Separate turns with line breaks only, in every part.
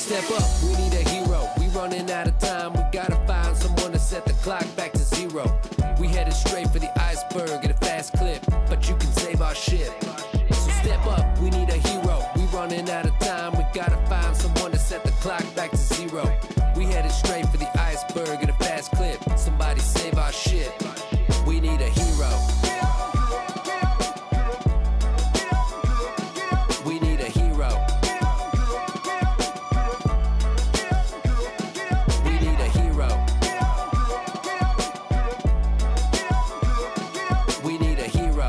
Step up, we need a hero. We running out of time. We gotta find someone to set the clock back to zero. We headed straight for the iceberg at a fast clip, but you can save our ship. So step up, we need a hero. We running out of time. We gotta find someone to set the clock back to zero. We headed straight for the iceberg at a fast clip. Somebody save our ship. We need a hero. We need a hero. We need a hero. We need a hero. We need a hero.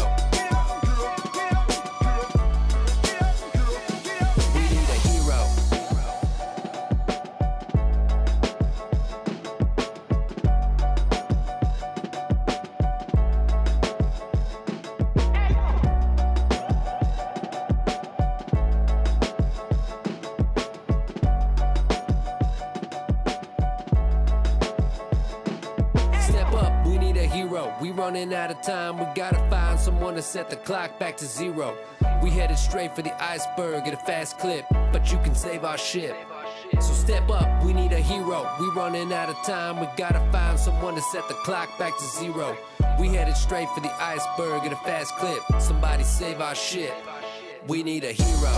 Step up, we need a hero. We running out of time. We gotta find someone to set the clock back to zero. We headed straight for the iceberg at a fast clip, but you can save our ship. So step up, we need a hero. We running out of time. We gotta find someone to set the clock back to zero. We headed straight for the iceberg at a fast clip. Somebody save our ship. We need a hero.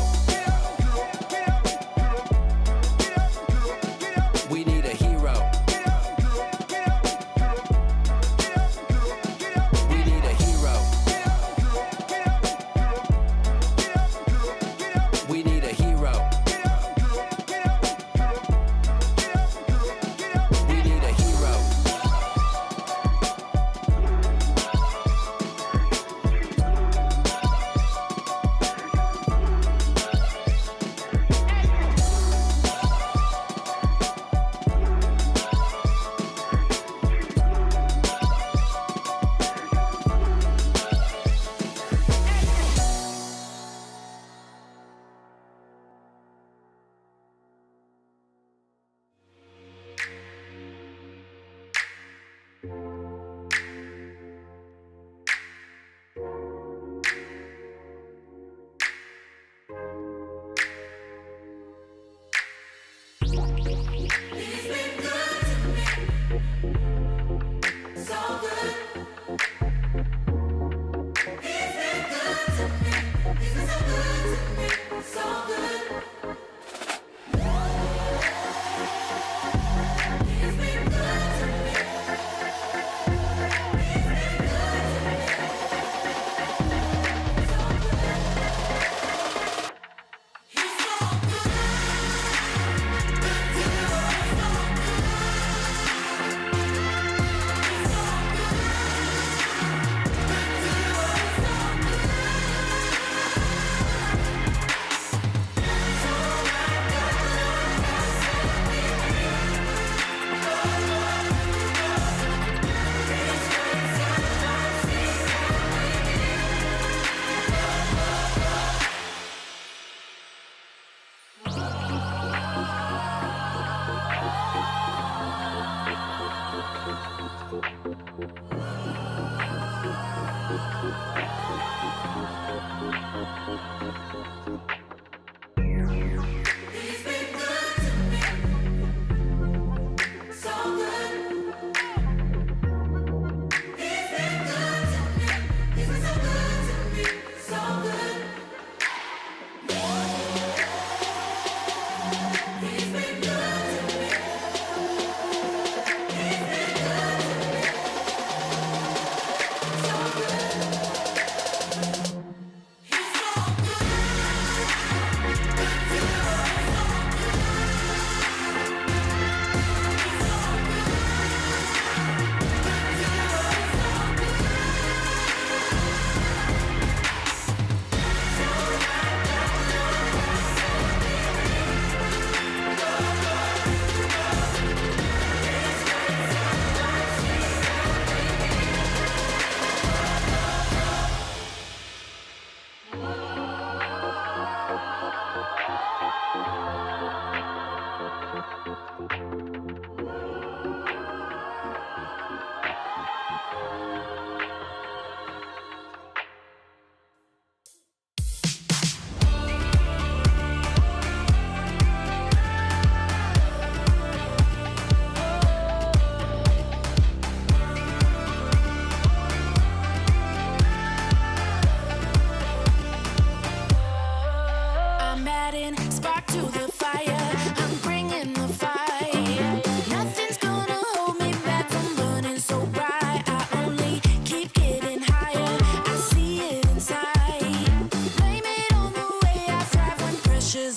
We need a hero. We need a hero. We need a hero. We need a hero.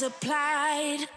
is applied.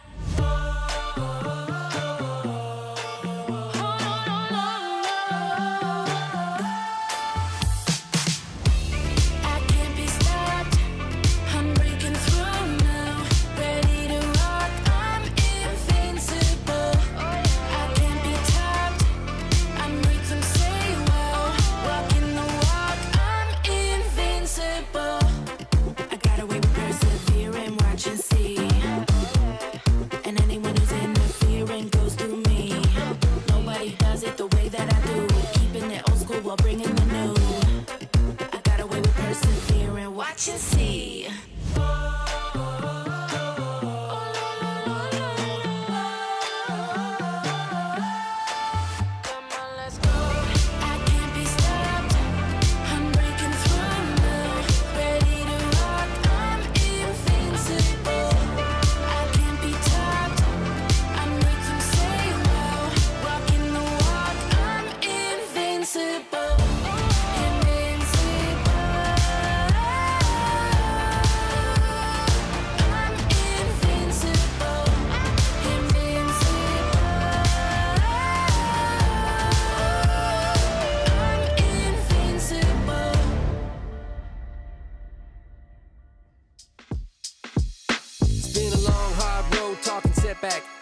Bringing the new. I got away with persevering. Watch and see.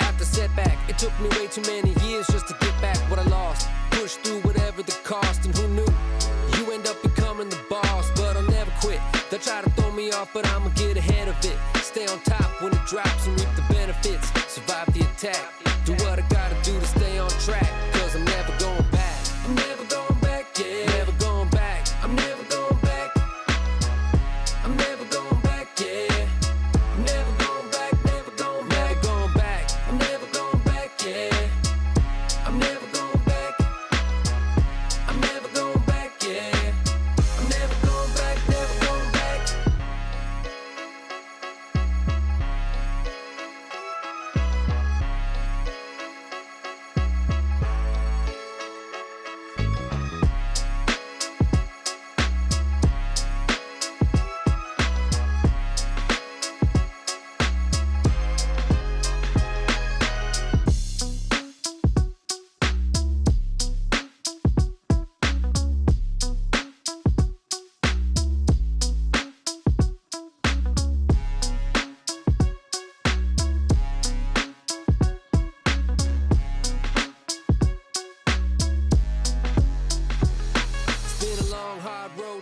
After setback, it took me way too many years just to get back what I lost. Push through whatever the cost, and who knew you end up becoming the boss. But I'll never quit. They'll try to throw me off, but I'ma get ahead of it. Stay on top when it drops and reap the benefits. Survive the attack. Do what I gotta do to stay on track. Cause I'm never going back. I'm never going back, yeah. Never going back. I'm never going back. I'm never going back, yeah. I'm never going back, never going back. Never going back. I'm never going back, yeah. I'm never going back. I'm never going back, yeah. I'm never going back, never going back.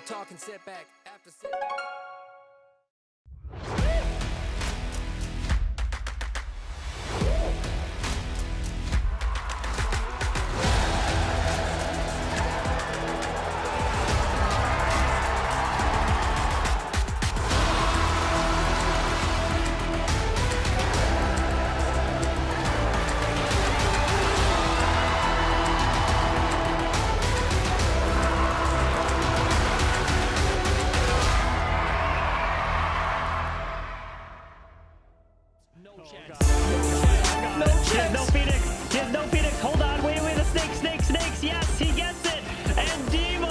Talking setback after setback.
There's no Phoenix. Hold on. Wait. The snakes. Yes, he gets it. And Dima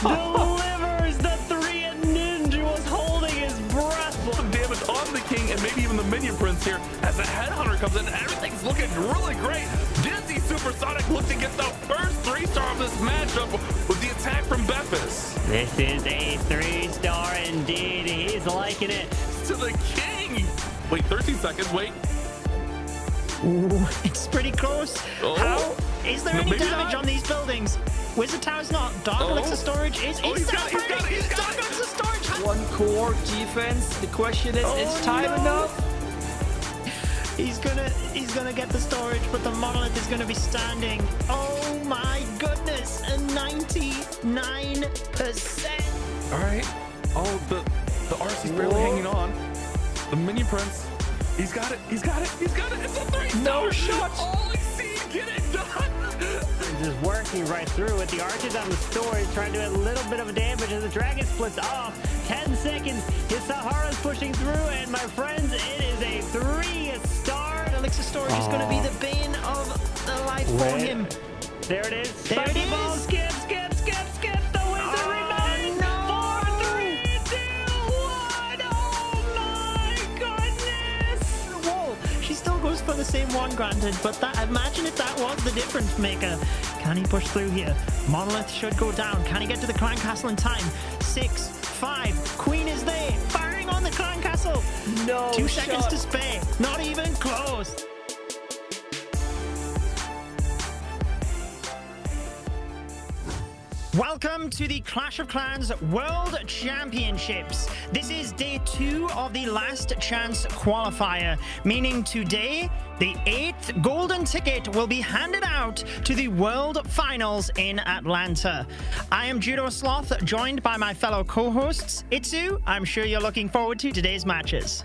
delivers the 3, and Ninja was holding his breath.
Some damage on the king and maybe even the minion prince here as the headhunter comes in. Everything's looking really great. Dizzy Supersonic looks to get the first 3-star of this matchup with the attack from Bephis.
This is a 3-star indeed. He's liking it.
To the king. Wait, 13 seconds. Wait.
Ooh, it's pretty close.
Oh.
How? Is there any
maybe
damage
not.
on these buildings? Wizard Tower's not. Dark Elixir storage is.
He's got it.
Dark Elixir storage.
One core defense. The question is time enough?
He's gonna get the storage, but the monolith is gonna be standing. Oh my goodness, a 99%.
All right. Oh, the RC's barely hanging on. The minion prince. He's got it. It's a 3-star.
No shot.
All I see, get it done.
Just working right through it. The archers on the storage trying to do a little bit of damage as the dragon splits off. 10 seconds. His Sahara's pushing through, and my friends, it is a 3-star.
Elixir storage is gonna be the bane of the life for him.
There it is.
There it
Ball.
is.
Skip. The wizard remains.
No.
4, 3, 2, 1. Oh my goodness.
the same one, granted, but imagine if that was the difference maker. Can he push through here? Monolith should go down. Can he get to the clan castle in time? 6, 5, Queen is there, firing on the clan castle.
No
2
shot.
seconds to spare. Not even close. Welcome to the Clash of Clans World Championships. This is day 2 of the last chance qualifier, meaning today the 8th golden ticket will be handed out to the World Finals in Atlanta. I am Judo Sloth, joined by my fellow co-hosts. Itsu, I'm sure you're looking forward to today's matches.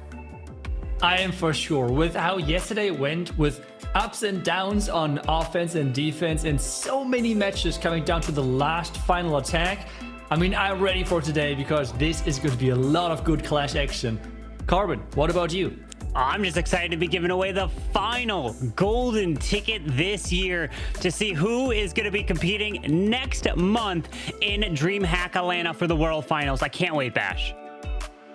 I am for sure. With how yesterday went, with ups and downs on offense and defense and so many matches coming down to the last final attack, I mean, I'm ready for today because this is going to be a lot of good Clash action. Carbon, what about you?
I'm just excited to be giving away the final golden ticket this year to see who is going to be competing next month in DreamHack Atlanta for the World Finals. I can't wait, Bash.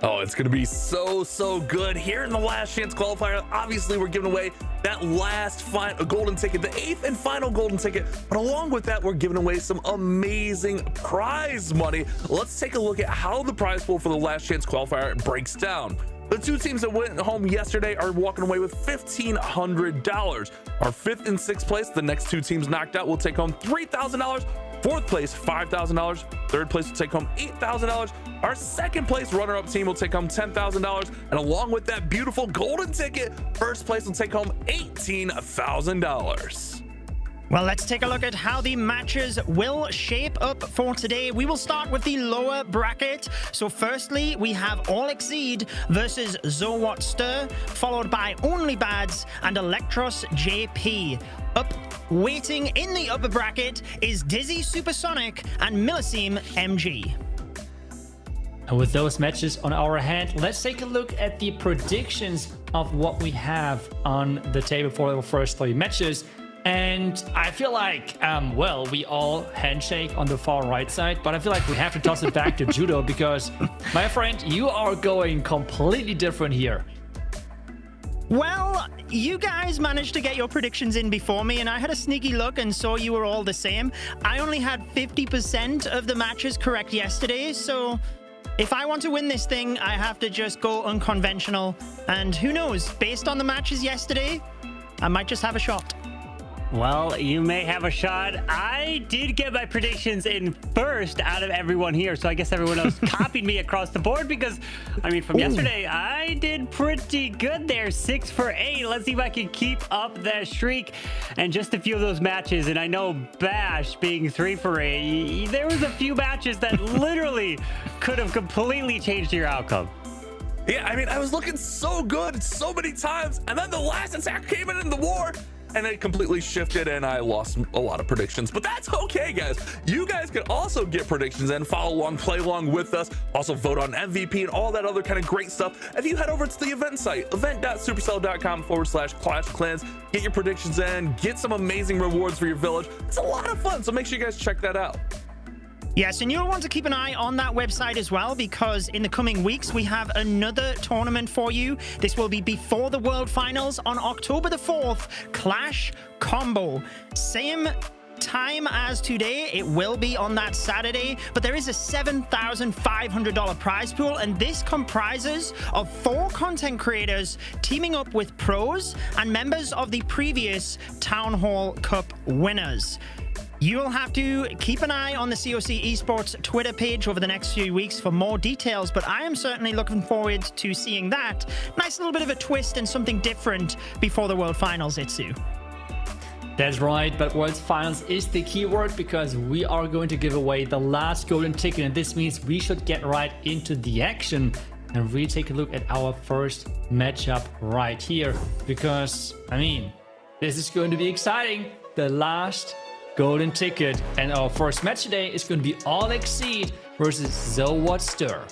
Oh, it's going to be so good here in the last chance qualifier. Obviously, we're giving away that last golden ticket, the 8th and final golden ticket. But along with that, we're giving away some amazing prize money. Let's take a look at how the prize pool for the last chance qualifier breaks down. The 2 teams that went home yesterday are walking away with $1,500. Our 5th and 6th place, the next 2 teams knocked out, will take home $3,000. 4th place, $5,000. 3rd place will take home $8,000. Our 2nd place runner-up team will take home $10,000. And along with that beautiful golden ticket, 1st place will take home $18,000.
Well, let's take a look at how the matches will shape up for today. We will start with the lower bracket. So firstly, we have All Exceed versus Zowat Stir, followed by Only Bads and Electros JP. Waiting in the upper bracket is Dizzy Supersonic and Milliceme MG.
And with those matches on our hand, let's take a look at the predictions of what we have on the table for the first 3 matches. And I feel like, well, we all handshake on the far right side, but I feel like we have to toss it back to Judo because, my friend, you are going completely different here.
Well, you guys managed to get your predictions in before me, and I had a sneaky look and saw you were all the same. I only had 50% of the matches correct yesterday, so if I want to win this thing, I have to just go unconventional. And who knows, based on the matches yesterday, I might just have a shot.
Well, you may have a shot. I did get my predictions in first out of everyone here, so I guess everyone else copied me across the board because, I mean, from yesterday, I did pretty good there. 6 for 8. Let's see if I can keep up that streak. And just a few of those matches, and I know Bash being 3 for 8, there was a few matches that literally could have completely changed your outcome.
Yeah, I mean, I was looking so good so many times, and then the last attack came in the war, and it completely shifted, and I lost a lot of predictions. But that's okay, guys. You guys can also get predictions and follow along, play along with us. Also vote on MVP and all that other kind of great stuff. If you head over to the event site, event.supercell.com/clash-clans, get your predictions in, get some amazing rewards for your village. It's a lot of fun, so make sure you guys check that out.
Yes, and you'll want to keep an eye on that website as well, because in the coming weeks, we have another tournament for you. This will be before the World Finals on October the 4th, Clash Combo. Same time as today, it will be on that Saturday, but there is a $7,500 prize pool, and this comprises of 4 content creators teaming up with pros and members of the previous Town Hall Cup winners. You'll have to keep an eye on the COC Esports Twitter page over the next few weeks for more details, but I am certainly looking forward to seeing that. Nice little bit of a twist and something different before the World Finals, Itsu.
That's right, but World Finals is the keyword because we are going to give away the last golden ticket, and this means we should get right into the action and really take a look at our first matchup right here because, I mean, this is going to be exciting. The last golden ticket, and our first match today is going to be All Exceed versus Zowat Stir.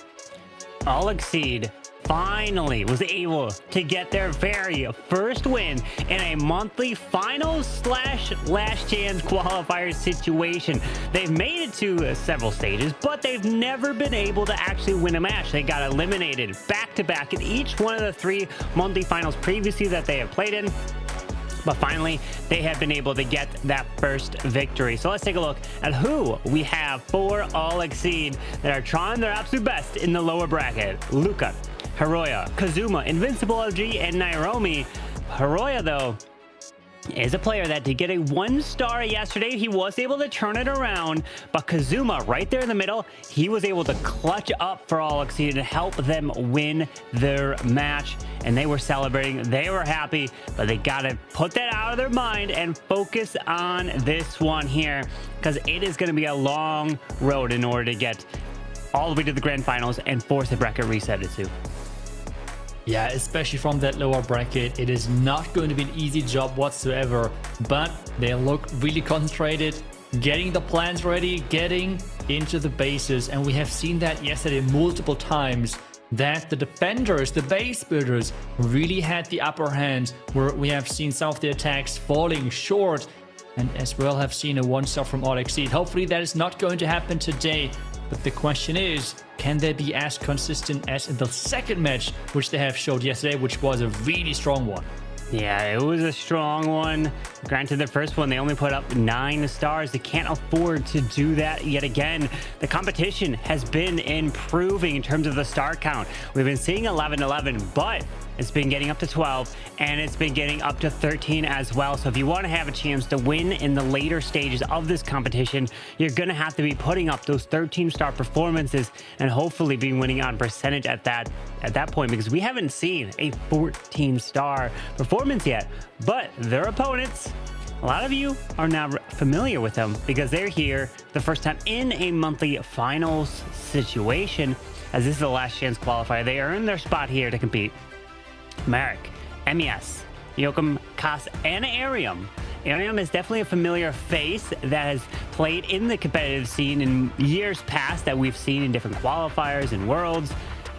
All Exceed finally was able to get their very first win in a monthly finals/last chance qualifier situation. They've made it to several stages, but they've never been able to actually win a match. They got eliminated back to back in each one of the 3 monthly finals previously that they have played in. But finally, they have been able to get that first victory. So let's take a look at who we have for All Exceed that are trying their absolute best in the lower bracket. Luca, Hiroya, Kazuma, Invincible LG, and Nairomi. Hiroya, though, is a player that did get a 1-star yesterday. He was able to turn it around, but Kazuma right there in the middle, he was able to clutch up for All Exceed and help them win their match. And they were celebrating, they were happy, but they got to put that out of their mind and focus on this one here, because it is going to be a long road in order to get all the way to the grand finals and force a bracket reset too.
Yeah, especially from that lower bracket, it is not going to be an easy job whatsoever, but they look really concentrated, getting the plans ready, getting into the bases, and we have seen that yesterday multiple times, that the defenders, the base builders, really had the upper hand, where we have seen some of the attacks falling short, and as well have seen a 1-star from All Exceed. Hopefully that is not going to happen today. But the question is, can they be as consistent as in the second match, which they have showed yesterday, which was a really strong one?
Yeah, it was a strong one. Granted, the first one, they only put up 9 stars. They can't afford to do that yet again. The competition has been improving in terms of the star count. We've been seeing 11-11, but it's been getting up to 12, and it's been getting up to 13 as well. So if you want to have a chance to win in the later stages of this competition, you're going to have to be putting up those 13-star performances and hopefully be winning on percentage at that point, because we haven't seen a 14-star performance yet. But their opponents, a lot of you are now familiar with them because they're here the first time in a monthly finals situation, as this is the last chance qualifier. They earned their spot here to compete. Marek, MES, Joachim, Kass, and Arium. Arium is definitely a familiar face that has played in the competitive scene in years past that we've seen in different qualifiers and worlds,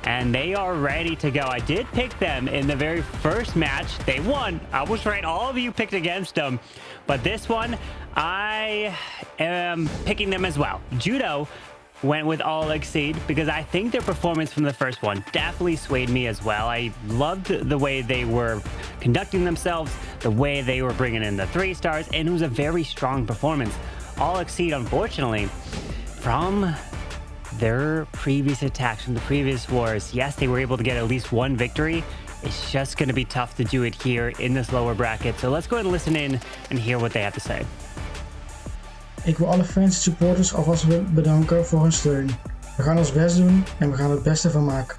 and they are ready to go. I did pick them in the very first match. They won. I was right. All of you picked against them, but this one, I am picking them as well. Judo went with All Exceed because I think their performance from the first one definitely swayed me as well. I loved the way they were conducting themselves, the way they were bringing in the 3 stars, and it was a very strong performance. All Exceed, unfortunately, from their previous attacks from the previous wars, yes, they were able to get at least 1 victory. It's just going to be tough to do it here in this lower bracket. So let's go ahead and listen in and hear what they have to say.
Ik wil alle fans en supporters alvast bedanken voor hun steun. We gaan ons best doen en we gaan het beste van maken.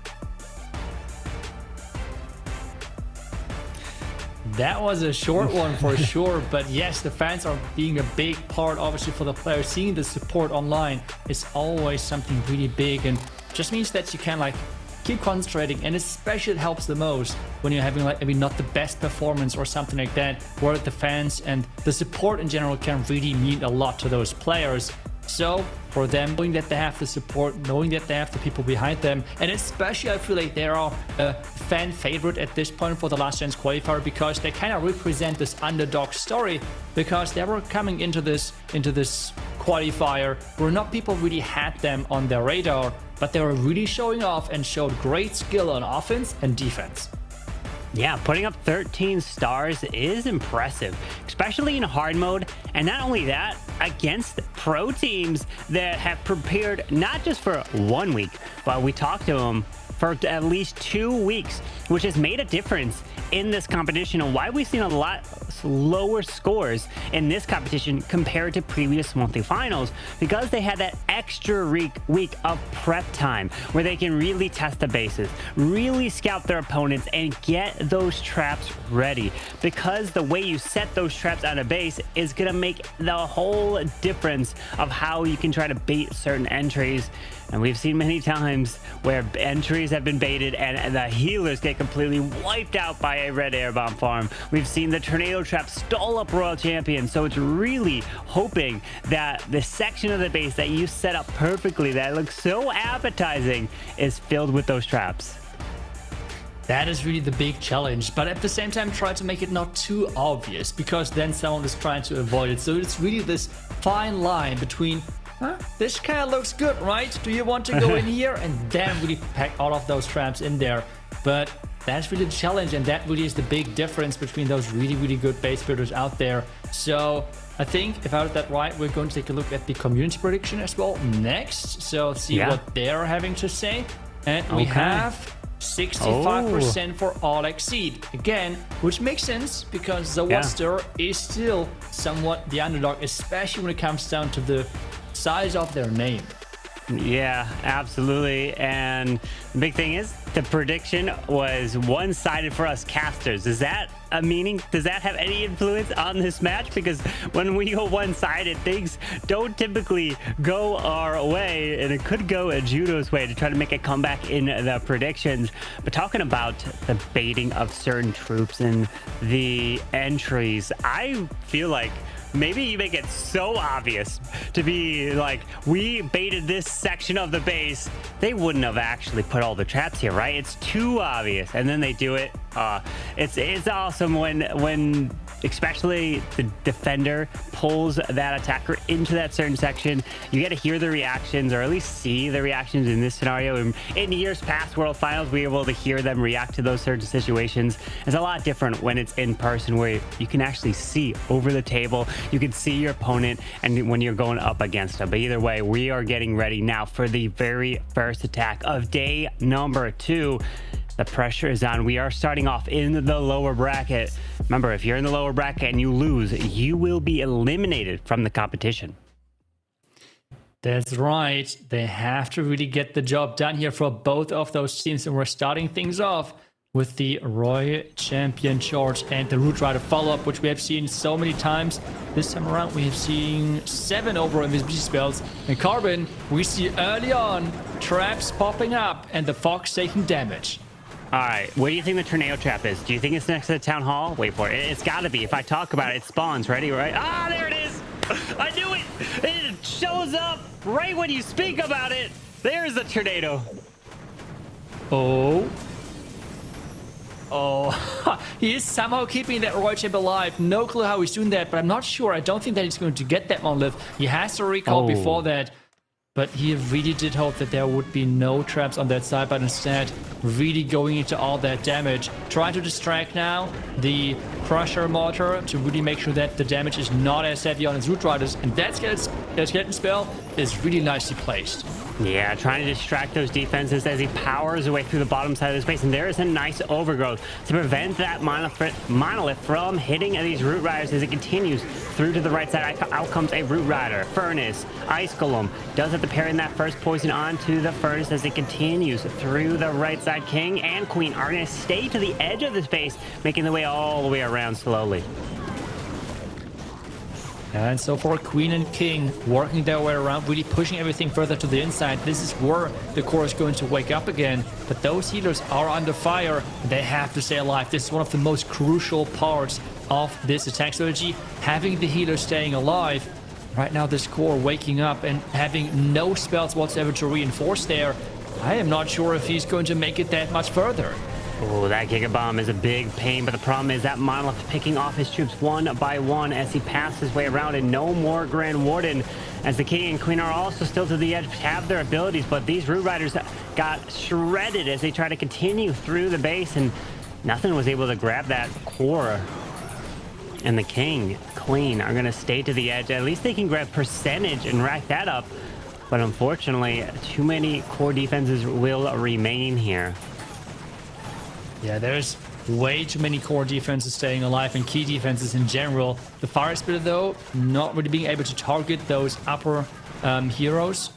That was a short one for sure, but yes, the fans are being a big part, obviously, for the players. Seeing the support online is always something really big, and just means that you can keep concentrating, and especially it helps the most when you're having maybe not the best performance or something like that, where the fans and the support in general can really mean a lot to those players. So for them, knowing that they have the support, knowing that they have the people behind them, and especially I feel like they are a fan favorite at this point for the last chance qualifier, because they kind of represent this underdog story, because they were coming into this qualifier where not people really had them on their radar, but they were really showing off and showed great skill on offense and defense.
Yeah, putting up 13 stars is impressive, especially in hard mode. And not only that, against pro teams that have prepared not just for 1 week, but we talked to them for at least 2 weeks, which has made a difference in this competition and why we've seen a lot lower scores in this competition compared to previous monthly finals, because they had that extra week of prep time where they can really test the bases, really scout their opponents, and get those traps ready, because the way you set those traps on a base is going to make the whole difference of how you can try to bait certain entries. And we've seen many times where entries have been baited and the healers get completely wiped out by a red air bomb farm. We've seen the tornado trap stall up Royal Champion. So it's really hoping that the section of the base that you set up perfectly, that looks so appetizing, is filled with those traps.
That is really the big challenge, but at the same time try to make it not too obvious, because then someone is trying to avoid it. So it's really this fine line between, this kind of looks good, right? Do you want to go in here? And then really pack all of those traps in there. But That's really the challenge, and that really is the big difference between those really, really good base builders out there. So I think if I got that right, we're going to take a look at the community prediction as well next. So see what they're having to say. And we have 65% for all exceed. Again, which makes sense because the Worcester is still somewhat the underdog, especially when it comes down to the size of their name.
Yeah, absolutely. And the big thing is the prediction was one-sided for us casters. Is that a meaning? Does that have any influence on this match? Because when we go one-sided, things don't typically go our way, and it could go a Judo's way to try to make a comeback in the predictions. But talking about the baiting of certain troops and the entries, I feel like maybe you make it so obvious to be like, we baited this section of the base. They wouldn't have actually put all the traps here, right? It's too obvious, and then they do it. It's awesome when especially the defender pulls that attacker into that certain section. You get to hear the reactions, or at least see the reactions in this scenario. In years past World Finals, we were able to hear them react to those certain situations. It's a lot different when it's in person, where you can actually see over the table. You can see your opponent, and when you're going up against them. But either way, we are getting ready now for the very first attack of day number 2. The pressure is on. We are starting off in the lower bracket. Remember, if you're in the lower bracket and you lose, you will be eliminated from the competition.
That's right. They have to really get the job done here for both of those teams. And we're starting things off with the Roy Champion charge and the Root Rider follow-up, which we have seen so many times. This time around, we have seen 7 overall invisibility spells. And Carbon, we see early on traps popping up and the Fox taking damage.
All right, where do you think the tornado trap is? Do you think it's next to the town hall? Wait for it. It's got to be. If I talk about it, it spawns. Ready, right? Ah, there it is. I knew it. It shows up right when you speak about it. There's the tornado.
Oh, he is somehow keeping that Roy Champ alive. No clue how he's doing that, but I'm not sure. I don't think that he's going to get that monolith. He has to recall before that. But he really did hope that there would be no traps on that side, but instead really going into all that damage. Trying to distract now the Crusher Mortar to really make sure that the damage is not as heavy on his Root Riders. And that skeleton spell is really nicely placed.
Yeah, trying to distract those defenses as he powers away through the bottom side of the space. And there is a nice overgrowth to prevent that monolith from hitting these Root Riders as it continues through to the right side. Out comes a Root Rider, Furnace, Ice Golem. Does have to parry that first poison onto the Furnace as it continues through the right side. King and Queen are going to stay to the edge of the space, making the way all the way around slowly.
And so for Queen and King, working their way around, really pushing everything further to the inside. This is where the core is going to wake up again. But those healers are under fire. They have to stay alive. This is one of the most crucial parts of this attack strategy. Having the healers staying alive. Right now, this core waking up and having no spells whatsoever to reinforce there. I am not sure if he's going to make it that much further.
Oh, that Giga Bomb is a big pain, but the problem is that monolith picking off his troops one by one as he passes his way around, and no more Grand Warden, as the King and Queen are also still to the edge, have their abilities, but these Root Riders got shredded as they try to continue through the base, and nothing was able to grab that core. And the King, Queen are going to stay to the edge. At least they can grab percentage and rack that up, but unfortunately, too many core defenses will remain here.
Yeah, there's way too many core defenses staying alive and key defenses in general. The Fire Spitter, though, not really being able to target those upper heroes.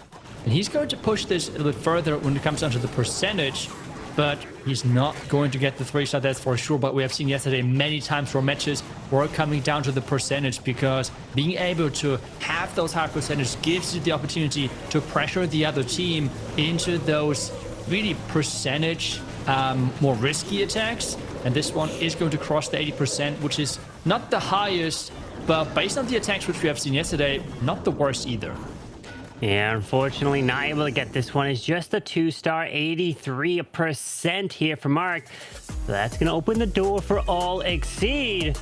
And he's going to push this a little bit further when it comes down to the percentage, but he's not going to get the 3-star, that's for sure. But we have seen yesterday many times for matches where coming down to the percentage, because being able to have those high percentages gives you the opportunity to pressure the other team into those really percentage more risky attacks, and this one is going to cross the 80%, which is not the highest, but based on the attacks which we have seen yesterday, not the worst either.
Yeah, unfortunately not able to get this one. It's just a 2-star, 83% here for Mark. So that's going to open the door for all exceed.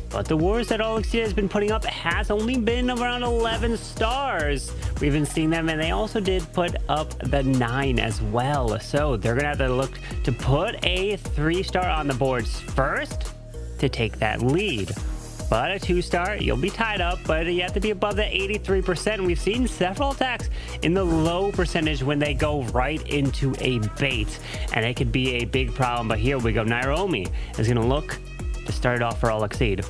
But the wars that Alexia has been putting up has only been around 11 stars. We've been seeing them, and they also did put up the 9 as well. So they're going to have to look to put a 3-star on the boards first to take that lead. But a 2-star, you'll be tied up, but you have to be above the 83%. We've seen several attacks in the low percentage when they go right into a bait, and it could be a big problem. But here we go. Naomi is going to look to start it off for Alexid.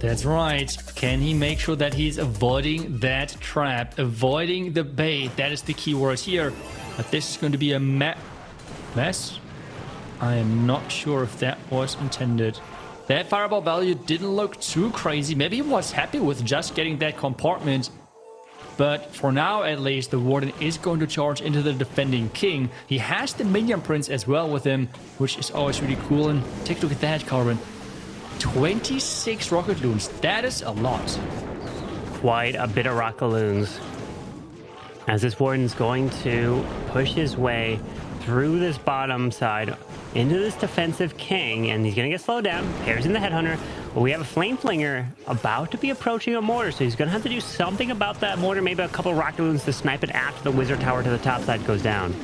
That's right. Can he make sure that he's avoiding that trap, avoiding the bait? That is the key word here. But this is going to be a mess. I am not sure if that was intended. That fireball value didn't look too crazy. Maybe he was happy with just getting that compartment. But for now, at least, the Warden is going to charge into the defending king. He has the minion prince as well with him, which is always really cool. And take a look at that, Carbon. 26 rocket loons. That is a lot.
Quite a bit of rockaloons. As this Warden's going to push his way through this bottom side into this defensive king, and he's going to get slowed down. Pairs in the headhunter. But we have a flame flinger about to be approaching a mortar, so he's going to have to do something about that mortar. Maybe a couple rockaloons to snipe it after the wizard tower to the top side goes down.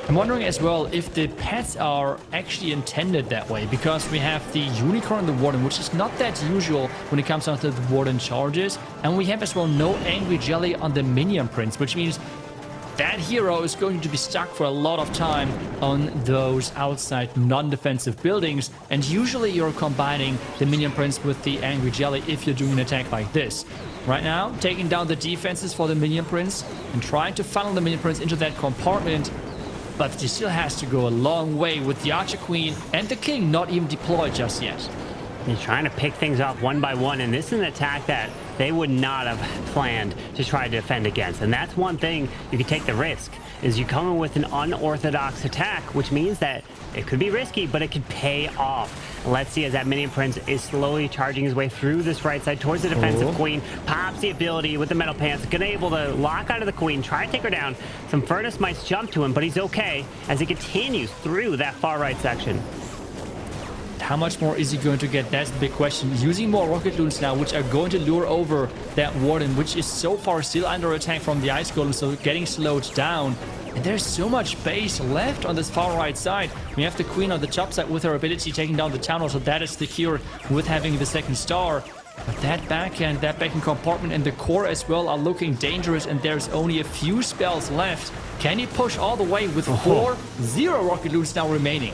I'm wondering as well if the pets are actually intended that way, because we have the unicorn and the warden, which is not that usual when it comes down to the warden charges, and we have as well no angry jelly on the minion prince, which means that hero is going to be stuck for a lot of time on those outside non-defensive buildings, and usually you're combining the minion prince with the angry jelly if you're doing an attack like this. Right now, taking down the defenses for the minion prince and trying to funnel the minion prince into that compartment, but he still has to go a long way with the archer queen and the king not even deployed just yet.
He's trying to pick things off one by one, and this is an attack that they would not have planned to try to defend against. And that's one thing you can take the risk, is you come in with an unorthodox attack, which means that it could be risky, but it could pay off. And let's see as that minion prince is slowly charging his way through this right side towards the defensive queen. Pops the ability with the metal pants, gonna able to lock onto the queen, try to take her down. Some furnace mites jump to him, but he's okay as he continues through that far right section.
How much more is he going to get? That's the big question. Using more rocket loons now, which are going to lure over that warden, which is so far still under attack from the ice golem, so getting slowed down. And there's so much base left on this far right side. We have the queen on the top side with her ability taking down the town hall, so that is the cure with having the second star. But that backhand compartment and the core as well are looking dangerous, and there's only a few spells left. Can he push all the way with 0 rocket loons now remaining?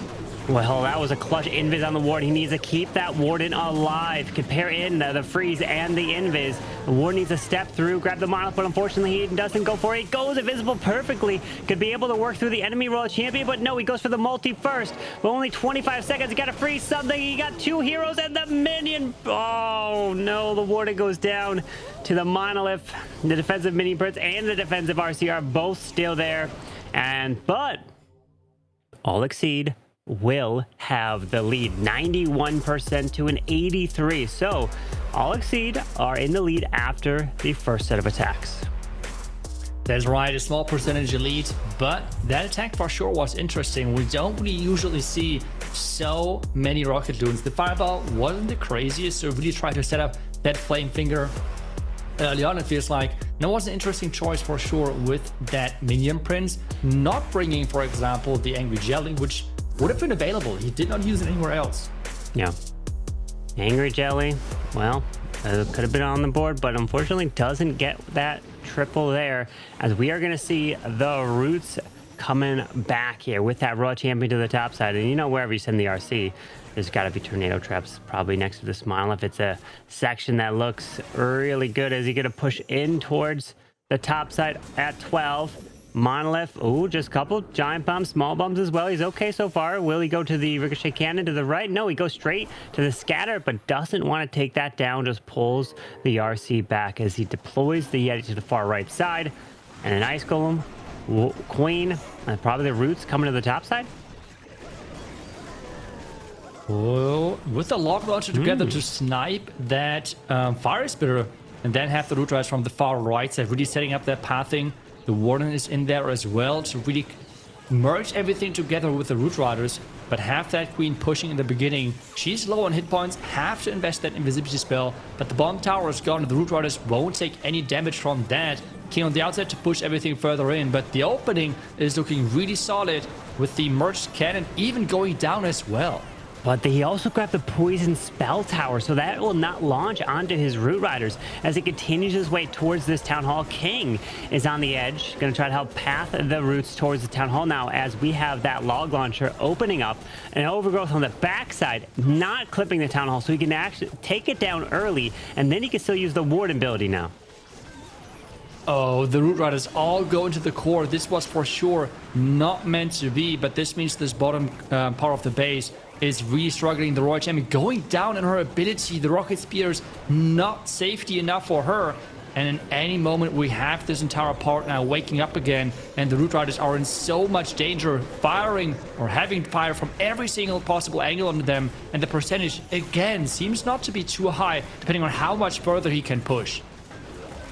Well, that was a clutch invis on the warden. He needs to keep that warden alive. Compare in the freeze and the invis. The warden needs to step through, grab the monolith, but unfortunately he doesn't go for it. He goes invisible perfectly. Could be able to work through the enemy royal champion, but no, he goes for the multi first. But only 25 seconds. He got to freeze something. He got 2 heroes and the minion. Oh no, the warden goes down to the monolith. The defensive minion prince and the defensive RCR both still there. But all exceed will have the lead, 91% to an 83. So all exceed are in the lead after the first set of attacks.
That's right, a small percentage lead, but that attack for sure was interesting. We don't really usually see so many rocket loons. The fireball wasn't the craziest, so really try to set up that flame finger early on. It feels like that was an interesting choice for sure with that minion prince, not bringing, for example, the angry jelly, which would have been available. He did not use it anywhere else.
Yeah. Angry jelly, well, could have been on the board, but unfortunately doesn't get that triple there, as we are going to see the roots coming back here with that Royal Champion to the top side. And you know, wherever you send the RC, there's got to be tornado traps probably next to the smile. If it's a section that looks really good, is he going to push in towards the top side at 12? Monolith, oh, just a couple giant bombs, small bombs as well. He's okay so far. Will he go to the ricochet cannon to the right? No, he goes straight to the scatter, but doesn't want to take that down. Just pulls the RC back as he deploys the Yeti to the far right side. And an ice golem, queen, and probably the roots coming to the top side.
Oh, with the lock launcher together to snipe that fire spitter, and then have the root riders from the far right side, really setting up that pathing. The warden is in there as well to really merge everything together with the root riders. but have that queen pushing in the beginning. She's low on hit points, have to invest that invisibility spell, but the bomb tower is gone and the Root Riders won't take any damage from that. King on the outside to push everything further in, but the opening is looking really solid with the merged cannon even going down as well.
But he also grabbed the poison spell tower, so that will not launch onto his Root Riders as he continues his way towards this Town Hall. King is on the edge, going to try to help path the roots towards the Town Hall now as we have that log launcher opening up. An overgrowth on the backside, not clipping the Town Hall, so he can actually take it down early, and then he can still use the ward ability now.
Oh, the Root Riders all go into the core. This was for sure not meant to be, but this means this bottom part of the base is really struggling. The Royal Champion going down in her ability. The Rocket Spears not safety enough for her. And in any moment, we have this entire part now waking up again. And the Root Riders are in so much danger, firing or having to fire from every single possible angle on them. And the percentage, again, seems not to be too high, depending on how much further he can push.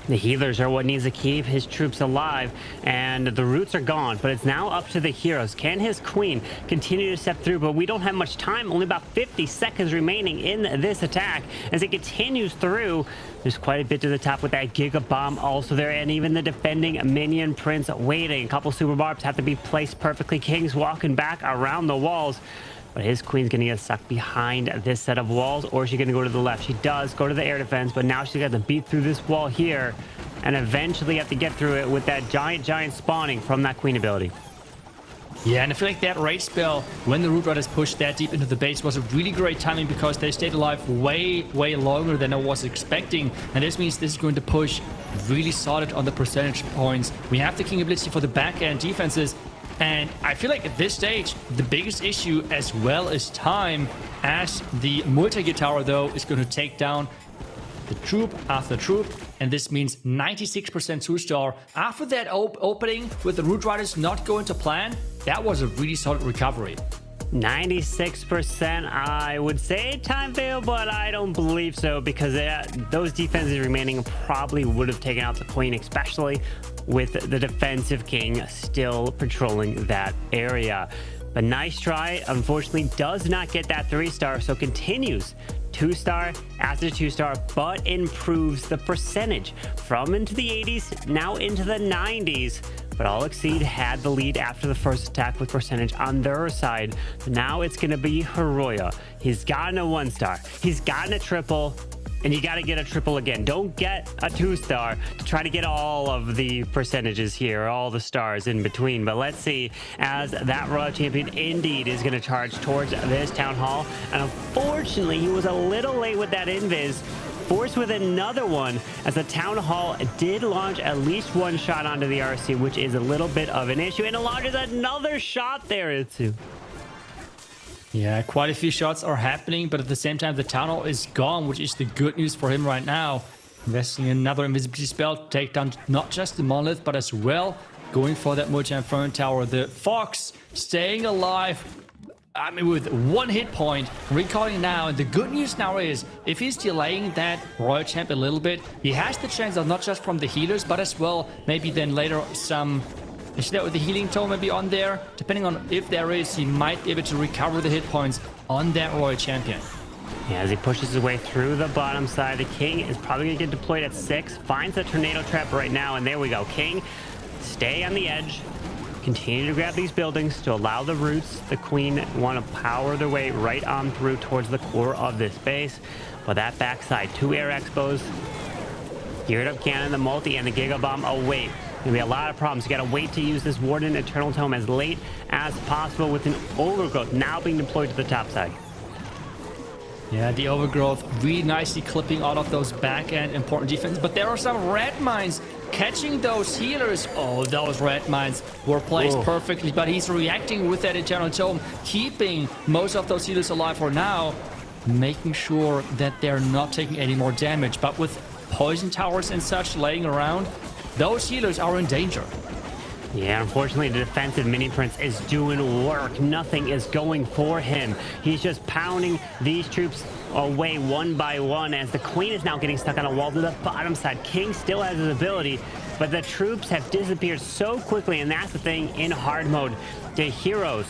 The healers are what needs to keep his troops alive, and the roots are gone, but it's now up to the heroes. Can his queen continue to step through? But we don't have much time, only about 50 seconds remaining in this attack. As it continues through, there's quite a bit to the top with that Giga Bomb also there, and even the defending minion prince waiting. A couple super barbs have to be placed perfectly. King's walking back around the walls. But his queen's going to get stuck behind this set of walls, or is she going to go to the left? She does go to the air defense, but now she's got to beat through this wall here and eventually have to get through it with that giant spawning from that queen ability.
Yeah, and I feel like that raid spell, when the Root Riders pushed that deep into the base, was a really great timing because they stayed alive way longer than I was expecting. And this means this is going to push really solid on the percentage points. We have the king ability for the back-end defenses. And I feel like at this stage, the biggest issue as well is time, as the multi-gear tower, though, is going to take down the troop after troop. And this means 96% 2-star. After that opening with the Root Riders not going to plan, that was a really solid recovery.
96%, I would say time fail, but I don't believe so because those defenses remaining probably would have taken out the queen, especially with the defensive king still patrolling that area. But nice try, unfortunately does not get that 3-star, so continues 2-star after 2-star, but improves the percentage from into the 80s now into the 90s. But All Exceed had the lead after the first attack with percentage on their side. Now it's going to be Hiroya. He's gotten a 1-star. He's gotten a triple. And you got to get a triple again. Don't get a 2-star to try to get all of the percentages here, all the stars in between. But let's see, as that Royal Champion indeed is going to charge towards this Town Hall. And unfortunately, he was a little late with that invis. Forced with another one, as the Town Hall did launch at least one shot onto the RC, which is a little bit of an issue. And it launches another shot there, too.
Yeah, quite a few shots are happening, but at the same time, the Town Hall is gone, which is the good news for him right now. Investing in another invisibility spell to take down not just the Monolith, but as well going for that multi-inferno tower. The Fox staying alive, I mean, with 1 hit point, recalling now. And the good news now is, if he's delaying that Royal Champ a little bit, he has the chance of not just from the healers, but as well, maybe then later some... Is that with the healing tome maybe on there? Depending on if there is, he might be able to recover the hit points on that Royal Champion.
Yeah, as he pushes his way through the bottom side, the King is probably going to get deployed at 6. Finds the Tornado Trap right now, and there we go. King, stay on the edge. Continue to grab these buildings to allow the roots. The Queen want to power their way right on through towards the core of this base. But that backside, 2 air expos. Geared up cannon, the multi, and the Giga Bomb. Oh, wait. Gonna be a lot of problems. You gotta wait to use this Warden Eternal Tome as late as possible with an Overgrowth now being deployed to the top side.
Yeah, the Overgrowth really nicely clipping out of those back-end important defenses. But there are some red mines catching those healers. Oh, those red mines were placed perfectly, but he's reacting with that Eternal Tome, keeping most of those healers alive for now, making sure that they're not taking any more damage. But with poison towers and such laying around, those healers are in danger.
Yeah, unfortunately, the defensive mini prince is doing work. Nothing is going for him. He's just pounding these troops away one by one as the Queen is now getting stuck on a wall to the bottom side. King still has his ability, but the troops have disappeared so quickly, and that's the thing in hard mode. The heroes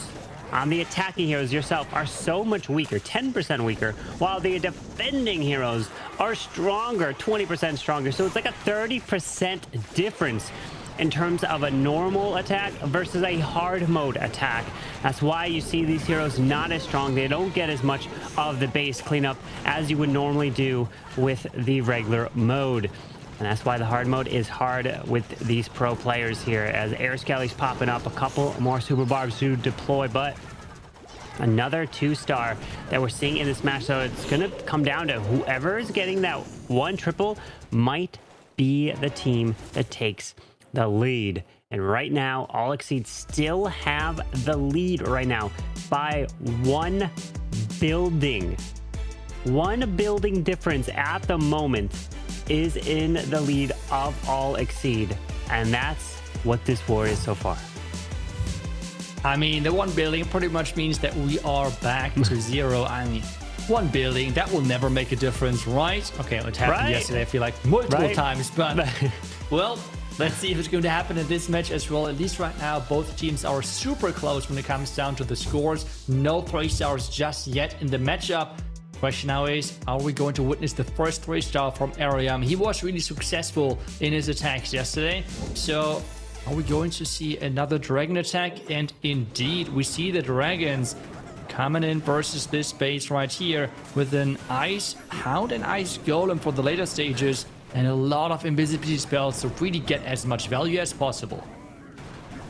on the attacking heroes yourself are so much weaker, 10% weaker, while the defending heroes are stronger, 20% stronger. So it's like a 30% difference in terms of a normal attack versus a hard mode attack. That's why you see these heroes not as strong. They don't get as much of the base cleanup as you would normally do with the regular mode. And that's why the hard mode is hard with these pro players here, as Air Skelly's popping up, a couple more super barbs to deploy, but another 2-star that we're seeing in this match. So it's going to come down to whoever is getting that 1 triple might be the team that takes the lead. And right now, All Exceed still have the lead right now by 1 building. 1 building difference at the moment is in the lead of All Exceed. And that's what this war is so far.
I mean, the 1 building pretty much means that we are back to 0. I mean, 1 building, that will never make a difference, right? Okay, it happened yesterday, I feel like multiple times, but well, let's see if it's going to happen in this match as well. At least right now, both teams are super close when it comes down to the scores. No 3-stars just yet in the matchup. Question now is, are we going to witness the first 3-star from Ariam? He was really successful in his attacks yesterday. So are we going to see another dragon attack? And indeed, we see the dragons coming in versus this base right here with an ice hound and ice golem for the later stages, and a lot of invisibility spells to really get as much value as possible.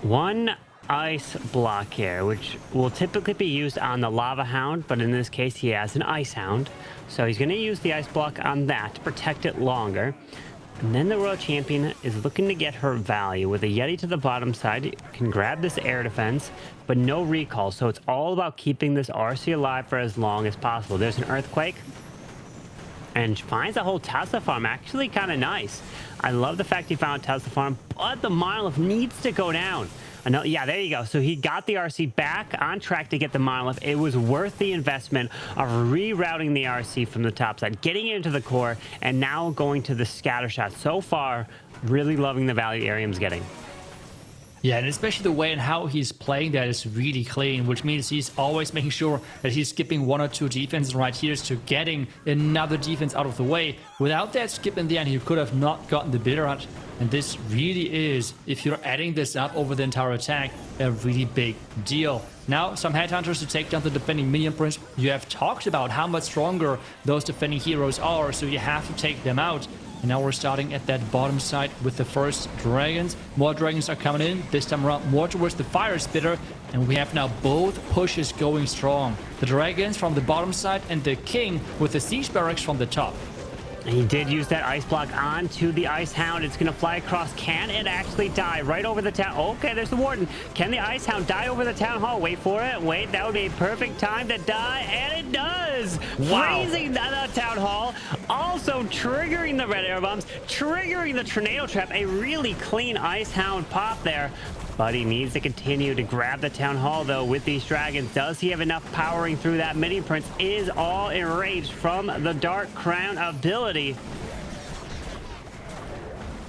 1 ice block here, which will typically be used on the lava hound, but in this case he has an ice hound, so he's going to use the ice block on that to protect it longer. And then the royal champion is looking to get her value with a Yeti to the bottom side. Can grab this air defense, but no recall, so it's all about keeping this RC alive for as long as possible. There's an earthquake and finds a whole Tesla farm. Actually kind of nice. I love the fact he found Tesla farm, but the monolith needs to go down. Yeah, there you go. So he got the RC back on track to get the monolith. It was worth the investment of rerouting the RC from the top side, getting it into the core, and now going to the scatter shot. So far, really loving the value Ariam's getting.
Yeah, and especially the way and how he's playing that is really clean, which means he's always making sure that he's skipping 1 or 2 defenses right here to getting another defense out of the way. Without that skip in the end, he could have not gotten the Bitterhut. And this really is, if you're adding this up over the entire attack, a really big deal. Now, some headhunters to take down the defending minion prince. You have talked about how much stronger those defending heroes are, so you have to take them out. And now we're starting at that bottom side with the first dragons. More dragons are coming in, this time around more towards the fire spitter. And we have now both pushes going strong. The dragons from the bottom side and the king with the siege barracks from the top.
He did use that ice block onto the ice hound. It's going to fly across. Can it actually die right over the town? Okay, there's the warden. Can the ice hound die over the town hall? Wait for it. Wait, that would be a perfect time to die. And it does. Wow. Freezing the town hall. Also triggering the red air bombs. Triggering the tornado trap. A really clean ice hound pop there. But he needs to continue to grab the town hall, though, with these dragons. Does he have enough powering through that? Mini Prince is all enraged from the Dark Crown ability.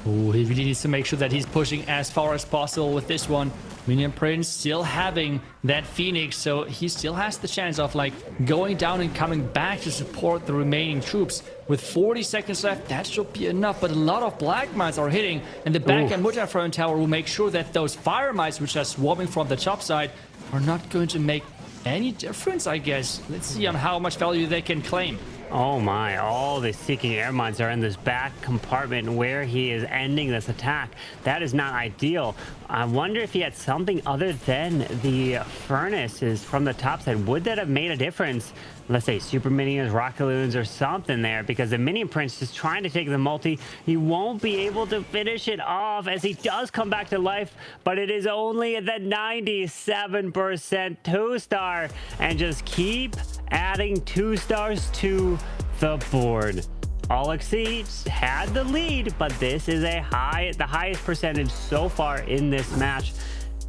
Ooh, he really needs to make sure that he's pushing as far as possible with this one. Minion Prince still having that Phoenix, so he still has the chance of like going down and coming back to support the remaining troops. With 40 seconds left, that should be enough, but a lot of black mines are hitting, and the back and Mutterfront tower will make sure that those fire mines, which are swarming from the top side, are not going to make any difference, I guess. Let's see on how much value they can claim.
Oh my, all the seeking air mines are in this back compartment where he is ending this attack. That is not ideal. I wonder if he had something other than the furnaces from the top side. Would that have made a difference? Let's say super minions, rocket loons, or something there, because the minion prince is trying to take the multi. He won't be able to finish it off as he does come back to life, but it is only the 97% 2-star, and just keep adding 2-stars to the board. All Exceed had the lead, but this is the highest percentage so far in this match.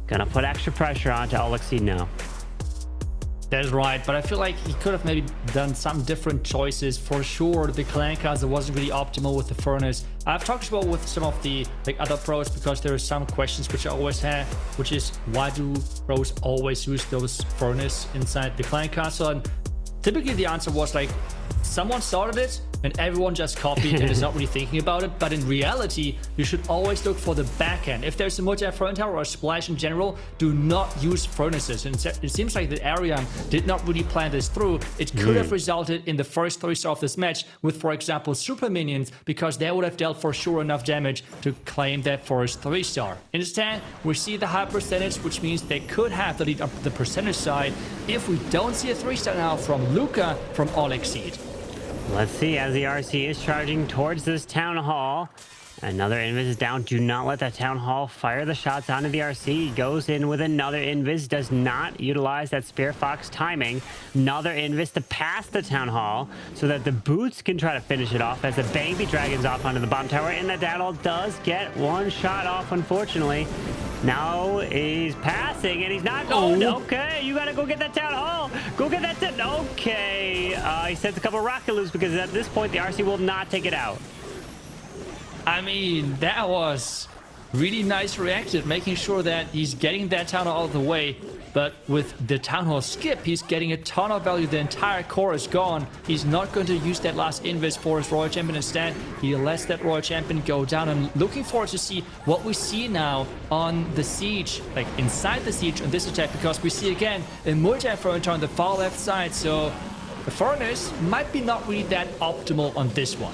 Gonna put extra pressure onto All Exceed now.
That's right, but I feel like he could have maybe done some different choices. For sure, the clan castle wasn't really optimal with the furnace. I've talked about with some of the other pros because there are some questions which I always have, which is why do pros always use those furnace inside the clan castle? And typically the answer was like someone started it and everyone just copied and is not really thinking about it. But in reality, you should always look for the back end. If there's a multi-front tower or a splash in general, do not use furnaces. And it seems like the Ariam did not really plan this through. It could have resulted in the first 3-star of this match with, for example, super minions, because they would have dealt for sure enough damage to claim that first 3-star. Instead, we see the high percentage, which means they could have the lead up the percentage side if we don't see a 3-star now from Luca from All Exceed.
Let's see, as the RC is charging towards this town hall. Another invis is down. Do not let that town hall fire the shots onto the RC. Goes in with another invis. Does not utilize that Spear Fox timing. Another invis to pass the town hall so that the boots can try to finish it off as the baby dragons off onto the bomb tower. And the down hall does get one shot off, unfortunately. Now he's passing and he's not going. Okay, you gotta go get that town hall. Go get that. Okay, he sends a couple rocket loops because at this point the RC will not take it out.
I mean, that was really nice reacted, making sure that he's getting that town hall out of the way. But with the town hall skip, he's getting a ton of value. The entire core is gone. He's not going to use that last invis for his Royal Champion. Instead, he lets that Royal Champion go down. And looking forward to see what we see now on the siege, like inside the siege on this attack, because we see again a multi-furniture on the far left side. So the furnace might be not really that optimal on this one.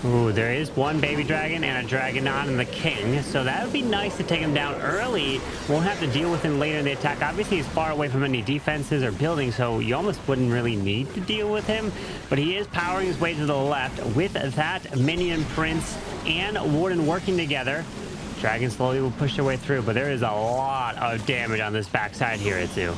Ooh, there is one baby dragon and a dragonon and the king, so that would be nice to take him down early. Won't have to deal with him later in the attack. Obviously, he's far away from any defenses or buildings, so you almost wouldn't really need to deal with him. But he is powering his way to the left with that minion prince and warden working together. Dragon slowly will push their way through, but there is a lot of damage on this backside here, Itzu.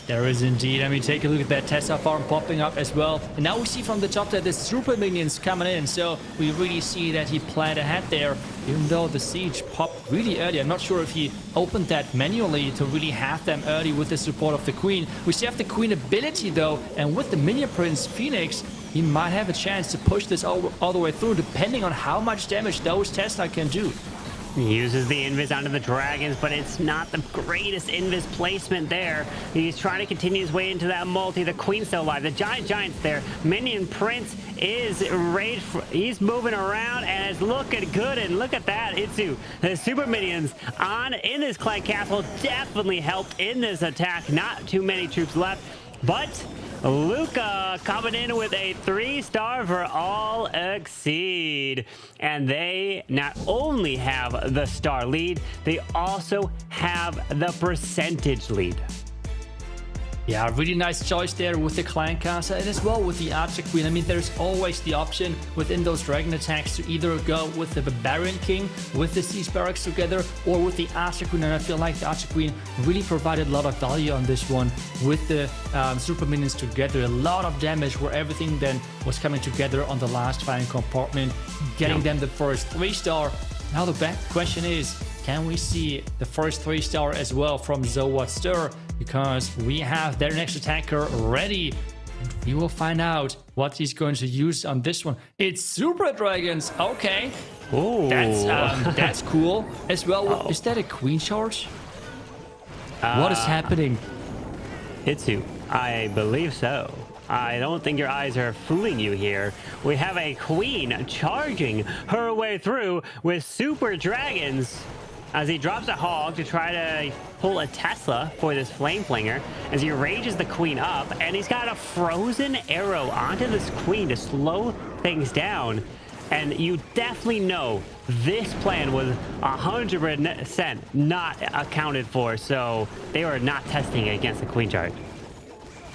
There is indeed. I mean, take a look at that Tesla farm popping up as well. And now we see from the top that the super minions coming in. So we really see that he planned ahead there, even though the siege popped really early. I'm not sure if he opened that manually to really have them early with the support of the queen. We still have the queen ability though. And with the minion prince Phoenix, he might have a chance to push this all the way through, depending on how much damage those Tesla can do.
He uses the invis onto the dragons, but it's not the greatest invis placement there. He's trying to continue his way into that multi. The queen's still alive. The giant's there. Minion prince is rage. He's moving around and it's looking good. And look at that, Itzu. The super minions in this clan castle definitely helped in this attack. Not too many troops left, but Luca coming in with a 3-star for All Exceed. And they not only have the star lead, they also have the percentage lead.
Yeah, really nice choice there with the Clan Casa and as well with the Archer Queen. I mean, there's always the option within those dragon attacks to either go with the Barbarian King, with the Siege Barracks together, or with the Archer Queen. And I feel like the Archer Queen really provided a lot of value on this one with the Super Minions together. A lot of damage where everything then was coming together on the last firing compartment, getting them the first 3-star. Now the back question is, can we see the first 3-star as well from Zoa Stir? Because we have their next attacker ready. And we will find out what he's going to use on this one. It's Super Dragons. Okay.
Ooh.
That's cool. As well, is that a queen charge? What is happening?
Itzu, I believe so. I don't think your eyes are fooling you here. We have a queen charging her way through with super dragons as he drops a hog to try to pull a Tesla for this flame flinger as he rages the queen up, and he's got a frozen arrow onto this queen to slow things down. And you definitely know this plan was 100% not accounted for, so they were not testing it against the queen charge.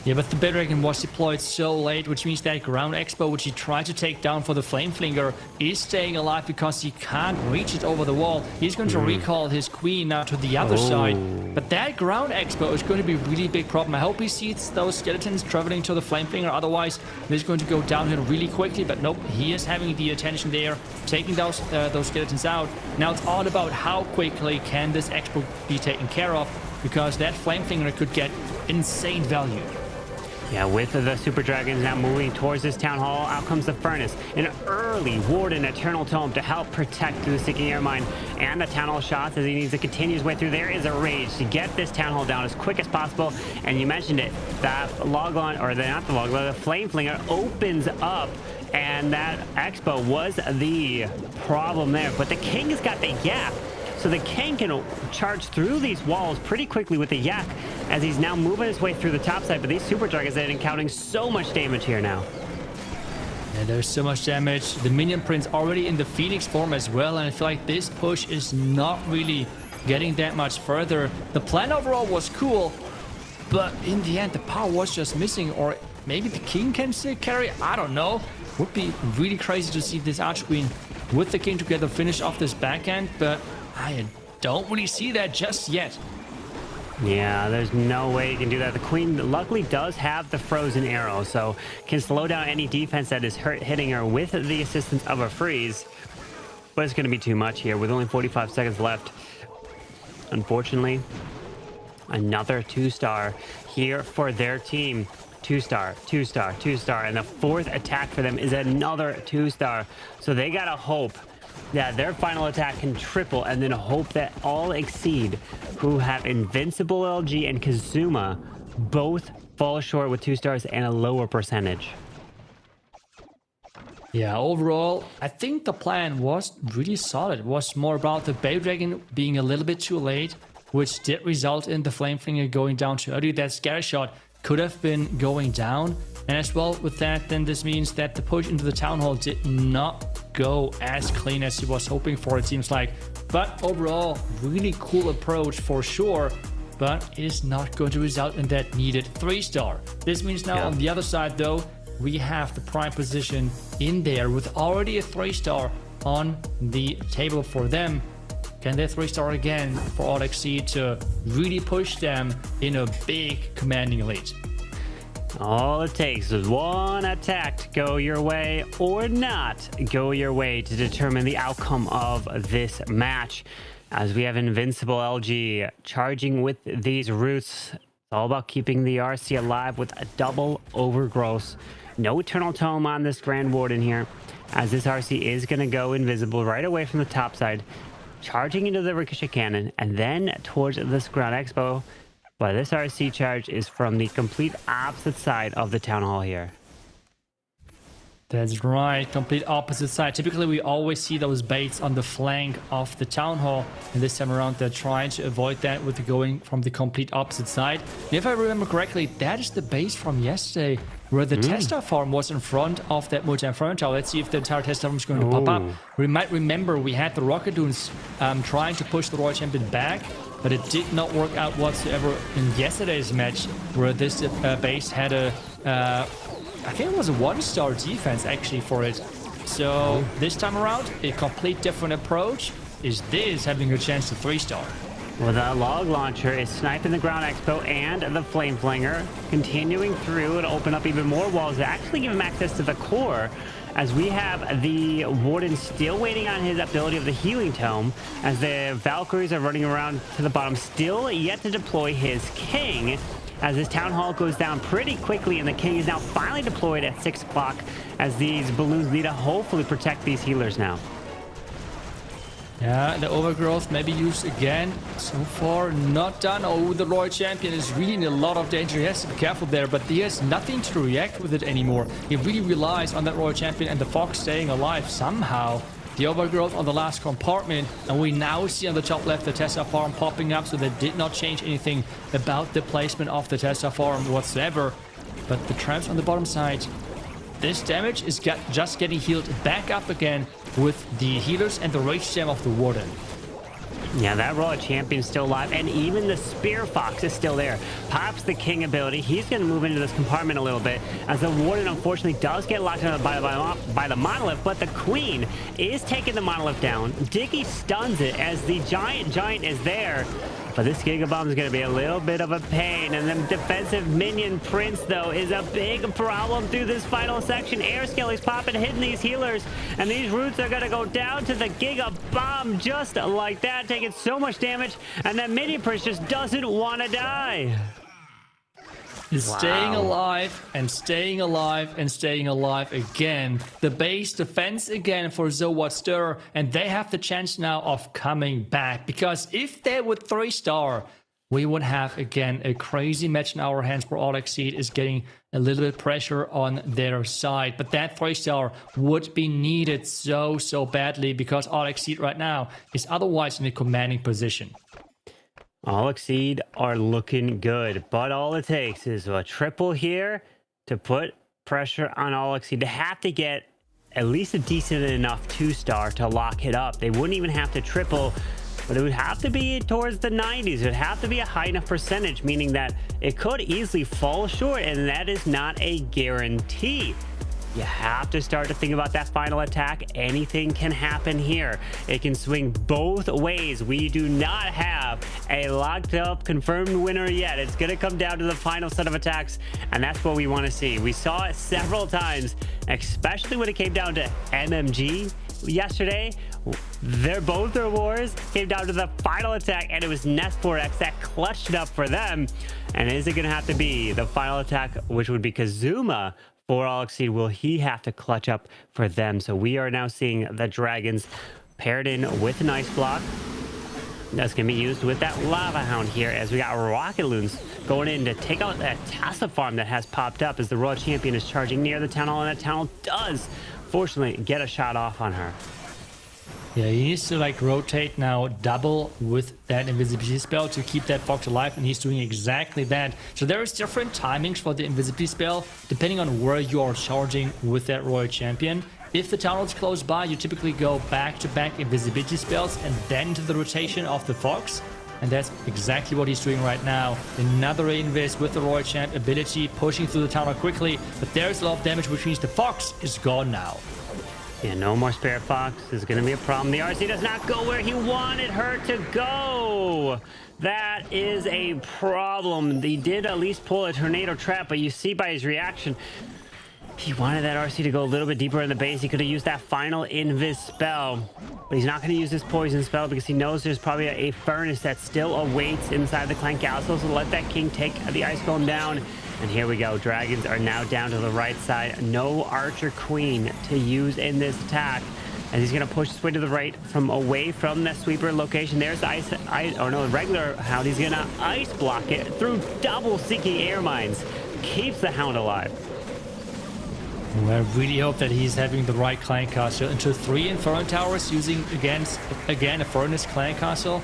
Yeah, but the Bed Dragon was deployed so late, which means that Ground Expo, which he tried to take down for the Flame Flinger, is staying alive because he can't reach it over the wall. He's going to recall his queen now to the other side. But that Ground Expo is going to be a really big problem. I hope he sees those skeletons traveling to the Flame Flinger. Otherwise, this is going to go downhill really quickly. But nope, he is having the attention there, taking those skeletons out. Now it's all about how quickly can this Expo be taken care of. because that Flame Flinger could get insane value.
Yeah, with the Super Dragons now moving towards this Town Hall, out comes the Furnace. An early Warden Eternal Tome to help protect the Seeking Air Mine and the Town Hall shots as he needs to continue his way through. There is a rage to get this Town Hall down as quick as possible. And you mentioned it, that log on, or not the log, the Flame Flinger opens up. And that Expo was the problem there. But the King has got the Yak. So the King can charge through these walls pretty quickly with the Yak as he's now moving his way through the top side. But these Super Dragons are encountering so much damage here now.
And there's so much damage. The Minion Prince already in the Phoenix form as well. And I feel like this push is not really getting that much further. The plan overall was cool, but in the end, the power was just missing. Or maybe the King can still carry. I don't know. Would be really crazy to see this Archqueen with the King together finish off this backhand, but I don't really see that just yet.
Yeah, there's no way you can do that. The Queen luckily does have the frozen arrow, so can slow down any defense that is hitting her with the assistance of a freeze. But it's going to be too much here with only 45 seconds left. Unfortunately, another 2-star here for their team. 2-star, 2-star, 2-star, and the fourth attack for them is another 2-star. So they gotta hope that their final attack can triple, and then hope that all Exceed, who have Invincible LG and Kazuma, both fall short with 2-stars and a lower percentage.
Yeah, overall, I think the plan was really solid. It was more about the Bay Dragon being a little bit too late, which did result in the Flame Flinger going down too early. That Scare Shot could have been going down. And as well with that, then this means that the push into the Town Hall did not go as clean as he was hoping for, it seems like. But overall, really cool approach for sure. But it is not going to result in that needed 3-star. This means now on the other side though, we have the prime position in there with already a 3-star on the table for them. Can they 3-star again for All Exceed to really push them in a big commanding lead?
All it takes is one attack to go your way or not go your way to determine the outcome of this match. As we have Invincible LG charging with these roots. It's all about keeping the RC alive with a double overgrowth. No Eternal Tome on this Grand Warden here, as this RC is going to go invisible right away from the top side, charging into the Ricochet Cannon and then towards this Ground Expo. But this RC charge is from the complete opposite side of the Town Hall here.
That's right, complete opposite side. Typically, we always see those baits on the flank of the Town Hall. And this time around, they're trying to avoid that with going from the complete opposite side. And if I remember correctly, that is the base from yesterday, where the Testa farm was in front of that multi-inferno tower. Let's see if the entire Testa farm is going to pop up. We might remember we had the Rockadoons trying to push the Royal Champion back, but it did not work out whatsoever in yesterday's match, where this base had a... I think it was a 1-star defense actually for it. So this time around, a complete different approach. Is this having a chance to 3-star?
Well, the log launcher is sniping the Ground Expo and the Flame Flinger, continuing through and open up even more walls to actually give him access to the core. As we have the Warden still waiting on his ability of the Healing Tome, as the Valkyries are running around to the bottom, still yet to deploy his King. As this Town Hall goes down pretty quickly, and the King is now finally deployed at 6 o'clock, as these balloons need to hopefully protect these healers now.
Yeah, the overgrowth maybe used again. So far, not done. Oh, the Royal Champion is really in a lot of danger. He has to be careful there, but he has nothing to react with it anymore. He really relies on that Royal Champion and the Fox staying alive somehow. The overgrowth on the last compartment, and we now see on the top left the Testa farm popping up, so that did not change anything about the placement of the Testa farm whatsoever. But the traps on the bottom side, this damage is just getting healed back up again with the healers and the Rage Gem of the Warden.
Yeah, that Royal Champion is still alive, and even the Spear Fox is still there. Pops the King ability. He's going to move into this compartment a little bit, as the Warden unfortunately does get locked in by the Monolith, but the Queen is taking the Monolith down. Diggy stuns it as the Giant is there. But this Giga Bomb is going to be a little bit of a pain. And then defensive minion Prince, though, is a big problem through this final section. Air Skelly's popping, hitting these healers. And these roots are going to go down to the Giga Bomb just like that, taking so much damage. And then Minion Prince just doesn't want to die.
Is staying alive and staying alive and staying alive again. The base defense again for Zowat Stir, and they have the chance now of coming back, because if they would 3-star, we would have again a crazy match in our hands where All Exceed is getting a little bit pressure on their side. But that 3-star would be needed so badly, because All Exceed right now is otherwise in a commanding position.
All Exceed are looking good, but all it takes is a triple here to put pressure on All Exceed. They have to get at least a decent enough 2-star to lock it up. They wouldn't even have to triple, but it would have to be towards the 90s. It would have to be a high enough percentage, meaning that it could easily fall short, and that is not a guarantee. You have to start to think about that final attack. Anything can happen here. It can swing both ways. We do not have a locked up confirmed winner yet. It's going to come down to the final set of attacks, and that's what we want to see. We saw it several times, especially when it came down to MMG yesterday. Both their wars came down to the final attack, and it was Nest4X that clutched it up for them. And is it going to have to be the final attack, which would be Kazuma, for All Exceed? Will he have to clutch up for them? So we are now seeing the Dragons paired in with an Ice Block. That's going to be used with that Lava Hound here, as we got Rocket Loons going in to take out that Tassa farm that has popped up as the Royal Champion is charging near the Town Hall, and that Town Hall does, fortunately, get a shot off on her.
Yeah, he needs to like rotate now double with that invisibility spell to keep that Fox alive, and he's doing exactly that. So there is different timings for the invisibility spell depending on where you are charging with that Royal Champion. If the town is close by, you typically go back-to-back invisibility spells and then to the rotation of the Fox. And that's exactly what he's doing right now. Another invis with the Royal Champ ability, pushing through the tower quickly. But there's a lot of damage, which means the Fox is gone now.
Yeah, no more Spirit Fox. This is going to be a problem. The RC does not go where he wanted her to go. That is a problem. He did at least pull a Tornado Trap, but you see by his reaction, he wanted that RC to go a little bit deeper in the base. He could have used that final Invis spell, but he's not going to use this Poison spell because he knows there's probably a Furnace that still awaits inside the Clan Castle. So let that King take the Ice Golem down. And here we go. Dragons are now down to the right side. No Archer Queen to use in this attack. And he's going to push his way to the right from away from the sweeper location. There's the regular Hound. He's going to Ice Block it through double Seeking Air Mines. Keeps the Hound alive.
I really hope that he's having the right Clan Castle into 3 Inferno Towers using again a Furnace Clan Castle.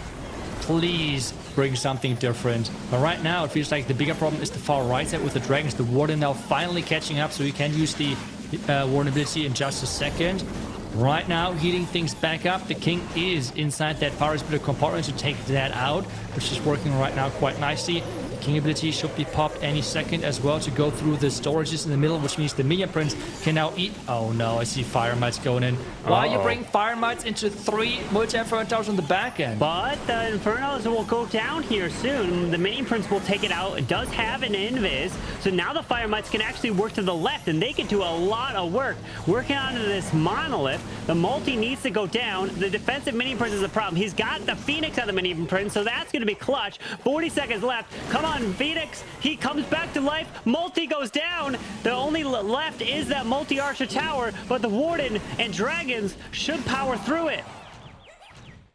Please bring something different. But right now it feels like the bigger problem is the far right side with the Dragons. The Warden now finally catching up, so we can use the Warden ability in just a second. Right now heating things back up. The King is inside that Fire Spirit compartment to take that out, which is working right now quite nicely. King ability should be popped any second as well to go through the storages in the middle, which means the Minion Prince can now eat. Oh no, I see Fire Mites going in. Why you bring Fire Mites into 3 multi-Inferno Towers on the back end?
But the Infernos will go down here soon. The Minion Prince will take it out. It does have an Invis. So now the Fire Mites can actually work to the left, and they can do a lot of work working onto this Monolith. The multi needs to go down. The defensive Minion Prince is a problem. He's got the Phoenix on the Minion Prince, so that's going to be clutch. 40 seconds left. Come on, Phoenix. He comes back to life. Multi goes down. The only left is that multi-archer tower, but the Warden and Dragons should power through it.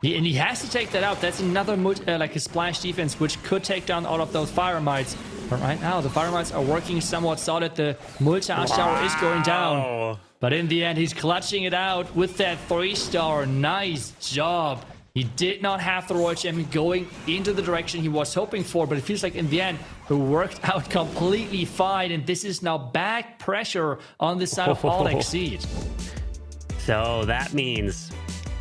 Yeah, and he has to take that out. That's another like a splash defense, which could take down all of those Fire Mites. But right now, the Fire Mites are working somewhat solid. The multi-arch tower is going down. But in the end, he's clutching it out with that 3-star. Nice job. He did not have the Royal Champion going into the direction he was hoping for, but it feels like in the end, it worked out completely fine. And this is now back pressure on the side of All Exceed.
So that means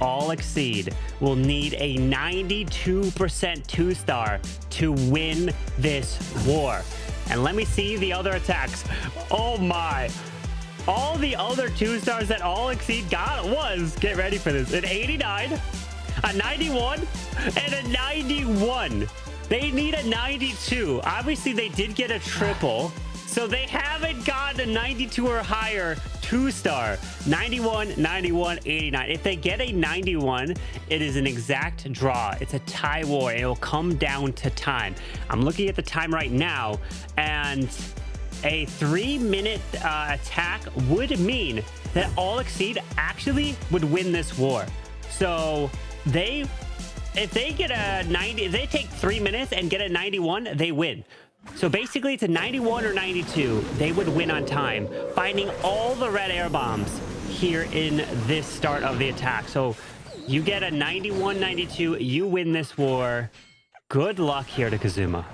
All Exceed will need a 92% 2-star to win this war. And let me see the other attacks. Oh my. All the other 2-stars that All Exceed got was, get ready for this, an 89, A 91 and a 91. They need a 92. Obviously, they did get a triple. So they haven't gotten a 92 or higher 2-star. 91, 91, 89. If they get a 91, it is an exact draw. It's a tie war. It will come down to time. I'm looking at the time right now, and a 3-minute attack would mean that All Exceed actually would win this war. So if they get a 90, if they take 3 minutes and get a 91, they win. So basically, it's a 91 or 92. They would win on time, finding all the red air bombs here in this start of the attack. So you get a 91, 92, you win this war. Good luck here to Kazuma.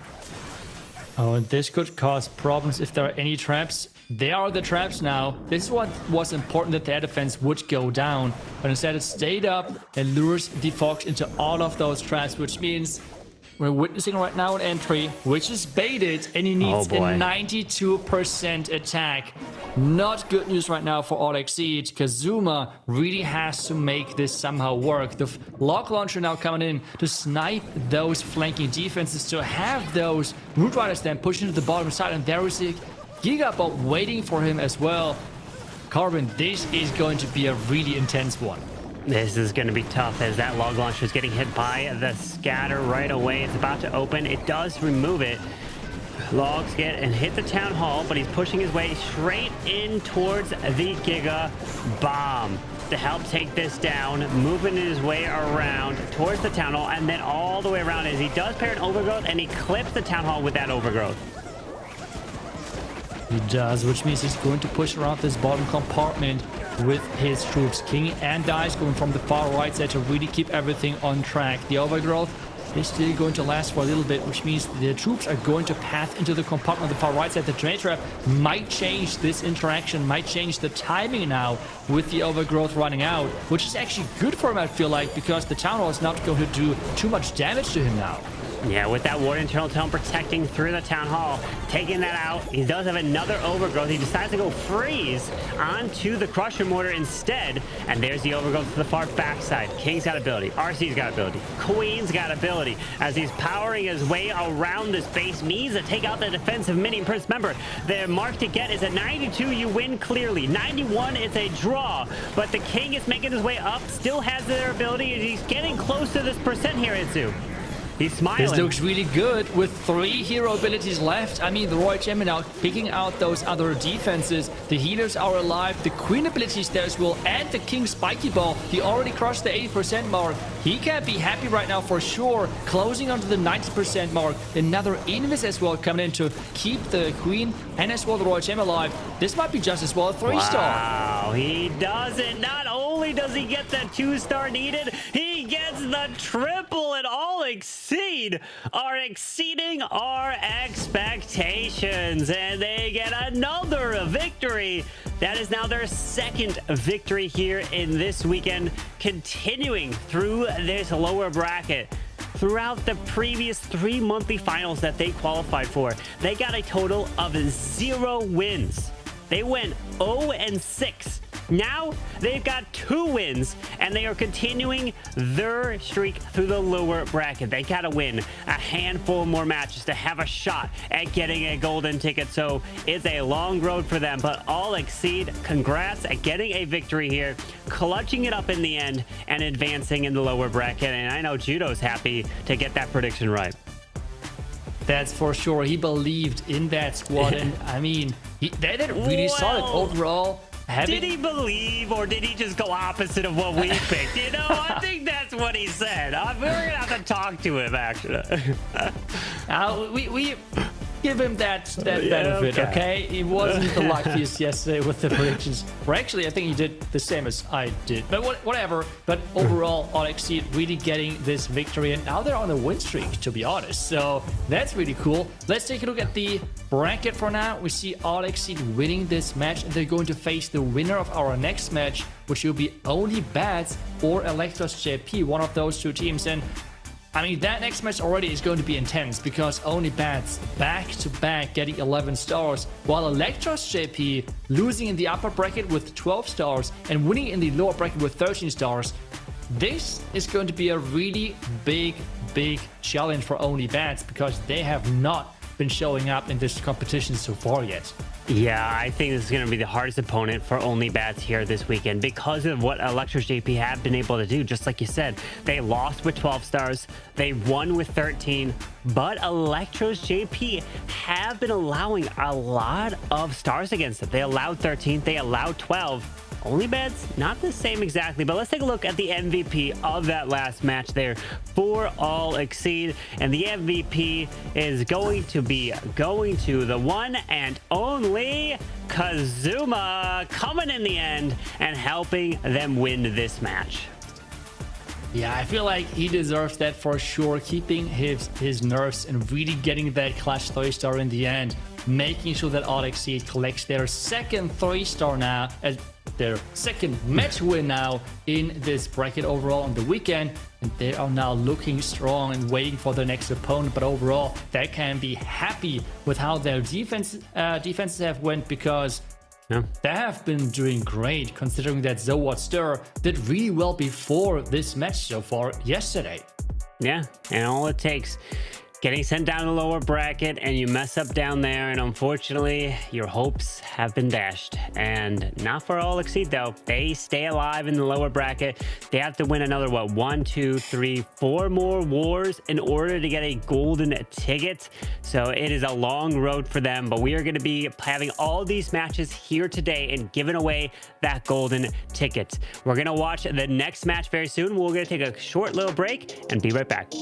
Oh, and this could cause problems if there are any traps. There are the traps now. This is what was important, that the air defense would go down. But instead it stayed up and lures the Fox into all of those traps, which means we're witnessing right now an entry which is baited, and he needs a 92% attack. Not good news right now for All Exceed. Kazuma really has to make this somehow work. The log launcher now coming in to snipe those flanking defenses, to have those Root Riders then pushing to the bottom side, and there is a Gigabot waiting for him as well. Carbon, this is going to be a really intense one.
This is going to be tough, as that log launcher is getting hit by the scatter right away. It's about to open. It does remove it. Logs get and hit the town hall, but he's pushing his way straight in towards the Giga Bomb to help take this down, moving his way around towards the town hall, and then all the way around as he does pair an overgrowth, and he clips the town hall with that overgrowth.
He does, which means he's going to push around this bottom compartment with his troops. King and Dice going from the far right side to really keep everything on track. The overgrowth is still going to last for a little bit, which means the troops are going to path into the compartment on the far right side. The train trap might change this interaction, might change the timing now with the overgrowth running out, which is actually good for him, I feel like, because the town hall is not going to do too much damage to him now.
Yeah, with that Ward Internal Tone protecting through the Town Hall, taking that out, he does have another overgrowth. He decides to go freeze onto the Crusher Mortar instead, and there's the overgrowth to the far backside. King's got ability, RC's got ability, Queen's got ability, as he's powering his way around this base, needs to take out the defensive Minion Prince. Remember, the mark to get is a 92, you win clearly. 91 is a draw, but the King is making his way up, still has their ability, and he's getting close to this percent here, Itsu. He's smiling.
This looks really good with 3 hero abilities left. I mean, the Royal Champion out picking out those other defenses. The healers are alive. The Queen abilities there as well. And the King Spiky Ball. He already crossed the 80% mark. He can't be happy right now for sure. Closing onto the 90% mark. Another Invis as well coming in to keep the Queen and as well the Royal Champion alive. This might be just as well a 3-star.
Wow, he does it. Not only does he get the 2-star needed, he gets the triple, and All Exceed are exceeding our expectations, and they get another victory. That is now their 2nd victory here in this weekend, continuing through this lower bracket. Throughout the previous 3 monthly finals that they qualified for, they got a total of 0 wins. They went 0-6. Now they've got 2 wins, and they are continuing their streak through the lower bracket. They got to win a handful more matches to have a shot at getting a golden ticket. So it's a long road for them, but All Exceed, congrats at getting a victory here, clutching it up in the end, and advancing in the lower bracket. And I know Judo's happy to get that prediction right.
That's for sure. He believed in that squad, and I mean, they did really solid overall.
Did he believe, or did he just go opposite of what we picked? You know, I think that's what he said. We're gonna have to talk to him, actually.
We give him that benefit, okay? He wasn't the luckiest yesterday with the predictions. Or actually, I think he did the same as I did. But whatever. But overall, All Exceed really getting this victory. And now they're on a win streak, to be honest. So that's really cool. Let's take a look at the bracket for now. We see All Exceed winning this match. And they're going to face the winner of our next match, which will be Only Bats or Electros JP, one of those 2 teams. And I mean, that next match already is going to be intense, because Only Bats back-to-back getting 11 stars, while Electros JP losing in the upper bracket with 12 stars and winning in the lower bracket with 13 stars. this is going to be a really big challenge for Only Bats because they have not been showing up in this competition so far yet.
Yeah, I think this is going to be the hardest opponent for Only Bats here this weekend because of what Electros JP have been able to do. Just like you said, they lost with 12 stars, they won with 13, but Electros JP have been allowing a lot of stars against them. They allowed 13, they allowed 12. Only Bats, not the same exactly, but let's take a look at the MVP of that last match there for All Exceed. And the MVP is going to the one and only Kazuma, coming in the end and helping them win this match.
Yeah, I feel like he deserves that for sure, keeping his nerves and really getting that Clash 3-star in the end, making sure that All Exceed collects their second 3-star now, their second match win now in this bracket overall on the weekend, and they are now looking strong and waiting for their next opponent. But overall, they can be happy with how their defenses have went because they have been doing great, considering that Zowat Stir did really well before this match so far yesterday.
Yeah, and all it takes, getting sent down the lower bracket and you mess up down there, and unfortunately your hopes have been dashed. And not for All Exceed though. They stay alive in the lower bracket. They have to win another 1, 2, 3, 4 more wars in order to get a golden ticket. So it is a long road for them, but we are going to be having all these matches here today and giving away that golden ticket. We're going to watch the next match very soon. We're going to take a short little break and be right back.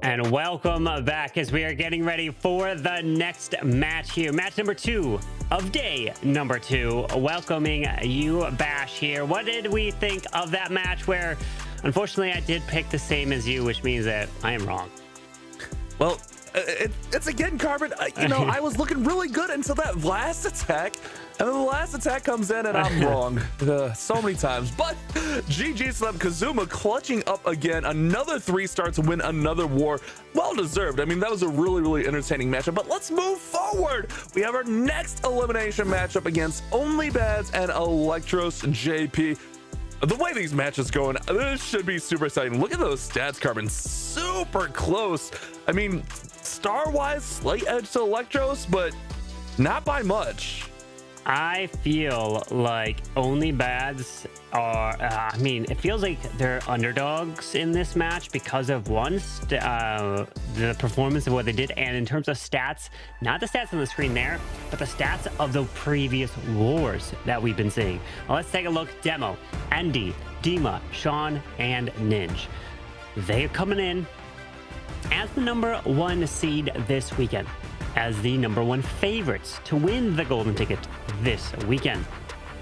And welcome back as we are getting ready for the next match here. Match number 2 of day number 2. Welcoming you, Bash, here. What did we think of that match where, unfortunately, I did pick the same as you, which means that I am wrong?
Well, it's again, Carbon. I was looking really good until that last attack. And then the last attack comes in and I'm wrong so many times. But GG Slem, Kazuma clutching up again. Another 3-star to win another war. Well deserved. I mean, that was a really entertaining matchup. But let's move forward. We have our next elimination matchup against Only Bats and Electros JP. The way these matches going, this should be super exciting. Look at those stats, Carbon. Super close. I mean, star-wise, slight edge to Electros, but not by much.
I feel like Only Bats are, it feels like they're underdogs in this match because of the performance of what they did, and in terms of stats, not the stats on the screen there, but the stats of the previous wars that we've been seeing. Well, let's take a look. Demo, Andy, Dima, Sean, and Ninja. They are coming in as the number 1 seed this weekend, as the number 1 favorites to win the golden ticket this weekend.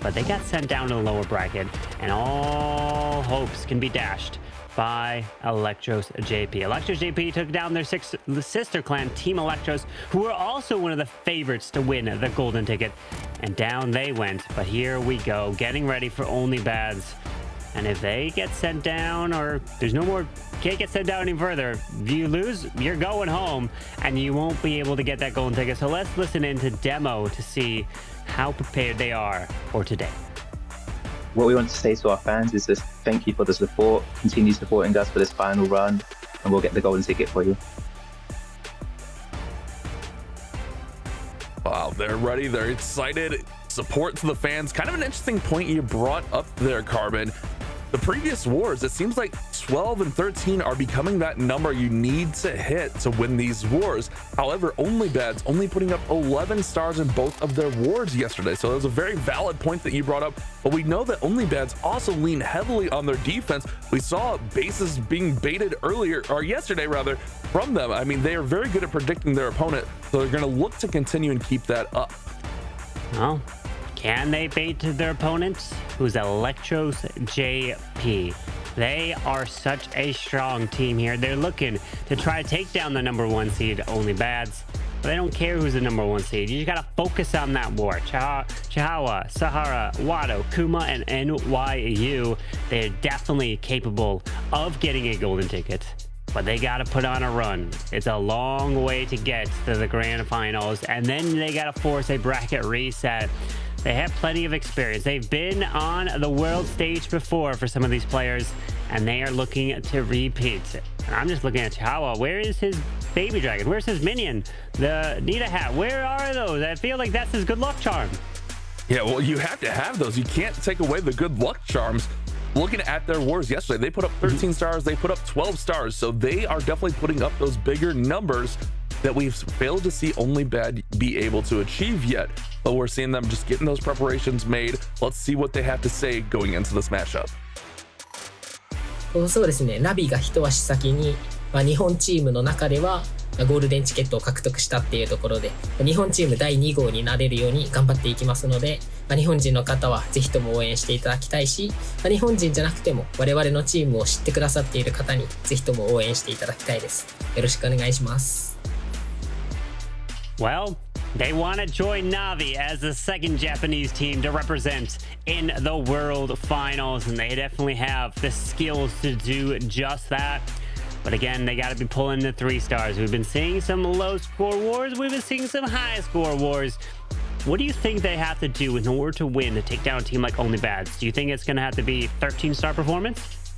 But they got sent down to the lower bracket, and all hopes can be dashed by Electros JP. Electros JP took down their sister clan, Team Electros, who were also one of the favorites to win the golden ticket, and down they went. But here we go, getting ready for Only Bats. And if they get sent down, or there's no more, can't get sent down any further, if you lose, you're going home and you won't be able to get that golden ticket. So let's listen into Demo to see how prepared they are for today.
what we want to say to our fans is just thank you for the support. Continue supporting us for this final run, and we'll get the golden ticket for you.
Wow, they're ready. They're excited. Support to the fans. Kind of an interesting point you brought up there, Carbon. The previous wars, it seems like 12 and 13 are becoming that number you need to hit to win these wars. However, OnlyBads only putting up 11 stars in both of their wars yesterday. So that was a very valid point that you brought up. But we know that OnlyBads also lean heavily on their defense. We saw bases being baited earlier, or yesterday rather, from them. I mean, they are very good at predicting their opponent. So they're going to look to continue and keep that up.
Well, can they bait their opponents? Who's Electros JP? They are such a strong team here. They're looking to try to take down the #1 seed, OnlyBads. But they don't care who's the #1 seed. You just gotta focus on that war. Chihuahua, Sahara, Wado, Kuma, and NYU. They're definitely capable of getting a golden ticket. But they got to put on a run. It's a long way to get to the grand finals, and then they got to force a bracket reset. They have plenty of experience. They've been on the world stage before for some of these players, and they are looking to repeat. And I'm just looking at Chihuahua. Where is his baby dragon? Where's his minion? The Nita hat. Where are those? I feel like that's his good luck charm.
Yeah, well, you have to have those. You can't take away the good luck charms. Looking at their wars yesterday, they put up 13 stars, they put up 12 stars, so they are definitely putting up those bigger numbers that we've failed to see OnlyBad be able to achieve yet. But we're seeing them just getting those preparations made. Let's see what they have to say going into this matchup.
そうですね、ナビが一足先に、日本チームの中ではゴールデンチケットを獲得したっていうところで、日本チーム第2号になれるように頑張っていきますので、日本人の方はぜひとも応援していただきたいし、日本人じゃなくても我々のチームを知ってくださっている方にぜひとも応援していただきたいです。よろしくお願いします。
Well, they want to join Navi as the second Japanese team to represent in the World Finals, and they definitely have the skills to do just that. But again, they got to be pulling the 3 stars. We've been seeing some low score wars. We've been seeing some high score wars. What do you think they have to do in order to win, to take down a team like OnlyBads? Do you think it's going to have to be 13-star performance?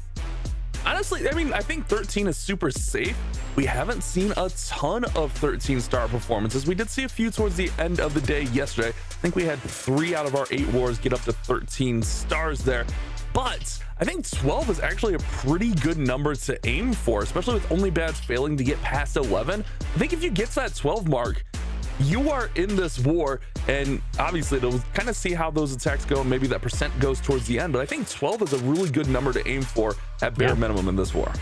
Honestly, I mean, I think 13 is super safe. We haven't seen a ton of 13-star performances. We did see a few towards the end of the day yesterday. I think we had 3 out of our 8 wars get up to 13 stars there. But I think 12 is actually a pretty good number to aim for, especially with OnlyBads failing to get past 11. I think if you get to that 12 mark, you are in this war, and obviously it'll kind of see how those attacks go, and maybe that percent goes towards the end, but I think 12 is a really good number to aim for at bare minimum in this war.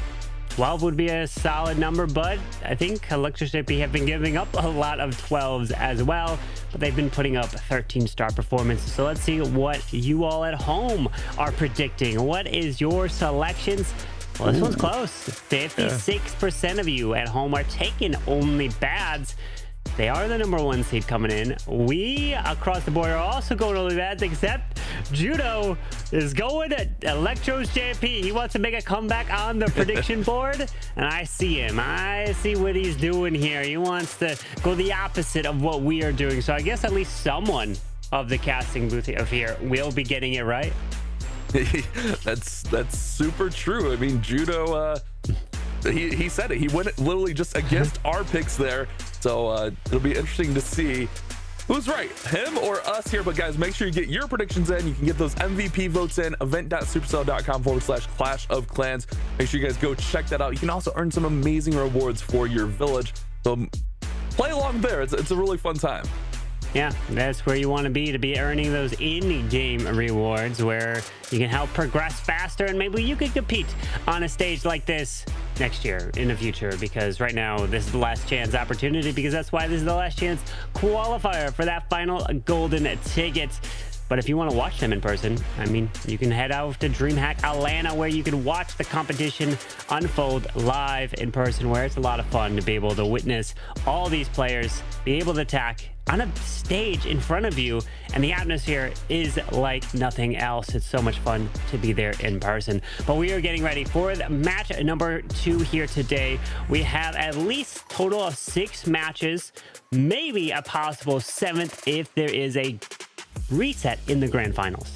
12 would be a solid number, but I think Electricity have been giving up a lot of 12s as well, but they've been putting up 13-star performances. So let's see what you all at home are predicting. What is your selections? Well, this one's close. 56% of you at home are taking OnlyBads. They are the #1 seed coming in. We, across the board, are also going OnlyBads, except Judo is going to Electros JP. He wants to make a comeback on the prediction board, and I see him. I see what he's doing here. He wants to go the opposite of what we are doing. So I guess at least someone of the casting booth of here will be getting it right.
That's super true. I mean, Judo, he said it. He went literally just against our picks there. So it'll be interesting to see who's right, him or us here. But guys, make sure you get your predictions in. You can get those MVP votes in event.supercell.com/Clash of Clans. Make sure you guys go check that out. You can also earn some amazing rewards for your village. So play along there. It's a really fun time.
Yeah, that's where you want to be earning those in-game rewards where you can help progress faster, and maybe you could compete on a stage like this next year in the future, because right now this is the last chance opportunity, because that's why this is the last chance qualifier for that final golden ticket. But if you want to watch them in person, I mean, you can head out to DreamHack Atlanta, where you can watch the competition unfold live in person, where it's a lot of fun to be able to witness all these players be able to attack on a stage in front of you, and the atmosphere is like nothing else. It's so much fun to be there in person. But we are getting ready for the match #2 here today. We have at least a total of 6 matches, maybe a possible 7th if there is a reset in the grand finals.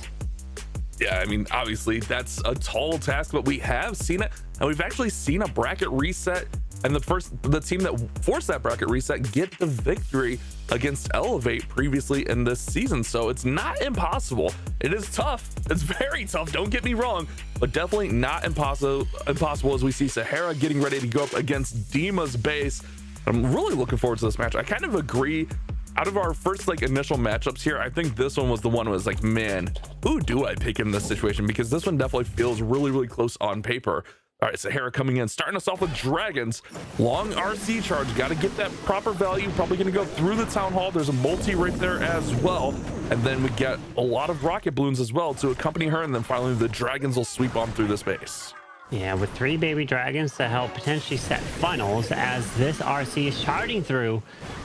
Yeah, I mean, obviously that's a tall task, but we have seen it, and we've actually seen a bracket reset, and the team that forced that bracket reset get the victory against Elevate previously in this season. So it's not impossible. It is tough. It's very tough, don't get me wrong, but definitely not impossible as we see Sahara getting ready to go up against Dima's base. I'm really looking forward to this match. I kind of agree. Out of our first initial matchups here, I think this one was the one was like, man, who do I pick in this situation? Because this one definitely feels really close on paper. All right, Sahara coming in, starting us off with Dragons. Long RC charge, got to get that proper value. Probably going to go through the Town Hall. There's a multi right there as well. And then we get a lot of rocket balloons as well to accompany her. And then finally the Dragons will sweep on through this base.
Yeah, with 3 baby dragons to help potentially set finals as this RC is charging through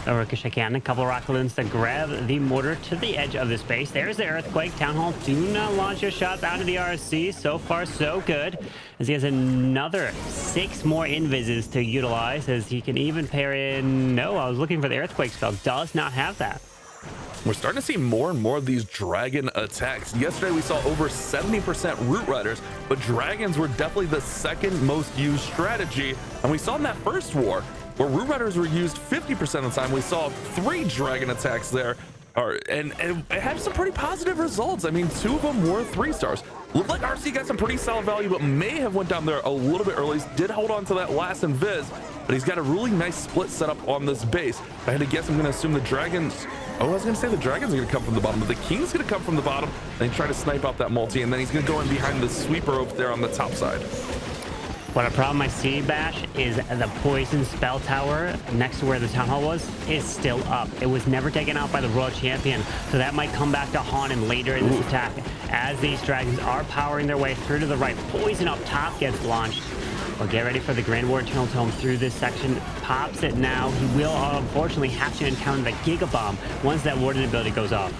a ricochet cannon, a couple rocket balloons to grab the mortar to the edge of the space. There's the earthquake. Town Hall, do not launch your shots out of the RC. So far, so good, as he has another 6 more invises to utilize, as he can even pair in. No, I was looking for the earthquake spell. Does not have that.
We're starting to see more and more of these dragon attacks. Yesterday we saw over 70% root riders, but dragons were definitely the second most used strategy. And we saw in that first war where root riders were used 50% of the time, we saw 3 dragon attacks there. And it had some pretty positive results. I mean, 2 of them were 3 stars. Looked like RC got some pretty solid value, but may have went down there a little bit early. Did hold on to that last invis, but he's got a really nice split set up on this base. If I had to guess, I'm going to assume the dragons. Oh, I was going to say the dragons are going to come from the bottom, but the king's going to come from the bottom and try to snipe out that multi, and then he's going to go in behind the sweeper over there on the top side.
What a problem I see, Bash, is the poison spell tower next to where the Town Hall was is still up. It was never taken out by the Royal Champion, so that might come back to haunt him later in this attack. As these dragons are powering their way through to the right, poison up top gets launched. Well, get ready for the Grand War Eternal Tome through this section. Pops it now. He will unfortunately have to encounter the Giga Bomb once that Warden ability goes off.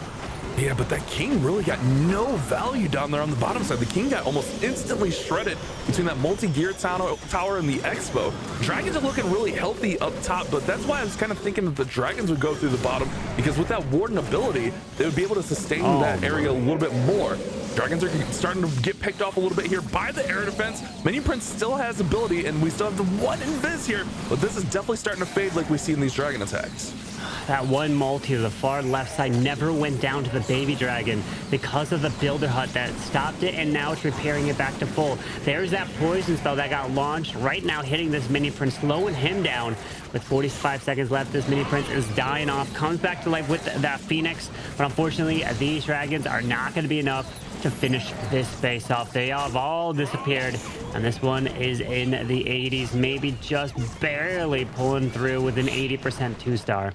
Yeah, but that king really got no value down there on the bottom side. The king got almost instantly shredded between that multi-gear tower and the expo. Dragons are looking really healthy up top, but that's why I was kind of thinking that the dragons would go through the bottom, because with that warden ability, they would be able to sustain that area a little bit more. Dragons are starting to get picked off a little bit here by the air defense. Minion Prince still has ability, and we still have the 1 invis here, but this is definitely starting to fade like we see in these dragon attacks.
That one multi to the far left side never went down to the baby dragon because of the builder hut that stopped it, and now it's repairing it back to full. There's that poison spell that got launched right now, hitting this mini prince, slowing him down. With 45 seconds left, this mini prince is dying off, comes back to life with that phoenix, but unfortunately these dragons are not going to be enough to finish this base off. They have all disappeared, and this one is in the 80s, maybe just barely pulling through with an 80% 2-star.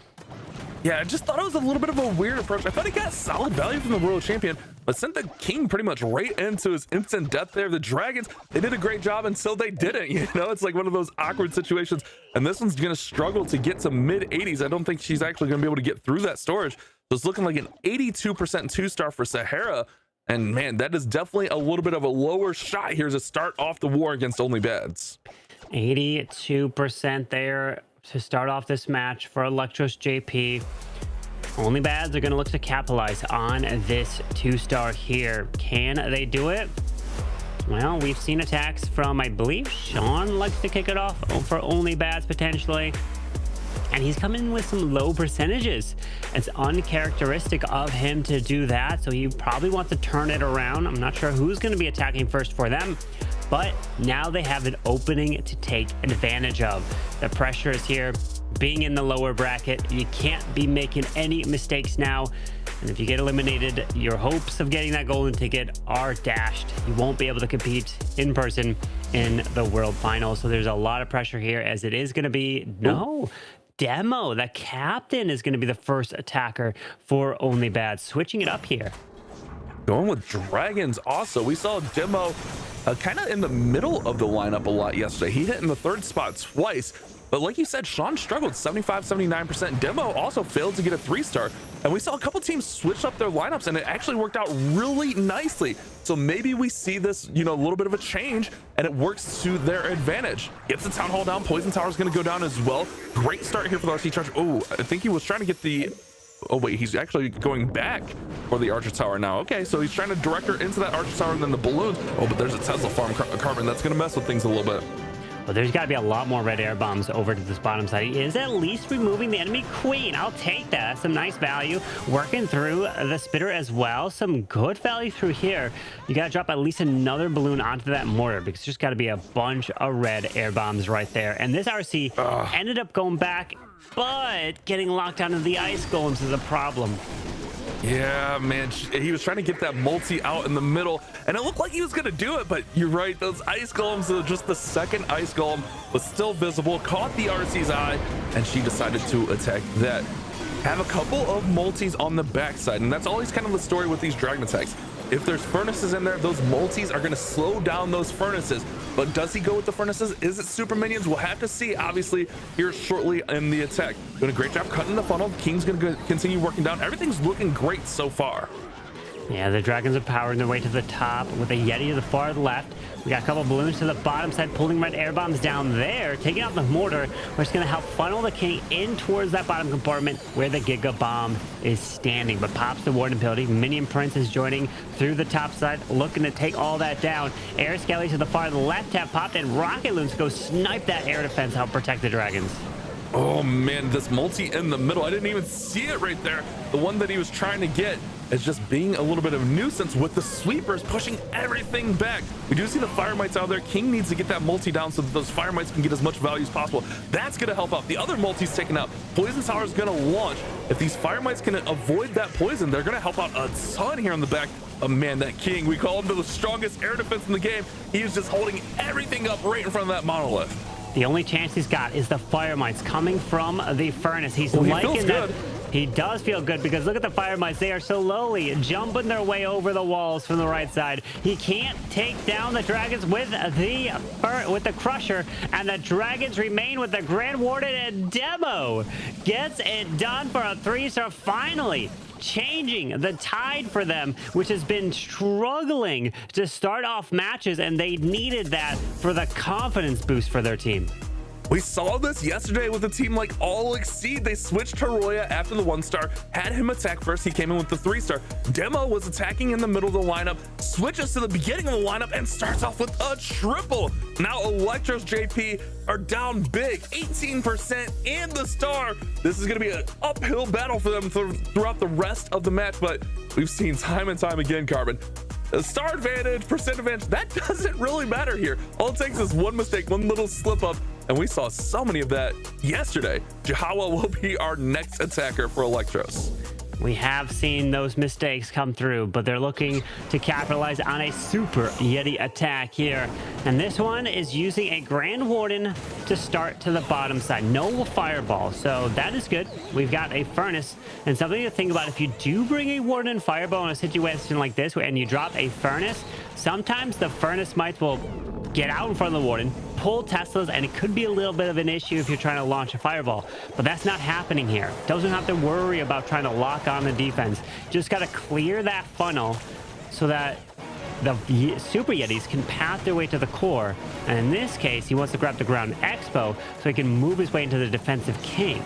Yeah, I just thought it was a little bit of a weird approach. I thought he got solid value from the Royal Champion, but sent the king pretty much right into his instant death there. The dragons, they did a great job until they didn't. You know, it's like one of those awkward situations, and this one's going to struggle to get to mid-80s. I don't think she's actually going to be able to get through that storage. So it's looking like an 82% 2-star for Sahara. And man, that is definitely a little bit of a lower shot here to start off the war against Only Bads.
82% there to start off this match for Electros JP. Only Bads are going to look to capitalize on this 2-star here. Can they do it? Well, we've seen attacks from, I believe, Sean likes to kick it off for Only Bads potentially. And he's coming in with some low percentages. It's uncharacteristic of him to do that, so he probably wants to turn it around. I'm not sure who's going to be attacking first for them, but now they have an opening to take advantage of. The pressure is here. Being in the lower bracket, you can't be making any mistakes now. And if you get eliminated, your hopes of getting that golden ticket are dashed. You won't be able to compete in person in the World Finals. So there's a lot of pressure here, as it is going to be Demo. The captain is going to be the first attacker for Only Bad, switching it up here.
Going with dragons also. We saw Demo kind of in the middle of the lineup a lot yesterday. He hit in the 3rd spot twice, but like you said, Sean struggled 75-79%. Demo also failed to get a 3-star, and we saw a couple teams switch up their lineups, and it actually worked out really nicely. So maybe we see this, you know, a little bit of a change, and it works to their advantage. Gets the Town Hall down. Poison Tower is going to go down as well. Great start here for the RC charge. Oh, I think he was trying to get the Oh wait, he's actually going back for the Archer Tower now. Okay, so he's trying to direct her into that Archer Tower and then the balloons. Oh, but there's a Tesla farm, Carbon. That's going to mess with things a little bit.
Well, there's got to be a lot more red air bombs over to this bottom side. He is at least removing the enemy queen. I'll take that. That's some nice value. Working through the spitter as well. Some good value through here. You got to drop at least another balloon onto that mortar because there's just got to be a bunch of red air bombs right there. And this RC ended up going back, but getting locked onto the ice golems is a problem.
Yeah, man, he was trying to get that multi out in the middle, and it looked like he was going to do it, but you're right, those ice golems, just the second ice golem was still visible, caught the RC's eye, and she decided to attack that. Have a couple of multis on the backside, and that's always kind of the story with these dragon attacks. If there's furnaces in there, those multis are going to slow down those furnaces. But does he go with the furnaces? Is it super minions? We'll have to see, obviously, here shortly in the attack. Doing a great job cutting the funnel. King's going to continue working down. Everything's looking great so far.
Yeah, the dragons are powering their way to the top with a Yeti to the far left. We got a couple balloons to the bottom side, pulling red air bombs down there, taking out the mortar, which is going to help funnel the king in towards that bottom compartment where the Giga Bomb is standing. But pops the warden ability. Minion Prince is joining through the top side, looking to take all that down. Air Skelly to the far left have popped, and Rocket Loons go snipe that air defense, help protect the dragons.
Oh man, this multi in the middle, I didn't even see it right there. The one that he was trying to get is just being a little bit of a nuisance with the sweepers pushing everything back. We do see the fire mites out there. King needs to get that multi down so that those fire mites can get as much value as possible. That's going to help out. The other multi's taken out. Poison Tower is going to launch. If these fire mites can avoid that poison, they're going to help out a ton here on the back. Oh man, that King, we call him the strongest air defense in the game. He's just holding everything up right in front of that monolith.
The only chance he's got is the fire mites coming from the furnace. He's
he
liking
feels
that.
good.
He does feel good because look at the fire mites. They are slowly jumping their way over the walls from the right side. He can't take down the dragons with the crusher, and the dragons remain with the Grand Warden, and Demo gets it done for a 3-star finally. Changing the tide for them, which has been struggling to start off matches, and they needed that for the confidence boost for their team.
We saw this yesterday with a team like All Exceed. They switched Hiroya after the 1-star, had him attack first. He came in with the 3-star. Demo was attacking in the middle of the lineup, switches to the beginning of the lineup, and starts off with a triple. Now Electro's JP are down big, 18% and the star. This is going to be an uphill battle for them throughout the rest of the match, but we've seen time and time again, Carbon, the star advantage, percent advantage, that doesn't really matter here. All it takes is one mistake, one little slip up, and we saw so many of that yesterday. Jahawa will be our next attacker for Electros.
We have seen those mistakes come through, but they're looking to capitalize on a super Yeti attack here. And this one is using a Grand Warden to start to the bottom side. No fireball, so that is good. We've got a furnace, and something to think about. If you do bring a Warden and fireball in a situation like this, and you drop a furnace, sometimes the furnace mites will get out in front of the Warden, pull Teslas, and it could be a little bit of an issue if you're trying to launch a fireball. But that's not happening here. Doesn't have to worry about trying to lock on the defense. Just got to clear that funnel so that the Super Yetis can path their way to the core. And in this case, he wants to grab the ground expo so he can move his way into the defensive king.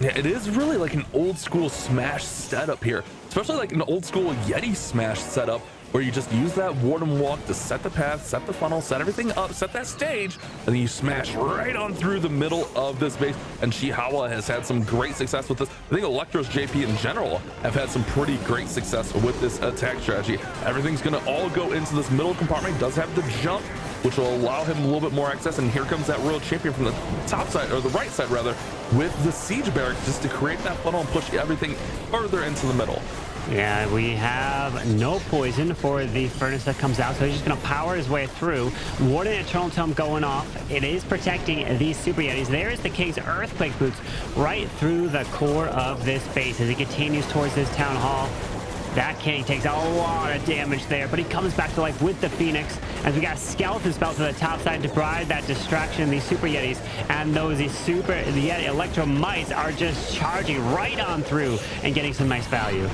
Yeah, it is really like an old school Smash setup here, especially like an old school Yeti Smash setup, where you just use that Warden Walk to set the path, set the funnel, set everything up, set that stage, and then you smash right on through the middle of this base. And Chihawa has had some great success with this. I think Electro's JP in general have had some pretty great success with this attack strategy. Everything's gonna all go into this middle compartment. He does have the jump, which will allow him a little bit more access. And here comes that Royal Champion from the top side, or the right side rather, with the Siege Barracks just to create that funnel and push everything further into the middle.
Yeah, we have no poison for the furnace that comes out, so he's just going to power his way through. Warden Eternal Tome going off. It is protecting these Super Yetis. There is the King's Earthquake Boots right through the core of this base as he continues towards this Town Hall. That King takes a lot of damage there, but he comes back to life with the Phoenix, as we got a Skeleton Spell to the top side to provide that distraction. These Super Yetis and the Yeti Electro Mites are just charging right on through and getting some nice value.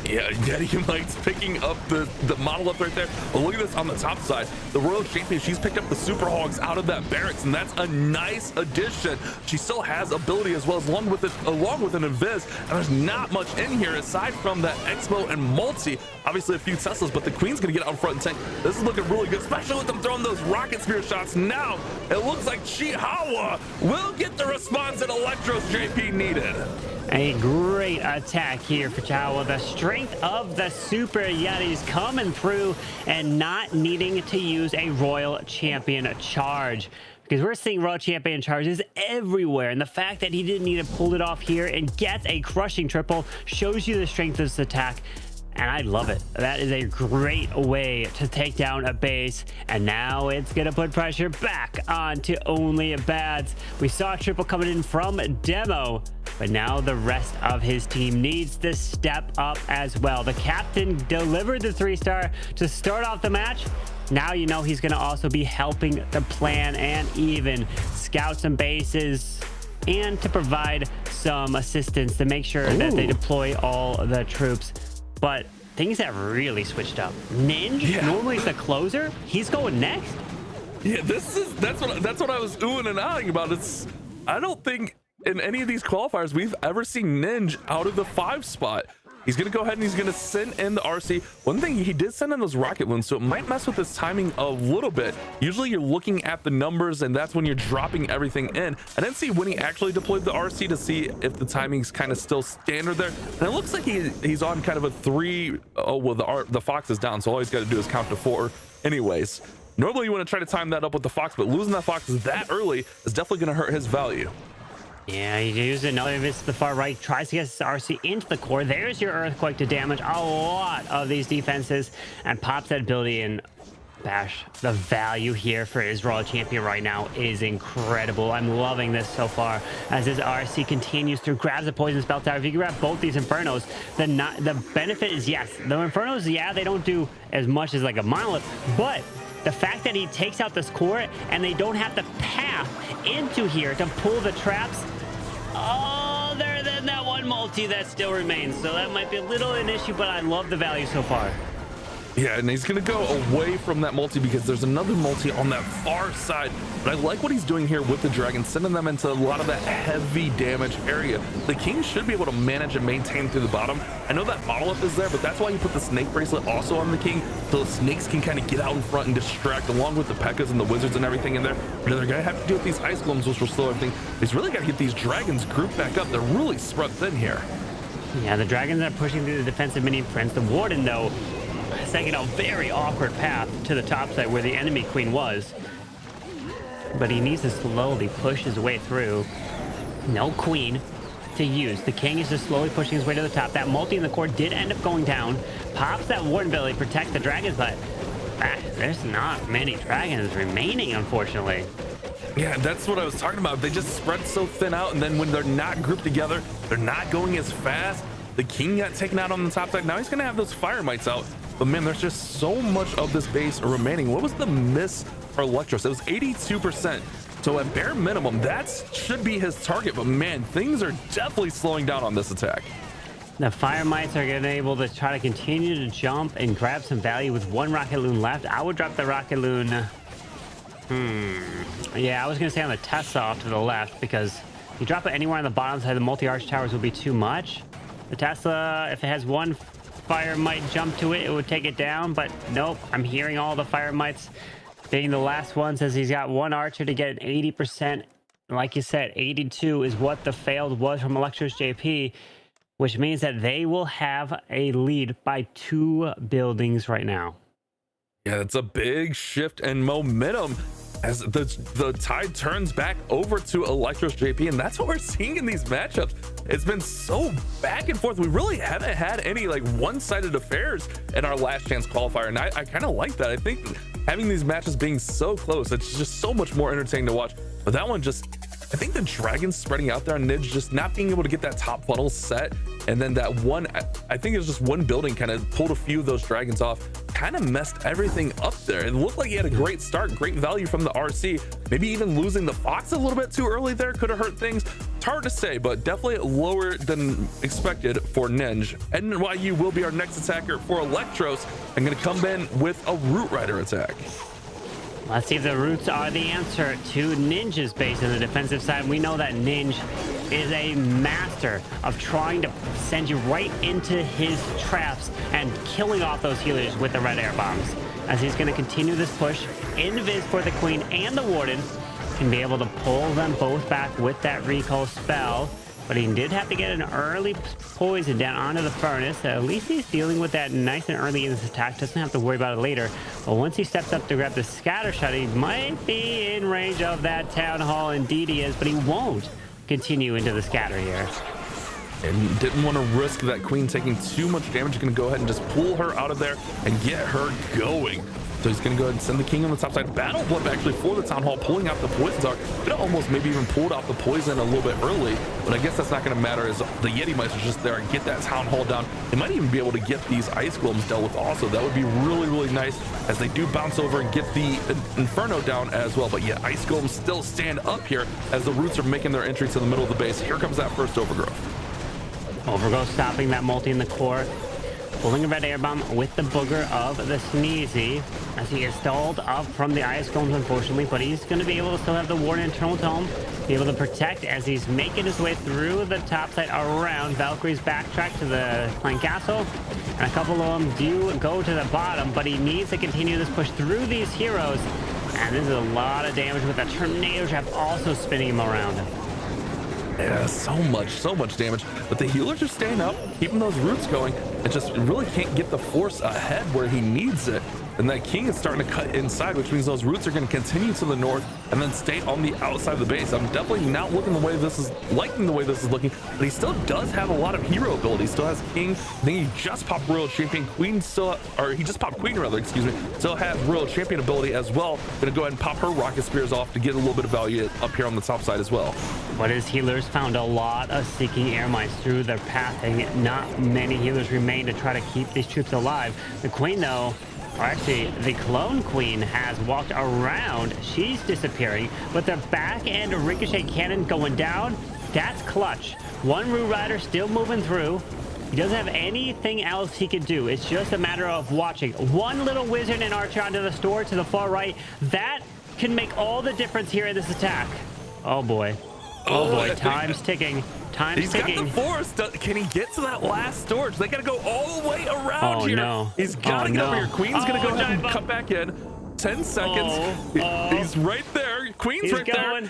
Yeah, Yeti Mike's picking up the monolith right there. But look at this on the top side. The Royal Champion, she's picked up the Super Hogs out of that barracks, and that's a nice addition. She still has ability as well, along with an Invis, and there's not much in here aside from that Expo and Multi. Obviously a few Teslas, but the Queen's gonna get out in front and tank. This is looking really good, especially with them throwing those rocket spear shots. Now it looks like Chihuahua will get the response that Electros JP needed.
A great attack here for Chihuahua. The strength of the Super Yetis coming through and not needing to use a Royal Champion charge. Because we're seeing Royal Champion charges everywhere. And the fact that he didn't need to pull it off here and gets a crushing triple shows you the strength of this attack. And I love it. That is a great way to take down a base. And now it's going to put pressure back onto Only Bads. We saw a triple coming in from Demo, but now the rest of his team needs to step up as well. The captain delivered the 3-star to start off the match. Now you know he's going to also be helping the plan and even scout some bases and to provide some assistance to make sure that they deploy all the troops. But things have really switched up. Ninja, normally the closer, he's going next.
Yeah, that's what I was oohing and ahhing about. I don't think in any of these qualifiers we've ever seen Ninja out of the 5 spot. He's gonna go ahead and he's gonna send in the RC. One thing, he did send in those rocket wounds, so it might mess with his timing a little bit. Usually you're looking at the numbers and that's when you're dropping everything in. I didn't see when he actually deployed the RC to see if the timing's kind of still standard there. And it looks like he's on kind of a 3. Oh, well, the Fox is down, so all he's got to do is count to 4 anyways. Normally you want to try to time that up with the Fox, but losing that Fox that early is definitely going to hurt his value.
Yeah, he used another Invis to the far right, tries to get his RC into the core. There's your Earthquake to damage a lot of these defenses and pops that ability in. Bash, the value here for his Royal Champion right now is incredible. I'm loving this so far as his RC continues through, grabs the Poison Spell Tower. If you grab both these Infernos, the benefit is, yes, the Infernos, yeah, they don't do as much as like a Monolith, but the fact that he takes out this core and they don't have to path into here to pull the traps, other than that one multi that still remains. So that might be a little an issue, but I love the value so far.
Yeah, and he's gonna go away from that multi because there's another multi on that far side. But I like what he's doing here with the dragon, sending them into a lot of that heavy damage area. The king should be able to manage and maintain through the bottom. I know that monolith is there, but that's why you put the snake bracelet also on the king, so the snakes can kind of get out in front and distract along with the P.E.K.K.A.s and the wizards and everything in there. But they're gonna have to deal with these ice golems, which will slow everything. He's really got to get these dragons grouped back up. They're really spread thin here.
Yeah, the dragons are pushing through the defensive minion prince. The warden, though, taking a very awkward path to the top side where the enemy queen was, but he needs to slowly push his way through. No queen to use. The king is just slowly pushing his way to the top. That multi in the core did end up going down. Pops that warden ability, protects the dragons, but there's not many dragons remaining, unfortunately.
Yeah, that's what I was talking about. They just spread so thin out, and then when they're not grouped together, they're not going as fast. The king got taken out on the top side. Now he's gonna have those fire mites out. But man, there's just so much of this base remaining. What was the miss for Electros? It was 82%. So at bare minimum, that should be his target. But man, things are definitely slowing down on this attack.
The fire mites are gonna able to try to continue to jump and grab some value with one rocket loon left. I would drop the rocket loon. Yeah, I was gonna say on the Tesla off to the left, because if you drop it anywhere on the bottom side, the multi-arch towers will be too much. The Tesla, if it has one fire might jump to it, it would take it down, but nope, I'm hearing all the fire mites being the last one. Says he's got one archer to get an 80%. Like you said, 82 is what the failed was from Electros JP, which means that they will have a lead by 2 buildings right now.
Yeah, it's a big shift in momentum as the tide turns back over to Electros JP, and that's what we're seeing in these matchups. It's been so back and forth. We really haven't had any like one-sided affairs in our last chance qualifier, and I kind of like that. I think having these matches being so close, it's just so much more entertaining to watch. But that one just, I think the dragons spreading out there on Nidge just not being able to get that top funnel set, and then that one, I think it was just one building kind of pulled a few of those dragons off, kind of messed everything up there. It looked like he had a great start, great value from the RC. Maybe even losing the Fox a little bit too early there could have hurt things. hard to say, but definitely lower than expected for Ninja. NYU will be our next attacker for Electros. I'm going to come in with a Root Rider attack.
Let's see if the Roots are the answer to Ninja's base on the defensive side. We know that Ninja is a master of trying to send you right into his traps and killing off those healers with the red air bombs. As he's going to continue this push, invis for the Queen and the Warden, can be able to pull them both back with that recall spell. But he did have to get an early poison down onto the furnace. At least he's dealing with that nice and early in this attack. Doesn't have to worry about it later. But once he steps up to grab the scatter shot, he might be in range of that town hall. Indeed he is, but he won't continue into the scatter here.
And didn't want to risk that Queen taking too much damage. He's going to go ahead and just pull her out of there and get her going. So he's going to go ahead and send the King on the top side. Battle Blimp actually for the Town Hall, pulling out the Poison Dart. Could have almost maybe even pulled out the Poison a little bit early, but I guess that's not going to matter as the Yeti Mice are just there and get that Town Hall down. They might even be able to get these Ice Golems dealt with also. That would be really, really nice as they do bounce over and get the Inferno down as well. But yeah, Ice Golems still stand up here as the Roots are making their entry to the middle of the base. Here comes that first Overgrowth.
Overgrowth stopping that multi in the core. Pulling a red air bomb with the booger of the Sneezy as he is stalled up from the Ice Golems, unfortunately, but he's going to be able to still have the Warden Internal Tome, be able to protect as he's making his way through the top side around. Valkyrie's backtrack to the Clan Castle, and a couple of them do go to the bottom, but he needs to continue this push through these heroes, and this is a lot of damage with that Tornado Trap also spinning him around.
Yeah, so much damage. But the healers are staying up, keeping those Roots going, and just really can't get the force ahead where he needs it. And that King is starting to cut inside, which means those Roots are going to continue to the north and then stay on the outside of the base. I'm definitely not liking the way this is looking, but he still does have a lot of hero ability. He still has King. I think he just popped Royal Champion. Queen still, or he just popped Queen rather, excuse me. Still has Royal Champion ability as well. Gonna go ahead and pop her Rocket Spears off to get a little bit of value up here on the top side as well.
But his healers found a lot of Seeking Air Mines through their pathing. Not many healers remain to try to keep these troops alive. The Queen, though, or actually the Clone Queen, has walked around. She's disappearing, but the back end Ricochet Cannon going down, that's clutch. One Root Rider still moving through. He doesn't have anything else he can do. It's just a matter of watching. One little Wizard and Archer onto the store to the far right. That can make all the difference here in this attack. Oh boy. Oh boy, time's ticking. Time's ticking.
He's got the force. Can he get to that last storage? They gotta go all the way around here.
No.
He's gotta get over here. Queen's gonna go ahead and cut back in. 10 seconds. He's right there. Queen's right there.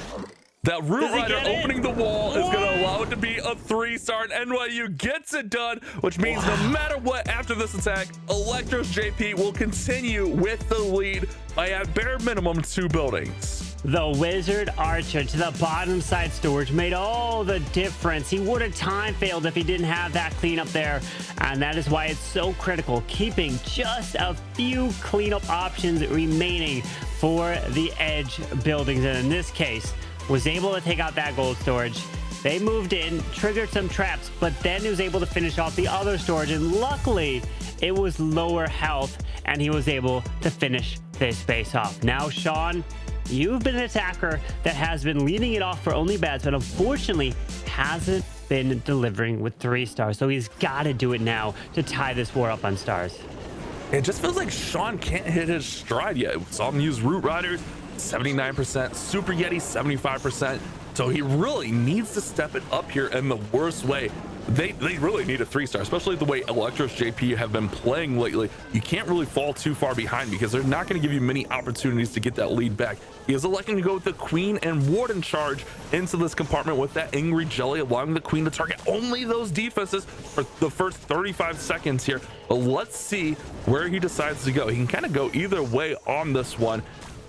That Root Rider opening the wall is going to allow it to be a 3-star, and NYU gets it done, which means no matter what, after this attack, Electros JP will continue with the lead by at bare minimum 2 buildings.
The Wizard Archer to the bottom side storage made all the difference. He would have time failed if he didn't have that cleanup there, and that is why it's so critical, keeping just a few cleanup options remaining for the edge buildings, and in this case, was able to take out that gold storage. They moved in, triggered some traps, but then he was able to finish off the other storage, and luckily it was lower health, and he was able to finish this base off. Now, Sean, you've been an attacker that has been leading it off for only bats, but unfortunately hasn't been delivering with 3 stars. So he's got to do it now to tie this war up on stars.
It just feels like Sean can't hit his stride yet. We saw him use Root Riders, 79%, Super Yeti, 75%. So he really needs to step it up here in the worst way. They really need a 3-star, especially the way Electros JP have been playing lately. You can't really fall too far behind because they're not going to give you many opportunities to get that lead back. He is electing to go with the Queen and Warden charge into this compartment with that Angry Jelly, allowing the Queen to target only those defenses for the first 35 seconds here. But let's see where he decides to go. He can kind of go either way on this one.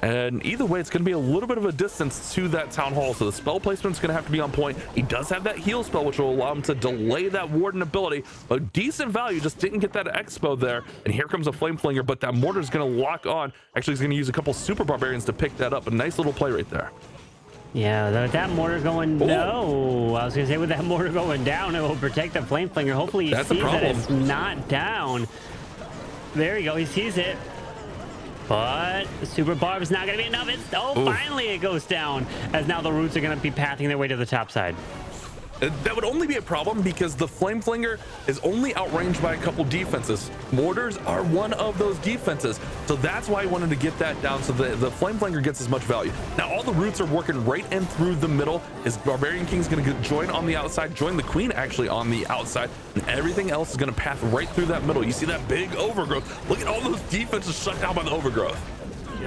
And either way, it's going to be a little bit of a distance to that town hall, so the spell placement's going to have to be on point. He does have that heal spell, which will allow him to delay that Warden ability, but decent value. Just didn't get that expo there. And here comes a Flame Flinger, but that mortar is going to lock on. Actually, he's going to use a couple Super Barbarians to pick that up. A nice little play right there.
Yeah, with that mortar going, no, I was going to say with that mortar going down, it will protect the Flame Flinger. Hopefully he sees that it's not down. There you go, he sees it. But the Super Barb is not going to be enough. Finally it goes down, as now the Roots are going to be pathing their way to the top side.
That would only be a problem because the Flame Flinger is only outranged by a couple defenses. Mortars are one of those defenses. So that's why I wanted to get that down so the Flame Flinger gets as much value. Now all the roots are working right in through the middle. His Barbarian King's gonna join on the outside, join the Queen actually on the outside, and everything else is gonna path right through that middle. You see that big overgrowth. Look at all those defenses shut down by the overgrowth.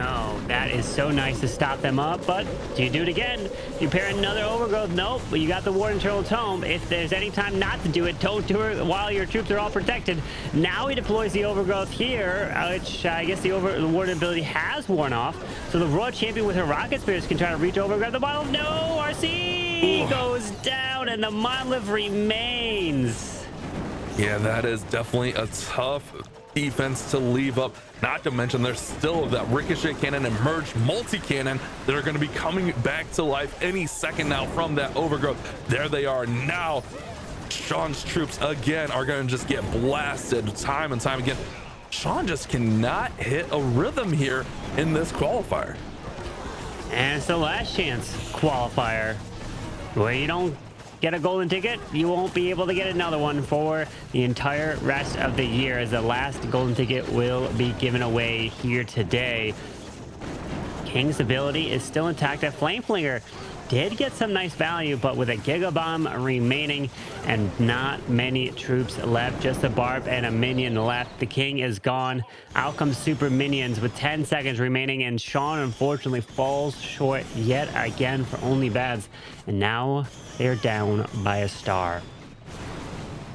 Oh, that is so nice to stop them up, but do you do it again? You pair another overgrowth? Nope, but you got the Ward Internal Tome. If there's any time not to do it, don't do it while your troops are all protected. Now he deploys the overgrowth here, which I guess the Ward ability has worn off. So the Royal Champion with her Rocket Spears can try to reach over and grab the bottle. No, RC goes down and the Monolith remains.
Yeah, that is definitely a tough defense to leave up. Not to mention there's still that Ricochet Cannon and Merge Multi-Cannon that are going to be coming back to life any second now from that overgrowth. There they are now. Sean's troops again are going to just get blasted time and time again. Sean just cannot hit a rhythm here in this qualifier.
And it's the last chance qualifier where you don't get a golden ticket, you won't be able to get another one for the entire rest of the year, as the last golden ticket will be given away here today. King's ability is still intact. That Flame Flinger did get some nice value, but with a Giga Bomb remaining and not many troops left, just a Barb and a minion left, the King is gone. Out comes Super Minions with 10 seconds remaining, and Sean unfortunately falls short yet again for only bads, and now they're down by a star.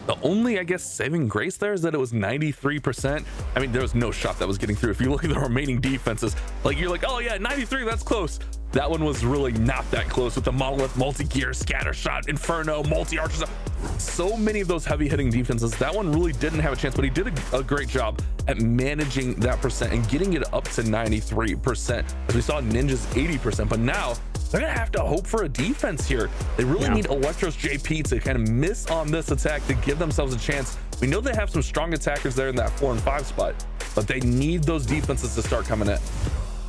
The only, I guess, saving grace there is that it was 93%. I mean, there was no shot that was getting through. If you look at the remaining defenses, like you're like, oh yeah, 93, that's close. That one was really not that close with the Monolith, Multi-Gear, Scatter Shot, Inferno, Multi-Archers. So many of those heavy hitting defenses. That one really didn't have a chance, but he did a great job at managing that percent and getting it up to 93%. As we saw Ninja's 80%, but now they're gonna have to hope for a defense here. They really need Electro's JP to kind of miss on this attack to give themselves a chance. We know they have some strong attackers there in that 4 and 5 spot, but they need those defenses to start coming in.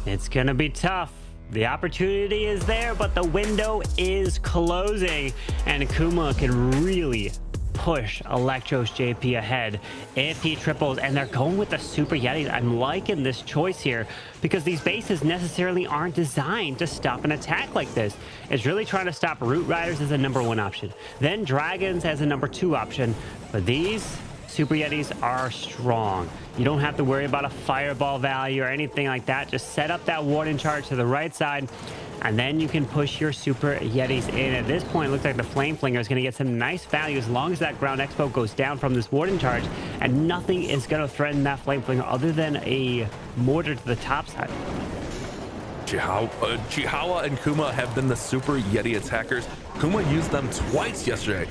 It's gonna be tough. The opportunity is there, but the window is closing, and Kuma can really push Electro's JP ahead if he triples, and they're going with the Super Yetis. I'm liking this choice here because these bases necessarily aren't designed to stop an attack like this. It's really trying to stop Root Riders as a #1 option, then Dragons as a #2 option, but these Super Yetis are strong. You don't have to worry about a fireball value or anything like that. Just set up that Warden charge to the right side, and then you can push your Super Yetis in. At this point, it looks like the Flame Flinger is going to get some nice value as long as that Ground Expo goes down from this Warden charge, and nothing is going to threaten that Flame Flinger other than a mortar to the top side.
Chihawa and Kuma have been the Super Yeti attackers. Kuma used them twice yesterday.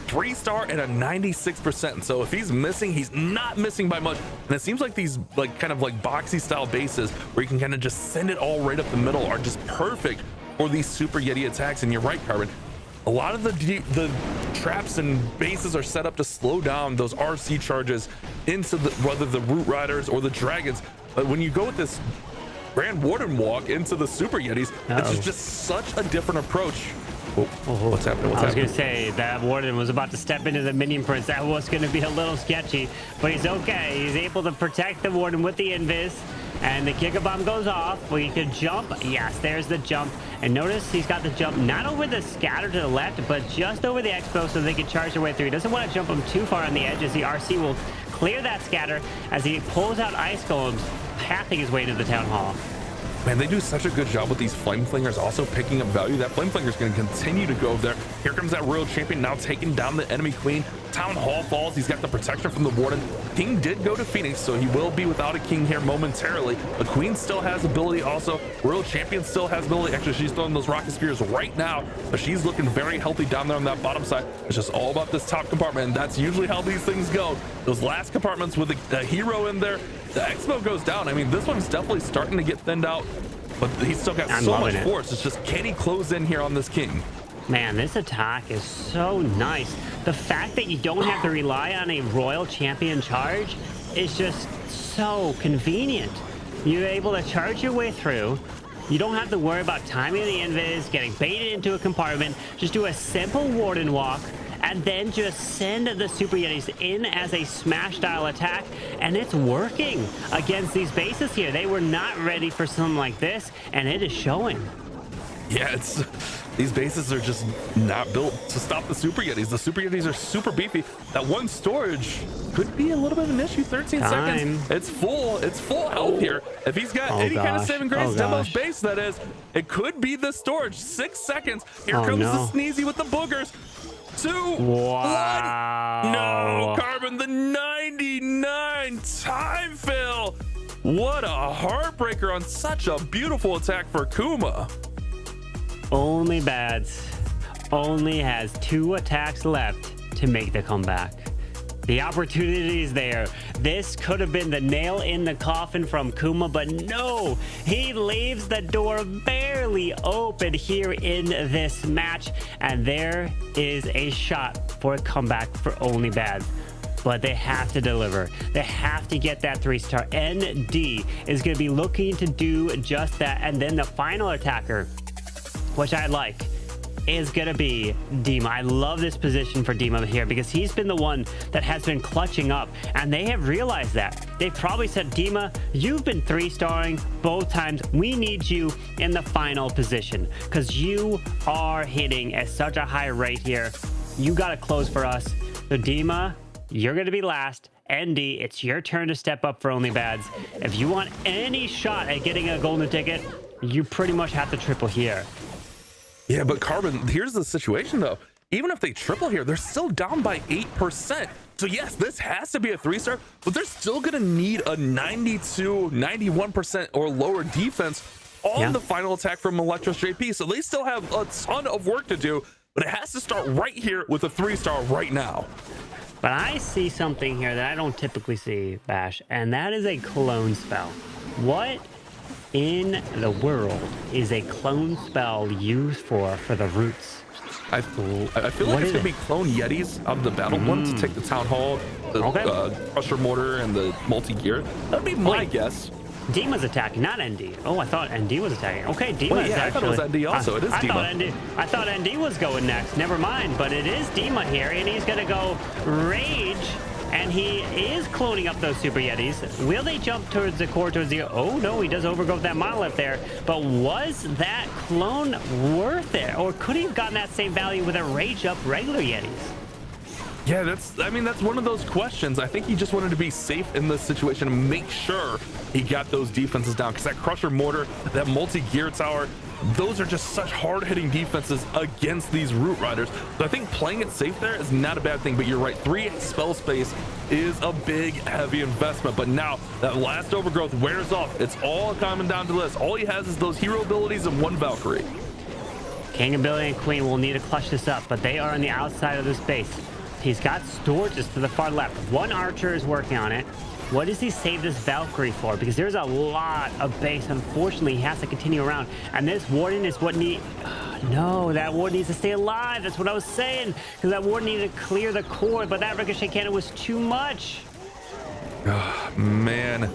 3-star and a 96%. So if he's missing, he's not missing by much. And it seems like these kind of boxy style bases where you can kind of just send it all right up the middle are just perfect for these Super Yeti attacks. And you're right, Carbon. A lot of the traps and bases are set up to slow down those RC charges into whether the Root Riders or the Dragons. But when you go with this Grand Warden walk into the Super Yetis, it's just such a different approach. What's happening?
I was going to say that Warden was about to step into the Minion Prince. That was going to be a little sketchy, but he's okay. He's able to protect the Warden with the Invis, and the Giga Bomb goes off. We can jump. Yes, there's the jump. And notice he's got the jump not over the scatter to the left, but just over the Expo so they can charge their way through. He doesn't want to jump them too far on the edge, as the RC will clear that scatter as he pulls out Ice Golems, pathing his way to the Town Hall.
Man, they do such a good job with these Flame Flingers also picking up value. That Flame Flinger is going to continue to go there. Here comes that Royal Champion now taking down the enemy Queen. Town Hall falls. He's got the protection from the Warden. King did go to Phoenix, so he will be without a King here momentarily. The Queen still has ability also. Royal Champion still has ability. Actually, she's throwing those Rocket Spears right now, but she's looking very healthy down there on that bottom side. It's just all about this top compartment, and that's usually how these things go. Those last compartments with the hero in there, the Expo goes down. I mean, this one's definitely starting to get thinned out, but he's still got so much force. It's just, can he close in here on this King?
Man, this attack is so nice. The fact that you don't have to rely on a Royal Champion charge is just so convenient. You're able to charge your way through, You don't have to worry about timing the invis, getting baited into a compartment. Just do a simple warden walk, and then just send the Super Yetis in as a smash-style attack, and it's working against these bases here. They were not ready for something like this, and it is showing.
Yeah, these bases are just not built to stop the Super Yetis. The Super Yetis are super beefy. That one storage could be a little bit of an issue. 13 seconds. It's full health here. If he's got any kind of saving grace, Demo's base, that is, it could be the storage. 6 seconds. Here comes the Sneezy with the boogers. 2, 1. No, Carbon, the 99 time fill. What a heartbreaker on such a beautiful attack for Kuma.
Only Bads only has 2 attacks left to make the comeback. The opportunity is there. This could have been the nail in the coffin from Kuma, but no, he leaves the door barely open here in this match, and there is a shot for a comeback for Only Bads. But they have to deliver. They have to get that 3-star. ND is going to be looking to do just that. And then the final attacker, which I like, is going to be Dima. I love this position for Dima here because he's been the one that has been clutching up, and they have realized that. They've probably said, Dima, you've been 3-starring both times. We need you in the final position because you are hitting at such a high rate here. You got to close for us. So Dima, you're going to be last. ND, it's your turn to step up for Only Bads. If you want any shot at getting a golden ticket, you pretty much have to triple here.
Yeah, but Carbon, here's the situation though. Even if they triple here, they're still down by 8%. So yes, this has to be a 3-star, but they're still gonna need a 92, 91% or lower defense on the final attack from Electros JP. So they still have a ton of work to do, but it has to start right here with a 3-star right now.
But I see something here that I don't typically see, Bash, and that is a clone spell. What in the world is a clone spell used for the roots?
I feel like it's gonna be clone Yetis out of the battle one to take the town hall, the crusher mortar, and the multi-gear. That'd be my guess.
Dima's attacking, not ND. Oh, I thought ND was attacking. Okay, Dima is actually...
I thought it was ND also. It is Dima.
I thought ND was going next. Never mind, but it is Dima here, and he's going to go Rage, and he is cloning up those Super Yetis. Will they jump towards the core, towards the... Oh, no, he does overgrowth that monolith there. But was that clone worth it? Or could he have gotten that same value with a Rage up regular Yetis?
Yeah, that's one of those questions. I think he just wanted to be safe in this situation and make sure he got those defenses down, because that crusher mortar, that multi-gear tower, those are just such hard-hitting defenses against these Root Riders. So I think playing it safe there is not a bad thing, but you're right, 3 spell space is a big, heavy investment. But now that last overgrowth wears off. It's all coming down to this. All he has is those hero abilities and 1 Valkyrie.
King Ability and Queen will need to clutch this up, but they are on the outside of this base. He's got storages to the far left. 1 archer is working on it. What does he save this Valkyrie for? Because there's a lot of base. Unfortunately, he has to continue around. And this Warden is what need... No, that Warden needs to stay alive. That's what I was saying. Because that Warden needed to clear the core, but that Ricochet cannon was too much.
Oh, man.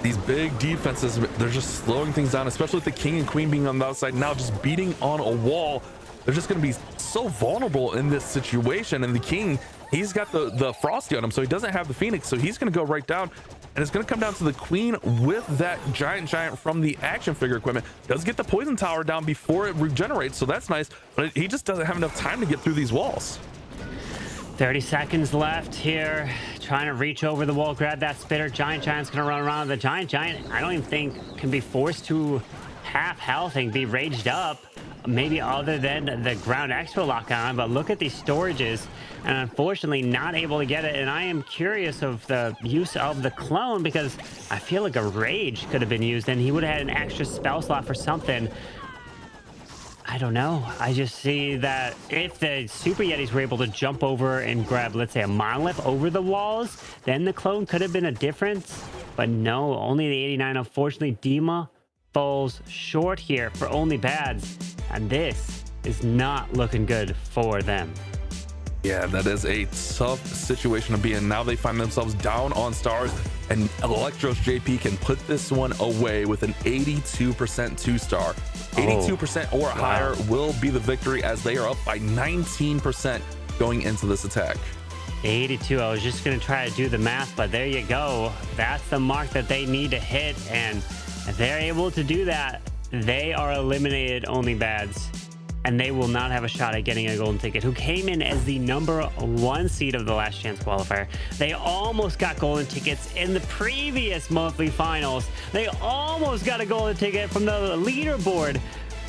These big defenses, they're just slowing things down, especially with the King and Queen being on the outside now, just beating on a wall. They're just going to be so vulnerable in this situation. And the King, he's got the Frosty on him, so he doesn't have the Phoenix, so he's going to go right down. And it's going to come down to the Queen with that giant from the action figure equipment. Does get the poison tower down before it regenerates, so that's nice, but he just doesn't have enough time to get through these walls.
30 seconds left here, trying to reach over the wall, grab that spitter. Giant's gonna run around. The Giant, I don't even think can be forced to half health and be raged up, maybe other than the ground expo lock on. But look at these storages, and unfortunately not able to get it. And I am curious of the use of the clone, because I feel like a rage could have been used and he would have had an extra spell slot for something. I don't know. I just see that if the Super Yetis were able to jump over and grab, let's say, a monolith over the walls, then the clone could have been a difference. But no, only the 89. Unfortunately, Dima falls short here for Only Bads, and this is not looking good for them.
Yeah, that is a tough situation to be in. Now they find themselves down on stars, and Electros JP can put this one away with an 82% 2-star. 82% or higher will be the victory, as they are up by 19% going into this attack.
82. I was just going to try to do the math, but there you go. That's the mark that they need to hit, and if they're able to do that, they are eliminated only bads, and they will not have a shot at getting a golden ticket, who came in as the #1 seed of the last chance qualifier. They almost got golden tickets in the previous monthly finals. They almost got a golden ticket from the leaderboard,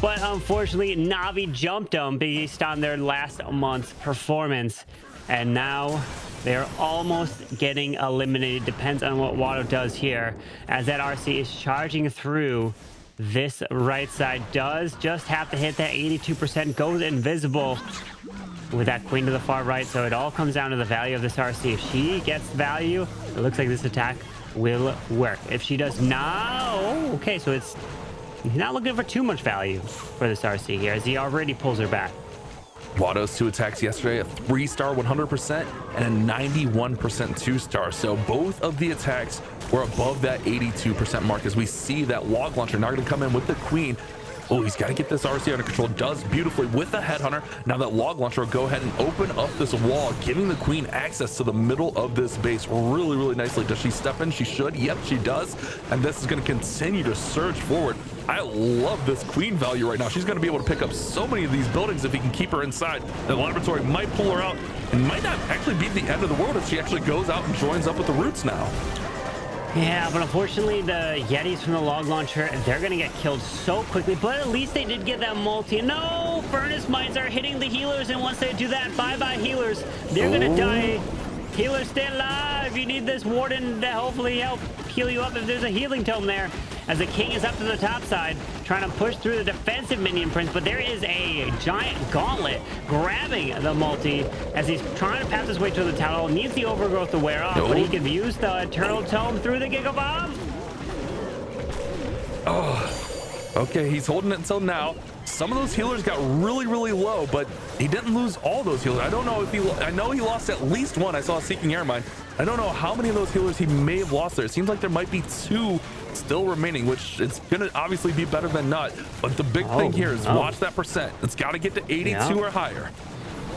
but unfortunately Navi jumped them based on their last month's performance, and now they're almost getting eliminated. Depends on what Watto does here, as that RC is charging through. This right side does just have to hit that 82%, goes invisible with that queen to the far right. So it all comes down to the value of this RC. If she gets value, it looks like this attack will work. If she does not, okay, so he's not looking for too much value for this RC here, as he already pulls her back.
Watto's 2 attacks yesterday, a 3-star 100% and a 91% 2-star. So both of the attacks were above that 82% mark, as we see that log launcher now going to come in with the queen. Oh, he's got to get this RC under control. Does beautifully with the headhunter. Now that log launcher will go ahead and open up this wall, giving the queen access to the middle of this base really, really nicely. Does she step in? She should. Yep, she does. And this is going to continue to surge forward. I love this queen value right now. She's going to be able to pick up so many of these buildings if he can keep her inside. The laboratory might pull her out, and might not actually be the end of the world if she actually goes out and joins up with the roots now.
Yeah, but unfortunately the Yetis from the log launcher, they're going to get killed so quickly, but at least they did get that multi. No, furnace mines are hitting the healers, and once they do that, bye-bye healers. They're going to die. Healers, stay alive. You need this warden to hopefully help heal you up if there's a healing tome there, as the king is up to the top side trying to push through the defensive minion prince, but there is a giant gauntlet grabbing the multi as he's trying to pass his way to the tower hall. Needs the overgrowth to wear off, but he can use the eternal tome through the gigabomb.
Oh, okay, he's holding it until now. Some of those healers got really, really low, but he didn't lose all those healers. I don't know if I know he lost at least one. I saw a Seeking Air Mine. I don't know how many of those healers he may have lost there. It seems like there might be 2 still remaining, which it's going to obviously be better than not. But the big thing here is watch that percent. It's got to get to 82 or higher.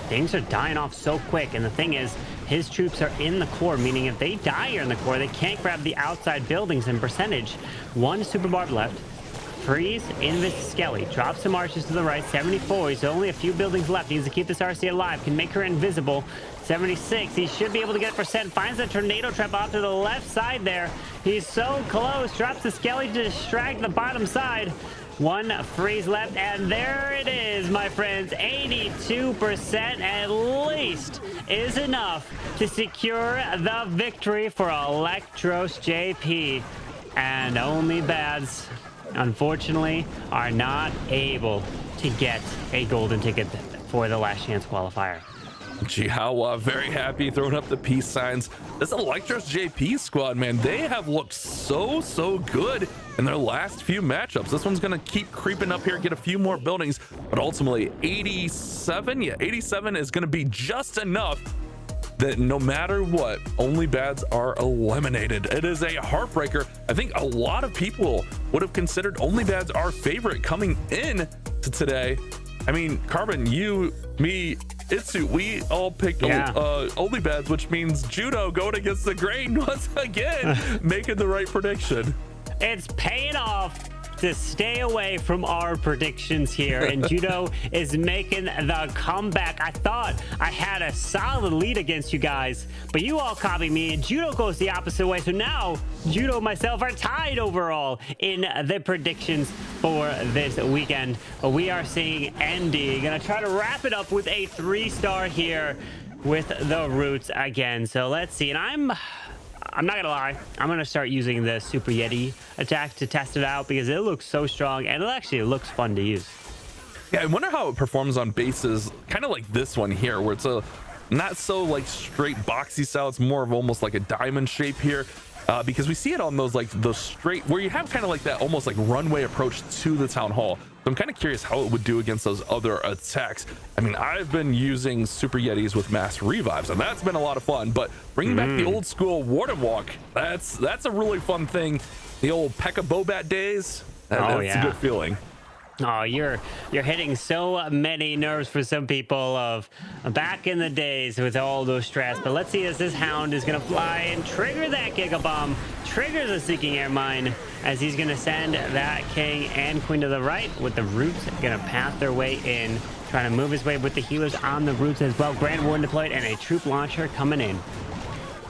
Things are dying off so quick, and the thing is, his troops are in the core, meaning if they die here in the core, they can't grab the outside buildings in percentage. 1 super barb left. Freeze, Invis Skelly, drops some archers to the right, 74, he's only a few buildings left, needs to keep this RC alive, can make her invisible, 76, he should be able to get percent, finds a tornado trap off to the left side there, he's so close, drops the Skelly to distract the bottom side, 1 freeze left, and there it is, my friends, 82% at least is enough to secure the victory for Electros JP, and only bads unfortunately are not able to get a golden ticket for the last chance qualifier.
Jihawa very happy, throwing up the peace signs. This Electros JP squad, man, they have looked so good in their last few matchups. This one's gonna keep creeping up here, get a few more buildings, but ultimately 87 is gonna be just enough that no matter what, only bads are eliminated. It is a heartbreaker. I think a lot of people would have considered only bads our favorite coming in to today. I mean, Carbon, you, me, Itsu, we all picked only bads, which means Judo going against the grain once again, making the right prediction.
It's paying off to stay away from our predictions here, and Judo is making the comeback. I thought I had a solid lead against you guys, but you all copied me, and Judo goes the opposite way. So now Judo and myself are tied overall in the predictions for this weekend. But we are seeing Andy gonna try to wrap it up with a 3-star here with the roots again. So let's see, and I'm not gonna lie, I'm gonna start using the Super Yeti attack to test it out, because it looks so strong and it actually looks fun to use.
Yeah, I wonder how it performs on bases kind of like this one here, where it's a not so like straight boxy style. It's more of almost like a diamond shape here. because we see it on those straight where you have kind of like that almost like runway approach to the town hall. So I'm kind of curious how it would do against those other attacks. I mean, I've been using Super Yetis with mass revives, and that's been a lot of fun. But bringing back the old school Warden Walk, that's a really fun thing. The old Pekka Bobat days, that's a good feeling.
Oh, you're hitting so many nerves for some people of back in the days with all those strats. But let's see as this Hound is going to fly and trigger that Giga Bomb, triggers a Seeking Air Mine as he's going to send that King and Queen to the right with the Roots going to path their way in, trying to move his way with the healers on the Roots as well. Grand Warden deployed and a Troop Launcher coming in.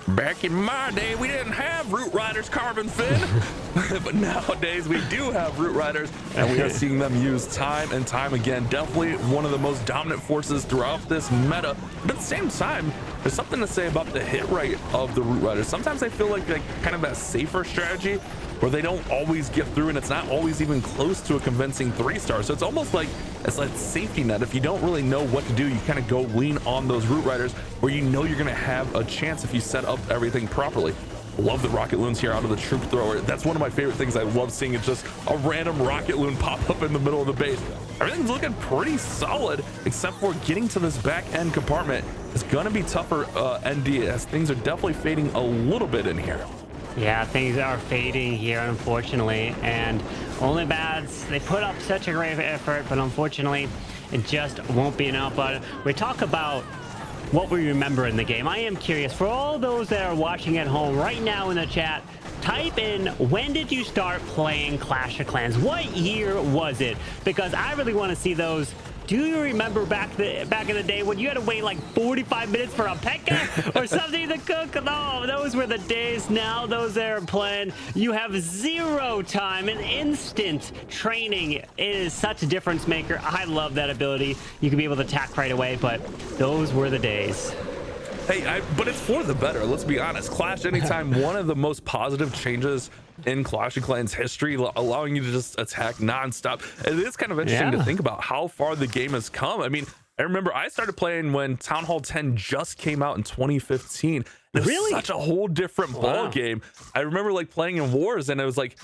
Back in my day, we didn't have Root Riders carbon fin, but nowadays we do have Root Riders, and we are seeing them used time and time again. Definitely one of the most dominant forces throughout this meta, but at the same time, there's something to say about the hit rate of the Root Riders. Sometimes I feel like kind of that safer strategy where they don't always get through, and it's not always even close to a convincing 3-star. So it's almost like it's like safety net. If you don't really know what to do, you kind of go lean on those Root Riders where you know you're gonna have a chance if you set up everything properly. Love the rocket loons here out of the troop thrower. That's one of my favorite things I love seeing. It's just a random rocket loon pop up in the middle of the base. Everything's looking pretty solid except for getting to this back end compartment. It's gonna be tougher ND as things are definitely fading a little bit in here.
Yeah, things are fading here, unfortunately, and Only Bads, they put up such a great effort, but unfortunately, it just won't be enough. But we talk about what we remember in the game. I am curious, for all those that are watching at home right now in the chat, type in, when did you start playing Clash of Clans? What year was it? Because I really want to see those. Do you remember back in the day when you had to wait like 45 minutes for a Pekka or something to cook? No, those were the days. Now those that are playing, you have zero time and instant training. It is such a difference maker. I love that ability. You can be able to attack right away, but those were the days.
Hey, but it's for the better. Let's be honest. Clash Anytime, one of the most positive changes in Clash of Clans history, allowing you to just attack nonstop. It is kind of interesting to think about how far the game has come. I mean, I remember I started playing when Town Hall 10 just came out in 2015. It was such a whole different ball game. I remember like playing in Wars, and it was like,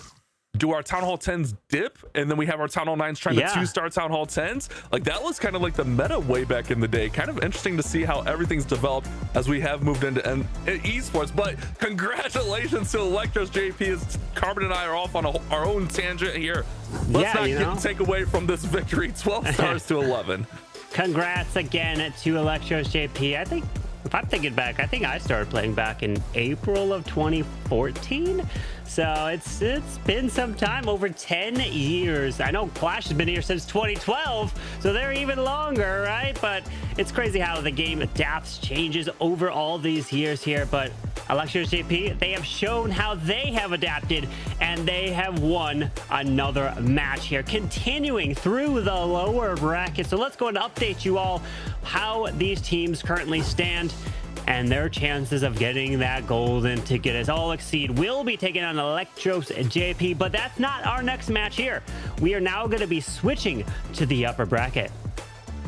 do our Town Hall 10s dip, and then we have our Town Hall 9s trying to 2-star Town Hall 10s? Like, that was kind of like the meta way back in the day. Kind of interesting to see how everything's developed as we have moved into esports. But congratulations to Electros JP, as Carbon and I are off on our own tangent here. Let's not take away from this victory. 12 stars to 11.
Congrats again to Electros JP. I think, if I'm thinking back, I think I started playing back in April of 2014. So it's been some time, over 10 years. I know Clash has been here since 2012, so they're even longer, right? But it's crazy how the game adapts, changes over all these years here. But Electros JP, they have shown how they have adapted, and they have won another match here, continuing through the lower bracket. So let's go and update you all how these teams currently stand and their chances of getting that golden ticket, as All Exceed will be taking on Electros JP. But that's not our next match here. We are now going to be switching to the upper bracket.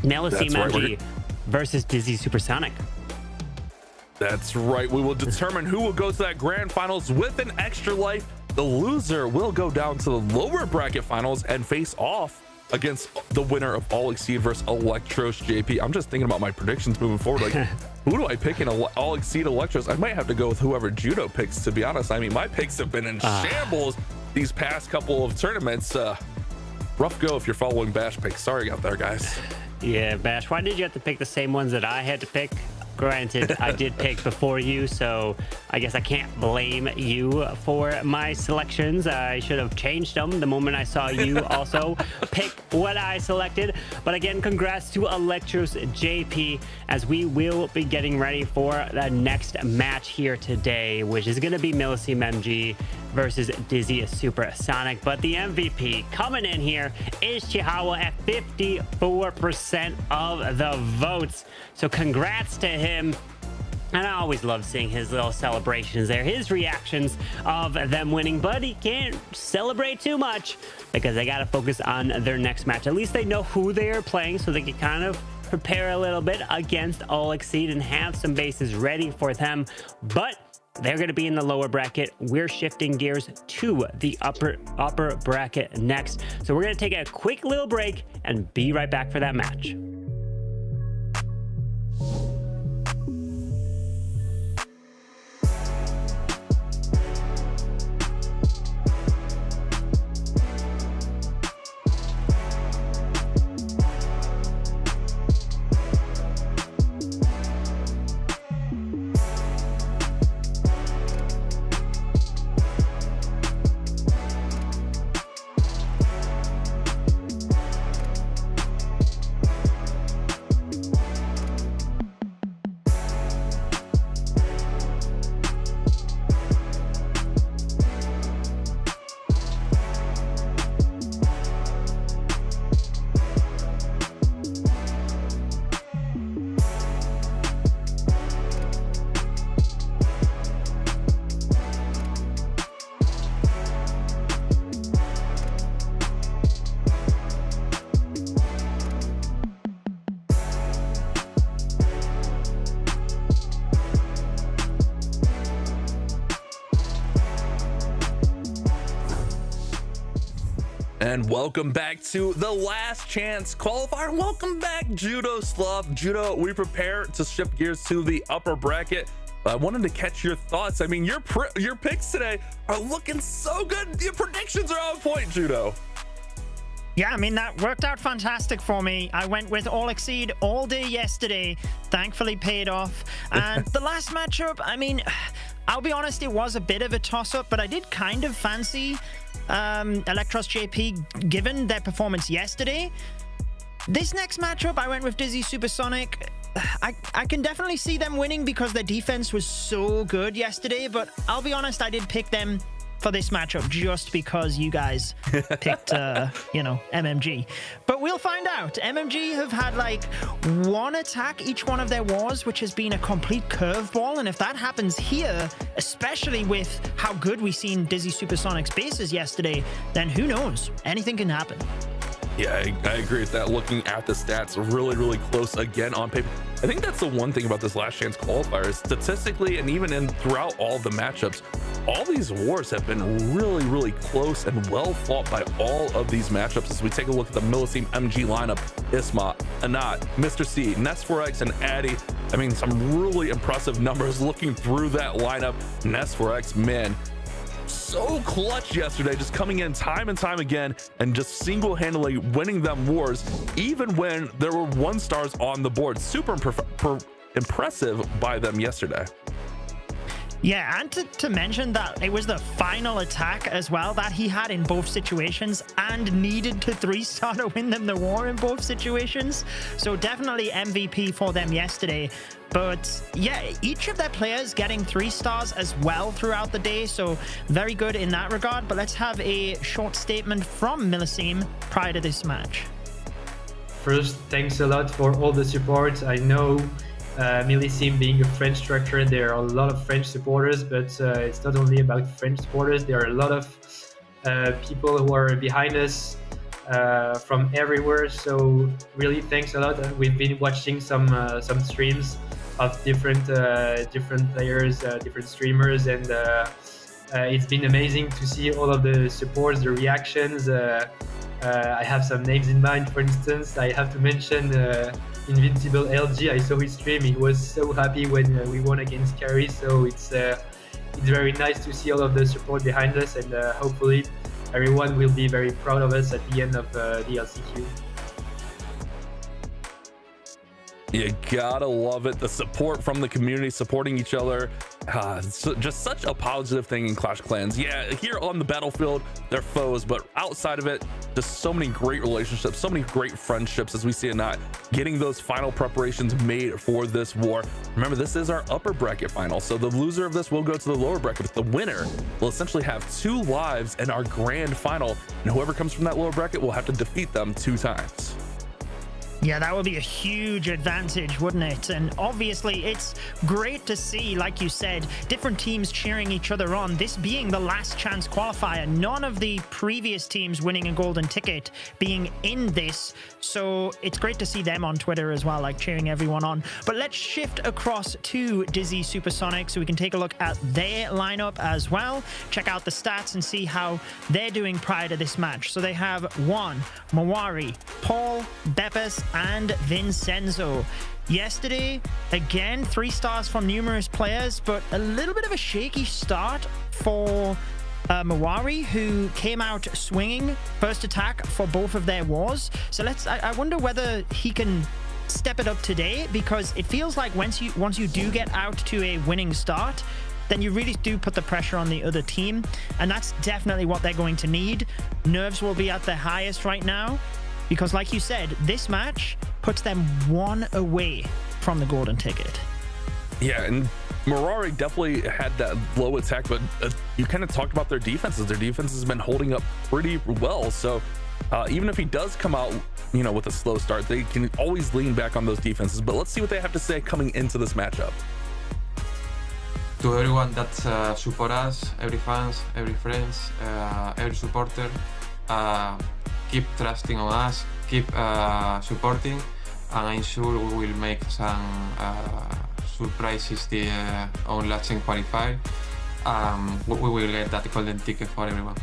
Melicine MG versus Dizzy Supersonic.
That's right. We will determine who will go to that grand finals with an extra life. The loser will go down to the lower bracket finals and face off against the winner of All Exceed versus Electros JP. I'm just thinking about my predictions moving forward. Like, who do I pick in All Exceed Electros? I might have to go with whoever Judo picks, to be honest. I mean, my picks have been in shambles these past couple of tournaments. Rough go if you're following Bash picks. Sorry out there, guys.
Yeah, Bash, why did you have to pick the same ones that I had to pick? Granted, I did pick before you, so I guess I can't blame you for my selections. I should have changed them the moment I saw you also pick what I selected. But again, congrats to Electros JP, as we will be getting ready for the next match here today, which is going to be Melicine MG versus Dizzy Supersonic. But the MVP coming in here is Chihuahua at 54% of the votes. So congrats to him. And I always love seeing his little celebrations there, his reactions of them winning, but he can't celebrate too much because they got to focus on their next match. At least they know who they are playing, so they can kind of prepare a little bit against All Exceed and have some bases ready for them. But They're going to be in the lower bracket. We're shifting gears to the upper bracket next. So we're going to take a quick little break and be right back for that match.
And welcome back to the last chance qualifier. Welcome back, Judo Sloth. Judo, we prepare to shift gears to the upper bracket. I wanted to catch your thoughts. I mean, your picks today are looking so good. Your predictions are on point, Judo.
Yeah, I mean, that worked out fantastic for me. I went with All Exceed all day yesterday. Thankfully paid off. And the last matchup, I mean, I'll be honest, it was a bit of a toss-up, but I did kind of fancy Electros JP given their performance yesterday. This next matchup, I went with Dizzy Supersonic. I can definitely see them winning because their defense was so good yesterday, but I'll be honest, I did pick them for this matchup just because you guys picked, you know, MMG. But we'll find out. MMG have had like one attack each one of their wars, which has been a complete curveball. And if that happens here, especially with how good we seen Dizzy Supersonic's bases yesterday, then who knows? Anything can happen.
Yeah, I agree with that. Looking at the stats, really close again on paper. I think that's the one thing about this last chance qualifier is statistically, and even throughout all the matchups, all these wars have been really close and well fought by all of these matchups. As we take a look at the Millicene MG lineup, Isma, Anat, Mr. C, Nest4X, and Addy. I mean, some really impressive numbers looking through that lineup. Nest4X, man, so clutch yesterday, just coming in time and time again and just single-handedly winning them wars, even when there were 1-stars on the board. Super impressive by them yesterday.
Yeah, and to mention that it was the final attack as well that he had in both situations and needed to 3-star to win them the war in both situations. So definitely MVP for them yesterday. But yeah, each of their players getting 3 stars as well throughout the day. So very good in that regard. But let's have a short statement from Millicene prior to this match.
First, thanks a lot for all the support. I know Millicene being a French structure, there are a lot of French supporters, but it's not only about French supporters. There are a lot of people who are behind us from everywhere. So really, thanks a lot. We've been watching some streams of different players, different streamers, and it's been amazing to see all of the supports, the reactions. I have some names in mind. For instance, I have to mention Invincible LG. I saw his stream. He was so happy when we won against Carry. So it's very nice to see all of the support behind us, and hopefully everyone will be very proud of us at the end of the LCQ.
You gotta love it. The support from the community, supporting each other. It's just such a positive thing in Clash Clans. Yeah, here on the battlefield, they're foes, but outside of it, just so many great relationships, so many great friendships as we see it not getting those final preparations made for this war. Remember, this is our upper bracket final, so the loser of this will go to the lower bracket, but the winner will essentially have 2 lives in our grand final, and whoever comes from that lower bracket will have to defeat them 2 times.
Yeah, that would be a huge advantage, wouldn't it? And obviously, it's great to see, like you said, different teams cheering each other on. This being the last chance qualifier, none of the previous teams winning a golden ticket being in this. So it's great to see them on Twitter as well, like cheering everyone on. But let's shift across to Dizzy Supersonic so we can take a look at their lineup as well. Check out the stats and see how they're doing prior to this match. So they have Juan, Mawari, Paul, Beppes, and Vincenzo. Yesterday, again, 3 stars from numerous players, but a little bit of a shaky start for Mawari, who came out swinging first attack for both of their wars. So I wonder whether he can step it up today, because it feels like once you do get out to a winning start, then you really do put the pressure on the other team, and that's definitely what they're going to need. Nerves will be at their highest right now, because like you said, this match puts them 1 away from the golden ticket.
Yeah, and Mirari definitely had that low attack, but you kind of talked about their defenses. Their defense has been holding up pretty well, so even if he does come out, you know, with a slow start, they can always lean back on those defenses. But let's see what they have to say coming into this matchup.
To everyone that support us, every fans, every friends, every supporter, keep trusting on us, keep supporting, and I'm sure we will make some surprises on last chance qualifier. We will get that golden ticket for everyone.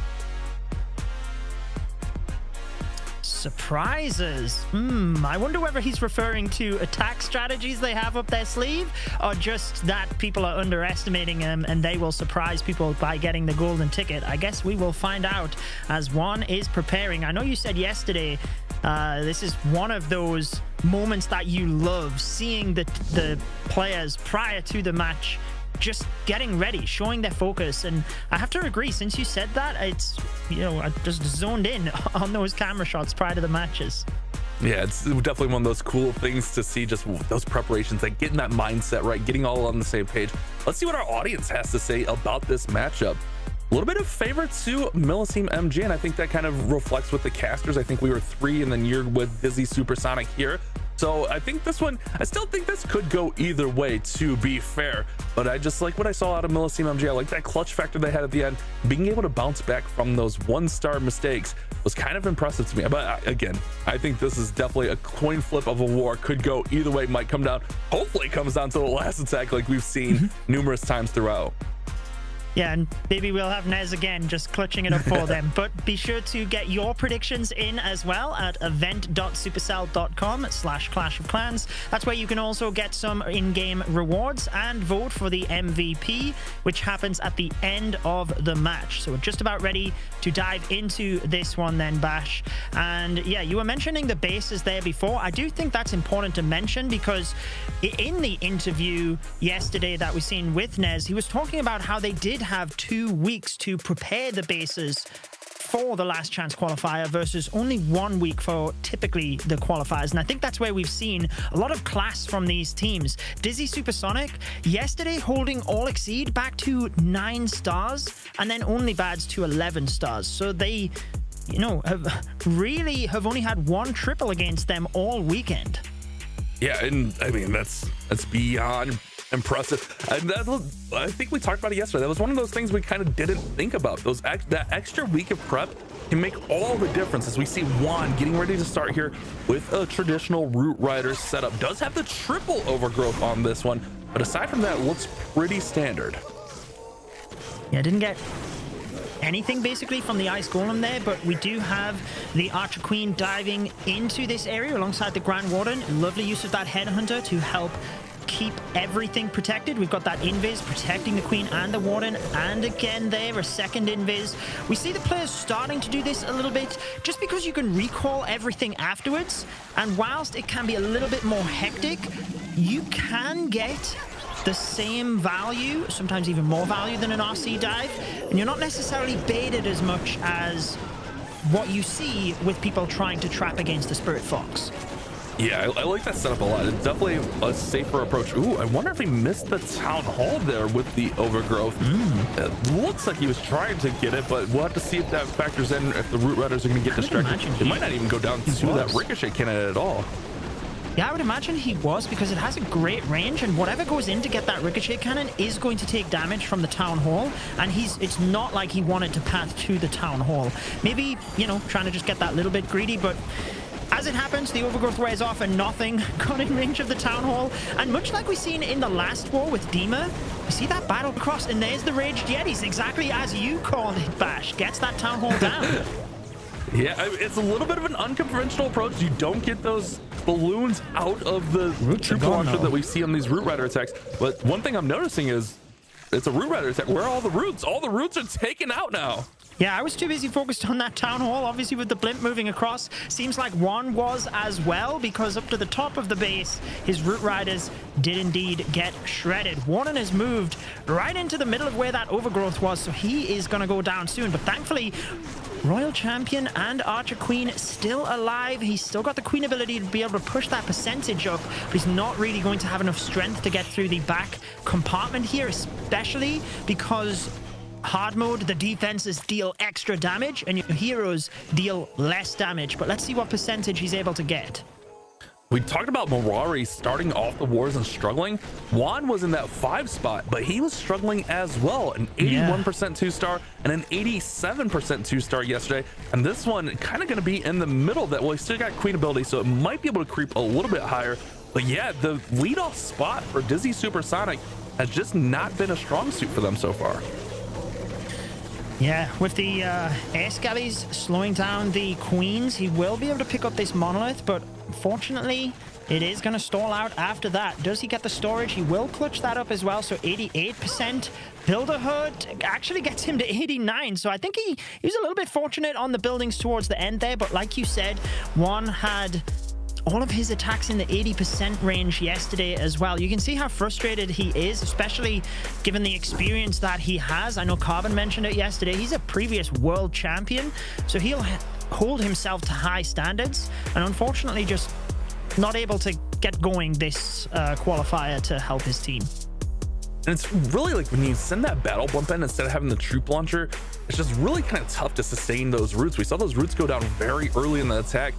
Surprises. I wonder whether he's referring to attack strategies they have up their sleeve, or just that people are underestimating him and they will surprise people by getting the golden ticket. I guess we will find out as Juan is preparing. I know you said yesterday this is one of those moments that you love, seeing the players prior to the match just getting ready, showing their focus. And I have to agree, since you said that, it's, you know, I just zoned in on those camera shots prior to the matches.
Yeah, it's definitely one of those cool things to see, just those preparations, like getting that mindset right, getting all on the same page. Let's see what our audience has to say about this matchup. A little bit of favor to Milliseam MG, and I think that kind of reflects with the casters. I think we were 3, and then you're with Dizzy Supersonic here. So I think this one, I still think this could go either way, to be fair. But I just like what I saw out of Milliseam MG. I like that clutch factor they had at the end. Being able to bounce back from those 1-star mistakes was kind of impressive to me. But again, I think this is definitely a coin flip of a war. Could go either way, might come down. Hopefully it comes down to the last attack like we've seen numerous times throughout.
Yeah, and maybe we'll have Nez again just clutching it up for them. But be sure to get your predictions in as well at event.supercell.com/Clash of Clans. That's where you can also get some in-game rewards and vote for the MVP, which happens at the end of the match. So we're just about ready to dive into this one then, Bash. And yeah, you were mentioning the bases there before. I do think that's important to mention, because in the interview yesterday that we seen with Nez, he was talking about how they did have 2 weeks to prepare the bases for the last chance qualifier versus only 1 week for typically the qualifiers. And I think that's where we've seen a lot of class from these teams. Dizzy Supersonic yesterday holding All Exceed back to 9 stars and then only Bads to 11 stars. So they, you know, have only had 1 triple against them all weekend.
Yeah, and I mean, that's beyond impressive. And I think we talked about it yesterday. That was one of those things we kind of didn't think about. That extra week of prep can make all the difference, as we see Juan getting ready to start here with a traditional Root Rider setup. Does have the triple overgrowth on this one, but aside from that, looks pretty standard.
Yeah, didn't get anything basically from the Ice Golem there, but we do have the Archer Queen diving into this area alongside the Grand Warden. Lovely use of that Headhunter to help keep everything protected. We've got that invis protecting the Queen and the Warden, and again there, a second invis. We see the players starting to do this a little bit, just because you can recall everything afterwards, and whilst it can be a little bit more hectic, you can get the same value, sometimes even more value than an RC dive, and you're not necessarily baited as much as what you see with people trying to trap against the Spirit Fox.
Yeah, I like that setup a lot. It's definitely a safer approach. Ooh, I wonder if he missed the Town Hall there with the overgrowth. It looks like he was trying to get it, but we'll have to see if that factors in, if the Root Riders are going to get distracted. It might not even go down to that Ricochet cannon at all.
Yeah, I would imagine he was, because it has a great range, and whatever goes in to get that ricochet cannon is going to take damage from the town hall, and it's not like he wanted to path to the town hall. Maybe, you know, trying to just get that little bit greedy, but as it happens, the overgrowth wears off and nothing got in range of the town hall. And much like we've seen in the last war with Dima, you see that battle cross, and there's the Raged Yetis, exactly as you called it, Bash. Gets that town hall down.
Yeah, it's a little bit of an unconventional approach. You don't get those balloons out of the troop launcher that we see on these Root Rider attacks. But one thing I'm noticing is it's a Root Rider attack. Where are all the roots? All the roots are taken out now.
Yeah, I was too busy focused on that town hall, obviously with the blimp moving across. Seems like Juan was as well, because up to the top of the base, his Root Riders did indeed get shredded. Warden has moved right into the middle of where that overgrowth was, so he is going to go down soon. But thankfully, Royal Champion and Archer Queen still alive. He's still got the Queen ability to be able to push that percentage up, but he's not really going to have enough strength to get through the back compartment here, especially because hard mode, the defenses deal extra damage and your heroes deal less damage. But let's see what percentage he's able to get.
We talked about Mirari starting off the wars and struggling. Juan was in that 5 spot, but he was struggling as well. An 81% 2-star and an 87% 2-star yesterday. And this one kind of going to be in the middle of that. Well, he still got Queen ability, so it might be able to creep a little bit higher. But yeah, the leadoff spot for Dizzy Supersonic has just not been a strong suit for them so far.
Yeah, with the air scabbies slowing down the queens, he will be able to pick up this monolith, but fortunately, it is going to stall out after that. Does he get the storage? He will clutch that up as well, so 88%. Builderhood actually gets him to 89, so I think he was a little bit fortunate on the buildings towards the end there, but like you said, Juan had all of his attacks in the 80% range yesterday as well. You can see how frustrated he is, especially given the experience that he has. I know Carbon mentioned it yesterday. He's a previous world champion, so he'll hold himself to high standards, and unfortunately just not able to get going this qualifier to help his team.
And it's really like when you send that battle bump in instead of having the troop launcher, it's just really kind of tough to sustain those roots. We saw those roots go down very early in the attack.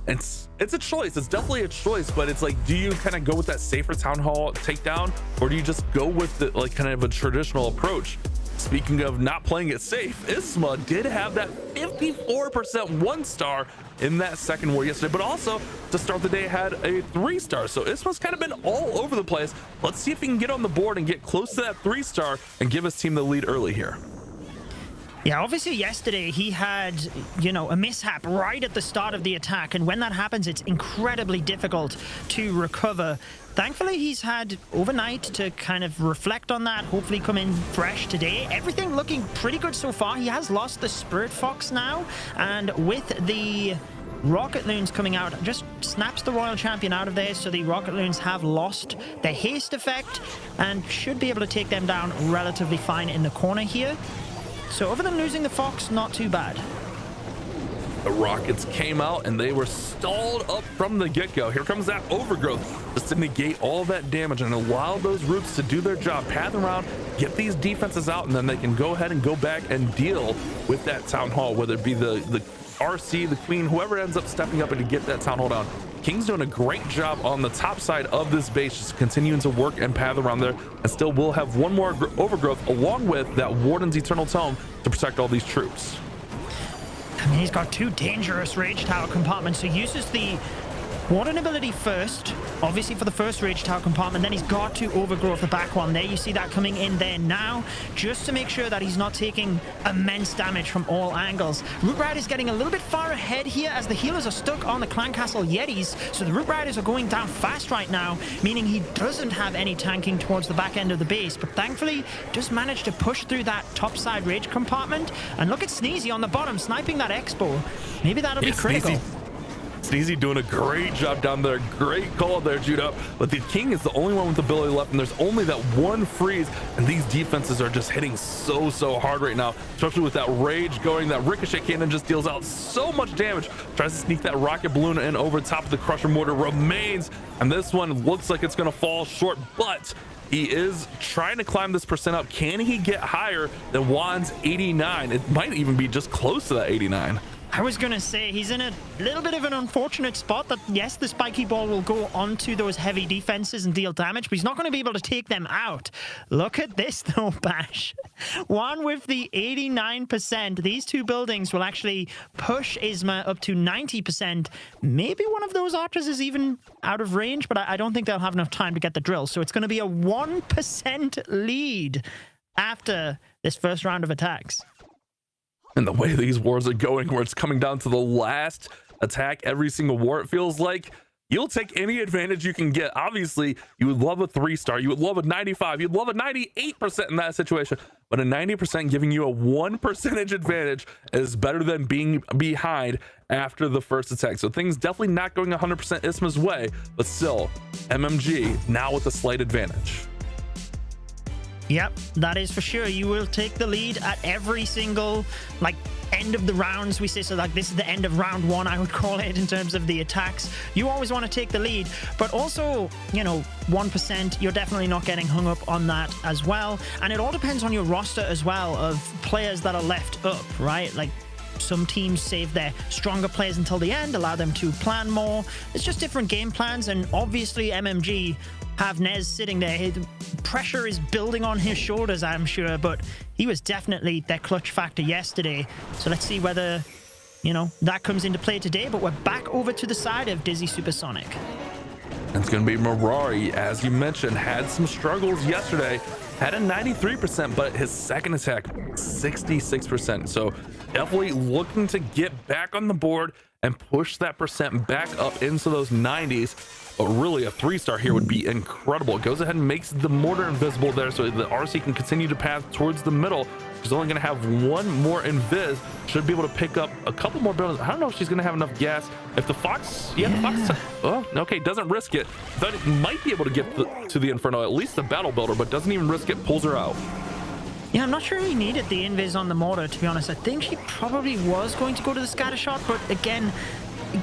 It's a choice. It's definitely a choice, but it's like, do you kind of go with that safer town hall takedown, or do you just go with the like kind of a traditional approach? Speaking of not playing it safe, Isma did have that 54% 1-star in that second war yesterday, but also to start the day had a 3-star. So Isma's kind of been all over the place. Let's see if he can get on the board and get close to that 3-star and give his team the lead early here.
Yeah, obviously yesterday he had, you know, a mishap right at the start of the attack, and when that happens, it's incredibly difficult to recover. Thankfully, he's had overnight to kind of reflect on that, hopefully come in fresh today. Everything looking pretty good so far. He has lost the Spirit Fox now, and with the Rocket Loons coming out, just snaps the Royal Champion out of there, so the Rocket Loons have lost their haste effect and should be able to take them down relatively fine in the corner here. So other than losing the Fox, not too bad.
The Rockets came out and they were stalled up from the get-go. Here comes that overgrowth just to negate all that damage and allow those roots to do their job, path around, get these defenses out, and then they can go ahead and go back and deal with that town hall, whether it be the RC, the Queen, whoever ends up stepping up and to get that town hall down. King's doing a great job on the top side of this base, just continuing to work and path around there, and still will have one more overgrowth along with that Warden's Eternal Tome to protect all these troops.
I mean, he's got 2 dangerous Rage Tower compartments, so he uses the Warden ability first, obviously for the first Rage Tower compartment, then he's got to overgrowth the back one. There you see that coming in there now, just to make sure that he's not taking immense damage from all angles. Root Rider's getting a little bit far ahead here as the healers are stuck on the Clan Castle Yetis, so the Root Riders are going down fast right now, meaning he doesn't have any tanking towards the back end of the base, but thankfully just managed to push through that top side Rage compartment. And look at Sneezy on the bottom sniping that Expo. Maybe that'll be critical.
Sneezy doing a great job down there. Great call there, Judah. But the King is the only one with ability left, and there's only that one freeze, and these defenses are just hitting so hard right now, especially with that rage going. That ricochet cannon just deals out so much damage. Tries to sneak that rocket balloon in over top of the crusher mortar. Remains, and this one looks like it's going to fall short, but he is trying to climb this percent up. Can he get higher than Juan's 89? It might even be just close to that 89.
I was going to say he's in a little bit of an unfortunate spot that, yes, the spiky ball will go onto those heavy defenses and deal damage, but he's not going to be able to take them out. Look at this, though, Bash. One with the 89%. These two buildings will actually push Isma up to 90%. Maybe one of those archers is even out of range, but I don't think they'll have enough time to get the drill. So it's going to be a 1% lead after this first round of attacks.
And the way these wars are going, where it's coming down to the last attack every single war, it feels like you'll take any advantage you can get. Obviously, you would love a 3-star, you would love a 95, you'd love a 98% in that situation, but a 90% giving you a 1% advantage is better than being behind after the first attack. So things definitely not going 100% Isma's way, but still, MMG now with a slight advantage.
Yep, that is for sure. You will take the lead at every single, like, end of the rounds, we say. So, like, this is the end of round 1, I would call it, in terms of the attacks. You always want to take the lead, but also, you know, 1%, you're definitely not getting hung up on that as well. And it all depends on your roster as well of players that are left up, right? Like, some teams save their stronger players until the end, allow them to plan more. It's just different game plans, and obviously MMG have Nez sitting there. His pressure is building on his shoulders, I'm sure, but he was definitely their clutch factor yesterday. So let's see whether, you know, that comes into play today. But we're back over to the side of Dizzy Supersonic.
It's going to be Mirari, as you mentioned, had some struggles yesterday. Had a 93%, but his second attack, 66%. So definitely looking to get back on the board and push that percent back up into those 90s. But really, a 3-star here would be incredible. It goes ahead and makes the mortar invisible there, so the RC can continue to pass towards the middle. She's only going to have one more invis. Should be able to pick up a couple more buildings. I don't know if she's going to have enough gas. If the Fox, the Fox, oh, okay, doesn't risk it. Thought it might be able to get to the Inferno, at least the battle builder, but doesn't even risk it, pulls her out.
Yeah, I'm not sure he needed the invis on the mortar, to be honest. I think she probably was going to go to the scatter shot, but again,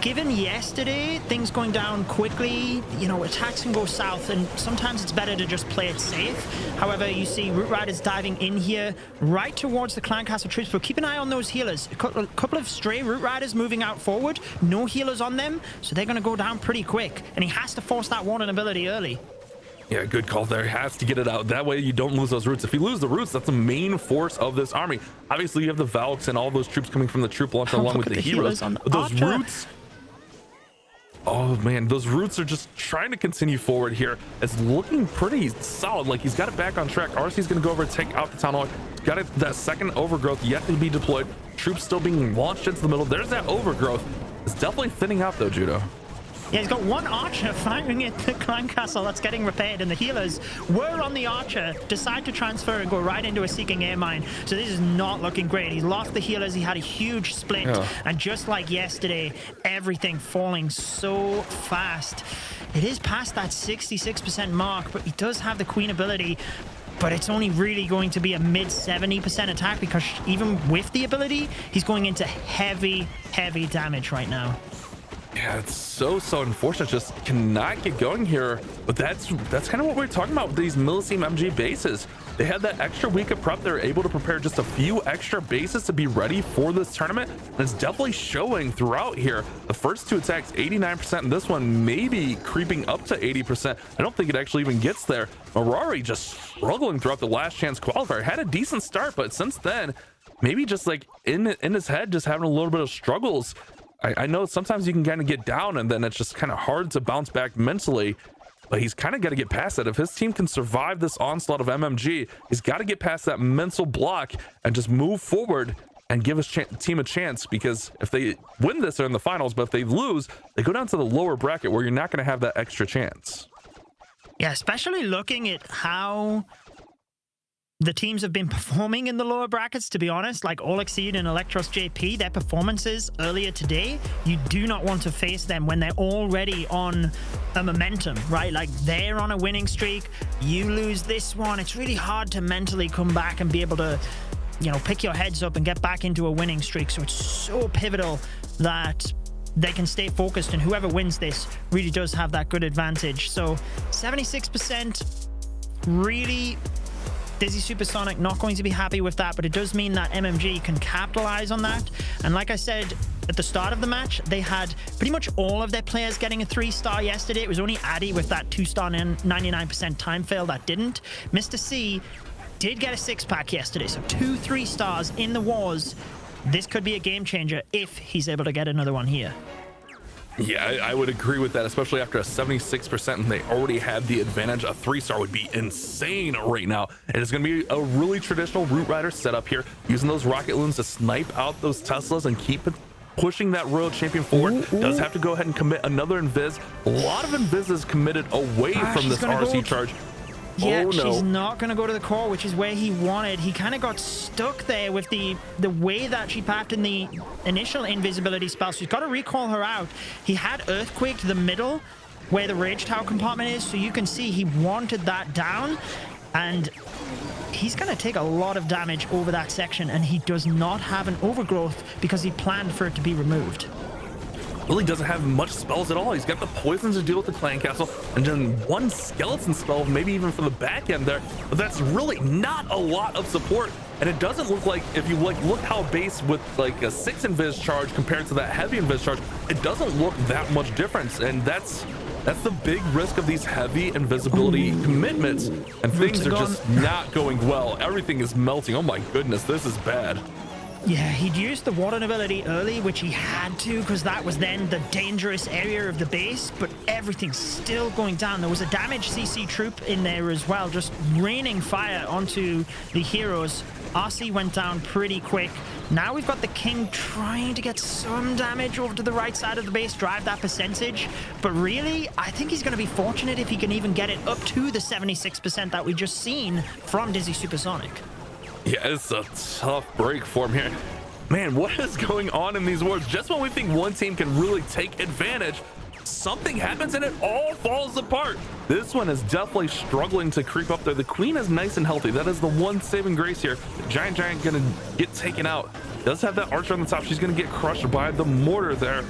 given yesterday, things going down quickly, you know, attacks can go south, and sometimes it's better to just play it safe. However, you see Root Riders diving in here right towards the Clan Castle troops, but keep an eye on those healers. A couple of stray Root Riders moving out forward, no healers on them, so they're going to go down pretty quick, and he has to force that warning ability early.
Yeah, good call there. He has to get it out. That way you don't lose those roots. If you lose the roots, that's the main force of this army. Obviously, you have the Valks and all those troops coming from the troop launcher along with the heroes. But those roots... Oh man, those roots are just trying to continue forward here. It's looking pretty solid. Like, he's got it back on track. RC's going to go over and take out the town hall. Got it. That second overgrowth yet to be deployed. Troops still being launched into the middle. There's that overgrowth. It's definitely thinning out though, Judo.
Yeah, he's got one archer firing at the Clan Castle that's getting repaired, and the healers were on the archer, decide to transfer and go right into a Seeking Air Mine. So this is not looking great. He's lost the healers. He had a huge split, and just like yesterday, everything falling so fast. It is past that 66% mark, but he does have the Queen ability, but it's only really going to be a mid 70% attack, because even with the ability, he's going into heavy damage right now.
Yeah, it's so unfortunate. Just cannot get going here. But that's kind of what we're talking about with these Milliceme MG bases. They had that extra week of prep. They're able to prepare just a few extra bases to be ready for this tournament, and it's definitely showing throughout here. The first two attacks, 89%, and this one maybe creeping up to 80%. I don't think it actually even gets there. Mirari just struggling throughout the last chance qualifier. Had a decent start, but since then, maybe just like in his head, just having a little bit of struggles. I know sometimes you can kind of get down and then it's just kind of hard to bounce back mentally, but he's kind of got to get past that. If his team can survive this onslaught of MMG, he's got to get past that mental block and just move forward and give his team a chance, because if they win this, they're in the finals, but if they lose, they go down to the lower bracket where you're not going to have that extra chance.
Yeah, especially looking at how the teams have been performing in the lower brackets, to be honest, like All Exceed and Electros JP, their performances earlier today, you do not want to face them when they're already on a momentum, right? Like, they're on a winning streak, you lose this one, it's really hard to mentally come back and be able to, you know, pick your heads up and get back into a winning streak. So it's so pivotal that they can stay focused, and whoever wins this really does have that good advantage. So 76%, really Dizzy Supersonic not going to be happy with that, but it does mean that MMG can capitalize on that. And like I said at the start of the match, they had pretty much all of their players getting a 3-star yesterday. It was only Addy with that 2-star 99% time fail that didn't. Mr. C did get a 6-pack yesterday, so 2 3-stars in the wars. This could be a game changer if he's able to get another one here.
Yeah, I would agree with that, especially after a 76%, and they already had the advantage. A 3-star would be insane right now. And it's going to be a really traditional Root Rider setup here, using those rocket loons to snipe out those Teslas and keep it pushing that Royal Champion forward. Does have to go ahead and commit another invis. A lot of invises committed away from this RC charge.
Yeah,
oh, no.
She's not going to go to the core, which is where he wanted. He kind of got stuck there with the way that she packed in the initial invisibility spell. So he's got to recall her out. He had Earthquake to the middle where the Rage Tower compartment is, so you can see he wanted that down. And he's going to take a lot of damage over that section, and he does not have an overgrowth because he planned for it to be removed.
Really doesn't have much spells at all. He's got the poisons to deal with the clan castle, and then one skeleton spell, maybe even for the back end there. But that's really not a lot of support. And it doesn't look like, if you look how base with like a 6 invis charge compared to that heavy invis charge, it doesn't look that much difference. And that's the big risk of these heavy invisibility commitments. And things are just not going well. Everything is melting. Oh my goodness, this is bad.
Yeah, he'd used the water ability early, which he had to because that was then the dangerous area of the base, but everything's still going down. There was a damaged CC troop in there as well, just raining fire onto the heroes. RC went down pretty quick. Now we've got the King trying to get some damage over to the right side of the base, drive that percentage. But really, I think he's going to be fortunate if he can even get it up to the 76% that we just seen from Dizzy Supersonic.
Yeah, it's a tough break for him here. Man, what is going on in these wars? Just when we think one team can really take advantage, something happens and it all falls apart. This one is definitely struggling to creep up there. The Queen is nice and healthy. That is the one saving grace here. The Giant gonna get taken out. Does have that archer on the top. She's gonna get crushed by the mortar there.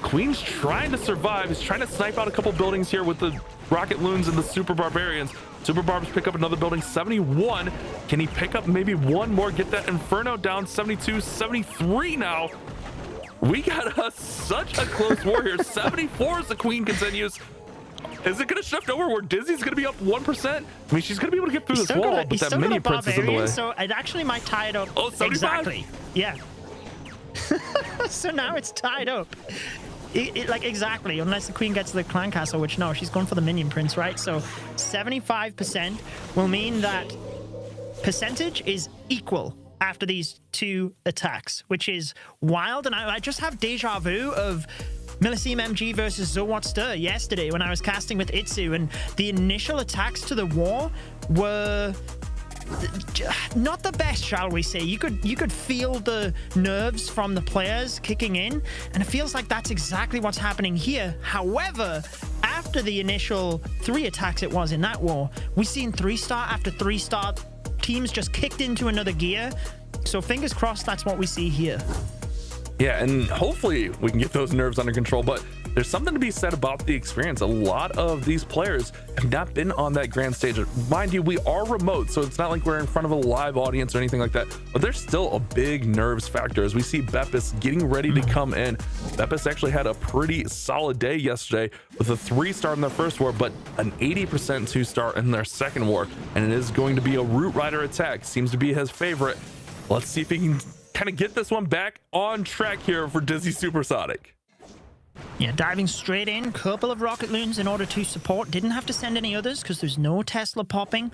Queen's trying to survive. He's trying to snipe out a couple buildings here with the rocket loons and the super barbarians. Super Barbs pick up another building, 71. Can he pick up maybe one more? Get that Inferno down, 72, 73 now. We got such a close war here. 74 as the Queen continues. Is it going to shift over where Dizzy's going to be up 1%? I mean, she's going to be able to get through this wall, but that minion prince is in the way.
So it actually might tie it up.
Oh, 75?
Exactly. Yeah. So now it's tied up. Like exactly, unless the Queen gets to the clan castle, which no, she's going for the minion prince, right? So 75% will mean that percentage is equal after these 2 attacks, which is wild. And I just have deja vu of Milliseem MG versus Zowat Stir yesterday when I was casting with Itsu, and the initial attacks to the war were not the best, shall we say. You could feel the nerves from the players kicking in, and it feels like that's exactly what's happening here. However, after the initial 3 attacks it was in that war, we've seen 3-star after 3-star. Teams just kicked into another gear. So fingers crossed that's what we see here.
Yeah, and hopefully we can get those nerves under control, but there's something to be said about the experience. A lot of these players have not been on that grand stage. Mind you, we are remote, so it's not like we're in front of a live audience or anything like that, but there's still a big nerves factor as we see Beppis getting ready to come in. Beppis actually had a pretty solid day yesterday with a 3-star in their first war, but an 80% 2-star in their second war, and it is going to be a Root Rider attack. Seems to be his favorite. Let's see if he can kind of get this one back on track here for Dizzy Supersonic.
Yeah, diving straight in, couple of rocket loons in order to support. Didn't have to send any others because there's no Tesla popping.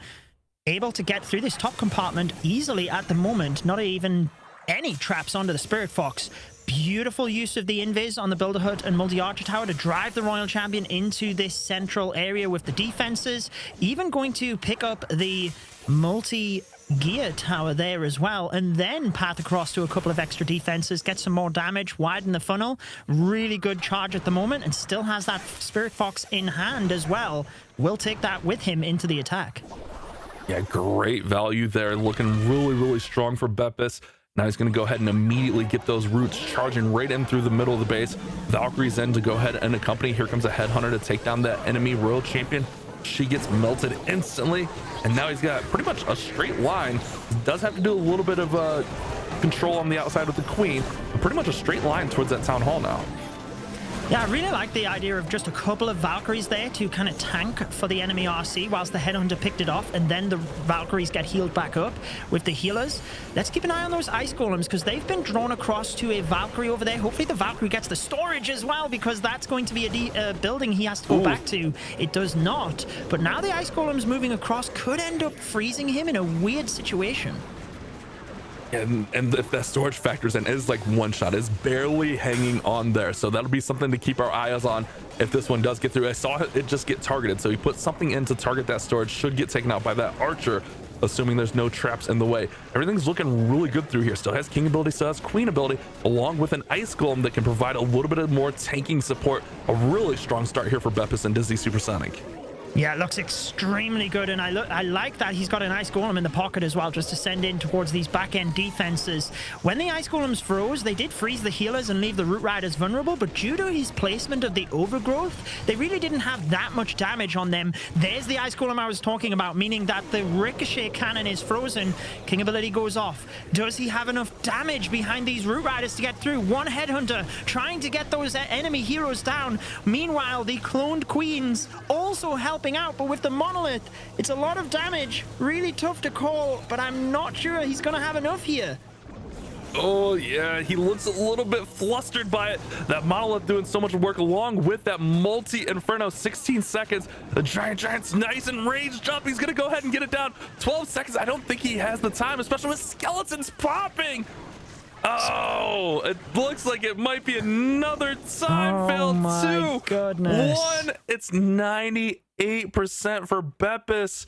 Able to get through this top compartment easily at the moment. Not even any traps onto the Spirit Fox. Beautiful use of the invis on the Builder Hut and Multi-Archer Tower to drive the Royal Champion into this central area with the defenses. Even going to pick up the multi-gear tower there as well, and then path across to a couple of extra defenses, get some more damage, widen the funnel. Really good charge at the moment, and still has that Spirit Fox in hand as well. Will take that with him into the attack.
Yeah, great value there. Looking really, really strong for Beppis. Now he's going to go ahead and immediately get those roots charging right in through the middle of the base. Valkyrie's in to go ahead and accompany. Here comes a Headhunter to take down that enemy Royal Champion. She gets melted instantly, and now he's got pretty much a straight line. He does have to do a little bit of control on the outside with the queen, but pretty much a straight line towards that town hall now.
Yeah, I really like the idea of just a couple of Valkyries there to kind of tank for the enemy RC whilst the Headhunter picked it off, and then the Valkyries get healed back up with the healers. Let's keep an eye on those Ice Golems because they've been drawn across to a Valkyrie over there. Hopefully the Valkyrie gets the storage as well, because that's going to be a building he has to go back to. It does not, but now the Ice Golems moving across could end up freezing him in a weird situation.
And if that storage factors in, is like one shot, is barely hanging on there, so that'll be something to keep our eyes on if this one does get through. I saw it just get targeted, so he put something in to target that storage. Should get taken out by that archer, assuming there's no traps in the way. Everything's looking really good through here. Still has king ability, still has queen ability, along with an ice golem that can provide a little bit of more tanking support. A really strong start here for Beppis and Dizzy Supersonic.
Yeah, it looks extremely good, and I like that he's got an Ice Golem in the pocket as well, just to send in towards these back-end defenses. When the Ice Golems froze, they did freeze the healers and leave the Root Riders vulnerable, but due to his placement of the Overgrowth, they really didn't have that much damage on them. There's the Ice Golem I was talking about, meaning that the Ricochet cannon is frozen. King ability goes off. Does he have enough damage behind these Root Riders to get through? One Headhunter trying to get those enemy heroes down. Meanwhile, the cloned queens also helping out, but with the monolith, it's a lot of damage. Really tough to call, but I'm not sure he's gonna have enough here.
Oh yeah, he looks a little bit flustered by it. That monolith doing so much work along with that multi-inferno. 16 seconds. The giant's nice and raged up. He's gonna go ahead and get it down. 12 seconds. I don't think he has the time, especially with skeletons popping. Oh, it looks like it might be another time fail too.
Oh my goodness.
It's 98% for Beppis,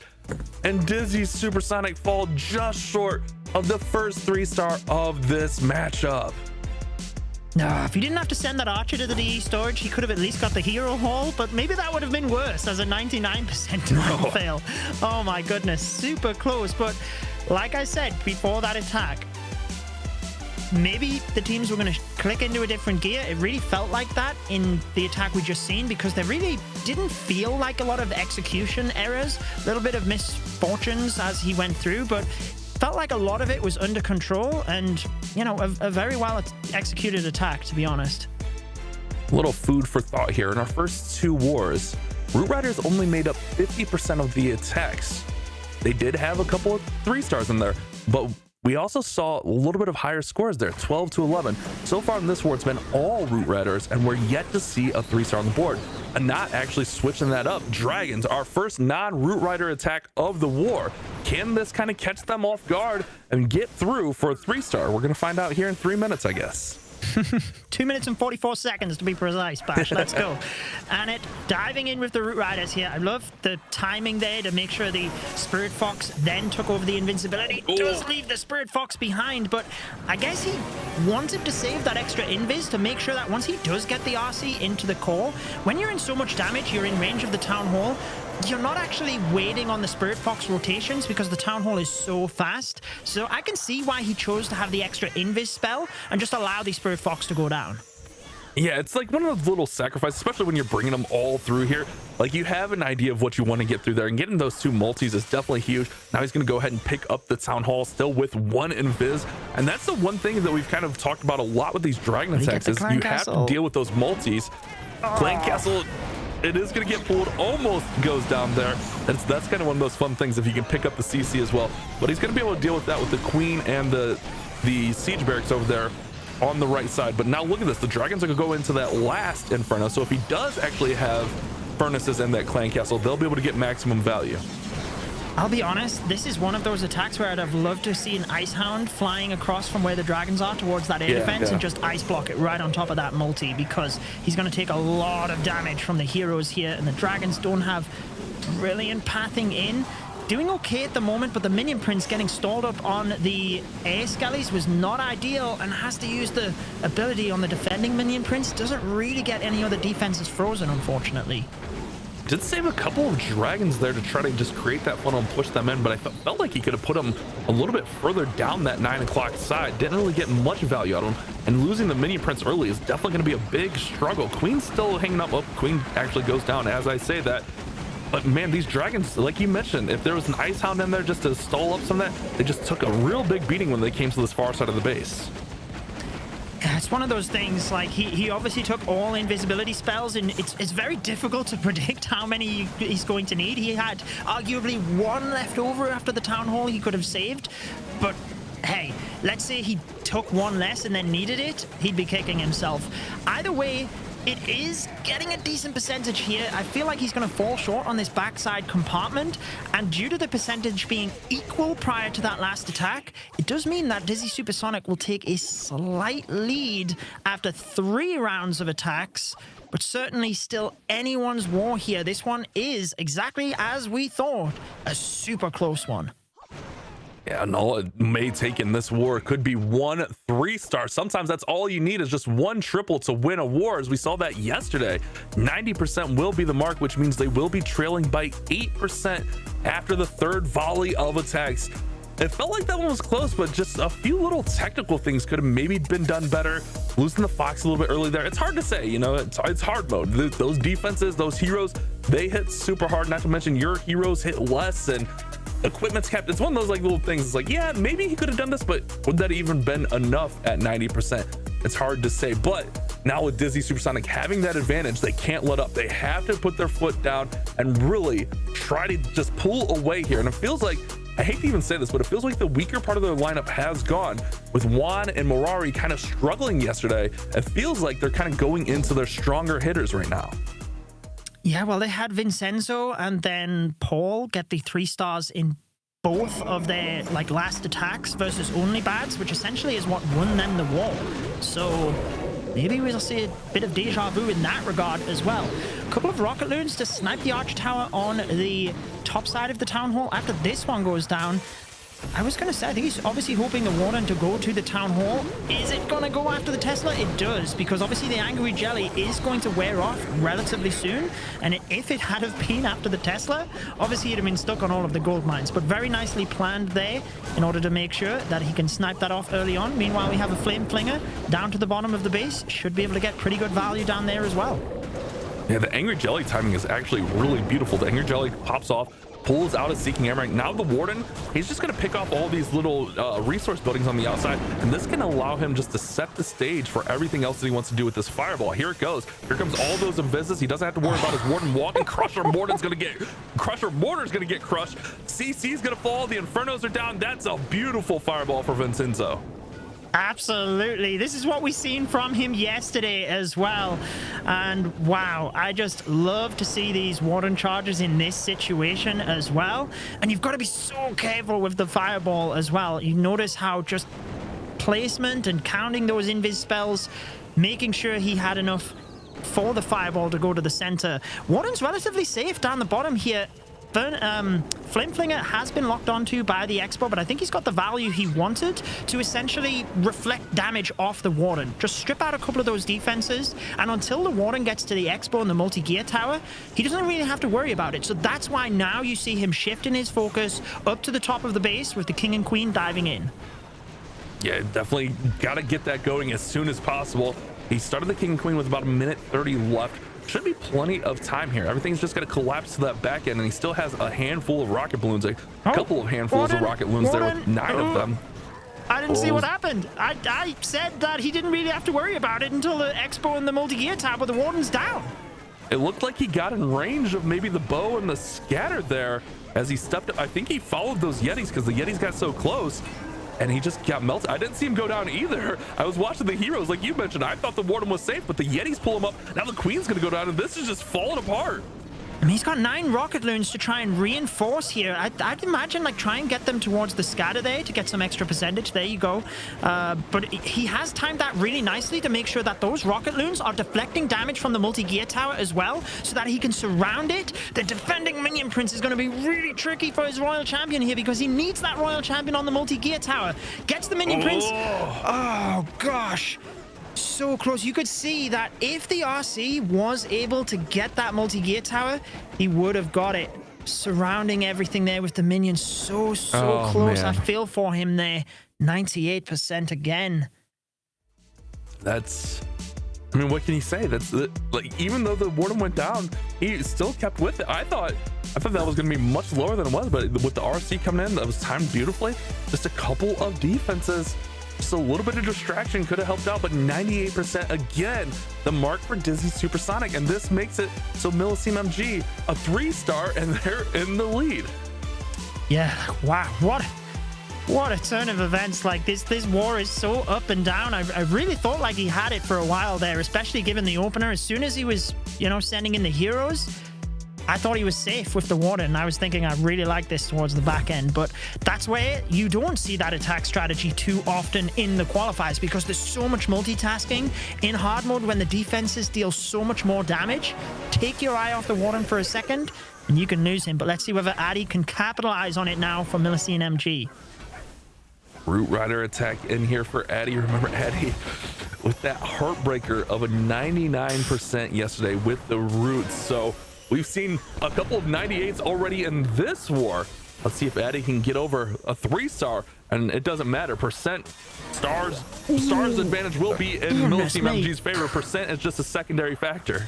and Dizzy Supersonic fall just short of the first 3-star of this matchup.
If he didn't have to send that archer to the DE storage, he could have at least got the hero haul, but maybe that would have been worse as a 99% time fail. Oh my goodness, super close. But like I said before that attack, maybe the teams were going to click into a different gear. It really felt like that in the attack we just seen, because there really didn't feel like a lot of execution errors, a little bit of misfortunes as he went through, but felt like a lot of it was under control and, you know, a very well executed attack, to be honest.
A little food for thought here. In our first 2 wars, Root Riders only made up 50% of the attacks. They did have a couple of 3-stars in there, but we also saw a little bit of higher scores there, 12 to 11. So far in this war, it's been all Root Riders, and we're yet to see a 3-star on the board. And not actually switching that up. Dragons, our first non-Root Rider attack of the war. Can this kind of catch them off guard and get through for a 3-star? We're going to find out here in 3 minutes, I guess.
2 minutes and 44 seconds to be precise, Bash. Let's go. And it diving in with the Root Riders here. I love the timing there to make sure the Spirit Fox then took over the invincibility. Does leave the Spirit Fox behind, but I guess he wanted to save that extra invis to make sure that once he does get the RC into the core, when you're in so much damage, you're in range of the Town Hall, you're not actually waiting on the Spirit Fox rotations because the Town Hall is so fast. So I can see why he chose to have the extra invis spell and just allow the Spirit Fox to go down.
Yeah, it's like one of those little sacrifices, especially when you're bringing them all through here. Like, you have an idea of what you want to get through there, and getting those 2 multis is definitely huge. Now he's going to go ahead and pick up the Town Hall still with 1 invis. And that's the one thing that we've kind of talked about a lot with these dragon attacks is you have to deal with those multis. Clan Castle, it is going to get pulled, almost goes down there. That's kind of one of those fun things if you can pick up the CC as well. But he's going to be able to deal with that with the queen and the siege barracks over there on the right side. But now look at this, the dragons are going to go into that last inferno. So if he does actually have furnaces in that clan castle, they'll be able to get maximum value.
I'll be honest, this is one of those attacks where I'd have loved to see an Ice Hound flying across from where the dragons are towards that air defense and just ice block it right on top of that multi, because he's going to take a lot of damage from the heroes here, and the dragons don't have brilliant pathing in. Doing okay at the moment, but the Minion Prince getting stalled up on the air skellies was not ideal and has to use the ability on the defending Minion Prince. Doesn't really get any other defenses frozen, unfortunately.
Did save a couple of dragons there to try to just create that funnel and push them in, but I felt like he could have put them a little bit further down that 9 o'clock side. Didn't really get much value out of him, and losing the Minion Prince early is definitely going to be a big struggle. Queen's still hanging up. Oh, Queen actually goes down as I say that. But man, these dragons, like you mentioned, if there was an ice hound in there just to stall up some of that, they just took a real big beating when they came to this far side of the base.
Yeah, it's one of those things, like he obviously took all invisibility spells, and it's very difficult to predict how many he's going to need. He had arguably one left over after the town hall he could have saved, but hey, let's say he took one less and then needed it, he'd be kicking himself. Either way, it is getting a decent percentage here. I feel like he's going to fall short on this backside compartment, and due to the percentage being equal prior to that last attack, it does mean that Dizzy Supersonic will take a slight lead after 3 rounds of attacks, but certainly still anyone's war here. This one is, exactly as we thought, a super close one.
Yeah, and all it may take in this war could be 1 3-star. Sometimes that's all you need is just 1 triple to win a war, as we saw that yesterday. 90% will be the mark, which means they will be trailing by 8% after the 3rd volley of attacks. It felt like that one was close, but just a few little technical things could have maybe been done better. Losing the Fox a little bit early there. It's hard to say, you know, it's hard mode. Those defenses, those heroes, they hit super hard, not to mention your heroes hit less, and equipment's kept. It's one of those like little things. It's like, yeah, maybe he could have done this, but would that even been enough at 90%? It's hard to say. But now with Dizzy Supersonic having that advantage, they can't let up. They have to put their foot down and really try to just pull away here. And it feels like, I hate to even say this, but it feels like the weaker part of their lineup has gone. With Juan and Morari kind of struggling yesterday, it feels like they're kind of going into their stronger hitters right now.
Yeah, well, they had Vincenzo and then Paul get the 3 stars in both of their like last attacks versus only bads, which essentially is what won them the war. So maybe we'll see a bit of deja vu in that regard as well. A couple of rocket loons to snipe the arch tower on the top side of the town hall. After this one goes down, I was going to say, I think he's obviously hoping the Warden to go to the town hall. Is it going to go after the Tesla? It does, because obviously the Angry Jelly is going to wear off relatively soon. And if it had have been after the Tesla, obviously he'd have been stuck on all of the gold mines. But very nicely planned there in order to make sure that he can snipe that off early on. Meanwhile, we have a Flame Flinger down to the bottom of the base. Should be able to get pretty good value down there as well.
Yeah, the Angry Jelly timing is actually really beautiful. The Angry Jelly pops off, pulls out a Seeking Airmark. Now the Warden, he's just going to pick off all these little resource buildings on the outside, and this can allow him just to set the stage for everything else that he wants to do with this Fireball. Here it goes. Here comes all those invises. He doesn't have to worry about his Warden walking. Crusher Mortar's going to get crushed. CC's going to fall. The Infernos are down. That's a beautiful Fireball for Vincenzo.
Absolutely. This is what we've seen from him yesterday as well. And wow, I just love to see these Warden charges in this situation as well. And you've got to be so careful with the Fireball as well. You notice how just placement and counting those invis spells, making sure he had enough for the Fireball to go to the center. Warden's relatively safe down the bottom here. Flame Flinger has been locked onto by the Expo, but I think he's got the value he wanted to essentially reflect damage off the Warden. Just strip out a couple of those defenses, and until the Warden gets to the Expo and the multi-gear tower, he doesn't really have to worry about it. So that's why now you see him shifting his focus up to the top of the base with the King and Queen diving in.
Yeah, definitely got to get that going as soon as possible. He started the King and Queen with about 1:30 left. Should be plenty of time here. Everything's just going to collapse to that back end, and he still has a handful of rocket balloons, a couple of handfuls of rocket balloons there with 9 of them.
I didn't see what happened. I said that he didn't really have to worry about it until the Expo and the multi-gear tab, but the Warden's down.
It looked like he got in range of maybe the bow and the scatter there as he stepped up. I think he followed those Yetis because the Yetis got so close, and he just got melted. I didn't see him go down either. I was watching the heroes like you mentioned. I thought the Warden was safe, but the Yetis pull him up. Now the Queen's gonna go down, and this is just falling apart.
I mean, he's got 9 rocket loons to try and reinforce here. I'd imagine, like, try and get them towards the scatter there to get some extra percentage. There you go. But he has timed that really nicely to make sure that those rocket loons are deflecting damage from the multi-gear tower as well, so that he can surround it. The defending Minion Prince is going to be really tricky for his Royal Champion here, because he needs that Royal Champion on the multi-gear tower. Gets the Minion Prince. Oh, gosh. So close. You could see that if the RC was able to get that multi-gear tower, he would have got it. Surrounding everything there with the minions. So close. Man. I feel for him there. 98% again.
That's... I mean, what can you say? That's like, even though the Warden went down, he still kept with it. I thought I thought that was going to be much lower than it was, but with the RC coming in, that was timed beautifully. Just a couple of defenses. Just a little bit of distraction could have helped out, but 98% again, the mark for Dizzy Supersonic. And this makes it so Milliseam MG a 3-star and they're in the lead.
Yeah, wow, what a turn of events. Like this war is so up and down. I really thought like he had it for a while there, especially given the opener. As soon as he was, you know, sending in the heroes, I thought he was safe with the water, and I was thinking I really like this towards the back end. But that's where you don't see that attack strategy too often in the qualifiers, because there's so much multitasking in hard mode when the defenses deal so much more damage. Take your eye off the Warden for a second and you can lose him. But let's see whether Addy can capitalize on it now for Milliseam MG.
Root Rider attack in here for Addy. Remember Addy with that heartbreaker of a 99% yesterday with the roots. So we've seen a couple of 98s already in this war. Let's see if Addy can get over a 3-star, and it doesn't matter. Stars advantage will be in Milliseam MG's favor. Percent is just a secondary factor.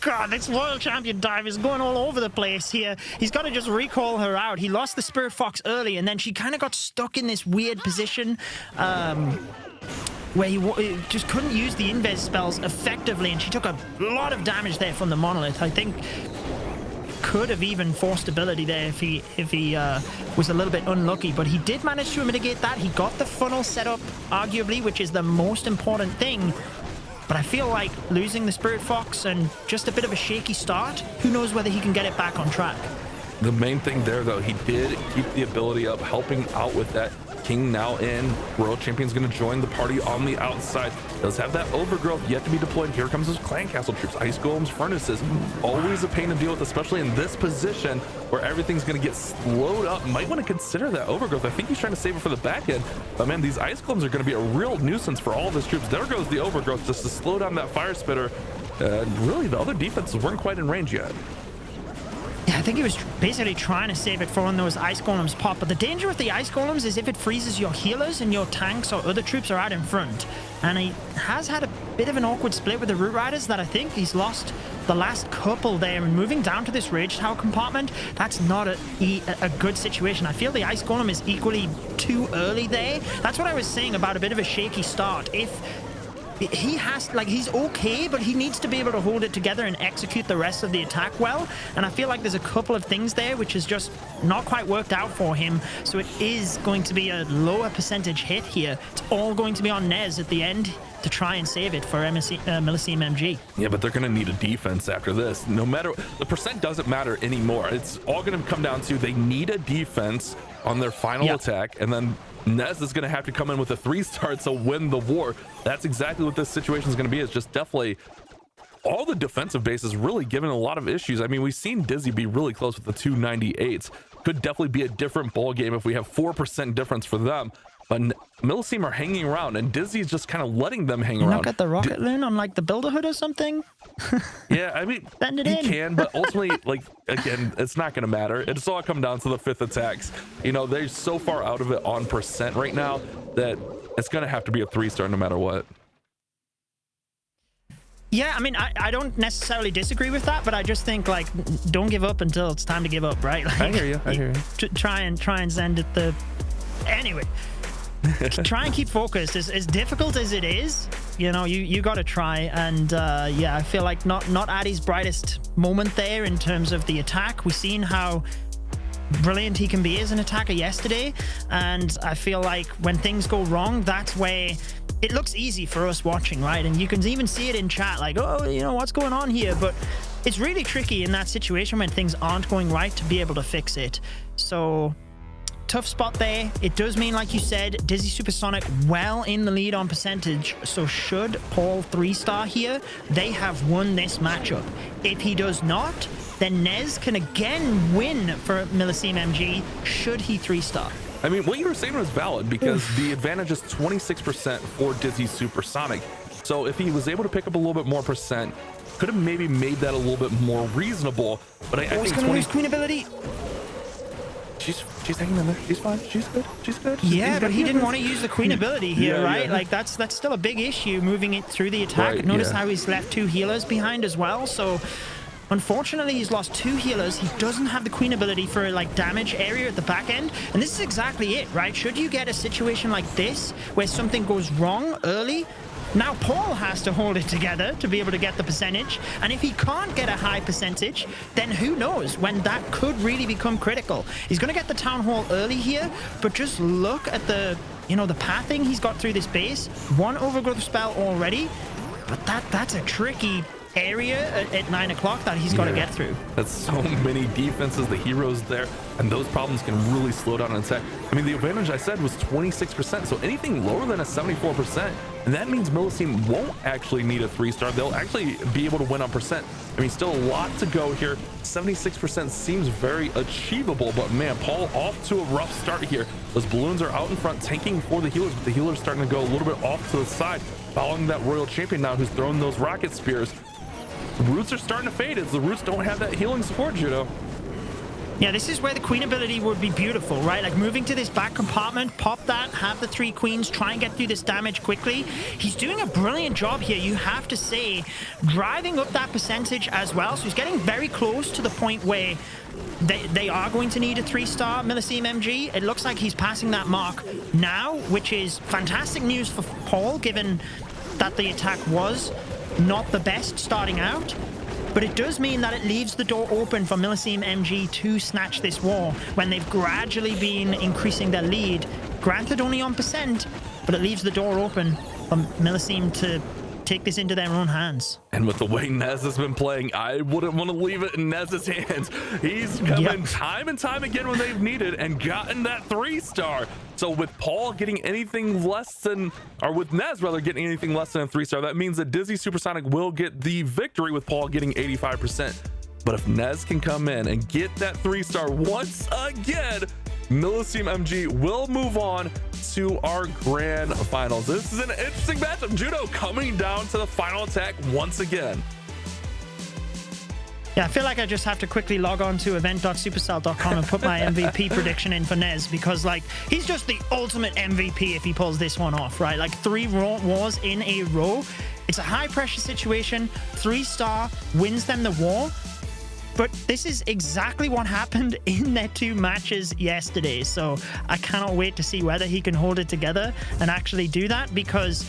God, this world champion dive is going all over the place here. He's got to just recall her out. He lost the Spirit Fox early, and then she kind of got stuck in this weird position where he just couldn't use the invis spells effectively, and she took a lot of damage there from the monolith. I think could have even forced ability there if he was a little bit unlucky, but he did manage to mitigate that. He got the funnel set up, arguably, which is the most important thing. But I feel like losing the Spirit Fox and just a bit of a shaky start, who knows whether he can get it back on track.
The main thing there, though, he did keep the ability up, helping out with that. King now in. World Champion's going to join the party on the outside. Does have that overgrowth yet to be deployed. Here comes those clan castle troops, ice golems, furnaces. Always a pain to deal with, especially in this position where everything's going to get slowed up. Might want to consider that overgrowth. I think he's trying to save it for the back end. But man, these ice golems are going to be a real nuisance for all of his troops. There goes the overgrowth just to slow down that fire spitter. Really, the other defenses weren't quite in range yet.
Yeah, I think he was basically trying to save it for when those ice golems pop. But the danger with the ice golems is if it freezes your healers and your tanks or other troops are out in front. And he has had a bit of an awkward split with the Root Riders that I think he's lost the last couple there. And moving down to this Rage Tower compartment, that's not a good situation. I feel the ice golem is equally too early there. That's what I was saying about a bit of a shaky start. If he has, like, he's okay, but he needs to be able to hold it together and execute the rest of the attack well. And I feel like there's a couple of things there which is just not quite worked out for him. So it is going to be a lower percentage hit here. It's all going to be on Nez at the end to try and save it for Milliseam MG.
Yeah, but they're going to need a defense after this. No matter, the percent doesn't matter anymore. It's all going to come down to they need a defense on their final attack, and then Nez is going to have to come in with a 3-star to win the war. That's exactly what this situation is going to be. It's just definitely all the defensive bases really giving a lot of issues. I mean, we've seen Dizzy be really close with the 298s. Could definitely be a different ball game if we have 4% difference for them. But Milliseam are hanging around, and Dizzy's just kind of letting them hang around.
Not got the rocket loon on like the builder hood or something?
Yeah, I mean, he can, but ultimately, like, again, it's not going to matter. It's all come down to the 5th attacks. You know, they're so far out of it on percent right now that it's going to have to be a 3-star no matter what.
Yeah, I mean, I don't necessarily disagree with that, but I just think, like, don't give up until it's time to give up, right? Like,
I hear you.
Try and send it the... Anyway. Try and keep focused. As difficult as it is, you know, you got to try. And yeah, I feel like not Addy's brightest moment there in terms of the attack. We've seen how brilliant he can be as an attacker yesterday, and I feel like when things go wrong, that's where it looks easy for us watching, right? And you can even see it in chat, like, oh, you know, what's going on here? But it's really tricky in that situation when things aren't going right to be able to fix it. So tough spot there. It does mean, like you said, Dizzy Supersonic well in the lead on percentage. So should Paul 3-star here, they have won this matchup. If he does not, then Nez can again win for Milliseam MG should he 3-star.
I mean, what you were saying was valid because the advantage is 26% for Dizzy Supersonic. So if he was able to pick up a little bit more percent, could have maybe made that a little bit more reasonable. But I think
going to lose Queen ability.
She's hanging in there. She's fine. She's good. She's good.
Yeah, but he didn't want to use the Queen ability here, right? Yeah. Like that's still a big issue moving it through the attack. Notice how he's left 2 healers behind as well. So Unfortunately, he's lost 2 healers. He doesn't have the queen ability for like damage area at the back end. And this is exactly it, right? Should you get a situation like this where something goes wrong early, now Paul has to hold it together to be able to get the percentage. And if he can't get a high percentage, then who knows when that could really become critical. He's going to get the Town Hall early here, but just look at the, you know, the pathing he's got through this base. 1 overgrowth spell already, but that's a tricky area at 9 o'clock that he's got to get through.
That's so many defenses, the heroes there, and those problems can really slow down an attack. I mean, the advantage I said was 26%, so anything lower than a 74%, and that means Millicene won't actually need a 3-star. They'll actually be able to win on percent. I mean, still a lot to go here. 76% seems very achievable, but man, Paul off to a rough start here. Those balloons are out in front, tanking for the healers, but the healers starting to go a little bit off to the side, following that Royal Champion now who's throwing those rocket spears. Roots are starting to fade as the Roots don't have that healing support, Judo.
Yeah, this is where the queen ability would be beautiful, right? Like moving to this back compartment, pop that, have the 3 queens, try and get through this damage quickly. He's doing a brilliant job here, you have to say, driving up that percentage as well. So he's getting very close to the point where they are going to need a 3-star Millicene MG. It looks like he's passing that mark now, which is fantastic news for Paul, given that the attack was not the best starting out. But it does mean that it leaves the door open for Millicene MG to snatch this war when they've gradually been increasing their lead. Granted only on percent, but it leaves the door open for Millicene to take this into their own hands.
And with the way Nez has been playing, I wouldn't want to leave it in Nez's hands. He's come in time and time again when they've needed and gotten that 3-star. So with Paul getting anything less than, or with Nez rather getting anything less than a 3-star, that means that Dizzy Supersonic will get the victory with Paul getting 85%. But if Nez can come in and get that 3-star once again, Millicene MG will move on to our grand finals. This is an interesting matchup. Judo coming down to the final attack once again.
Yeah, I feel like I just have to quickly log on to event.supercell.com and put my MVP prediction in for Nez, because like he's just the ultimate MVP if he pulls this one off, right? Like 3 wars in a row. It's a high pressure situation. 3-star wins them the war. But this is exactly what happened in their 2 matches yesterday. So I cannot wait to see whether he can hold it together and actually do that, because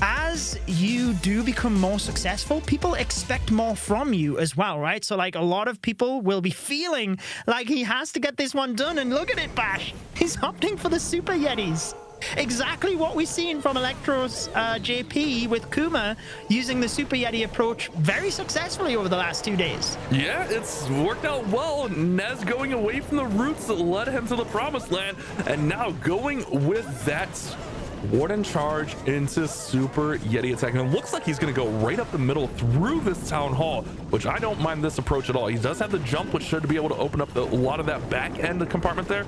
as you do become more successful, people expect more from you as well, right? So like a lot of people will be feeling like he has to get this one done. And look at it, Bash. He's opting for the Super Yetis. Exactly what we've seen from Electro's JP with Kuma using the Super Yeti approach very successfully over the last 2 days.
Yeah, it's worked out well. Nez going away from the roots that led him to the promised land, and now going with that Warden charge into Super Yeti attack. And it looks like he's going to go right up the middle through this Town Hall, which I don't mind this approach at all. He does have the jump, which should be able to open up a lot of that back end compartment there.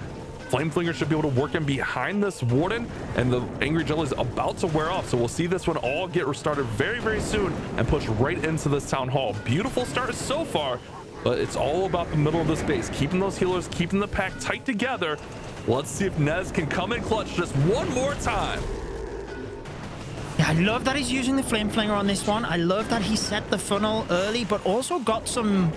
Flameflinger should be able to work in behind this Warden, and the Angry Jelly is about to wear off. So we'll see this one all get restarted very, very soon and push right into this Town Hall. Beautiful start so far, but it's all about the middle of this base, keeping those healers, keeping the pack tight together. Let's see if Nez can come in clutch just one more time.
Yeah, I love that he's using the Flameflinger on this one. I love that he set the funnel early, but also got some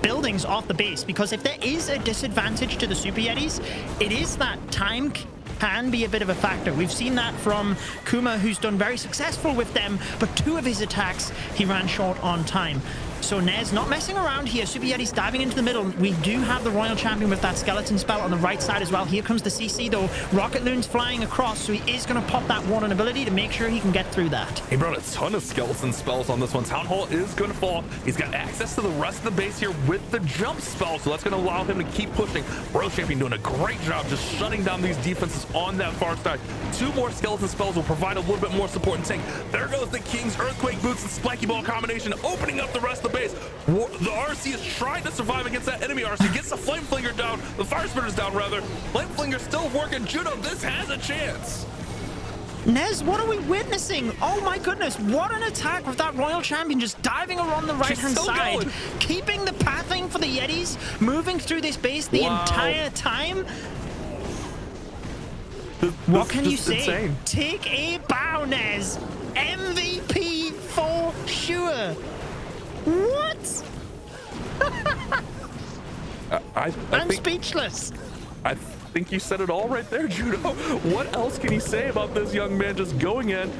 buildings off the base, because if there is a disadvantage to the Super Yetis, it is that time can be a bit of a factor. We've seen that from Kuma, who's done very successful with them, but 2 of his attacks he ran short on time. So Nez not messing around here. Super Yeti's diving into the middle. We do have the Royal Champion with that skeleton spell on the right side as well. Here comes the CC though. Rocket Loon's flying across, so he is going to pop that Warden ability to make sure he can get through that.
He brought a ton of skeleton spells on this one. Town Hall is going to fall. He's got access to the rest of the base here with the jump spell, so that's going to allow him to keep pushing. Royal Champion doing a great job just shutting down these defenses on that far side. 2 more skeleton spells will provide a little bit more support and tank. There goes the King's Earthquake Boots and Spiky Ball combination, opening up the rest of the base. The RC is trying to survive against that enemy RC. Gets the Flameflinger down. The Fire Spitter's down, rather. Flameflinger still working. Judo, this has a chance.
Nez, what are we witnessing? Oh my goodness, what an attack with that Royal Champion just diving around the right-hand side.
Going.
Keeping the pathing for the Yetis, moving through this base the entire time. What can you say?
Insane.
Take a bow, Nez. MVP for sure. What?
I'm
speechless.
I think you said it all right there, Judo. What else can you say about this young man just going in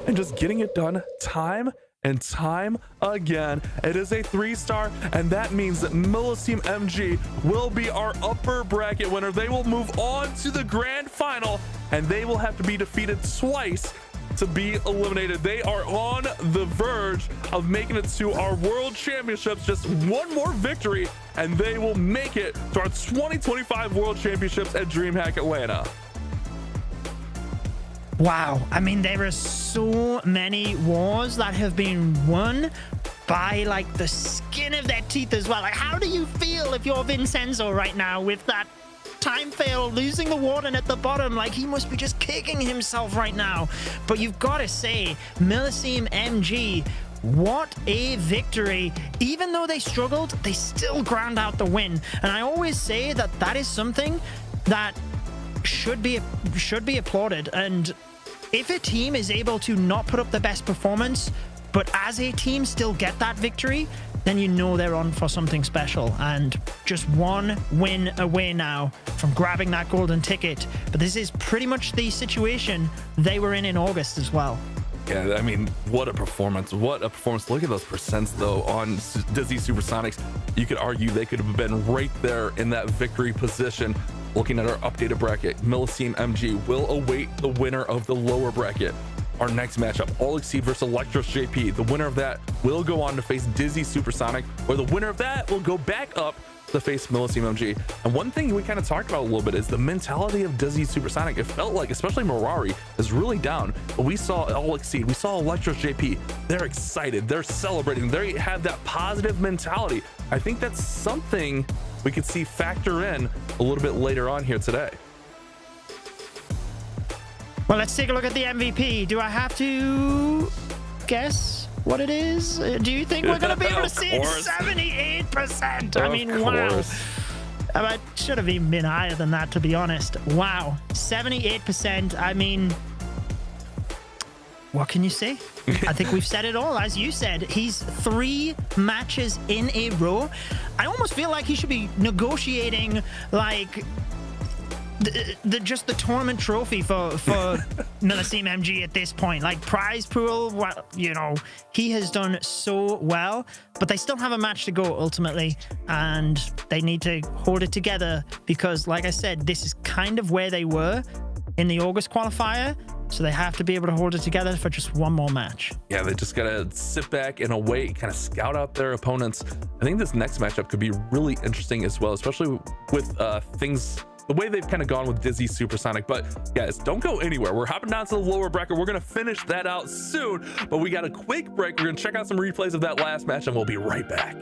and just getting it done time and time again? It is a 3-star, and that means that Milliceme MG will be our upper bracket winner. They will move on to the grand final, and they will have to be defeated twice to be eliminated. They are on the verge of making it to our World Championships. Just one more victory, and they will make it to our 2025 World Championships at DreamHack Atlanta.
Wow. I mean, there are so many wars that have been won by like the skin of their teeth as well. Like, how do you feel if you're Vincenzo right now with that time fail, losing the warden at the bottom? Like, he must be just kicking himself right now. But you've got to say, Milliceme MG, what a victory. Even though they struggled, they still ground out the win. And I always say that that is something that should be applauded. And if a team is able to not put up the best performance, but as a team still get that victory, then you know they're on for something special. And just one win away now from grabbing that golden ticket. But this is pretty much the situation they were in August as well.
Yeah, I mean, what a performance. What a performance. Look at those percents, though, on Dizzy Supersonics. You could argue they could have been right there in that victory position. Looking at our updated bracket, Milliceme MG will await the winner of the lower bracket. Our next matchup, All Exceed versus Electros JP. The winner of that will go on to face Dizzy Supersonic, or the winner of that will go back up to face Milliceme MG. And one thing we kind of talked about a little bit is the mentality of Dizzy Supersonic. It felt like, especially Mirari, is really down. But we saw All Exceed, we saw Electros JP. They're excited, they're celebrating, they have that positive mentality. I think that's something we could see factor in a little bit later on here today.
Well, let's take a look at the MVP. Do I have to guess what it is? Do you think we're going to be able to see it? 78%. I mean, wow. I should have even been higher than that, to be honest. Wow. 78%. I mean, what can you say? I think we've said it all. As you said, he's 3 matches in a row. I almost feel like he should be negotiating, like, just the tournament trophy for Milliceme MG at this point. Like, prize pool, well, you know, he has done so well, but they still have a match to go ultimately, and they need to hold it together because, like I said, this is kind of where they were in the August qualifier, so they have to be able to hold it together for just one more match.
Yeah, they just gotta sit back and await, kind of scout out their opponents. I think this next matchup could be really interesting as well, especially with things the way they've kind of gone with Dizzy Supersonic. But guys, don't go anywhere. We're hopping down to the lower bracket. We're going to finish that out soon, but we got a quick break. We're going to check out some replays of that last match, and we'll be right back.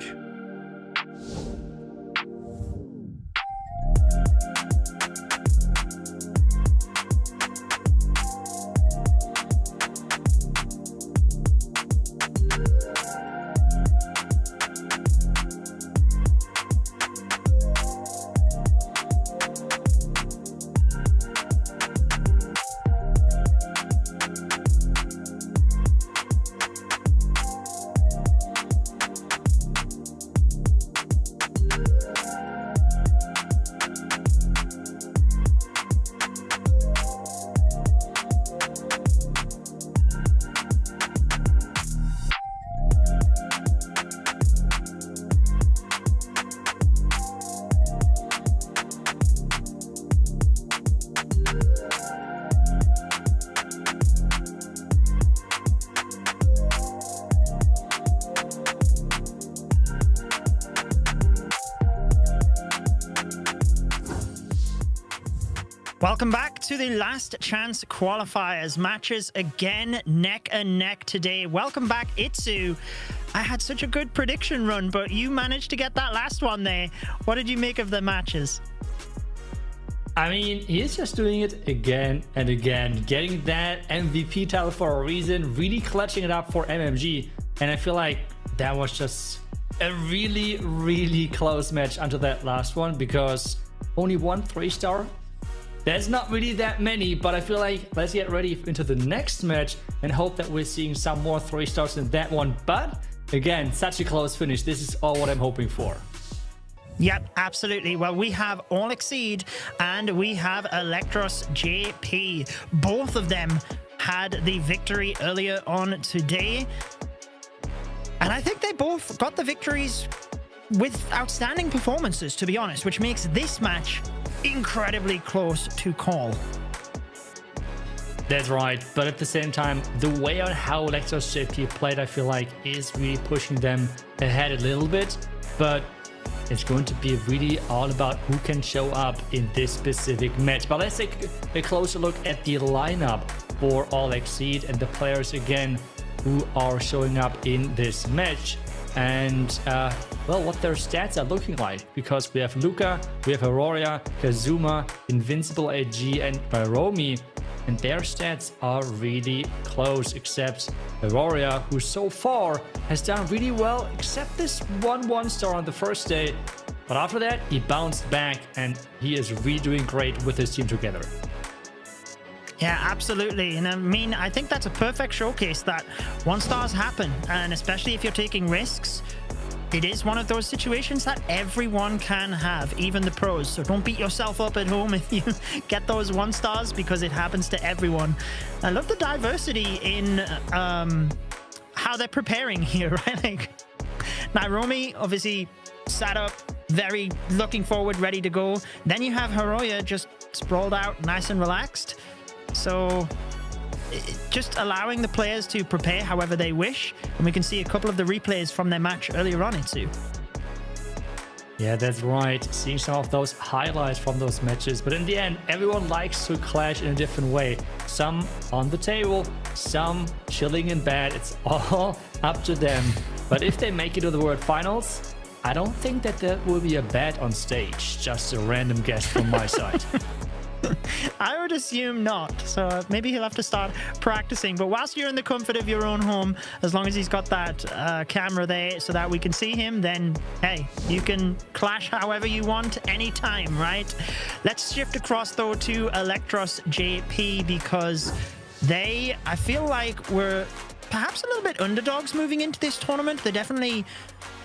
Welcome back to the last chance qualifiers. Matches again neck and neck today. Welcome back, Itsu. I had such a good prediction run, but you managed to get that last one there. What did you make of the matches?
I mean, he's just doing it again and again, getting that MVP title for a reason, really clutching it up for MMG. And I feel like that was just a really, really close match until that last one, because only one 3-star. There's not really that many, but I feel like let's get ready into the next match and hope that we're seeing some more 3-stars in that one. But again, such a close finish. This is all what I'm hoping for.
Yep, absolutely. Well, we have All Exceed and we have Electros JP. Both of them had the victory earlier on today. And I think they both got the victories with outstanding performances, to be honest, which makes this match incredibly close to call.
That's right, but at the same time, the way on how Electros JP played, I feel like, is really pushing them ahead a little bit. But it's going to be really all about who can show up in this specific match. But let's take a closer look at the lineup for All Exceed and the players again who are showing up in this match. And well, what their stats are looking like, because we have Luca, we have Aurora, Kazuma, Invincible AG, and Pyromi, and their stats are really close, except Aurora, who so far has done really well, except this 1-1-star on the first day. But after that, he bounced back, and he is really doing great with his team together.
Yeah, absolutely. And I mean, I think that's a perfect showcase that 1-stars happen, and especially if you're taking risks, it is one of those situations that everyone can have, even the pros. So don't beat yourself up at home if you get those 1-stars, because it happens to everyone. I love the diversity in how they're preparing here, right? Like, Nairomi obviously sat up, very looking forward, ready to go. Then you have Haroya just sprawled out, nice and relaxed. So just allowing the players to prepare however they wish, and we can see a couple of the replays from their match earlier on, Itsu.
Yeah, that's right. Seeing some of those highlights from those matches. But in the end, everyone likes to clash in a different way. Some on the table, some chilling in bed. It's all up to them. But if they make it to the World Finals, I don't think that there will be a bet on stage. Just a random guess from my side.
I would assume not, so maybe he'll have to start practicing. But whilst you're in the comfort of your own home, as long as he's got that camera there so that we can see him, then hey, you can clash however you want anytime, right? Let's shift across though to Electros JP, because they, I feel like, were perhaps a little bit underdogs moving into this tournament. They definitely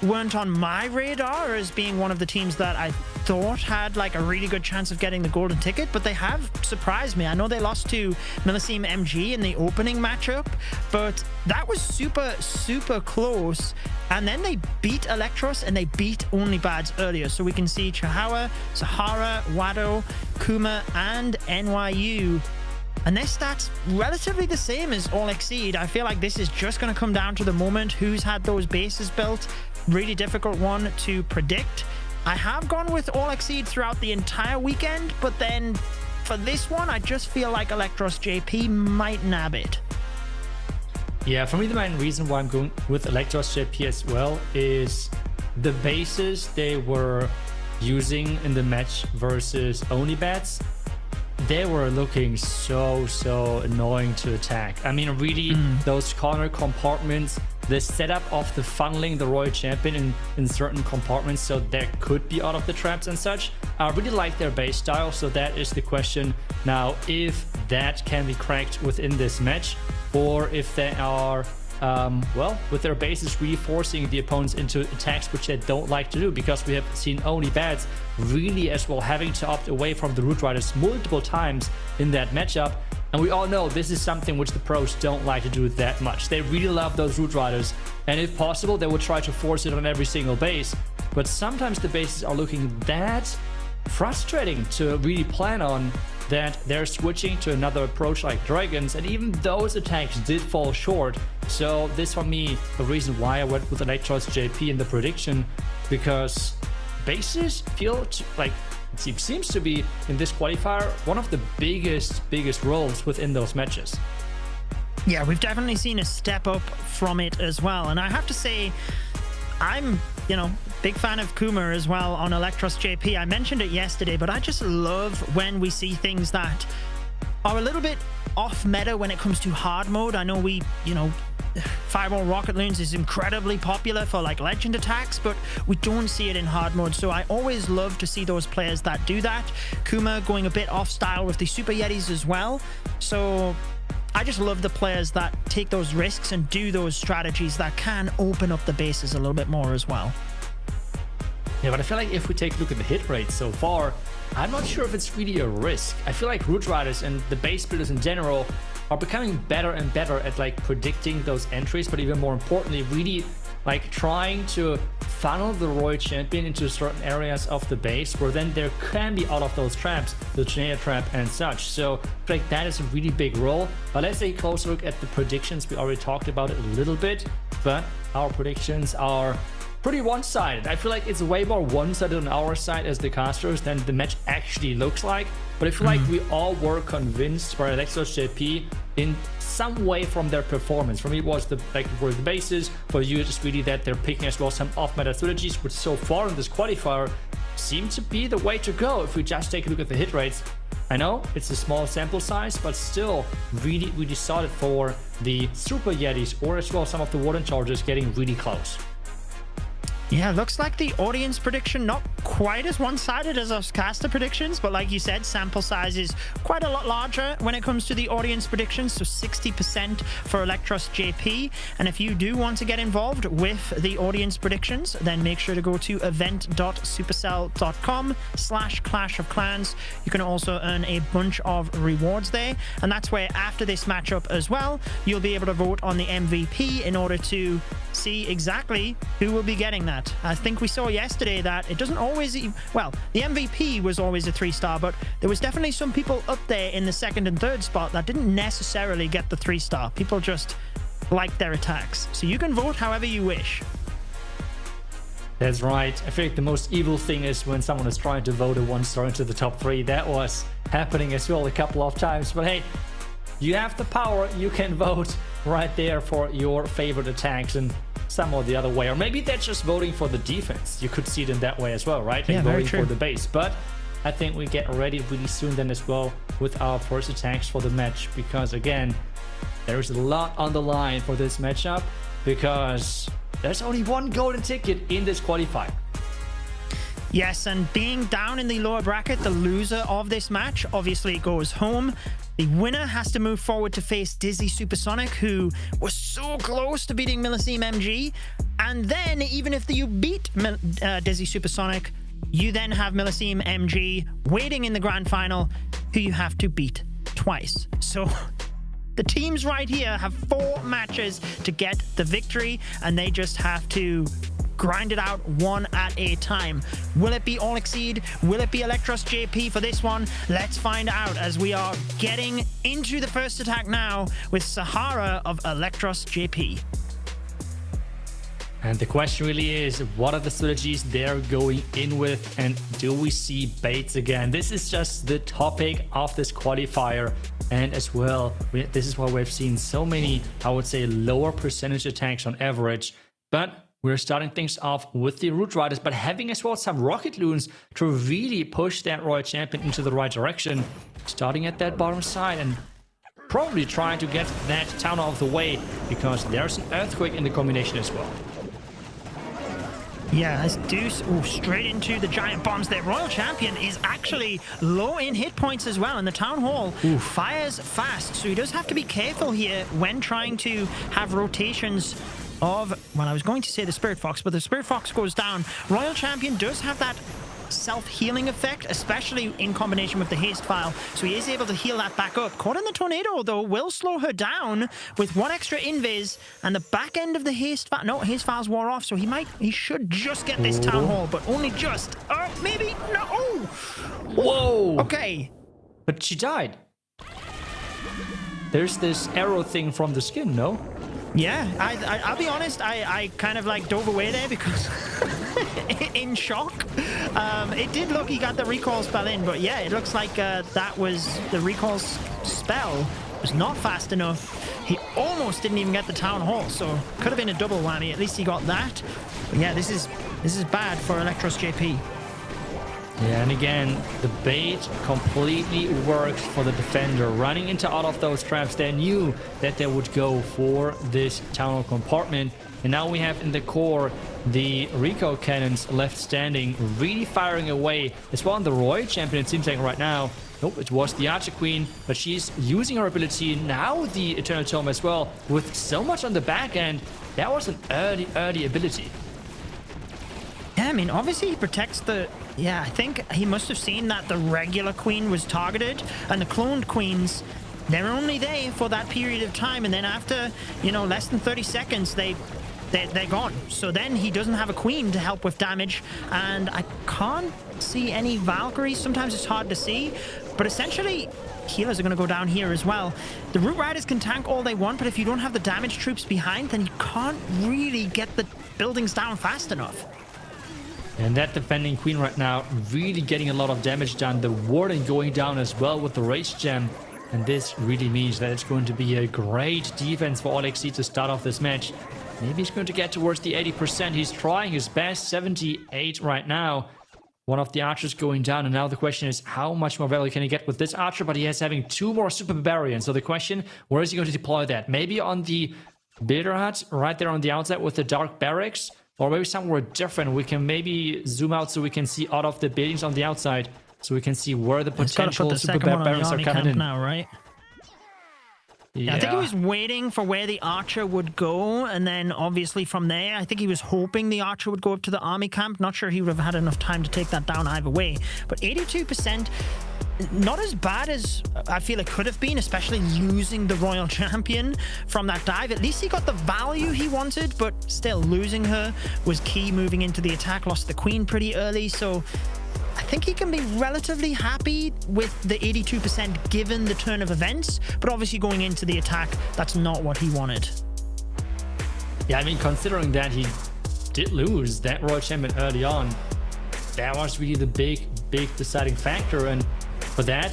weren't on my radar as being one of the teams that I thought had like a really good chance of getting the golden ticket, but they have surprised me. I know they lost to Milliseem MG in the opening matchup, but that was super close. And then they beat Electros and they beat Only Bads earlier. So we can see Chihuahua, Sahara, Wado, Kuma, and NYU. And their stats relatively the same as All Exceed. I feel like this is just going to come down to the moment, who's had those bases built. Really difficult one to predict. I have gone with All Exceed throughout the entire weekend, but then for this one, I just feel like Electros JP might nab it.
Yeah, for me, the main reason why I'm going with Electros JP as well is the bases they were using in the match versus Only Bats. They were looking so annoying to attack. I mean, really, those corner compartments, the setup of the funneling the Royal Champion in certain compartments so there could be out of the traps and such. I really like their base style, so that is the question now, if that can be cracked within this match, or if they are well, with their bases reinforcing the opponents into attacks which they don't like to do, because we have seen Only Bads really as well having to opt away from the Root Riders multiple times in that matchup. And we all know this is something which the pros don't like to do that much. They really love those Root Riders, and if possible, they will try to force it on every single base. But sometimes the bases are looking that frustrating to really plan on that they're switching to another approach like Dragons, and even those attacks did fall short. So this, for me, the reason why I went with Electros JP in the prediction, because bases feel like it seems to be in this qualifier one of the biggest roles within those matches.
Yeah, we've definitely seen a step up from it as well. And I have to say, I'm, big fan of Kuma as well on Electros JP. I mentioned it yesterday, but I just love when we see things that are a little bit off meta when it comes to hard mode. I know Fireball Rocket Loons is incredibly popular for like legend attacks, but we don't see it in hard mode. So I always love to see those players that do that. Kuma going a bit off style with the Super Yetis as well. So I just love the players that take those risks and do those strategies that can open up the bases a little bit more as well.
Yeah, but I feel like if we take a look at the hit rate so far, I'm not sure if it's really a risk. I feel like Root Riders and the base builders in general are becoming better and better at like predicting those entries, but even more importantly, really like trying to funnel the Royal Champion into certain areas of the base where then there can be all of those traps, the tornado trap and such. So I feel like that is a really big role. But let's take a closer look at the predictions. We already talked about it a little bit, but our predictions are pretty one-sided. I feel like it's way more one-sided on our side as the casters than the match actually looks like. But I feel like we all were convinced by Electros JP in some way from their performance. For me, it was the bases. For you, it's really that they're picking as well some off-meta strategies, which so far in this qualifier seem to be the way to go if we just take a look at the hit rates. I know it's a small sample size, but still really, really solid for the Super Yetis or as well some of the Warden Chargers getting really close.
Yeah, looks like the audience prediction not quite as one-sided as us caster predictions, but like you said, sample size is quite a lot larger when it comes to the audience predictions, so 60% for Electros JP. And if you do want to get involved with the audience predictions, then make sure to go to event.supercell.com/Clash of Clans. You can also earn a bunch of rewards there, and that's where after this matchup as well, you'll be able to vote on the MVP in order to see exactly who will be getting that. I think we saw yesterday that it doesn't always, well, the MVP was always a 3-star, but there was definitely some people up there in the 2nd and 3rd spot that didn't necessarily get the 3-star. People just like their attacks. So you can vote however you wish.
That's right. I feel like the most evil thing is when someone is trying to vote a 1-star into the top 3. That was happening as well a couple of times. But hey, you have the power. You can vote right there for your favorite attacks and some or the other way. Or maybe that's just voting for the defense. You could see it in that way as well, right? Like
yeah,
voting for the base. But I think we get ready really soon then as well with our first attacks for the match, because again, there's a lot on the line for this matchup because there's only one golden ticket in this qualifier.
Yes, and being down in the lower bracket, the loser of this match obviously goes home. The winner has to move forward to face Dizzy Supersonic, who was so close to beating Milliseem MG. And then, even if you beat Dizzy Supersonic, you then have Milliseem MG waiting in the grand final, who you have to beat twice. So the teams right here have 4 matches to get the victory, and they just have to grind it out one at a time. Will it be All Exceed? Will it be Electros JP for this one? Let's find out as we are getting into the first attack now with Sahara of Electros JP.
And the question really is, what are the strategies they're going in with, and do we see baits again? This is just the topic of this qualifier, and as well, this is why we've seen so many, I would say, lower percentage attacks on average. But we're starting things off with the Root Riders, but having as well some Rocket Loons to really push that Royal Champion into the right direction. Starting at that bottom side and probably trying to get that town out of the way, because there's an Earthquake in the combination as well.
Yeah, that's Deuce straight into the giant bombs there. Royal Champion is actually low in hit points as well, and the Town Hall fires fast, so he does have to be careful here when trying to have rotations of, well, I was going to say the Spirit Fox, but the Spirit Fox goes down. Royal Champion does have that self-healing effect, especially in combination with the haste file, so he is able to heal that back up. Caught in the tornado, though, will slow her down with 1 extra invis, and the back end of the haste file, no, haste files wore off, so he should just get this Town Hall, but only just. Maybe, no.
Whoa.
Okay.
But she died. There's this arrow thing from the skin, no?
Yeah, I'll be honest, I kind of like dove away there because in shock. It did look he got the recall spell in, but yeah, it looks like that was the recall spell was not fast enough. He almost didn't even get the Town Hall, so could have been a double whammy. At least he got that. But yeah, this is bad for Electros JP.
Yeah, and again, the bait completely works for the defender. Running into all of those traps, they knew that they would go for this tunnel compartment. And now we have in the core the recoil cannons left standing, really firing away. As well on the Royal Champion, it seems like right now. Nope, it was the Archer Queen, but she's using her ability. Now the Eternal Tome as well, with so much on the back end. That was an early ability.
Yeah, I mean, obviously he protects the... Yeah, I think he must have seen that the regular queen was targeted, and the cloned queens, they're only there for that period of time, and then after, you know, less than 30 seconds, they're gone. So then he doesn't have a queen to help with damage, and I can't see any Valkyries. Sometimes it's hard to see, but essentially healers are going to go down here as well. The Root Riders can tank all they want, but if you don't have the damage troops behind, then you can't really get the buildings down fast enough.
And that defending queen right now really getting a lot of damage done. The warden going down as well with the rage gem. And this really means that it's going to be a great defense for Alexi to start off this match. Maybe he's going to get towards the 80%. He's trying his best, 78 right now. One of the archers going down, and now the question is how much more value can he get with this archer, but he is having 2 more super barbarians. So the question, where is he going to deploy that? Maybe on the builder hut right there on the outside with the dark barracks, or maybe somewhere different. We can maybe zoom out so we can see out of the buildings on the outside, so we can see where the potential super barbarians are coming in
now, right? Yeah, I think he was waiting for where the archer would go, and then obviously from there, I think he was hoping the archer would go up to the army camp. Not sure he would have had enough time to take that down either way. But 82%, not as bad as I feel it could have been, especially losing the royal champion from that dive. At least he got the value he wanted, but still losing her was key moving into the attack. Lost the queen pretty early, so I think he can be relatively happy with the 82% given the turn of events, but obviously going into the attack, that's not what he wanted.
Yeah, I mean, considering that he did lose that royal champion early on, that was really the big deciding factor, and for that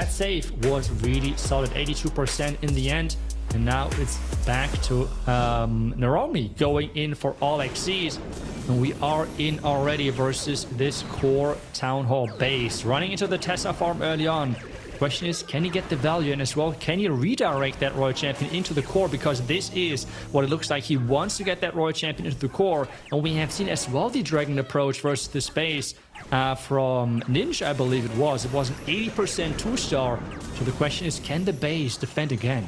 save was really solid, 82% in the end. And now it's back to Naromi going in for all XCs. And we are in already versus this core town hall base. Running into the Tessa farm early on. Question is, can he get the value? And as well, can he redirect that royal champion into the core? Because this is what it looks like. He wants to get that royal champion into the core. And we have seen as well the dragon approach versus the space from Ninja, I believe it was. It was an 80% 2-star. So the question is, can the base defend again?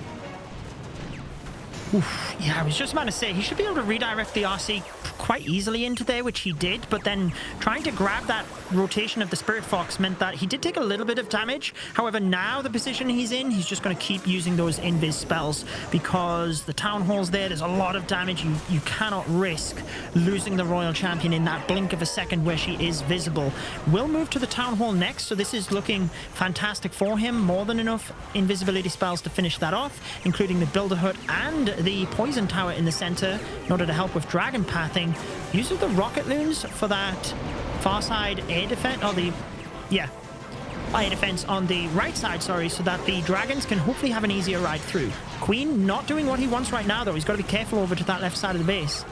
Oof, yeah, I was just about to say, he should be able to redirect the RC quite easily into there, which he did, but then trying to grab that rotation of the Spirit Fox meant that he did take a little bit of damage. However, now the position he's in, he's just going to keep using those invis spells because the Town Hall's there's a lot of damage. You cannot risk losing the Royal Champion in that blink of a second where she is visible. We'll move to the Town Hall next, so this is looking fantastic for him. More than enough invisibility spells to finish that off, including the Builder Hut and the Poison Tower in the center in order to help with dragon pathing. Uses the rocket loons for that far side air defense, or the air defense on the right side, sorry, so that the dragons can hopefully have an easier ride through. Queen not doing what he wants right now, though. He's got to be careful over to that left side of the base.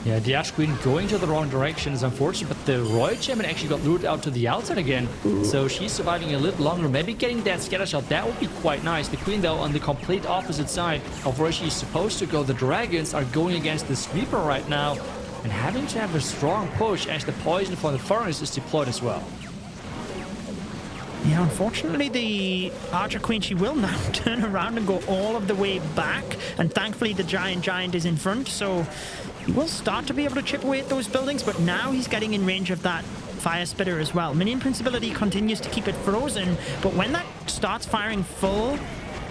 Yeah, the Ash Queen going to the wrong direction is unfortunate, but the Royal Champion actually got lured out to the outside again. So she's surviving a little longer, maybe getting that scatter shot. That would be quite nice. The Queen, though, on the complete opposite side of where she's supposed to go. The Dragons are going against the Sweeper right now and having to have a strong push as the poison for the furnace is deployed as well.
Yeah, unfortunately, the Archer Queen, she will now turn around and go all of the way back. And thankfully, the Giant is in front, so he will start to be able to chip away at those buildings, but now he's getting in range of that Fire Spitter as well. Minion Principality continues to keep it frozen, but when that starts firing full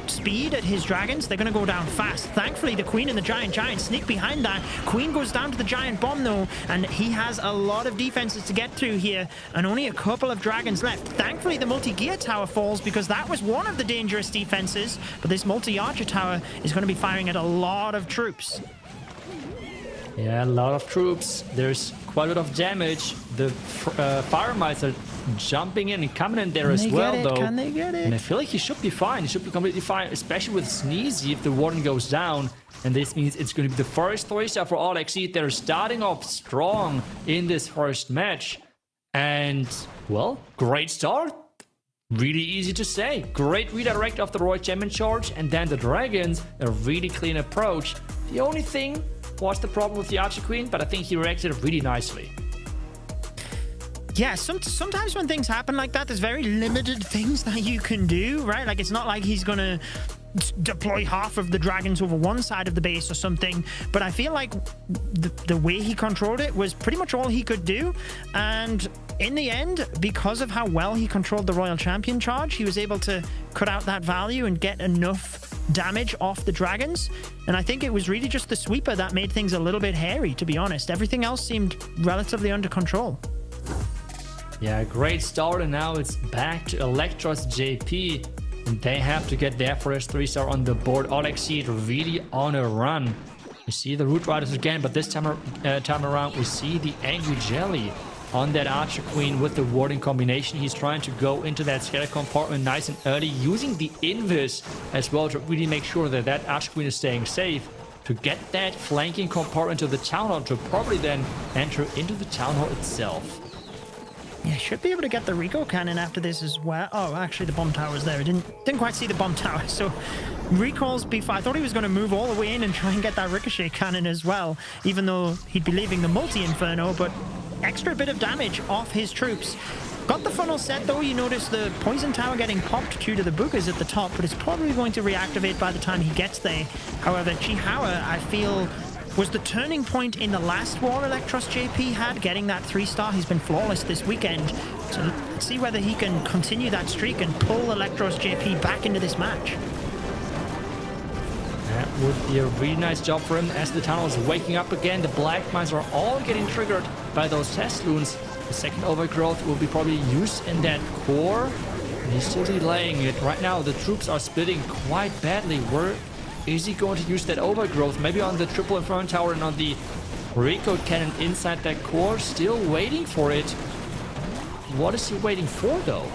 speed at his dragons, they're going to go down fast. Thankfully, the Queen and the Giant sneak behind that. Queen goes down to the Giant Bomb, though, and he has a lot of defenses to get through here, and only a couple of dragons left. Thankfully, the Multi-Gear Tower falls, because that was one of the dangerous defenses, but this Multi-Archer Tower is going to be firing at a lot of troops.
Yeah, a lot of troops. There's quite a bit of damage. The fire mites are jumping in and coming in there as well, though.
Can they get it?
And I feel like he should be fine. He should be completely fine, especially with Sneezy if the warden goes down. And this means it's going to be the first 3-star for all XC. They're starting off strong in this first match. And, well, great start. Really easy to say. Great redirect of the Royal Champion charge. And then the Dragons, a really clean approach. The only thing was the problem with the Archer Queen, but I think he reacted really nicely.
Yeah, sometimes when things happen like that, there's very limited things that you can do, right? Like, it's not like he's gonna deploy half of the dragons over one side of the base or something, but I feel like the way he controlled it was pretty much all he could do. And in the end, because of how well he controlled the Royal Champion charge, he was able to cut out that value and get enough damage off the dragons. And I think it was really just the sweeper that made things a little bit hairy, to be honest. Everything else seemed relatively under control.
Yeah, great start, and now it's back to Electros JP. And they have to get their first 3-star on the board. Alexid really on a run. We see the Root Riders again, but this time around we see the Angry Jelly on that Archer Queen with the warding combination. He's trying to go into that scatter compartment nice and early, using the invis as well to really make sure that that Archer Queen is staying safe, to get that flanking compartment to the Town Hall, to probably then enter into the Town Hall itself.
Yeah, should be able to get the Rico cannon after this as well. Oh, actually the bomb tower was there. I didn't quite see the bomb tower. So recalls before. I thought he was going to move all the way in and try and get that ricochet cannon as well, even though he'd be leaving the multi-inferno, but extra bit of damage off his troops. Got the funnel set though. You notice the poison tower getting popped due to the boogers at the top, but it's probably going to reactivate by the time he gets there. However, Chihawa, I feel, was the turning point in the last war Electros JP had, getting that 3-star. He's been flawless this weekend. So let's see whether he can continue that streak and pull Electros JP back into this match.
That would be a really nice job for him as the tunnel is waking up again. The Black Mines are all getting triggered by those test loons. The second overgrowth will be probably used in that core. And he's still delaying it. Right now, the troops are splitting quite badly. Where is he going to use that overgrowth? Maybe on the triple Inferno Tower and on the Rico cannon inside that core. Still waiting for it. What is he waiting for, though?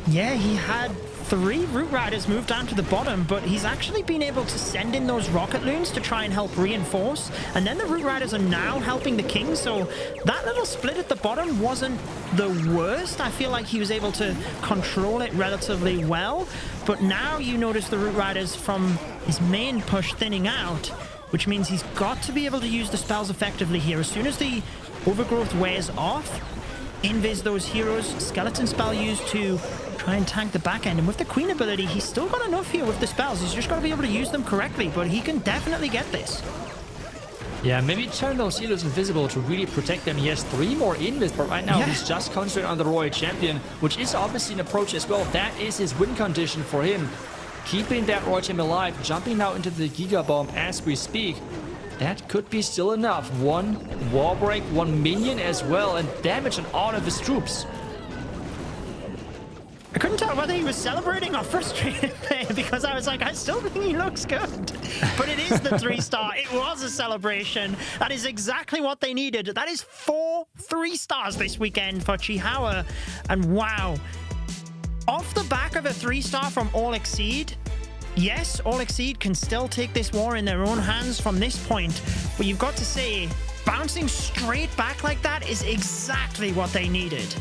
Yeah, he had 3 Root Riders move down to the bottom, but he's actually been able to send in those rocket loons to try and help reinforce. And then the Root Riders are now helping the King, so that little split at the bottom wasn't the worst. I feel like he was able to control it relatively well. But now you notice the Root Riders from his main push thinning out, which means he's got to be able to use the spells effectively here. As soon as the overgrowth wears off, invis those heroes, skeleton spell used to try and tank the back end. And with the Queen ability, he's still got enough here with the spells. He's just got to be able to use them correctly, but he can definitely get this.
Yeah, maybe turn those healers invisible to really protect them. He has 3 more invis, but right now he's just concentrating on the Royal Champion, which is obviously an approach as well. That is his win condition for him. Keeping that Royal Champion alive, jumping now into the Giga Bomb as we speak. That could be still enough. 1 wall break, 1 minion as well, and damage on all of his troops.
I couldn't tell whether he was celebrating or frustrated there, because I was like, I still think he looks good. But it is the 3-star. It was a celebration. That is exactly what they needed. That is 4 3-stars this weekend for Chihawa. And wow. Off the back of a 3-star from All Exceed, yes, All Exceed can still take this war in their own hands from this point. But you've got to say, bouncing straight back like that is exactly what they needed.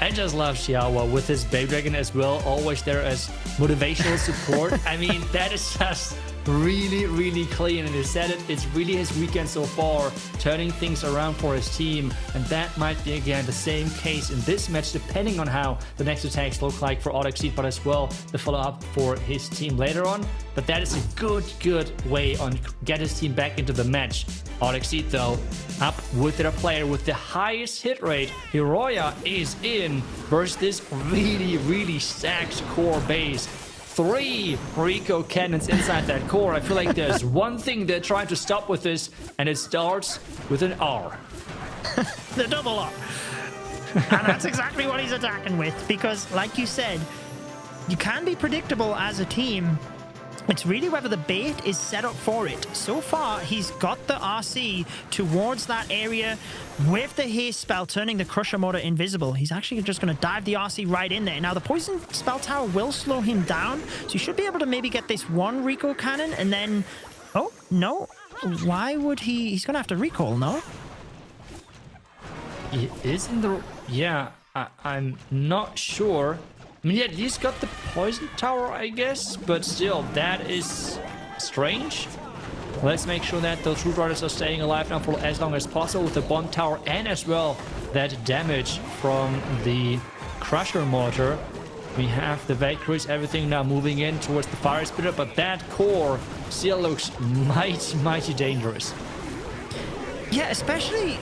I just love Chihawa with his Babe Dragon as well, always there as motivational support. I mean, that is just really, really clean. And he said it, it's really his weekend so far, turning things around for his team. And that might be, again, the same case in this match, depending on how the next attacks look like for Alexid, but as well the follow-up for his team later on. But that is a good way on get his team back into the match. Alexid, though, up with their player with the highest hit rate. Hiroya is in versus this really stacked core base. 3 Rico cannons inside that core. I feel like there's one thing they're trying to stop with this, and it starts with an R.
The double R. And that's exactly what he's attacking with, because like you said, you can be predictable as a team. It's really whether the bait is set up for it. So far, he's got the RC towards that area with the haste spell, turning the Crusher Mortar invisible. He's actually just going to dive the RC right in there. Now, the Poison Spell Tower will slow him down, so you should be able to maybe get this 1 Rico cannon, and then... Oh, no. Why would he... He's going to have to recall, no?
He is in the... Yeah, I'm not sure. I mean, yeah, he's got the Poison Tower, I guess, but still, that is strange. Let's make sure that those Root Riders are staying alive now for as long as possible with the Bomb Tower, and as well that damage from the Crusher Mortar. We have the Valkyries, everything now moving in towards the Fire Spitter, but that core still looks mighty dangerous.
Yeah, especially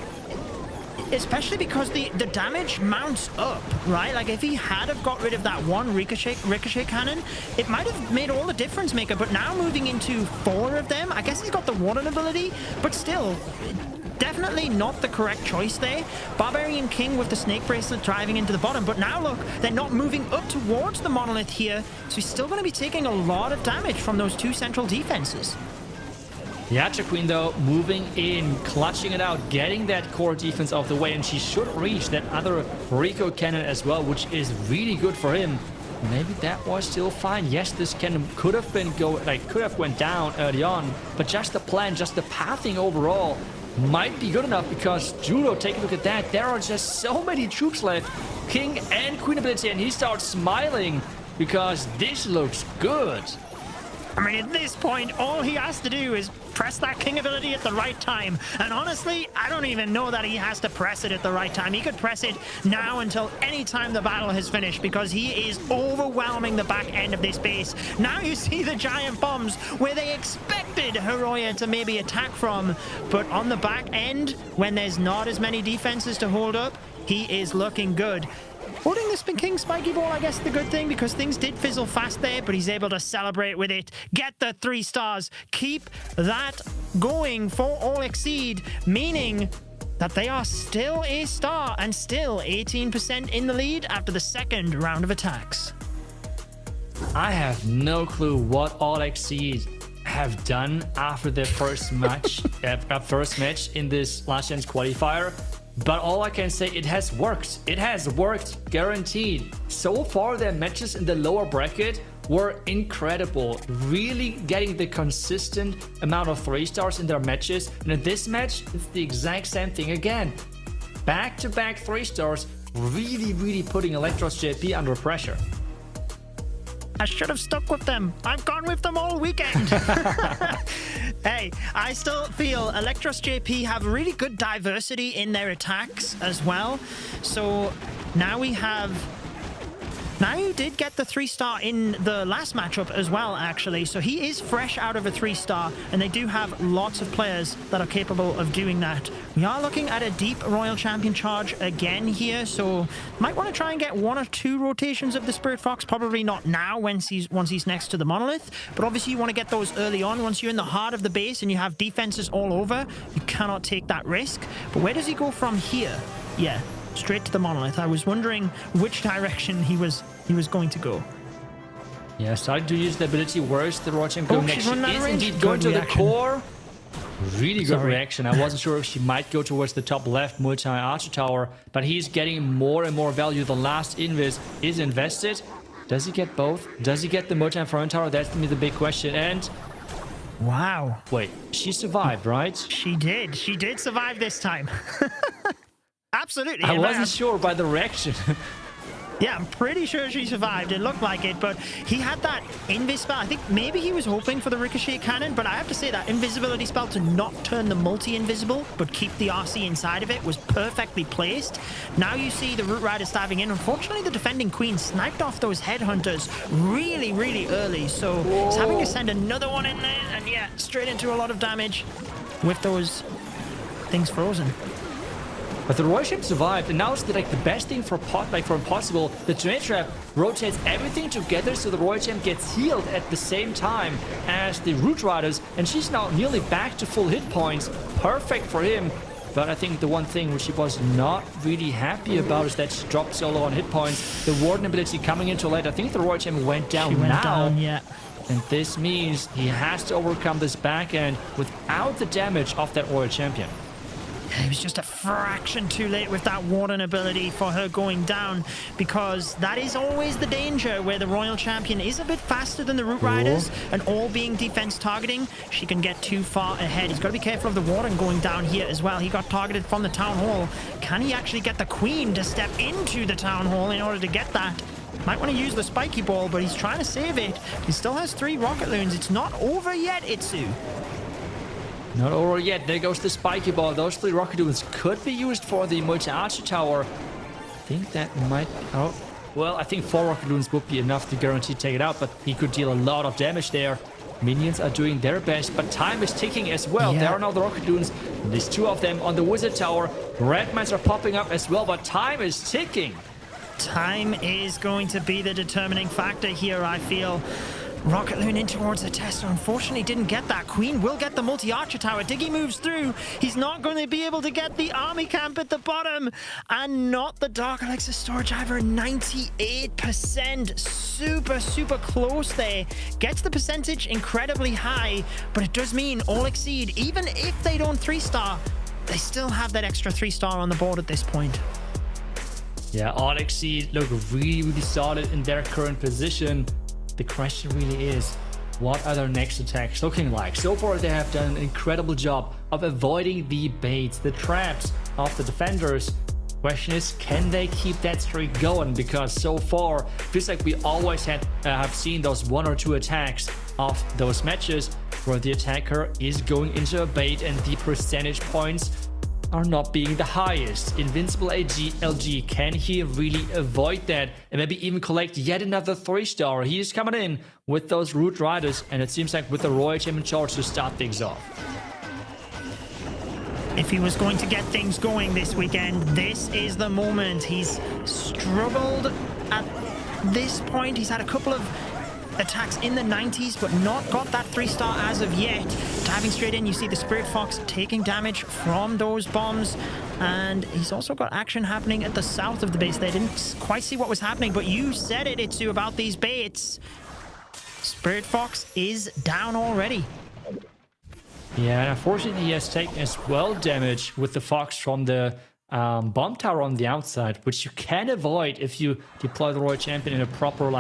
because the damage mounts up, right? Like if he had have got rid of that one ricochet cannon, it might have made all the difference maker. But now moving into 4 of them, I guess he's got the Warden ability, but still, definitely not the correct choice there. Barbarian King with the Snake Bracelet driving into the bottom, but now look, they're not moving up towards the Monolith here, so he's still going to be taking a lot of damage from those 2 central defenses.
The Archer Queen, though, moving in, clutching it out, getting that core defense off the way, and she should reach that other Rico cannon as well, which is really good for him. Maybe that was still fine. Yes, this cannon could have been went down early on, but just the plan, just the pathing overall might be good enough, because Judo, take a look at that. There are just so many troops left. King and Queen ability, and he starts smiling because this looks good.
I mean, at this point, all he has to do is press that King ability at the right time. And honestly, I don't even know that he has to press it at the right time. He could press it now until any time the battle has finished, because he is overwhelming the back end of this base. Now you see the giant bombs where they expected Hiroya to maybe attack from. But on the back end, when there's not as many defenses to hold up, he is looking good. Holding the Spin King Spiky Ball, I guess, the good thing, because things did fizzle fast there, but he's able to celebrate with it. Get the 3 stars. Keep that going for All Exceed, meaning that they are still a star and still 18% in the lead after the second round of attacks.
I have no clue what All Exceed have done after their first match, in this Last Chance Qualifier. But all I can say, it has worked. It has worked, guaranteed. So far, their matches in the lower bracket were incredible. Really getting the consistent amount of 3 stars in their matches. And in this match, it's the exact same thing again. Back-to-back 3 stars, really putting Electros JP under pressure.
I should have stuck with them. I've gone with them all weekend. Hey, I still feel Electros JP have really good diversity in their attacks as well. So now we have... Now you did get the 3-star in the last matchup as well, actually. So he is fresh out of a 3-star, and they do have lots of players that are capable of doing that. We are looking at a deep Royal Champion charge again here, so might want to try and get 1 or 2 rotations of the Spirit Fox. Probably not now once he's next to the Monolith, but obviously you want to get those early on. Once you're in the heart of the base and you have defenses all over, you cannot take that risk. But where does he go from here? Yeah, straight to the Monolith. I was wondering which direction he was going to go.
Yeah, starting to use the ability. Where's the Royal Champion going next? She is indeed going to the core. Really good reaction. I wasn't sure if she might go towards the top left multi-archer tower, but he's getting more and more value. The last invis is invested. Does he get both? Does he get the multi-front tower? That's to me the big question. And
wow.
Wait, she survived, right?
She did. She did survive this time. Absolutely.
I wasn't sure by the reaction.
Yeah, I'm pretty sure she survived. It looked like it, but he had that invis spell. I think maybe he was hoping for the ricochet cannon, but I have to say that invisibility spell to not turn the multi-invisible, but keep the RC inside of it, was perfectly placed. Now you see the Root Riders diving in. Unfortunately, the defending queen sniped off those headhunters really early, so he's having to send another one in there, and yeah, straight into a lot of damage with those things frozen.
But the Royal Ship survived, and now it's like the best thing for impossible. The Tornado Trap rotates everything together, so the Royal Champ gets healed at the same time as the Root Riders, and she's now nearly back to full hit points. Perfect for him. But I think the one thing which he was not really happy about is that she dropped so low on hit points. The Warden ability coming into late. I think the Royal Champ went down
yeah.
And this means he has to overcome this back end without the damage of that Royal Champion.
It was just a fraction too late with that Warden ability for her going down, because that is always the danger where the Royal Champion is a bit faster than the Root Riders, and all being defense targeting, she can get too far ahead. He's got to be careful of the Warden going down here as well. He got targeted from the Town Hall. Can he actually get the Queen to step into the Town Hall in order to get that? Might want to use the Spiky Ball, but he's trying to save it. He still has 3 Rocket Loons. It's not over yet, Itsu.
Not over yet. There goes the Spiky Ball. Those 3 Rocket Loons could be used for the multi-archer tower. I think that might... Oh, Well, I think 4 rocket loons would be enough to guarantee take it out, but he could deal a lot of damage there. Minions are doing their best, but time is ticking as well.
Yeah.
There are now the rocket loons. There's 2 of them on the wizard tower. Red mines are popping up as well, but time is ticking.
Time is going to be the determining factor here, I feel. Rocket Loon in towards the tester. Unfortunately, didn't get that. Queen will get the multi-archer tower. Diggy moves through. He's not going to be able to get the army camp at the bottom. And not the Dark Elixir storage either. 98%. Super, super close there. Gets the percentage incredibly high. But it does mean All Exceed, even if they don't 3-star, they still have that extra 3-star on the board at this point.
Yeah, All Exceed look really, really solid in their current position. The question really is, what are their next attacks looking like? So far, they have done an incredible job of avoiding the baits, the traps of the defenders. Question is, can they keep that streak going? Because so far, it feels like we always have seen those 1 or 2 attacks of those matches where the attacker is going into a bait and the percentage points are not being the highest. Invincible LG, can he really avoid that and maybe even collect yet another 3-star? He is coming in with those Hog Riders, and it seems like with the Royal Champ in charge to start things off.
If he was going to get things going this weekend, this is the moment. He's struggled at this point. He's had a couple of attacks in the 90s, but not got that 3-star as of yet. Diving straight in, you see the Spirit Fox taking damage from those bombs, and he's also got action happening at the south of the base. They didn't quite see what was happening, but you said it, Itsu, about these baits. Spirit Fox is down already.
Yeah, and unfortunately he has taken as well damage with the Fox from the bomb tower on the outside, which you can avoid if you deploy the Royal Champion in a proper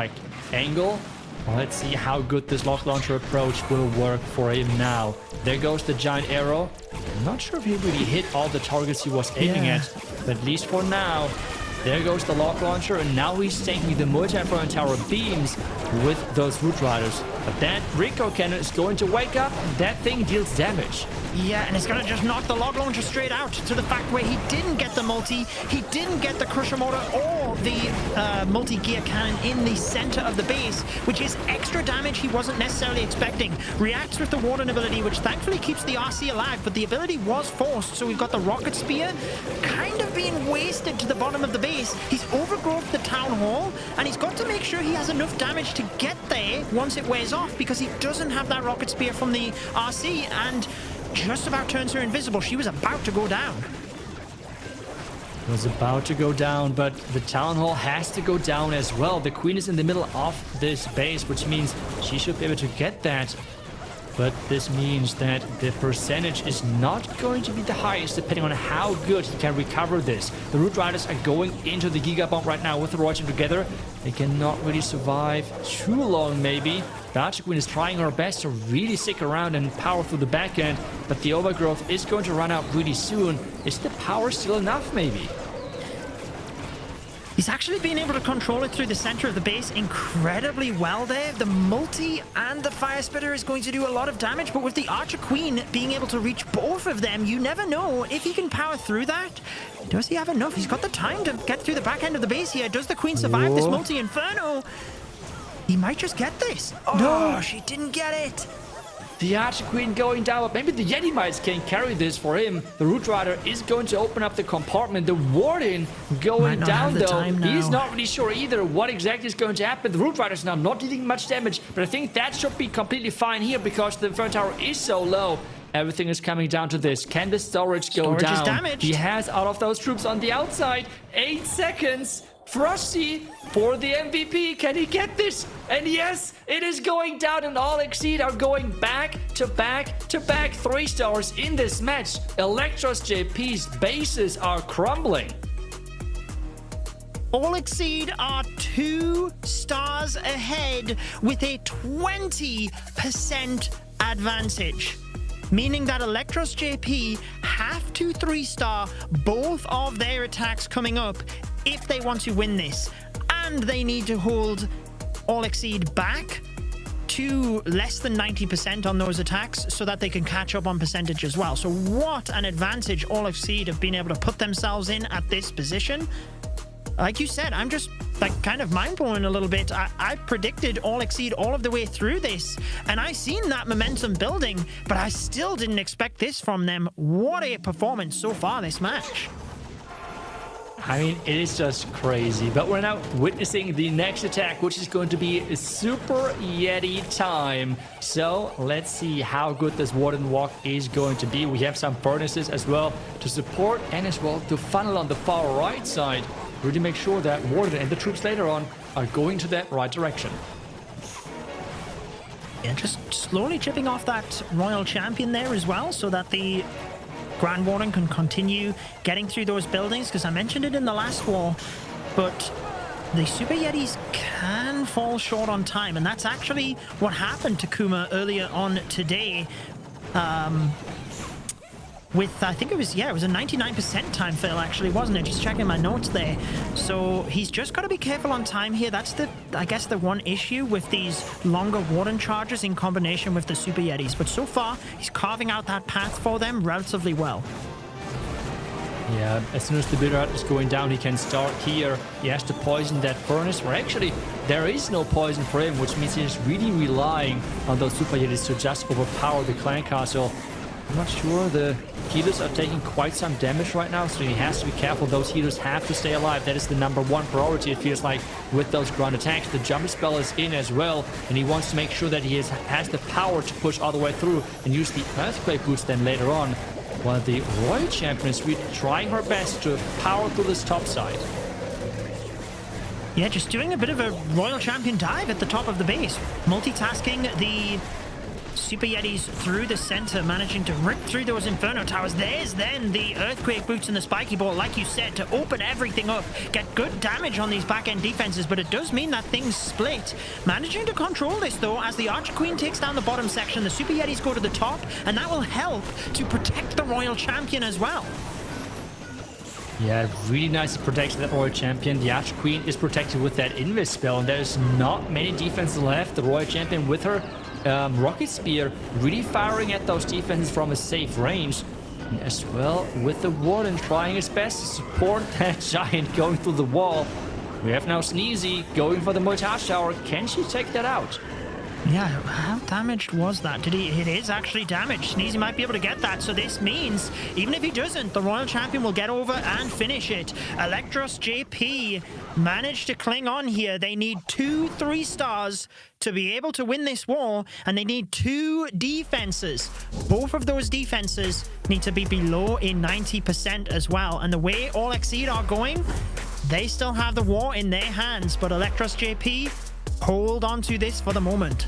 angle. Well, let's see how good this lock launcher approach will work for him now. There goes the giant arrow. I'm not sure if he really hit all the targets he was aiming at, but at least for now, there goes the lock launcher, and now he's taking the multi-front tower beams with those Hog Riders. But that Rico cannon is going to wake up, and that thing deals damage.
Yeah, and it's going to just knock the log launcher straight out to the fact where he didn't get the multi, he didn't get the crusher motor or the multi-gear cannon in the center of the base, which is extra damage he wasn't necessarily expecting. Reacts with the Warden ability, which thankfully keeps the RC alive, but the ability was forced, so we've got the rocket spear kind of being wasted to the bottom of the base. He's overgrowth the town hall, and he's got to make sure he has enough damage to get there once it wears off, because he doesn't have that rocket spear from the RC, and just about turns her invisible. She was about to go down.
Was about to go down, but the town hall has to go down as well. The queen is in the middle of this base, which means she should be able to get that. But this means that the percentage is not going to be the highest, depending on how good he can recover this. The Hog Riders are going into the Giga Bomb right now with the Royal Champ together. They cannot really survive too long, maybe. The Archer Queen is trying her best to really stick around and power through the back end, but the overgrowth is going to run out really soon. Is the power still enough, maybe?
He's actually been able to control it through the center of the base incredibly well there. The multi and the fire spitter is going to do a lot of damage, but with the Archer Queen being able to reach both of them, you never know if he can power through that. Does he have enough? He's got the time to get through the back end of the base here. Does the Queen survive this multi-inferno? He might just get this. Oh, no, she didn't get it.
The Archer Queen going down, but maybe the Yeti Mites can carry this for him. The Hog Rider is going to open up the compartment. The Warden going down, though. He's not really sure either what exactly is going to happen. The Hog Rider is now not dealing much damage, but I think that should be completely fine here because the front tower is so low. Everything is coming down to this. Can the storage go down?
Is damaged.
He has all of those troops on the outside. 8 seconds. Frosty for the MVP. Can he get this? And yes, it is going down, and All Exceed are going back to back to back 3 stars in this match. Electros JP's bases are crumbling.
All Exceed are 2 stars ahead with a 20% advantage. Meaning that Electros JP have to 3-star both of their attacks coming up if they want to win this. And they need to hold All Exceed back to less than 90% on those attacks so that they can catch up on percentage as well. So what an advantage All Exceed have been able to put themselves in at this position. Like you said, I'm just like kind of mind-blowing a little bit. I predicted All Exceed all of the way through this, and I seen that momentum building, but I still didn't expect this from them. What a performance so far this match.
I mean, it is just crazy. But we're now witnessing the next attack, which is going to be Super Yeti time. So let's see how good this Warden Walk is going to be. We have some furnaces as well to support and as well to funnel on the far right side. Really make sure that Warden and the troops later on are going to that right direction.
Yeah, just slowly chipping off that Royal Champion there as well, so that the Grand Warden can continue getting through those buildings, because I mentioned it in the last war, but the Super Yetis can fall short on time, and that's actually what happened to Kuma earlier on today. With, I think it was a 99% time fail actually, wasn't it? Just checking my notes there. So he's just got to be careful on time here. That's I guess the one issue with these longer Warden charges in combination with the Super Yetis. But so far, he's carving out that path for them relatively well.
Yeah, as soon as the builder is going down, he can start here. He has to poison that furnace, where actually there is no poison for him, which means he's really relying on those Super Yetis to just overpower the clan castle. I'm not sure, the healers are taking quite some damage right now, so he has to be careful. Those healers have to stay alive. That is the #1 priority, it feels like, with those ground attacks. The jump spell is in as well, and he wants to make sure that he has the power to push all the way through and use the earthquake boost then later on, while the Royal Champion is really trying her best to power through this top side.
Yeah, just doing a bit of a Royal Champion dive at the top of the base. Multitasking the Super Yetis through the center, managing to rip through those Inferno Towers. There's then the Earthquake Boots and the Spiky Ball, like you said, to open everything up, get good damage on these back-end defenses, but it does mean that things split. Managing to control this, though, as the Archer Queen takes down the bottom section, the Super Yetis go to the top, and that will help to protect the Royal Champion as well.
Yeah, really nice protection that Royal Champion. The Archer Queen is protected with that Invis spell, and there's not many defenses left. The Royal Champion with her Rocket Spear really firing at those defenses from a safe range. And as well with the Warden trying his best to support that giant going through the wall. We have now Sneezy going for the Mortage Tower. Can she take that out?
Yeah, how damaged was that? It is actually damaged. Sneezy might be able to get that, so this means even if he doesn't, the Royal Champion will get over and finish it. Electros JP managed to cling on here. They need 2 3-stars to be able to win this war, and they need 2 defenses. Both of those defenses need to be below a 90% as well, and the way All Exceed are going, they still have the war in their hands, but Electros JP hold on to this for the moment.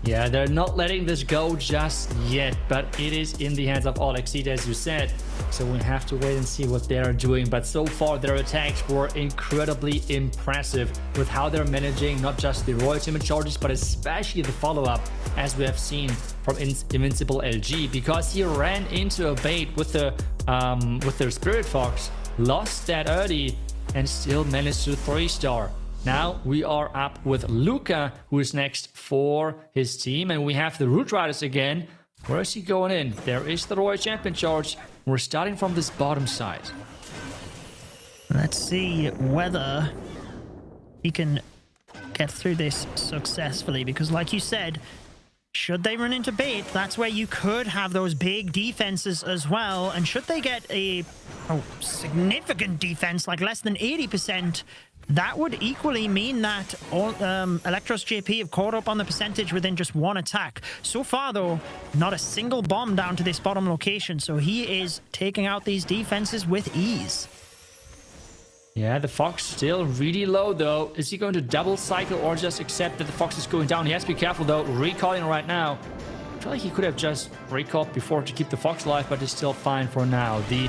Yeah, they're not letting this go just yet, but it is in the hands of All Exceed, as you said. So we have to wait and see what they're doing. But so far, their attacks were incredibly impressive with how they're managing not just the Royal Champion charges, but especially the follow-up, as we have seen from Invincible LG, because he ran into a bait with their Spirit Fox, lost that early, and still managed to 3-star. Now we are up with Luca, who is next for his team, and we have the Root Riders again. Where is he going in? There is the Royal Champion charge. We're starting from this bottom side.
Let's see whether he can get through this successfully, because like you said, should they run into bait, that's where you could have those big defenses as well, and should they get a significant defense, like less than 80%, that would equally mean that all Electros JP have caught up on the percentage within just 1 attack. So far, though, not a single bomb down to this bottom location, so he is taking out these defenses with ease.
Yeah, the Fox still really low, though. Is he going to double cycle or just accept that the Fox is going down? He has to be careful, though. Recalling right now. I feel like he could have just recalled before to keep the Fox alive, but it's still fine for now. The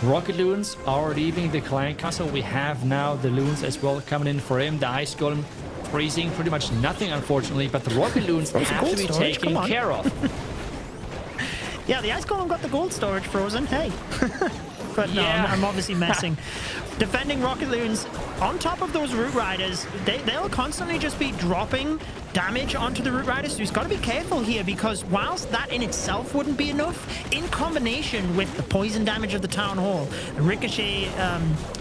Rocket Loons are leaving the clan castle. We have now the Loons as well coming in for him. The Ice Golem freezing pretty much nothing, unfortunately, but the Rocket Loons have to be taken care of.
Yeah, the Ice Golem got the gold storage frozen. Hey. But no,
yeah.
I'm obviously messing. defending Rocket Loons on top of those Root Riders. They'll constantly just be dropping damage onto the Root Riders, so he's got to be careful here, because whilst that in itself wouldn't be enough, in combination with the poison damage of the Town Hall, Ricochet,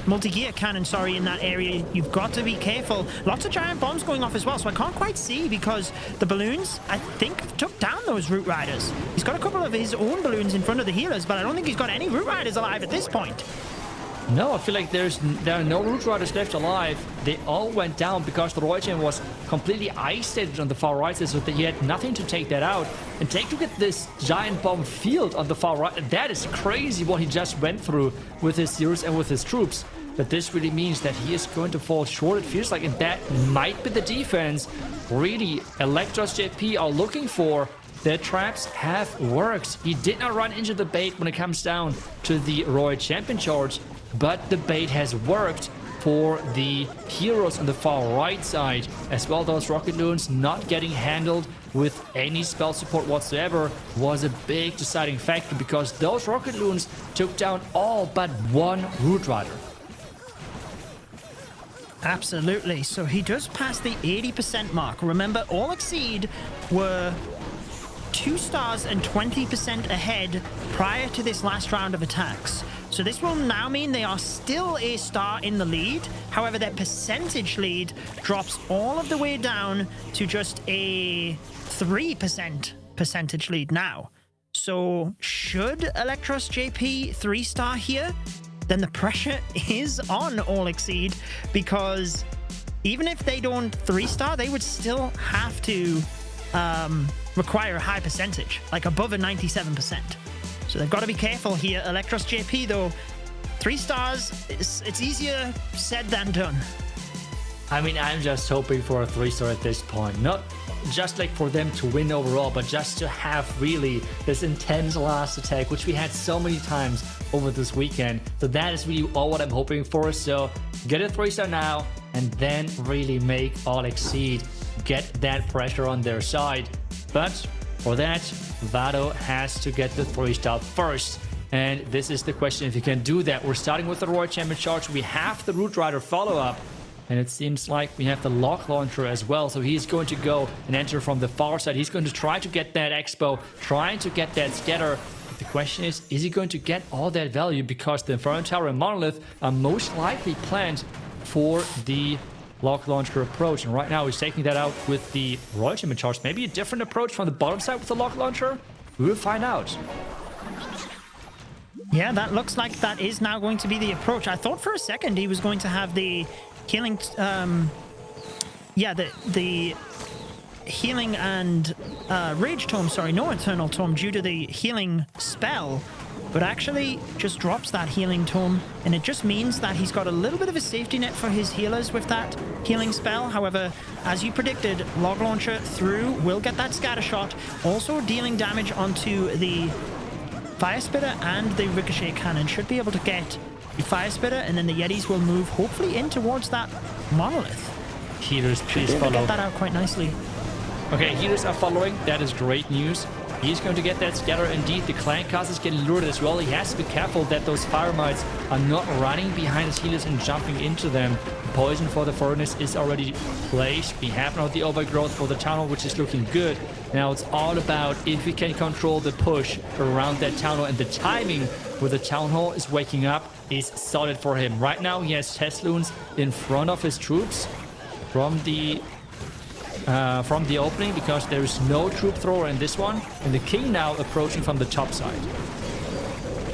multi-gear cannon, sorry, in that area, you've got to be careful. Lots of giant bombs going off as well, so I can't quite see, because the balloons, I think, took down those Root Riders. He's got a couple of his own balloons in front of the healers, but I don't think he's got any Root Riders alive at this point.
No, I feel like there are no Root Riders left alive. They all went down because the Royal Champion was completely isolated on the far right side, so that he had nothing to take that out. And take a look at this giant bomb field on the far right. That is crazy what he just went through with his heroes and with his troops. But this really means that he is going to fall short, it feels like, and that might be the defense really Electros JP are looking for. Their traps have worked. He did not run into the bait when it comes down to the Royal Champion charge, but the bait has worked for the heroes on the far right side. As well, those Rocket Loons not getting handled with any spell support whatsoever was a big deciding factor, because those Rocket Loons took down all but one Root Rider.
Absolutely. So he does pass the 80% mark. Remember, all Exceed were 2 stars and 20% ahead prior to this last round of attacks. So this will now mean they are still a star in the lead. However, their percentage lead drops all of the way down to just a 3% percentage lead now. So should Electros JP 3-star here, then the pressure is on All Exceed, because even if they don't 3-star, they would still have to require a high percentage, like above a 97%. So they've got to be careful here. Electros JP, though, 3 stars, it's easier said than done.
I mean, I'm just hoping for a 3-star at this point. Not just like for them to win overall, but just to have really this intense last attack, which we had so many times over this weekend. So that is really all what I'm hoping for. So get a 3-star now, and then really make All Exceed get that pressure on their side. But for that, Vado has to get the 3-star first. And this is the question, if he can do that. We're starting with the Royal Champion charge. We have the Root Rider follow-up. And it seems like we have the Lock Launcher as well. So he's going to go and enter from the far side. He's going to try to get that Expo, trying to get that Scatter. But the question is he going to get all that value? Because the Inferno Tower and Monolith are most likely planned for the Lock Launcher approach, and right now he's taking that out with the Royal Champion charge. Maybe a different approach from the bottom side with the Lock Launcher? We will find out.
Yeah, that looks like that is now going to be the approach. I thought for a second he was going to have the healing, the healing and Rage Tome, sorry, no Eternal Tome due to the healing spell, but actually just drops that healing tome, and it just means that he's got a little bit of a safety net for his healers with that healing spell. However, as you predicted, Log Launcher through will get that scatter shot, also dealing damage onto the Fire Spitter, and the Ricochet Cannon should be able to get the Fire Spitter, and then the Yetis will move hopefully in towards that Monolith.
Healers, please follow.
Get that out quite nicely.
Okay, healers are following. That is great news. He's going to get that Scatter. Indeed, the Clan Cast is getting lured as well. He has to be careful that those Fire Mites are not running behind his healers and jumping into them. Poison for the Furnace is already placed. We have now the Overgrowth for the Town Hall, which is looking good. Now it's all about if we can control the push around that Town Hall, and the timing where the Town Hall is waking up is solid for him. Right now he has Test Loons in front of his troops from the opening, because there is no troop thrower in this one, and the King now approaching from the top side.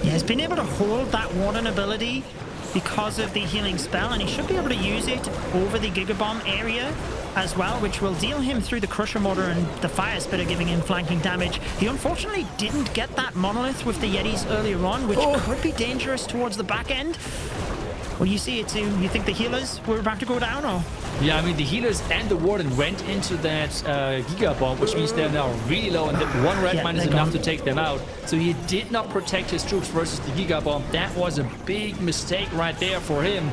He has been able to hold that Warden ability because of the healing spell, and he should be able to use it over the Gigabomb area as well, which will deal him through the Crusher Mortar and the Fire Spitter, giving him flanking damage. He unfortunately didn't get that Monolith with the Yetis earlier on, which could be dangerous towards the back end. What do you see it to? You think the healers were about to go down, or?
Yeah, I mean, the healers and the Warden went into that Giga Bomb, which means they're now really low, and that one red mine is enough to take them out. So he did not protect his troops versus the Giga Bomb. That was a big mistake right there for him.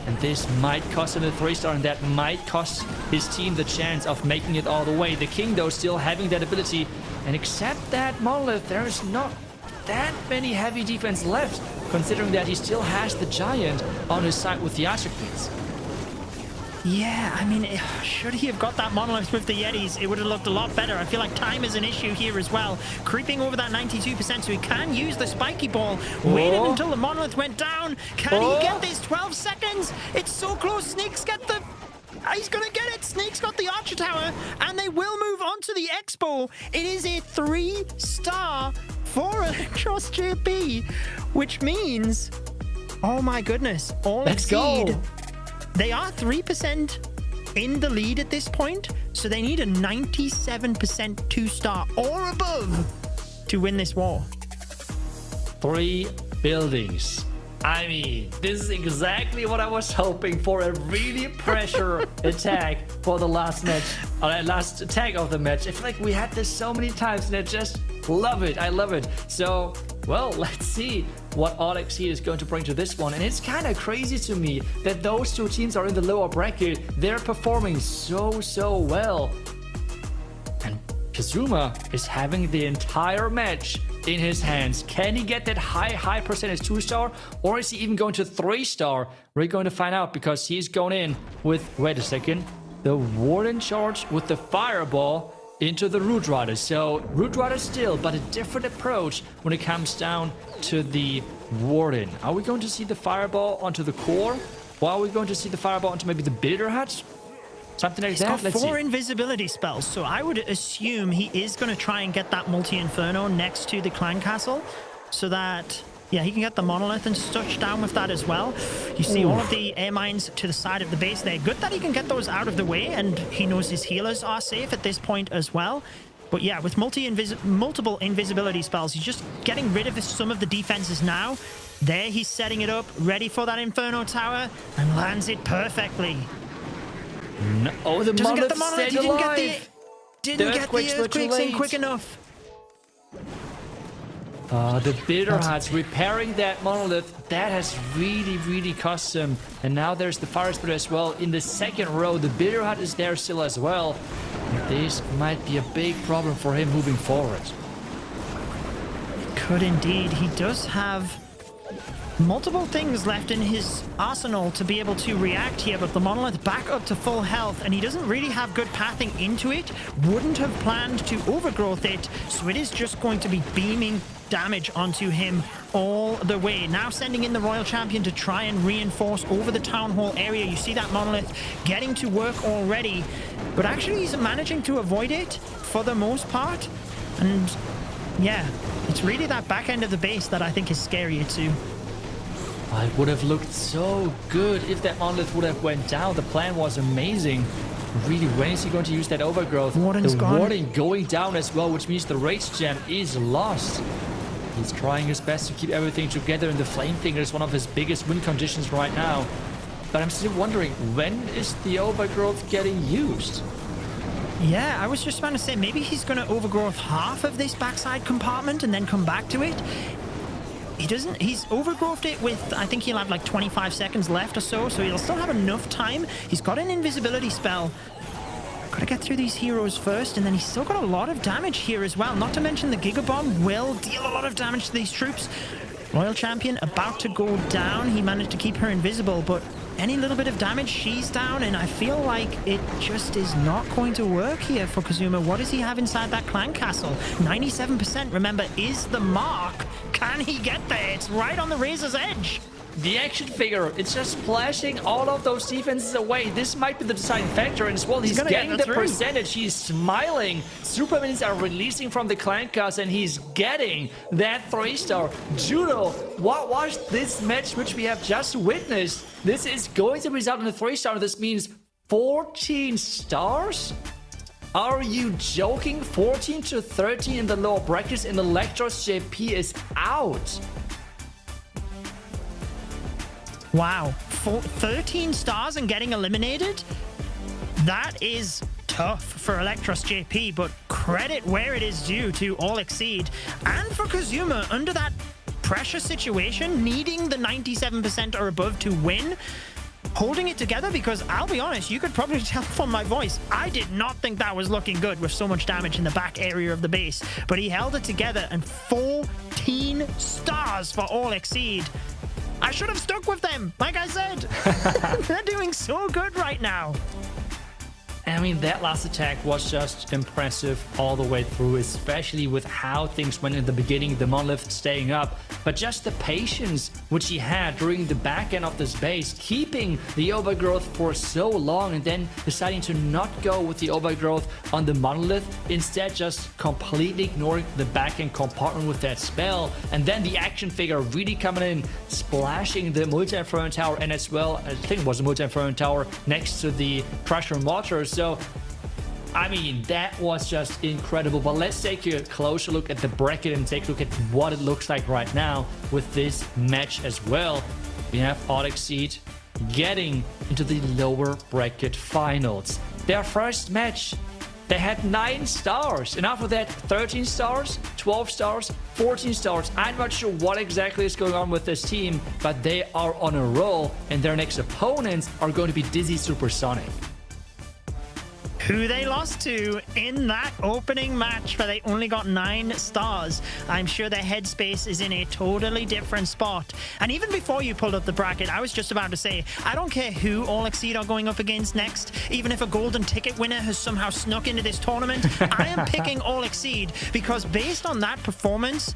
And this might cost him a 3-star, and that might cost his team the chance of making it all the way. The King, though, still having that ability. And except that Monolith, there is not that many heavy defense left, considering that he still has the giant on his side with the archer queens.
Yeah, I mean, should he have got that monolith with the Yetis, it would have looked a lot better. I feel like time is an issue here as well. Creeping over that 92%, so he can use the spiky ball. Waited until the monolith went down. Can he get this? 12 seconds. It's so close. Snake's got the... He's going to get it. Snake's got the Archer Tower, and they will move on to the Expo. It is a 3-star for Electros JP, which means... Oh my goodness. All
Let's go.
They are 3% in the lead at this point, so they need a 97% 2-star or above to win this war.
3 buildings. I mean, this is exactly what I was hoping for, a really pressure attack for the last match, last attack of the match. I feel like we had this so many times and I just love it. I love it. So, well, let's see what Alex is going to bring to this one. And it's kind of crazy to me that those two teams are in the lower bracket. They're performing so well. And Kazuma is having the entire match in his hands. Can he get that high percentage 2-star, or is he even going to 3-star? We're going to find out, because he's going in with, wait a second, the Warden charge with the fireball into the Root Riders. So Root Riders still, but a different approach when it comes down to the Warden. Are we going to see the fireball onto the core, or are we going to see the fireball onto maybe the Builder Hut? Something like that.
He's got 4 invisibility spells, so I would assume he is going to try and get that multi-inferno next to the clan castle, so that, yeah, he can get the monolith and touch down with that as well. You see all of the air mines to the side of the base there. Good that he can get those out of the way, and he knows his healers are safe at this point as well. But yeah, with multiple invisibility spells, he's just getting rid of some of the defenses now. There he's setting it up, ready for that Inferno Tower, and lands it perfectly.
No. Oh, the
Doesn't
monolith
get the monolith.
stayed alive.
Didn't get the earthquakes in quick enough.
The Builder Huts repairing that monolith, that has really cost him. And now there's the Fire Spitter as well in the second row. The Builder Hut is there still as well. This might be a big problem for him moving forward.
It could indeed. He does have multiple things left in his arsenal to be able to react here, but the monolith back up to full health, and he doesn't really have good pathing into it. Wouldn't have planned to overgrowth it, so it is just going to be beaming damage onto him all the way. Now sending in the Royal Champion to try and reinforce over the Town Hall area. You see that monolith getting to work already, but actually he's managing to avoid it for the most part. And yeah, it's really that back end of the base that I think is scarier too.
It would have looked so good if that monolith would have went down. The plan was amazing. Really, when is he going to use that overgrowth?
Warden's gone.
Warden going down as well, which means the Rage Gem is lost. He's trying his best to keep everything together, and the Flame Finger is one of his biggest win conditions right now. But I'm still wondering, when is the overgrowth getting used?
Yeah, I was just about to say, maybe he's going to overgrowth half of this backside compartment and then come back to it. He doesn't, he's overgrowthed it with, I think he'll have like 25 seconds left or so he'll still have enough time. He's got an invisibility spell. Gotta get through these heroes first, and then he's still got a lot of damage here as well. Not to mention the Giga Bomb will deal a lot of damage to these troops. Royal Champion about to go down. He managed to keep her invisible, but any little bit of damage, she's down, and I feel like it just is not going to work here for Kazuma. What does he have inside that clan castle? 97%, remember, is the mark. Can he get there? It's right on the razor's edge.
The action figure, it's just splashing all of those defenses away. This might be the deciding factor, and as well, he's getting the percentage. He's smiling. Super Minis are releasing from the clan castle, and he's getting that 3-star. Judo, what was this match which we have just witnessed? This is going to result in a 3-star. This means 14 stars? Are you joking? 14 to 13 in the lower brackets, and Electros JP is out.
Wow, 13 stars and getting eliminated? That is tough for Electros JP, but credit where it is due to All Exceed. And for Kazuma, under that pressure situation, needing the 97% or above to win, holding it together, because I'll be honest, you could probably tell from my voice, I did not think that was looking good with so much damage in the back area of the base. But he held it together, and 14 stars for All Exceed. I should have stuck with them, like I said. They're doing so good right now.
I mean, that last attack was just impressive all the way through, especially with how things went in the beginning, the monolith staying up, but just the patience which he had during the back end of this base, keeping the overgrowth for so long and then deciding to not go with the overgrowth on the monolith, instead just completely ignoring the back end compartment with that spell, and then the action figure really coming in, splashing the multi-inferno tower, and as well, I think it was a multi-inferno tower next to the crusher mortar. So, I mean, that was just incredible. But let's take a closer look at the bracket and take a look at what it looks like right now with this match as well. We have All Exceed getting into the lower bracket finals. Their first match, they had 9 stars. And after that, 13 stars, 12 stars, 14 stars. I'm not sure what exactly is going on with this team, but they are on a roll. And their next opponents are going to be Dizzy Supersonic.
Who they lost to in that opening match where they only got 9 stars. I'm sure their headspace is in a totally different spot. And even before you pulled up the bracket, I was just about to say, I don't care who All Exceed are going up against next. Even if a golden ticket winner has somehow snuck into this tournament, I am picking All Exceed, because based on that performance,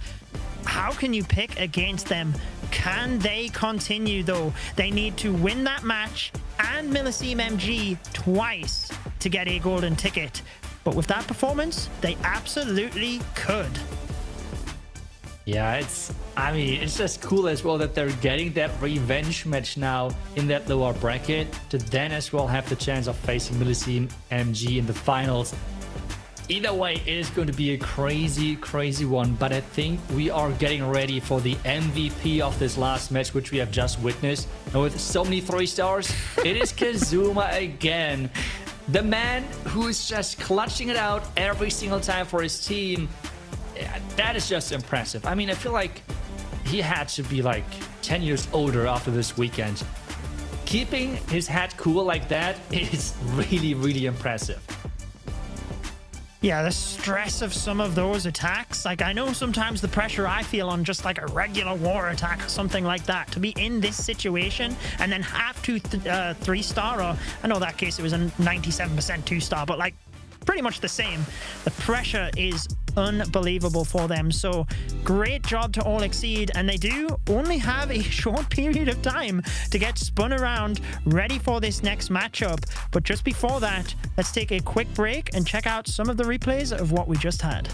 how can you pick against them? Can they continue though? They need to win that match and Milliseem MG twice to get a golden ticket. But with that performance, they absolutely could.
Yeah, it's just cool as well that they're getting that revenge match now in that lower bracket to then as well have the chance of facing Milliseem MG in the finals. Either way, it is going to be a crazy, crazy one, but I think we are getting ready for the MVP of this last match, which we have just witnessed. And with so many 3 stars, it is Kazuma again. The man who is just clutching it out every single time for his team. Yeah, that is just impressive. I mean, I feel like he had to be like 10 years older after this weekend. Keeping his head cool like that is really, really impressive.
Yeah, the stress of some of those attacks. Like, I know sometimes the pressure I feel on just like a regular war attack or something like that, to be in this situation and then have to 3-star, or I know that case it was a 97% 2-star, but like pretty much the same. The pressure is unbelievable for them. So great job to All Exceed, and they do only have a short period of time to get spun around ready for this next matchup. But just before that, let's take a quick break and check out some of the replays of what we just had.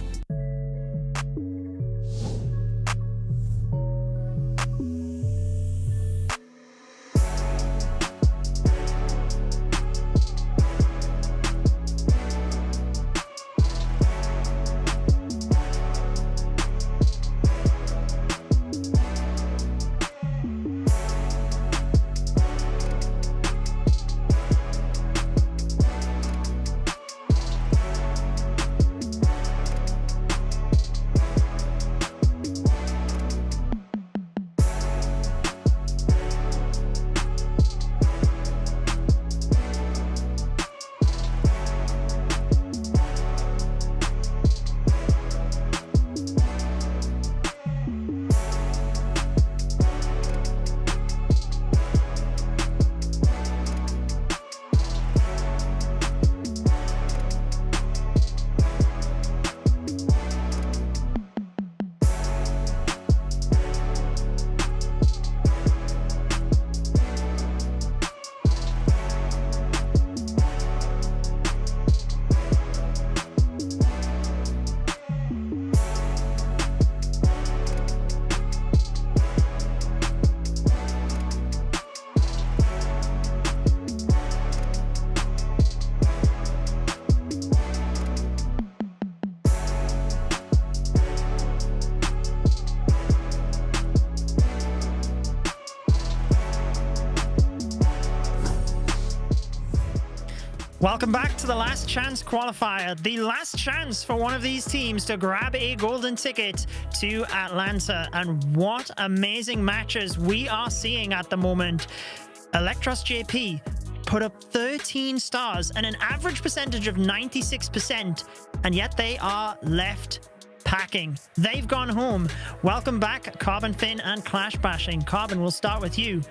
Welcome back to the last chance qualifier. The last chance for one of these teams to grab a golden ticket to Atlanta. And what amazing matches we are seeing at the moment. Electros JP put up 13 stars and an average percentage of 96%, and yet they are left packing. They've gone home. Welcome back, Carbon Finn and Clash Bashing. Carbon, we'll start with you.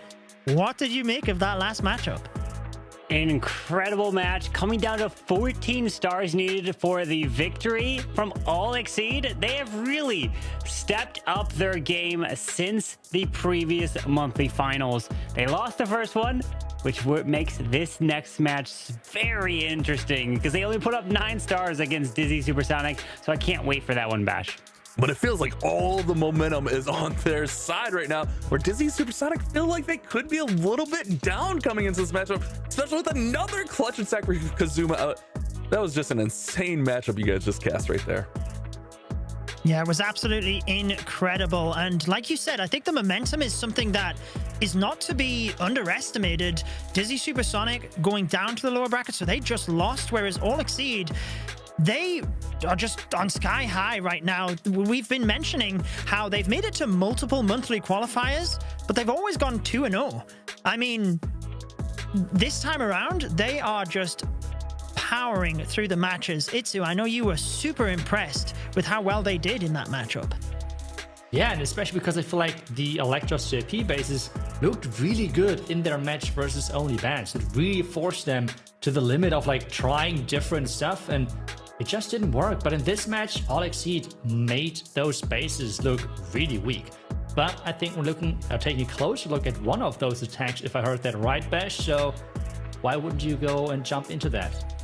What did you make of that last matchup?
An incredible match, coming down to 14 stars needed for the victory from All Exceed. They have really stepped up their game since the previous monthly finals. They lost the first one, which makes this next match very interesting because they only put up 9 stars against Dizzy Supersonic, so I can't wait for that one, Bash.
But it feels like all the momentum is on their side right now, where Dizzy Supersonic feel like they could be a little bit down coming into this matchup, especially with another clutch attack for Kazuma. That was just an insane matchup you guys just cast right there.
Yeah, it was absolutely incredible. And like you said, I think the momentum is something that is not to be underestimated. Dizzy Supersonic going down to the lower bracket, so they just lost, whereas All Exceed, they are just on sky high right now. We've been mentioning how they've made it to multiple monthly qualifiers, but they've always gone 2-0. I mean, this time around, they are just powering through the matches. Itsu, I know you were super impressed with how well they did in that matchup.
Yeah, and especially because I feel like the Electros JP bases looked really good in their match versus only bans. It really forced them to the limit of like trying different stuff, and it just didn't work. But in this match, All Exceed made those bases look really weak. But I think we're taking a closer look at one of those attacks, if I heard that right, Bash. So why wouldn't you go and jump into that?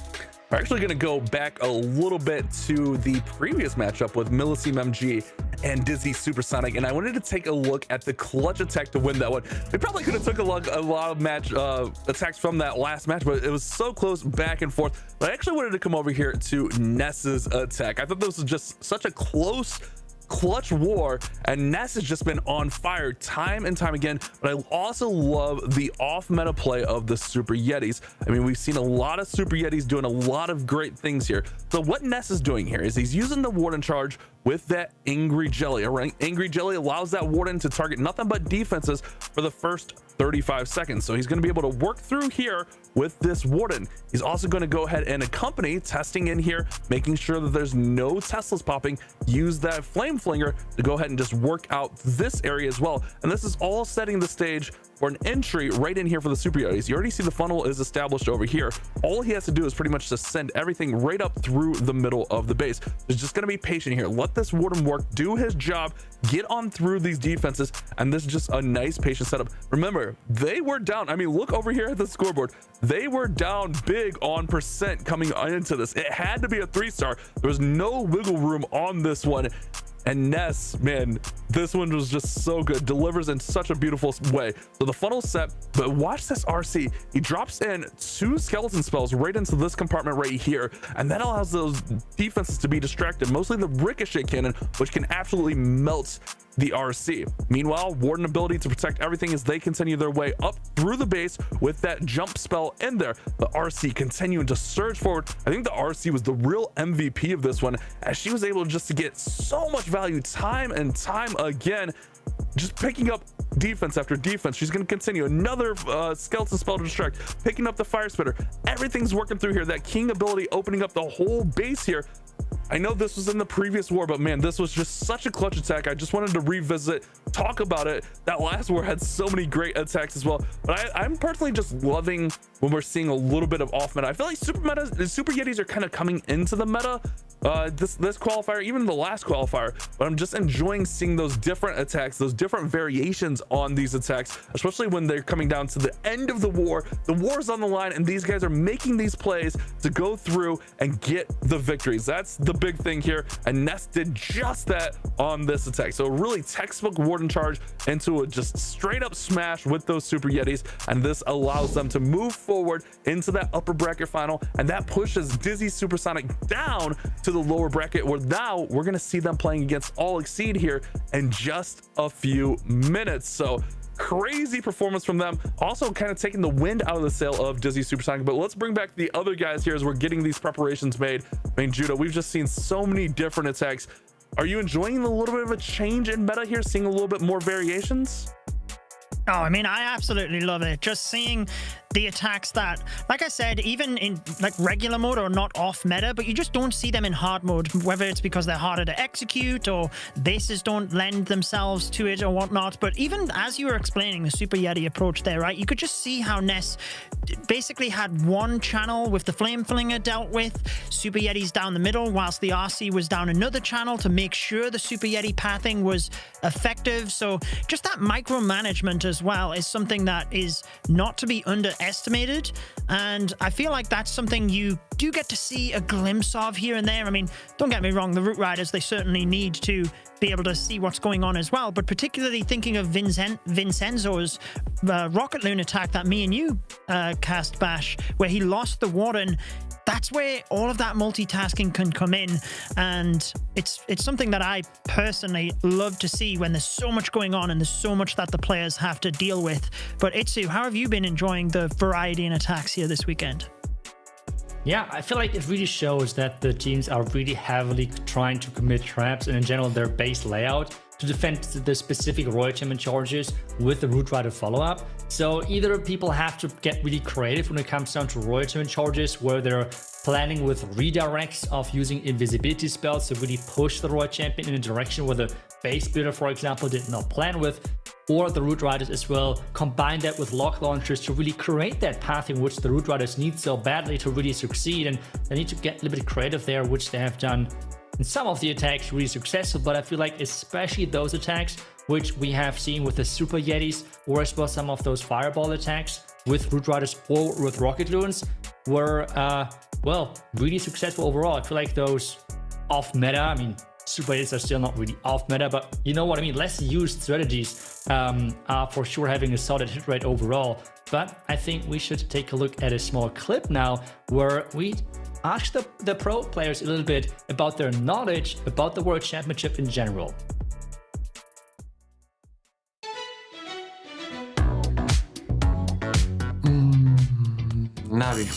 We're actually going to go back a little bit to the previous matchup with Milliseam MG and Dizzy Supersonic, and I wanted to take a look at the clutch attack to win that one. We probably could have took a lot of match attacks from that last match, but it was so close back and forth. But I actually wanted to come over here to Ness's attack. I thought this was just such a close clutch war, and Ness has just been on fire time and time again. But I also love the off meta play of the Super Yetis. I mean, we've seen a lot of Super Yetis doing a lot of great things here. So what Ness is doing here is he's using the Warden charge with that Angry Jelly. Angry Jelly allows that Warden to target nothing but defenses for the first 35 seconds. So he's going to be able to work through here with this Warden. He's also going to go ahead and accompany testing in here, making sure that there's no Teslas popping. Use that Flame Flinger to go ahead and just work out this area as well. And this is all setting the stage for an entry right in here for the Super Yetis. You already see the funnel is established over here. All he has to do is pretty much just send everything right up through the middle of the base. There's just going to be patient here. Let this Warden work, do his job, get on through these defenses, and this is just a nice patient setup. Remember, they were down. I mean, look over here at the scoreboard. They were down big on percent coming into this. It had to be a 3-star. There was no wiggle room on this one. And Ness, man, this one was just so good. Delivers in such a beautiful way. So the funnel's set, but watch this RC. He drops in 2 skeleton spells right into this compartment right here, and that allows those defenses to be distracted, mostly the ricochet cannon, which can absolutely melt the RC. Meanwhile, Warden ability to protect everything as they continue their way up through the base with that jump spell in there. The RC continuing to surge forward. I think the RC was the real MVP of this one, as she was able just to get so much value time and time again, just picking up defense after defense. She's going to continue another skeleton spell to distract, picking up the fire spitter. Everything's working through here. That king ability opening up the whole base here. I know this was in the previous war, but man, this was just such a clutch attack. I just wanted to revisit, talk about it. That last war had so many great attacks as well. But I'm personally just loving when we're seeing a little bit of off meta. I feel like Super Yetis are kind of coming into the meta this qualifier, even the last qualifier, but I'm just enjoying seeing those different attacks, those different variations on these attacks, especially when they're coming down to the end of the war. The war's on the line, and these guys are making these plays to go through and get the victories. That's the big thing here, and Ness did just that on this attack. So really textbook Warden charge into a just straight up smash with those Super Yetis, and this allows them to move forward into that upper bracket final, and that pushes Dizzy Supersonic down to the lower bracket, where now we're going to see them playing against All Exceed here in just a few minutes. So crazy performance from them, also kind of taking the wind out of the sail of Dizzy Supersonic. But let's bring back the other guys here as we're getting these preparations made. I mean, Judah, we've just seen so many different attacks. Are you enjoying a little bit of a change in meta here, seeing a little bit more variations?
Oh, I mean, I absolutely love it. Just seeing the attacks that, like I said, even in like regular mode or not off meta, but you just don't see them in hard mode, whether it's because they're harder to execute or bases don't lend themselves to it or whatnot. But even as you were explaining the Super Yeti approach there, right, you could just see how Ness basically had one channel with the Flame Flinger dealt with, Super Yetis down the middle, whilst the RC was down another channel to make sure the Super Yeti pathing was effective. So just that micromanagement as well is something that is not to be underestimated, and I feel like that's something you do get to see a glimpse of here and there. I mean, don't get me wrong, the Root Riders, they certainly need to be able to see what's going on as well, but particularly thinking of Vincenzo's Rocket Loon attack that me and you cast, Bash, where he lost the Warden. That's where all of that multitasking can come in, and it's something that I personally love to see when there's so much going on and there's so much that the players have to deal with. But Itsu, how have you been enjoying the variety in attacks here this weekend?
Yeah, I feel like it really shows that the teams are really heavily trying to commit traps and in general their base layout to defend the specific Royal Champion charges with the Root Rider follow-up. So either people have to get really creative when it comes down to Royal Champion charges, where they're planning with redirects of using invisibility spells to really push the Royal Champion in a direction where the base builder, for example, did not plan with, or the Root Riders as well combine that with lock launchers to really create that pathing which the Root Riders need so badly to really succeed, and they need to get a little bit creative there, which they have done in some of the attacks really successful. But I feel like especially those attacks which we have seen with the Super Yetis, or as well some of those fireball attacks with Root Riders or with Rocket Loons were well, really successful overall. I feel like those off meta, I mean, Super Yetis are still not really off meta, but you know what I mean, less used strategies are for sure having a solid hit rate overall. But I think we should take a look at a small clip now where we ask the pro players a little bit about their knowledge about the World Championship in general.
Navi.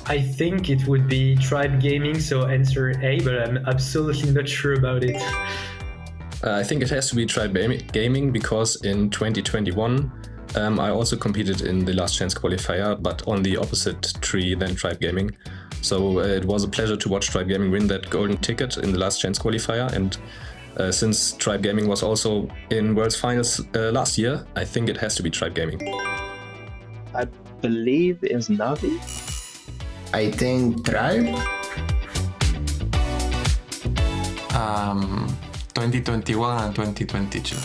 I think it would be Tribe Gaming, so answer A, but I'm absolutely not sure about it.
I think it has to be Tribe Gaming because in 2021 I also competed in the Last Chance Qualifier, but on the opposite tree than Tribe Gaming. So it was a pleasure to watch Tribe Gaming win that golden ticket in the Last Chance Qualifier, and since Tribe Gaming was also in Worlds Finals last year, I think it has to be Tribe Gaming.
I believe it is Navi.
I think Tribe.
2021 and 2022.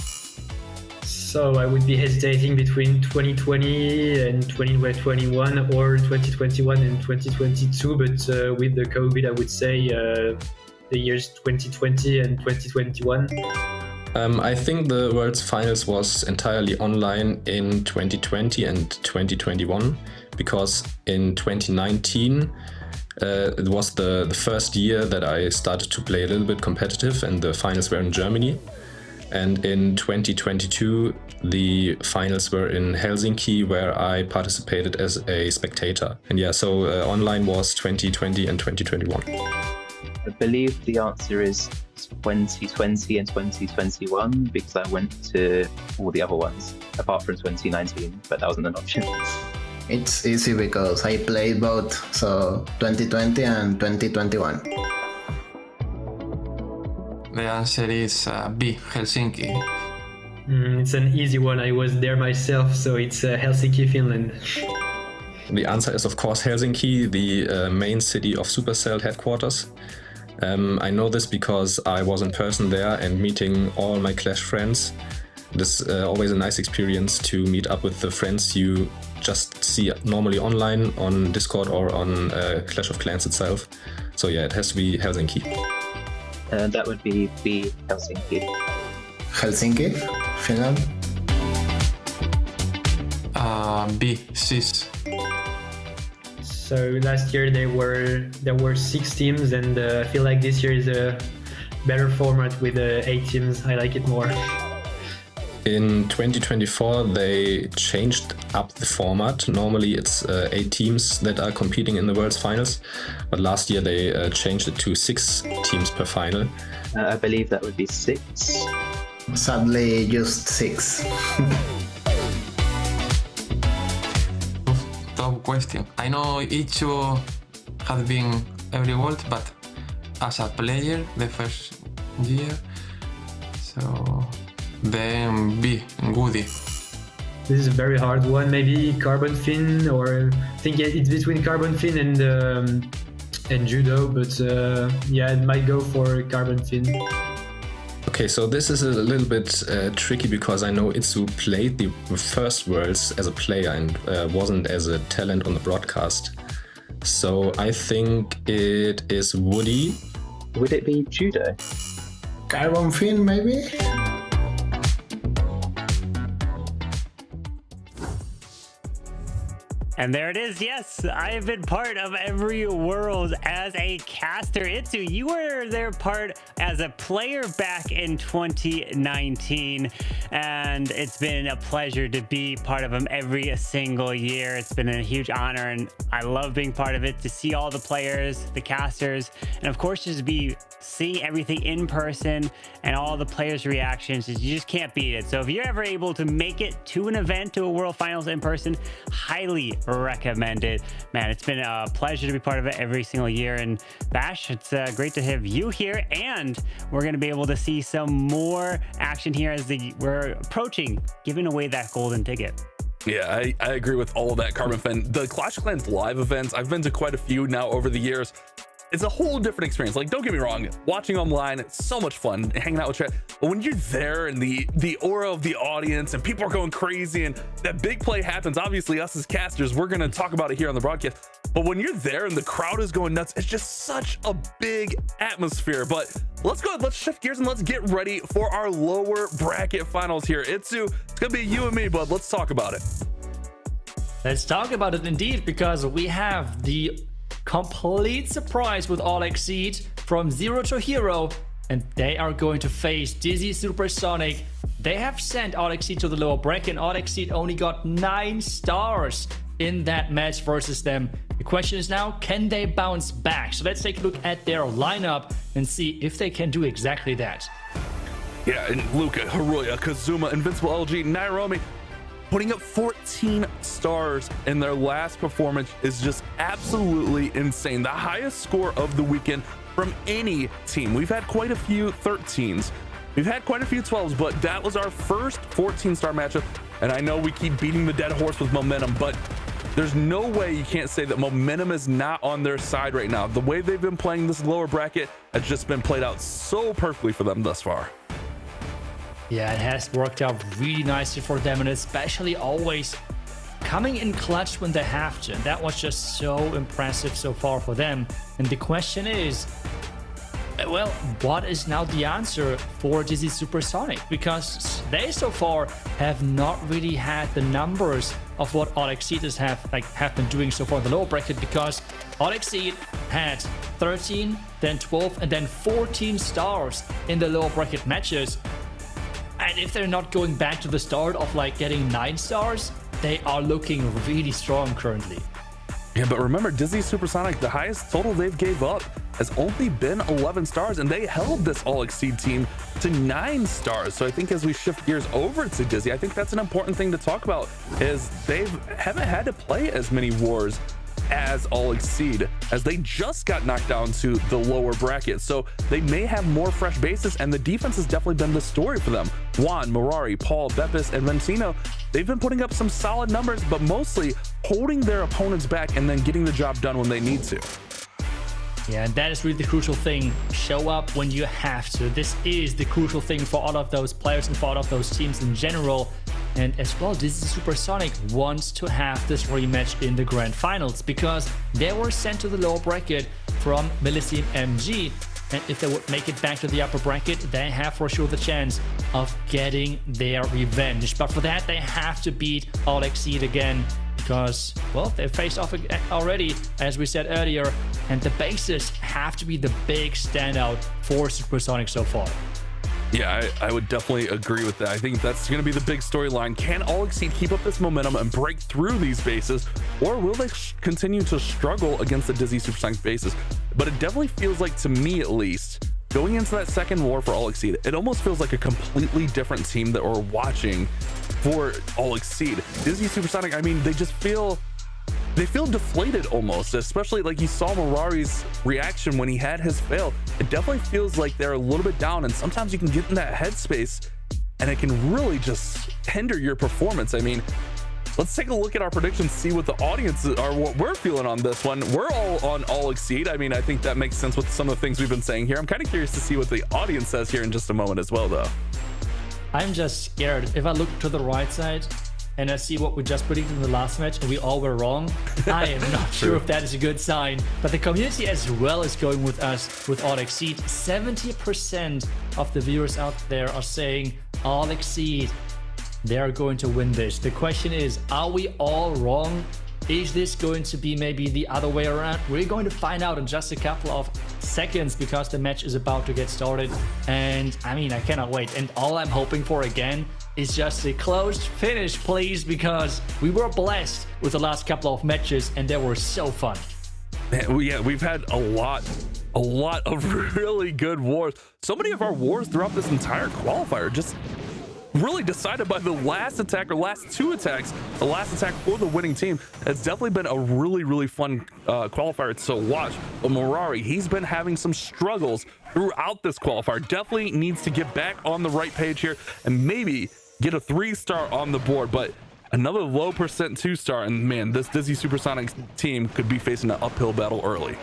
So I would be hesitating between 2020 and 2021 or 2021 and 2022, but with the COVID, I would say the years 2020 and 2021.
I think the World's Finals was entirely online in 2020 and 2021, because in 2019 it was the first year that I started to play a little bit competitive, and the finals were in Germany. And in 2022 the finals were in Helsinki, where I participated as a spectator. And yeah, so online was 2020 and 2021.
I believe the answer is 2020 and 2021, because I went to all the other ones apart from 2019, but that wasn't an option.
It's easy because I played both, so 2020 and 2021.
The answer is B, Helsinki.
It's an easy one. I was there myself, so it's Helsinki, Finland.
The answer is of course Helsinki, the main city of Supercell headquarters. I know this because I was in person there and meeting all my Clash friends. This is always a nice experience to meet up with the friends you just see normally online on Discord or on Clash of Clans itself. So yeah, it has to be Helsinki.
That would be B, Helsinki.
Helsinki, Finland.
B, SIS.
So last year there were 6 teams, and I feel like this year is a better format with 8 teams. I like it more.
In 2024 they changed up the format. Normally it's 8 teams that are competing in the World's Finals, but last year they changed it to 6 teams per final.
I believe that would be 6.
Sadly, just 6.
question. I know Ichigo has been every world, but as a player, the first year, so then B, Woody.
This is a very hard one. Maybe Carbon Fin, or I think it's between Carbon Fin and Judo, but yeah, it might go for Carbon Fin.
Okay, so this is a little bit tricky because I know Itsu played the first Worlds as a player and wasn't as a talent on the broadcast. So I think it is Woody.
Would it be Judo?
Carbon Fin, maybe?
And there it is. Yes, I have been part of every world as a caster. Itsu, you were their part as a player back in 2019, and it's been a pleasure to be part of them every single year. It's been a huge honor, and I love being part of it, to see all the players, the casters, and of course just be seeing everything in person and all the players' reactions. You just can't beat it. So if you're ever able to make it to an event, to a World Finals in person, highly recommend it. Man, it's been a pleasure to be part of it every single year. And Bash, it's great to have you here, and we're going to be able to see some more action here as we're approaching giving away that golden ticket.
Yeah, I agree with all of that, Carbon Fin. The Clash of Clans live events, I've been to quite a few now over the years. It's a whole different experience. Like, don't get me wrong, watching online, it's so much fun, hanging out with chat. But when you're there and the aura of the audience and people are going crazy and that big play happens, obviously us as casters, we're going to talk about it here on the broadcast. But when you're there and the crowd is going nuts, it's just such a big atmosphere. But let's go, let's shift gears and let's get ready for our lower bracket finals here. Itsu, it's going to be you and me, bud. Let's talk about it.
Let's talk about it indeed, because we have the complete surprise with All Exceed from Zero to Hero, and they are going to face Dizzy Supersonic. They have sent All Exceed to the lower bracket, and All Exceed only got 9 stars in that match versus them. The question is now, can they bounce back? So let's take a look at their lineup and see if they can do exactly that.
Yeah, and Luca, Haruya, Kazuma, Invincible LG, Nairobi, putting up 14 stars in their last performance is just absolutely insane. The highest score of the weekend from any team. We've had quite a few 13s. We've had quite a few 12s, but that was our first 14-star matchup. And I know we keep beating the dead horse with momentum, but there's no way you can't say that momentum is not on their side right now. The way they've been playing this lower bracket has just been played out so perfectly for them thus far.
Yeah, it has worked out really nicely for them, and especially always coming in clutch when they have to. And that was just so impressive so far for them. And the question is, well, what is now the answer for Dizzy Supersonic? Because they so far have not really had the numbers of what All Exceeders have been doing so far in the lower bracket, because All Exceed had 13, then 12, and then 14 stars in the lower bracket matches. And if they're not going back to the start of getting 9 stars, they are looking really strong currently.
Yeah, but remember, Dizzy Supersonic, the highest total they've gave up has only been 11 stars, and they held this All Exceed team to 9 stars. So I think as we shift gears over to Dizzy, I think that's an important thing to talk about, is they haven't had to play as many wars as All Exceed, as they just got knocked down to the lower bracket. So they may have more fresh bases, and the defense has definitely been the story for them. Juan, Mirari, Paul, Beppis, and Ventino, they've been putting up some solid numbers, but mostly holding their opponents back and then getting the job done when they need to.
Yeah, and that is really the crucial thing. Show up when you have to. This is the crucial thing for all of those players and for all of those teams in general. And as well, Dizzy Supersonic wants to have this rematch in the grand finals, because they were sent to the lower bracket from Millicene MG. And if they would make it back to the upper bracket, they have for sure the chance of getting their revenge. But for that, they have to beat All Exceed again, because, well, they faced off already, as we said earlier, and the bases have to be the big standout for Supersonic so far.
Yeah, I would definitely agree with that. I think that's going to be the big storyline. Can All Exceed keep up this momentum and break through these bases, or will they continue to struggle against the Dizzy Supersonic bases? But it definitely feels like, to me at least, going into that second war for All Exceed, it almost feels like a completely different team that we're watching for All Exceed. Dizzy Supersonic, I mean, they just feel they feel deflated almost, especially like you saw Mirari's reaction when he had his fail. It definitely feels like they're a little bit down, and sometimes you can get in that headspace and it can really just hinder your performance. I mean, let's take a look at our predictions, see what the audience or what we're feeling on this one. We're all on All Exceed. I mean, I think that makes sense with some of the things we've been saying here. I'm kind of curious to see what the audience says here in just a moment as well, though.
I'm just scared. If I look to the right side and I see what we just predicted in the last match and we all were wrong, I am not sure if that is a good sign. But the community as well is going with us with All Exceed. 70% of the viewers out there are saying All Exceed, they are going to win this. The question is, are we all wrong? Is this going to be maybe the other way around? We're going to find out in just a couple of seconds because the match is about to get started. And I mean, I cannot wait. And all I'm hoping for again is just a close finish, please, because we were blessed with the last couple of matches and they were so fun.
Man, yeah, we've had a lot of really good wars. So many of our wars throughout this entire qualifier just really decided by the last attack or last two attacks. The last attack for the winning team. It's definitely been a really fun qualifier to watch. But Mirari, he's been having some struggles throughout this qualifier. Definitely needs to get back on the right page here and maybe get a 3-star on the board. But another low percent 2-star, and man, this Dizzy Supersonic team could be facing an uphill battle early.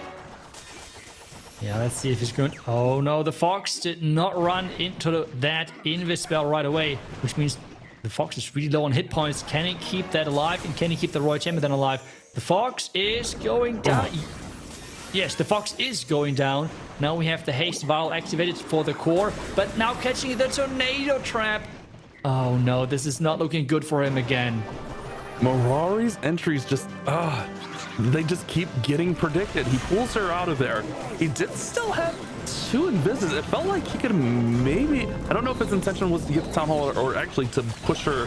Yeah, let's see if he's going. Oh no, the Fox did not run into that Invis spell right away, which means the Fox is really low on hit points. Can he keep that alive? And can he keep the Royal Champion alive? The Fox is going down. Yes, the Fox is going down. Now we have the Haste Vial activated for the core, but now catching the Tornado Trap. Oh no, this is not looking good for him again.
Mirari's entries just, they just keep getting predicted. He pulls her out of there. He did still have 2 invises. It felt like he could maybe, I don't know if his intention was to get the Town Hall or actually to push her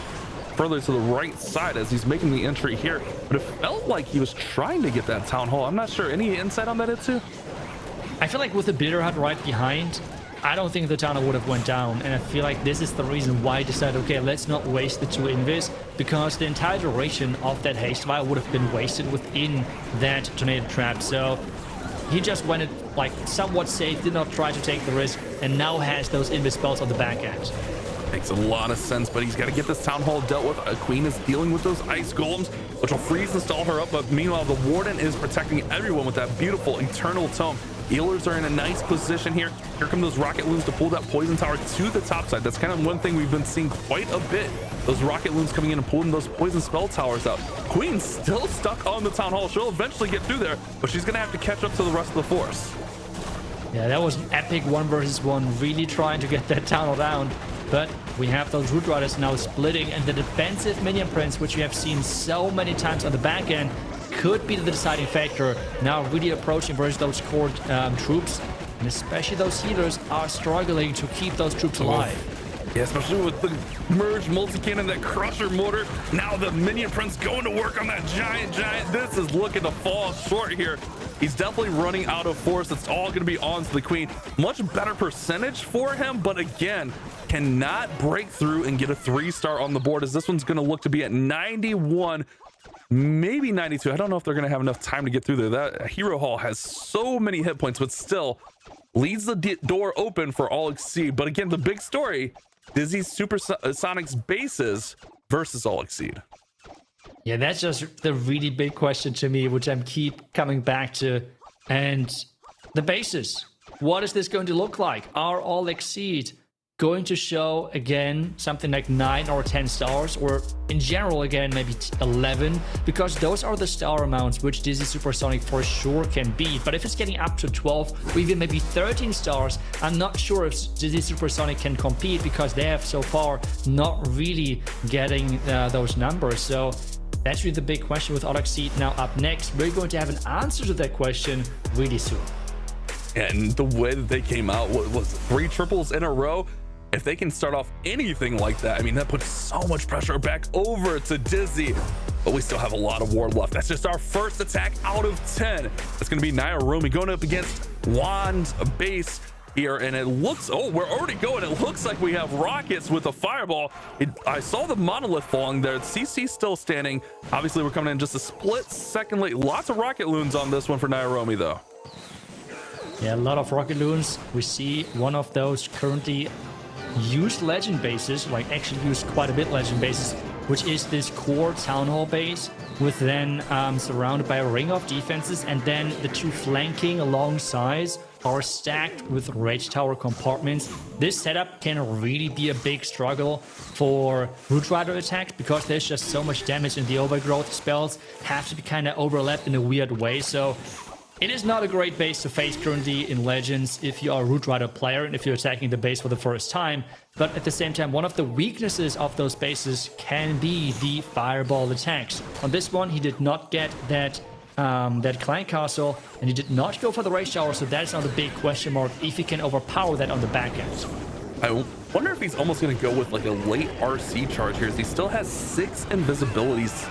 further to the right side as he's making the entry here, but it felt like he was trying to get that Town Hall. I'm not sure. Any insight on that, Itsu?
I feel like with the Bitter Hut right behind, I don't think the Town Hall would have went down, and I feel like this is the reason why I decided, okay, let's not waste the 2 invis, because the entire duration of that Haste Vial would have been wasted within that Tornado Trap. So he just went it like somewhat safe, did not try to take the risk, and now has those invis spells on the back end.
Makes a lot of sense, but he's got to get this Town Hall dealt with. Queen is dealing with those Ice Golems, which will freeze and stall her up, but meanwhile, the Warden is protecting everyone with that beautiful Eternal Tome. Healers are in a nice position here. Here come those Rocket Loons to pull that Poison Tower to the top side. That's kind of one thing we've been seeing quite a bit. Those Rocket Loons coming in and pulling those Poison Spell Towers out. Queen's still stuck on the Town Hall. She'll eventually get through there, but she's going to have to catch up to the rest of the force.
Yeah, that was an epic 1 versus 1, really trying to get that Town Hall down. But we have those Root Riders now splitting, and the defensive Minion Prince, which we have seen so many times on the back end, could be the deciding factor. Now really approaching versus those core troops, and especially those healers are struggling to keep those troops alive.
Yeah, especially with the merged multi-cannon, that Crusher Mortar. Now the Minion Prince going to work on that giant. This is looking to fall short here. He's definitely running out of force. It's all going to be on to the Queen. Much better percentage for him, but again, cannot break through and get a 3-star on the board, as this one's going to look to be at 91. Maybe 92. I don't know if they're going to have enough time to get through there. That Hero Hall has so many hit points, but still leaves the door open for All Exceed. But again, the big story, Dizzy Supersonic's bases versus All Exceed.
Yeah, that's just the really big question to me, which I'm keep coming back to. And the bases. What is this going to look like? Are All Exceed going to show again something like 9 or 10 stars, or in general again maybe 11, because those are the star amounts which Dizzy Supersonic for sure can beat. But if it's getting up to 12 or even maybe 13 stars, I'm not sure if Dizzy Supersonic can compete, because they have so far not really getting those numbers. So that's really the big question with All Exceed. Now up next, we're going to have an answer to that question really soon.
And the way that they came out was 3 triples in a row. If they can start off anything like that, I mean, that puts so much pressure back over to Dizzy. But we still have a lot of war left. That's just our first attack out of 10. It's going to be Nairumi going up against Juan's base. here, and it looks, oh, we're already going. It looks like we have rockets with a fireball. I saw the monolith falling there. CC still standing. Obviously, we're coming in just a split second late. Lots of rocket loons on this one for Nairobi, though.
Yeah, a lot of rocket loons. We see one of those currently used legend bases, like actually used quite a bit legend bases, which is this core town hall base, with then surrounded by a ring of defenses, and then the two flanking alongside are stacked with rage tower compartments. This setup can really be a big struggle for Root Rider attacks, because there's just so much damage, and the overgrowth spells have to be kind of overlapped in a weird way. So it is not a great base to face currently in Legends if you are a Root Rider player and if you're attacking the base for the first time. But at the same time, one of the weaknesses of those bases can be the fireball attacks. On this one, he did not get that clan castle, and he did not go for the rage tower, so that is not a big question mark if he can overpower that on the back end.
I wonder if he's almost going to go with like a late RC charge here, as he still has 6 invisibilities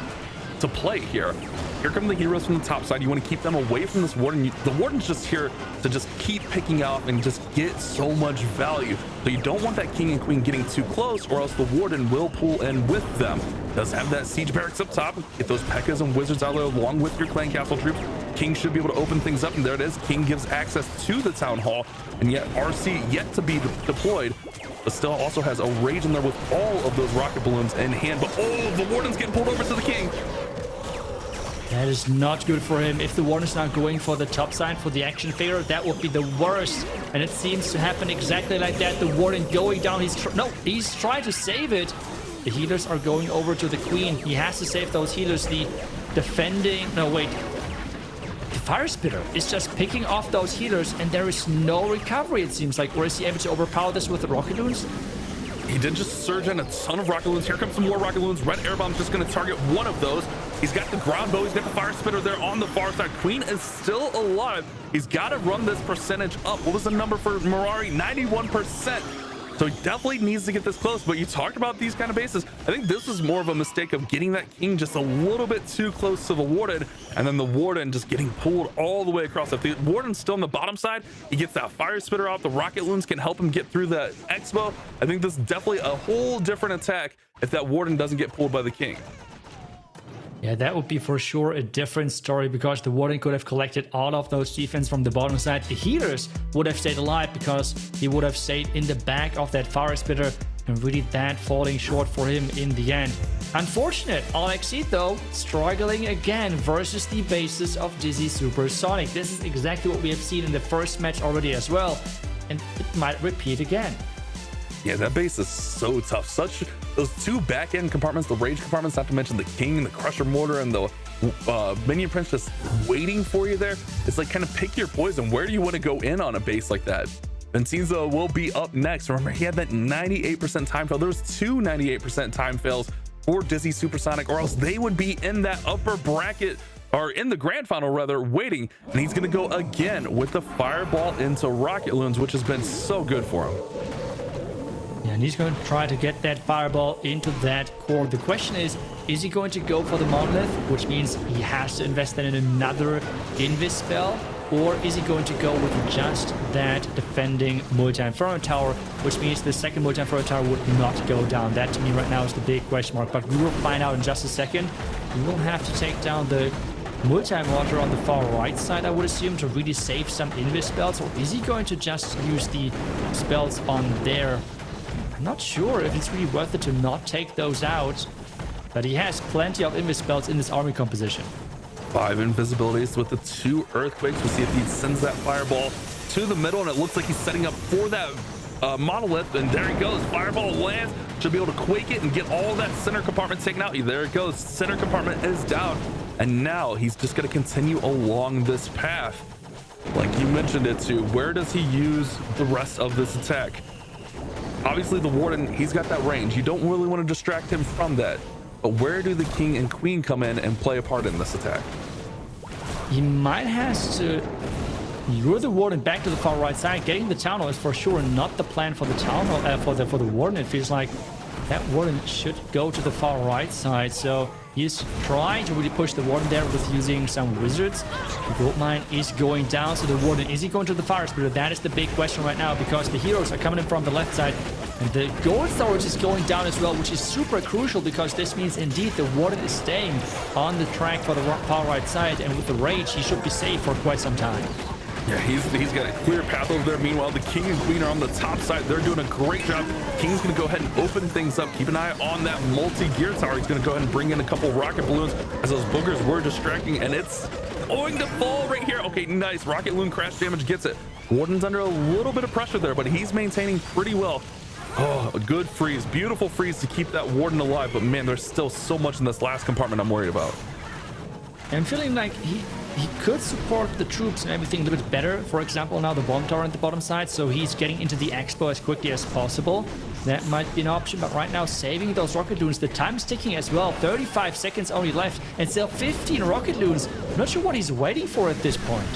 to play here. Here come the heroes from the top side. You want to keep them away from this warden. The warden's just here to just keep picking off and just get so much value. So you don't want that king and queen getting too close, or else the warden will pull in with them. Does have that siege barracks up top. Get those P.E.K.K.A.s and wizards out there along with your clan castle troops. King should be able to open things up, and there it is. King gives access to the town hall, and yet RC yet to be deployed, but still also has a rage in there with all of those rocket balloons in hand. But oh, the warden's getting pulled over to the king.
That is not good for him. If the warden is not going for the top side for the action failure, that would be the worst. And it seems to happen exactly like that. The warden going down. He's trying to save it. The healers are going over to the queen. He has to save those healers. The defending... No, wait. The fire spitter is just picking off those healers, and there is no recovery, it seems like. Or is he able to overpower this with the rocket loons?
He did just surge in a ton of rocket loons. Here comes some more rocket loons. Red air bomb's just going to target one of those. He's got the ground bow. He's got the fire spitter there on the far side. Queen is still alive. He's got to run this percentage up. What was the number for Mirari? 91%. So he definitely needs to get this close. But you talked about these kind of bases. I think this is more of a mistake of getting that king just a little bit too close to the warden, and then the warden just getting pulled all the way across. If the warden's still on the bottom side, he gets that fire spitter out. The rocket loons can help him get through that expo. I think this is definitely a whole different attack if that warden doesn't get pulled by the king.
Yeah, that would be for sure a different story, because the warden could have collected all of those defense from the bottom side. The healers would have stayed alive because he would have stayed in the back of that fire spitter, and really that falling short for him in the end. Unfortunate. Alexi, though, struggling again versus the bases of Dizzy Supersonic. This is exactly what we have seen in the first match already as well, and it might repeat again.
Yeah, that base is so tough. Those two back-end compartments, the rage compartments, not to mention the king, the crusher mortar, and the minion prince just waiting for you there. It's like kind of pick your poison. Where do you want to go in on a base like that? Vincenzo will be up next. Remember, he had that 98% time fail. There was 2 98% time fails for Dizzy Supersonic, or else they would be in that upper bracket, or in the grand final rather, waiting. And he's going to go again with the fireball into rocket loons, which has been so good for him.
Yeah, and he's going to try to get that fireball into that core. The question is he going to go for the monolith, which means he has to invest then in another invis spell, or is he going to go with just that defending multi-inferno tower, which means the second multi-inferno tower would not go down? That to me right now is the big question mark, but we will find out in just a second. We will have to take down the multi-mortar on the far right side, I would assume, to really save some invis spells, or is he going to just use the spells on there? I'm not sure if it's really worth it to not take those out, but he has plenty of invis spells in this army composition.
5 invisibilities with the 2 earthquakes. We'll see if he sends that fireball to the middle, and it looks like he's setting up for that monolith, and there he goes. Fireball lands, should be able to quake it and get all that center compartment taken out. There it goes. Center compartment is down, and now he's just going to continue along this path. Like you mentioned it too, where does he use the rest of this attack? Obviously the warden, he's got that range. You don't really want to distract him from that. But where do the king and queen come in and play a part in this attack?
He might have to lure the warden back to the far right side. Getting the town hall is for sure not the plan for the town hall, for the warden. It feels like that warden should go to the far right side. So He's trying to really push the Warden there with using some wizards. The gold mine is going down, so the Warden, is he going to the fire spirit? That is the big question right now, because the heroes are coming in from the left side. And the gold storage is going down as well, which is super crucial, because this means indeed the Warden is staying on the track for the far right side. And with the rage, he should be safe for quite some time.
Yeah, he's got a clear path over there. Meanwhile, the King and Queen are on the top side. They're doing a great job. King's going to go ahead and open things up. Keep an eye on that multi-gear tower. He's going to go ahead and bring in a couple rocket balloons as those boogers were distracting, and it's going to fall right here. Okay, nice. Rocket balloon crash damage gets it. Warden's under a little bit of pressure there, but he's maintaining pretty well. Oh, a good freeze. Beautiful freeze to keep that Warden alive, but man, there's still so much in this last compartment I'm worried about.
I'm feeling like he could support the troops and everything a little bit better. For example, now the bomb tower on the bottom side, so he's getting into the expo as quickly as possible. That might be an option, but right now saving those rocket loons. The time's ticking as well. 35 seconds only left and still 15 rocket loons. Not sure what he's waiting for at this point.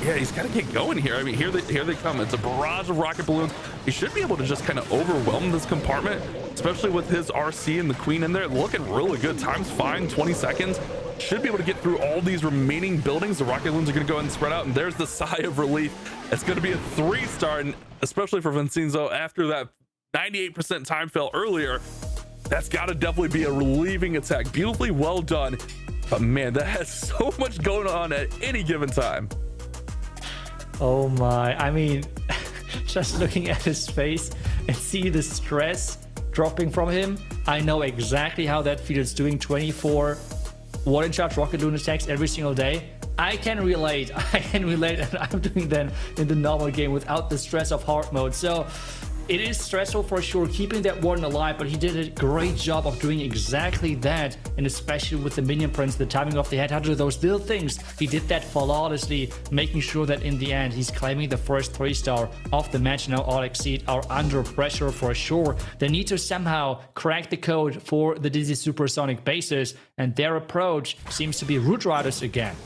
Yeah, he's got to get going here. I mean, here they come. It's a barrage of rocket balloons. He should be able to just kind of overwhelm this compartment, especially with his RC and the Queen in there. Looking really good. Time's fine, 20 seconds. Should be able to get through all these remaining buildings. The rocket balloons are going to go ahead and spread out, and there's the sigh of relief. It's going to be a 3-star, and especially for Vincenzo after that 98% time fail earlier. That's got to definitely be a relieving attack. Beautifully well done. But man, that has so much going on at any given time.
Oh my, I mean, just looking at his face and see the stress dropping from him, I know exactly how that feels, doing 24 one-in-charge rocket loon attacks every single day. I can relate, and I'm doing them in the normal game without the stress of hard mode. So it is stressful for sure, keeping that Warden alive, but he did a great job of doing exactly that, and especially with the minion prince, the timing of the head, those little things, he did that flawlessly, making sure that in the end he's claiming the first 3-star of the match. Now All Exceed are under pressure for sure. They need to somehow crack the code for the Dizzy Supersonic bases, and their approach seems to be Root Riders again.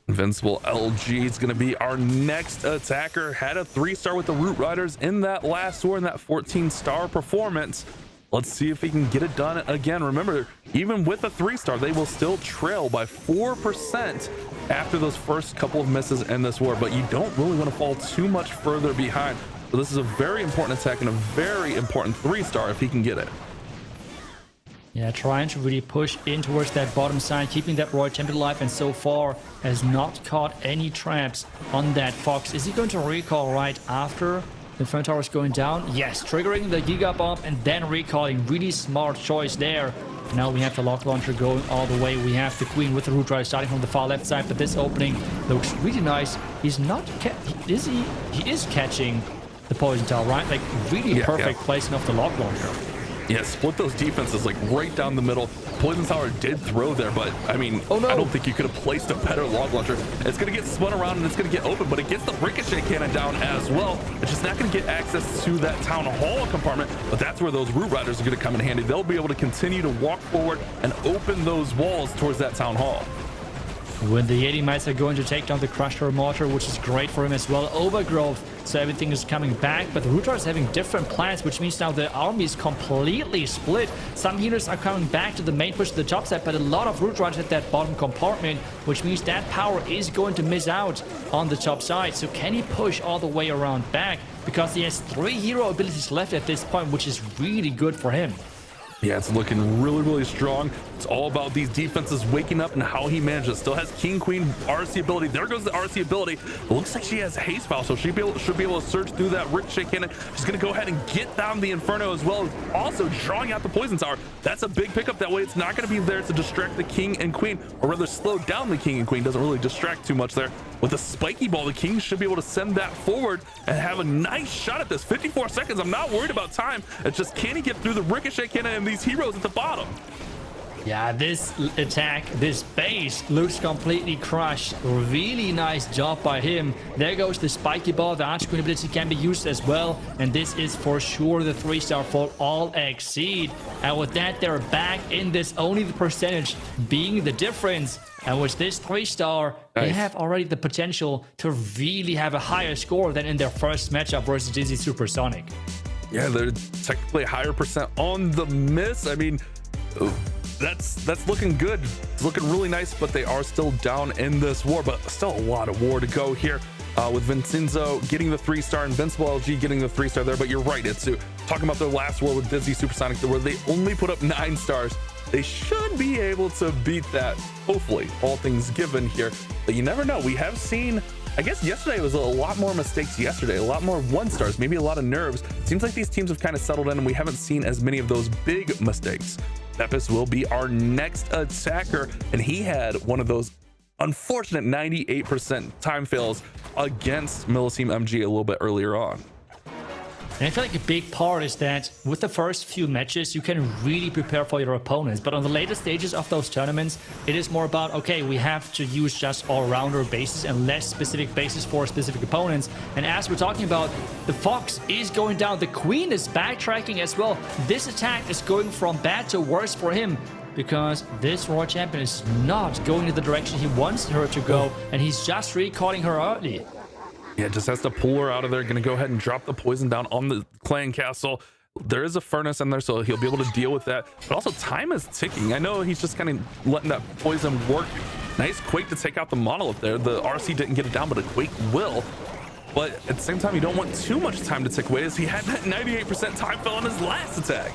Invincible LG is going to be our next attacker. Had a 3-star with the Root Riders in that last war in that 14-star performance. Let's see if he can get it done again. Remember, even with a 3-star, they will still trail by 4% after those first couple of misses in this war, but you don't really want to fall too much further behind. So this is a very important attack and a very important 3-star if he can get it.
Yeah, trying to really push in towards that bottom side, keeping that Royal Temple alive, and so far has not caught any traps on that Fox. Is he going to recall right after the front tower is going down? Yes, triggering the Giga Bomb and then recalling. Really smart choice there. Now we have the Lock Launcher going all the way. We have the Queen with the Root Rider starting from the far left side, but this opening looks really nice. He's not... He is catching the Poison Tower, right? Like, really perfect placement of the Lock Launcher.
Yeah, split those defenses like right down the middle. Poison Tower did throw there, but I mean, I don't think you could have placed a better log launcher. It's going to get spun around and it's going to get open, but it gets the ricochet cannon down as well. It's just not going to get access to that Town Hall compartment, but that's where those Root Riders are going to come in handy. They'll be able to continue to walk forward and open those walls towards that Town Hall.
When the Yeti Mites are going to take down the Crusher Mortar, which is great for him as well. Overgrowth, so everything is coming back, but the Root Riders are having different plans, which means now the army is completely split. Some healers are coming back to the main push to the top side, but a lot of Root Riders at that bottom compartment, which means that power is going to miss out on the top side. So can he push all the way around back? Because he has 3 hero abilities left at this point, which is really good for him.
Yeah, it's looking really, really strong. It's all about these defenses waking up and how he manages. Still has King, Queen, RC ability. There goes the RC ability. It looks like she has haste foul, so she should be able to surge through that ricochet cannon. She's going to go ahead and get down the Inferno as well, also drawing out the Poison Tower. That's a big pickup. That way it's not going to be there to distract the King and Queen, or rather slow down the King and Queen. Doesn't really distract too much there. With a spiky ball, the King should be able to send that forward and have a nice shot at this. 54 seconds. I'm not worried about time. It's just, can he get through the ricochet cannon and these heroes at the bottom?
Yeah, this attack, this base looks completely crushed. Really nice job by him. There goes the spiky ball. The Archqueen ability can be used as well. And this is for sure the 3-star for All Exceed. And with that, they're back in this, only the percentage being the difference. And with this 3-star, they have already the potential to really have a higher score than in their first matchup versus Dizzy Supersonic.
Yeah, they're technically a higher percent on the miss. I mean, that's looking good. It's looking really nice, but they are still down in this war, but still a lot of war to go here. With Vincenzo getting the 3-star, Invincible LG getting the 3-star there. But you're right, it's talking about their last war with Disney Supersonic, where they only put up 9 stars. They should be able to beat that, hopefully, all things given here. But you never know. We have seen, I guess yesterday was a lot more mistakes yesterday, a lot more 1-stars, maybe a lot of nerves. Seems like these teams have kind of settled in and we haven't seen as many of those big mistakes. Beppis will be our next attacker, and he had one of those unfortunate 98% time fails against Milliseam MG a little bit earlier on.
And I feel like a big part is that with the first few matches, you can really prepare for your opponents. But on the later stages of those tournaments, it is more about, okay, we have to use just all-rounder bases and less specific bases for specific opponents. And as we're talking about, the Fox is going down. The Queen is backtracking as well. This attack is going from bad to worse for him, because this Royal Champion is not going in the direction he wants her to go, and he's just recalling her early.
Yeah, just has to pull her out of there. Gonna go ahead and drop the poison down on the clan castle. There is a furnace in there, so he'll be able to deal with that. But also, time is ticking. I know he's just kind of letting that poison work. Nice Quake to take out the monolith there. The RC didn't get it down, but a Quake will. But at the same time, you don't want too much time to tick away, as he had that 98% time fill on his last attack.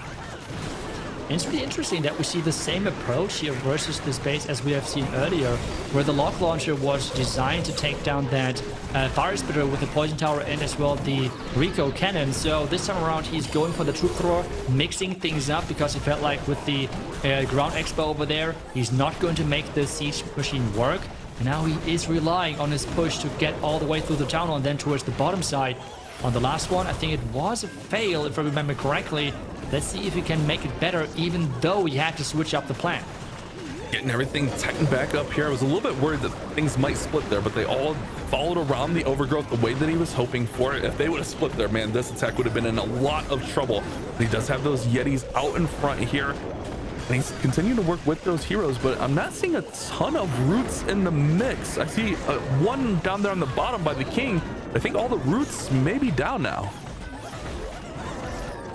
It's really interesting that we see the same approach here versus this base as we have seen earlier, where the lock launcher was designed to take down that fire spitter with the poison tower and as well the Rico cannon. So this time around he's going for the troop thrower, mixing things up, because he felt like with the ground expo over there, he's not going to make the siege machine work. And now he is relying on his push to get all the way through the town hall and then towards the bottom side. On the last one, I think it was a fail, if I remember correctly. Let's see if he can make it better, even though he had to switch up the plan.
Getting everything tightened back up here. I was a little bit worried that things might split there, but they all followed around the overgrowth the way that he was hoping for. If they would have split there, man, this attack would have been in a lot of trouble. He does have those Yetis out in front here, and he's continuing to work with those heroes, but I'm not seeing a ton of roots in the mix. I see one down there on the bottom by the king. I think all the roots may be down now.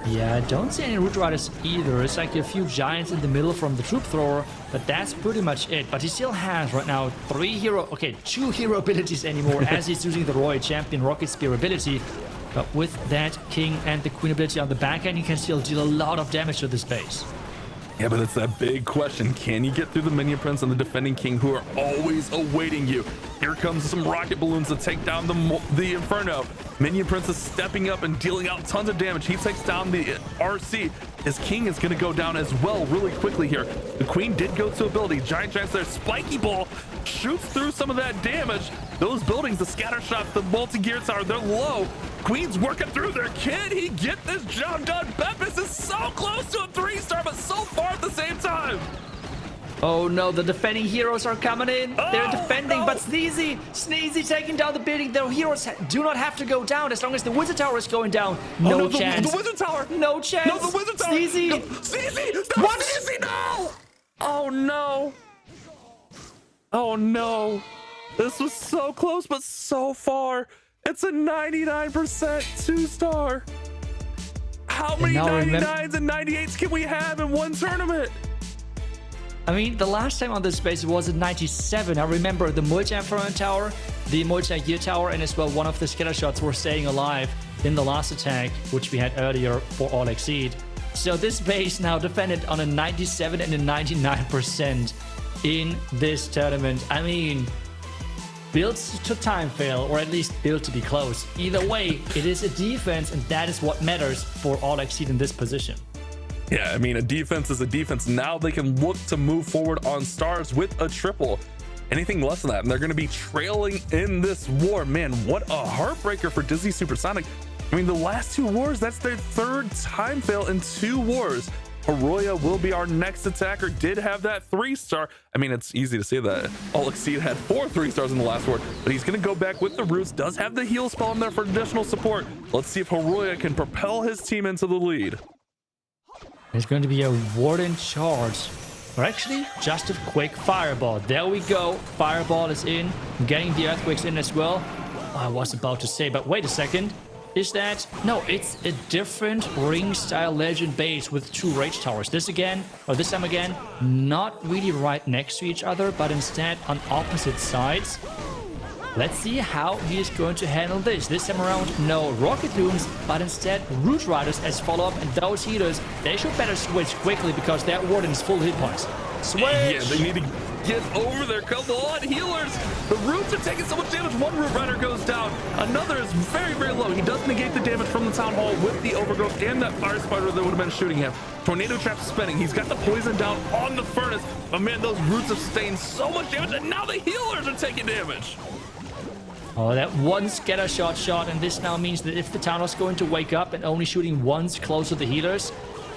Yeah, I don't see any Root Riders either. It's like a few giants in the middle from the troop thrower, but that's pretty much it. But he still has right now two hero abilities anymore, as he's using the Royal Champion Rocket Spear ability. But with that King and the Queen ability on the back end, he can still deal a lot of damage to this base.
Yeah, but it's that big question. Can you get through the Minion Prince and the Defending King, who are always awaiting you? Here comes some rocket balloons to take down the Inferno. Minion Prince is stepping up and dealing out tons of damage. He takes down the RC. His King is going to go down as well really quickly here. The Queen did go to ability. Giant Giants there. Spiky Ball shoots through some of that damage. Those buildings, the scatter shot, the multi-gear tower, they're low. Queen's working through there. Can he get this job done? Beppis is so close to a 3-star, but so far at the same time.
Oh no, the defending heroes are coming in. They're defending, but Sneezy taking down the building. Their heroes do not have to go down as long as the Wizard Tower is going down. No chance.
The Wizard Tower.
No chance.
No, the Wizard Tower.
Sneezy.
No, Sneezy. No, what? Sneezy, no. Oh no. Oh no. This was so close, but so far. It's a 99% 2-star. How many 99s and 98s can we have in one tournament?
I mean, the last time on this base it was at 97. I remember the multi-Inferno Tower, the multi-gear tower, and as well one of the scatter shots were staying alive in the last attack, which we had earlier for All Exceed. So this base now defended on a 97 and a 99% in this tournament. I mean, built to time fail, or at least built to be close. Either way, it is a defense, and that is what matters for All Exceed in this position.
Yeah, I mean, a defense is a defense. Now they can look to move forward on stars with a triple. Anything less than that, and they're going to be trailing in this war. Man, what a heartbreaker for Disney Supersonic. I mean, the last 2 wars, that's their 3rd time fail in 2 wars. Arroyo will be our next attacker. Did have that 3-star. I mean, it's easy to say that. All Exceed had 4 3-stars in the last war, but he's going to go back with the roots. Does have the heal spell in there for additional support. Let's see if Arroyo can propel his team into the lead.
There's going to be a Warden charge, or actually just a quick Fireball. There we go. Fireball is in, getting the Earthquakes in as well. I was about to say, but wait a second. is that... No, it's a different ring-style legend base with 2 rage towers. This time again, not really right next to each other, but instead on opposite sides. Let's see how he is going to handle this. This time around, no rocket loons, but instead root riders as follow-up, and those healers, they should better switch quickly because their warden is full hit points. Switch!
Yeah, they need to get over there. Come on, healers! The roots are taking so much damage. One root rider goes down. Another is very, very low. He does negate the damage from the town hall with the overgrowth and that fire spider that would have been shooting him. Tornado trap spinning. He's got the poison down on the furnace. But man, those roots have sustained so much damage, and now the healers are taking damage.
Oh, that one scatter shot, and this now means that if the town is going to wake up and only shooting once close to the healers,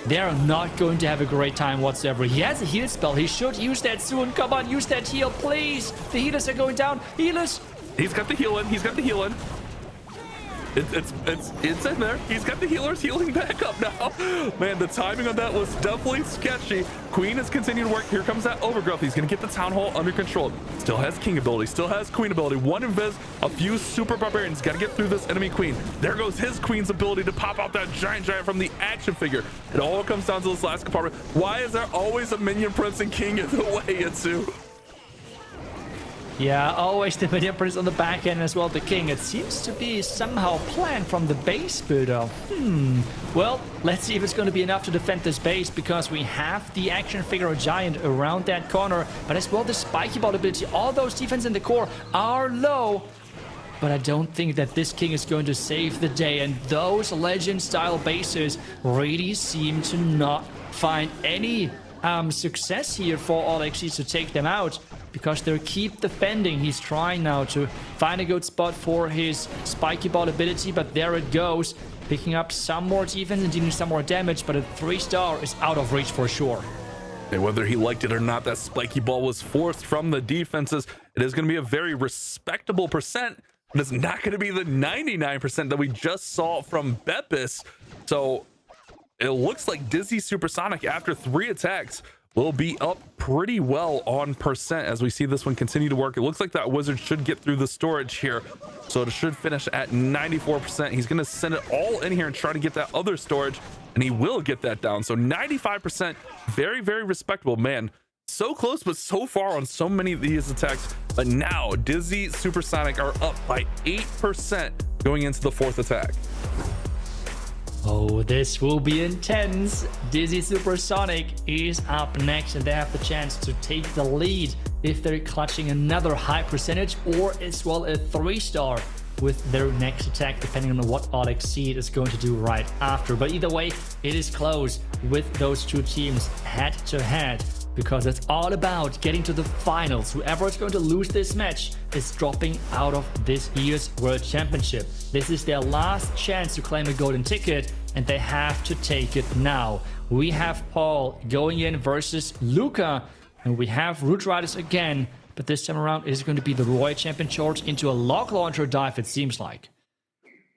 they are not going to have a great time whatsoever. He has a heal spell. He should use that soon. Come on, use that heal, please. The healers are going down. Healers.
He's got the heal in. He's got the heal in. It's in there. He's got the healers healing back up now. Man, the timing on that was definitely sketchy. Queen is continuing to work. Here comes that overgrowth. He's going to get the town hall under control. Still has king ability. Still has queen ability. One invis, a few super barbarians. Got to get through this enemy queen. There goes his queen's ability to pop out that giant from the action figure. It all comes down to this last compartment. Why is there always a minion prince and king in the way, Itsu?
Yeah, always the minion prince on the back end as well, the king. It seems to be somehow planned from the base builder. Well, let's see if it's going to be enough to defend this base, because we have the action figure giant around that corner, but as well the spiky ball ability. All those defense in the core are low, but I don't think that this king is going to save the day, and those legend style bases really seem to not find any success here for Alexis to take them out, because they keep defending. He's trying now to find a good spot for his spiky ball ability, but there it goes, picking up some more defense and dealing some more damage, but a 3-star is out of reach for sure.
And whether he liked it or not, that spiky ball was forced from the defenses. It is going to be a very respectable percent, but it's not going to be the 99% that we just saw from Bepis. So it looks like Dizzy Supersonic, after 3 attacks, will be up pretty well on percent as we see this one continue to work. It looks like that wizard should get through the storage here, so it should finish at 94%. He's going to send it all in here and try to get that other storage, and he will get that down. So 95%, very, very respectable. Man, so close, but so far on so many of these attacks. But now Dizzy Supersonic are up by 8% going into the 4th attack.
Oh, this will be intense. Dizzy Supersonic is up next, and they have the chance to take the lead if they're clutching another high percentage, or as well a 3-star with their next attack, depending on what Alexis is going to do right after. But either way, it is close with those two teams head to head, because it's all about getting to the finals. Whoever is going to lose this match is dropping out of this year's World Championship. This is their last chance to claim a golden ticket, and they have to take it now. We have Paul going in versus Luca, and we have Root Riders again, but this time around it is going to be the Royal Champion charge into a lock launcher dive, it seems like.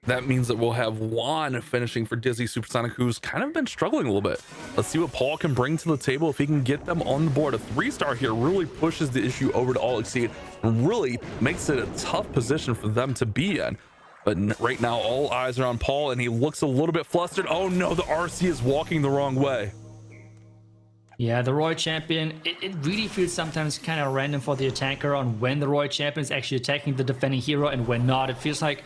That means that we'll have Juan finishing for Dizzy Supersonic, who's kind of been struggling a little bit. Let's see what Paul can bring to the table if he can get them on the board. A 3-star here really pushes the issue over to Alexis and really makes it a tough position for them to be in. But right now, all eyes are on Paul, and he looks a little bit flustered. Oh no, the RC is walking the wrong way.
Yeah, the Royal Champion, it really feels sometimes kind of random for the attacker on when the Royal Champion is actually attacking the defending hero and when not. It feels like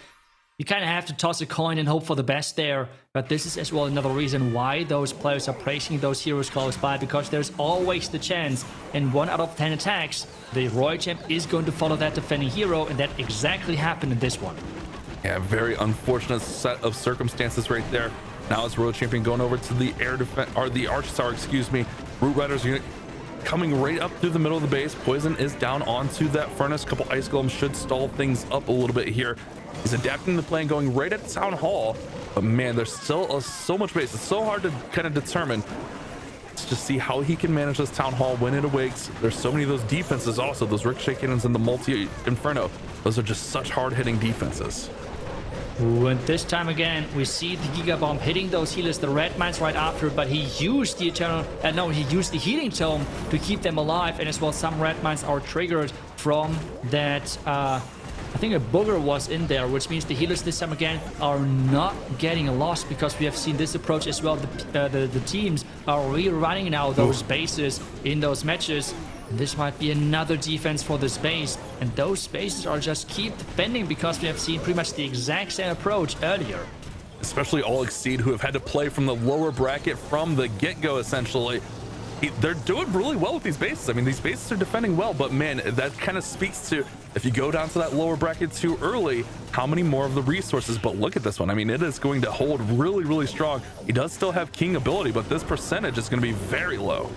you kind of have to toss a coin and hope for the best there. But this is as well another reason why those players are placing those heroes close by, because there's always the chance in 1 out of 10 attacks, the Royal Champ is going to follow that defending hero, and that exactly happened in this one.
Yeah, very unfortunate set of circumstances right there. Now it's Royal Champion going over to the air defense, or the Archstar, excuse me. Root Riders unit coming right up through the middle of the base. Poison is down onto that furnace. Couple ice golems should stall things up a little bit here. He's adapting the plan, going right at Town Hall, but man, there's still so much base. It's so hard to kind of determine. Let's just see how he can manage this Town Hall when it awakes. There's so many of those defenses also, those Ricochet Cannons and the Multi Inferno. Those are just such hard-hitting defenses.
Ooh, and this time again, we see the Giga Bomb hitting those healers, the red mines right after, but he used the Eternal, he used the Healing Tome to keep them alive, and as well some red mines are triggered from that I think a booger was in there, which means the healers this time again are not getting a loss, because we have seen this approach as well. The teams are rerunning now those bases in those matches. And this might be another defense for the space, and those spaces are just keep defending because we have seen pretty much the exact same approach earlier.
Especially All Exceed, who have had to play from the lower bracket from the get-go, essentially. They're doing really well with these bases. I mean, these bases are defending well, but man, that kind of speaks to, if you go down to that lower bracket too early, how many more of the resources. But look at this one. I mean, it is going to hold really, really strong. He does still have king ability, but this percentage is going to be very low.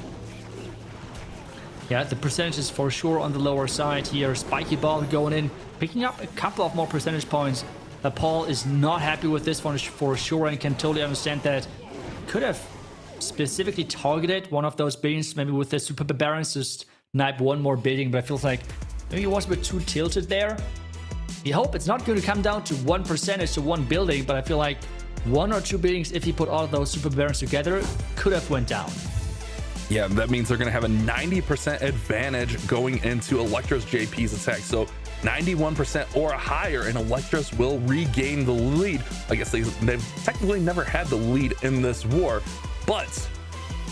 Yeah, the percentage is for sure on the lower side here. Spiky Ball going in, picking up a couple of more percentage points. Paul is not happy with this one for sure, and can totally understand that. Could have specifically targeted one of those buildings, maybe with the Super Barbarians, just snipe one more building, but it feels like maybe he was a bit too tilted there. We hope it's not going to come down to one percentage to one building, but I feel like one or two buildings, if he put all of those Super Barbarians together, could have went down.
Yeah, that means they're going to have a 90% advantage going into Electros JP's attack. So 91% or higher, and Electros will regain the lead. I guess they've technically never had the lead in this war, but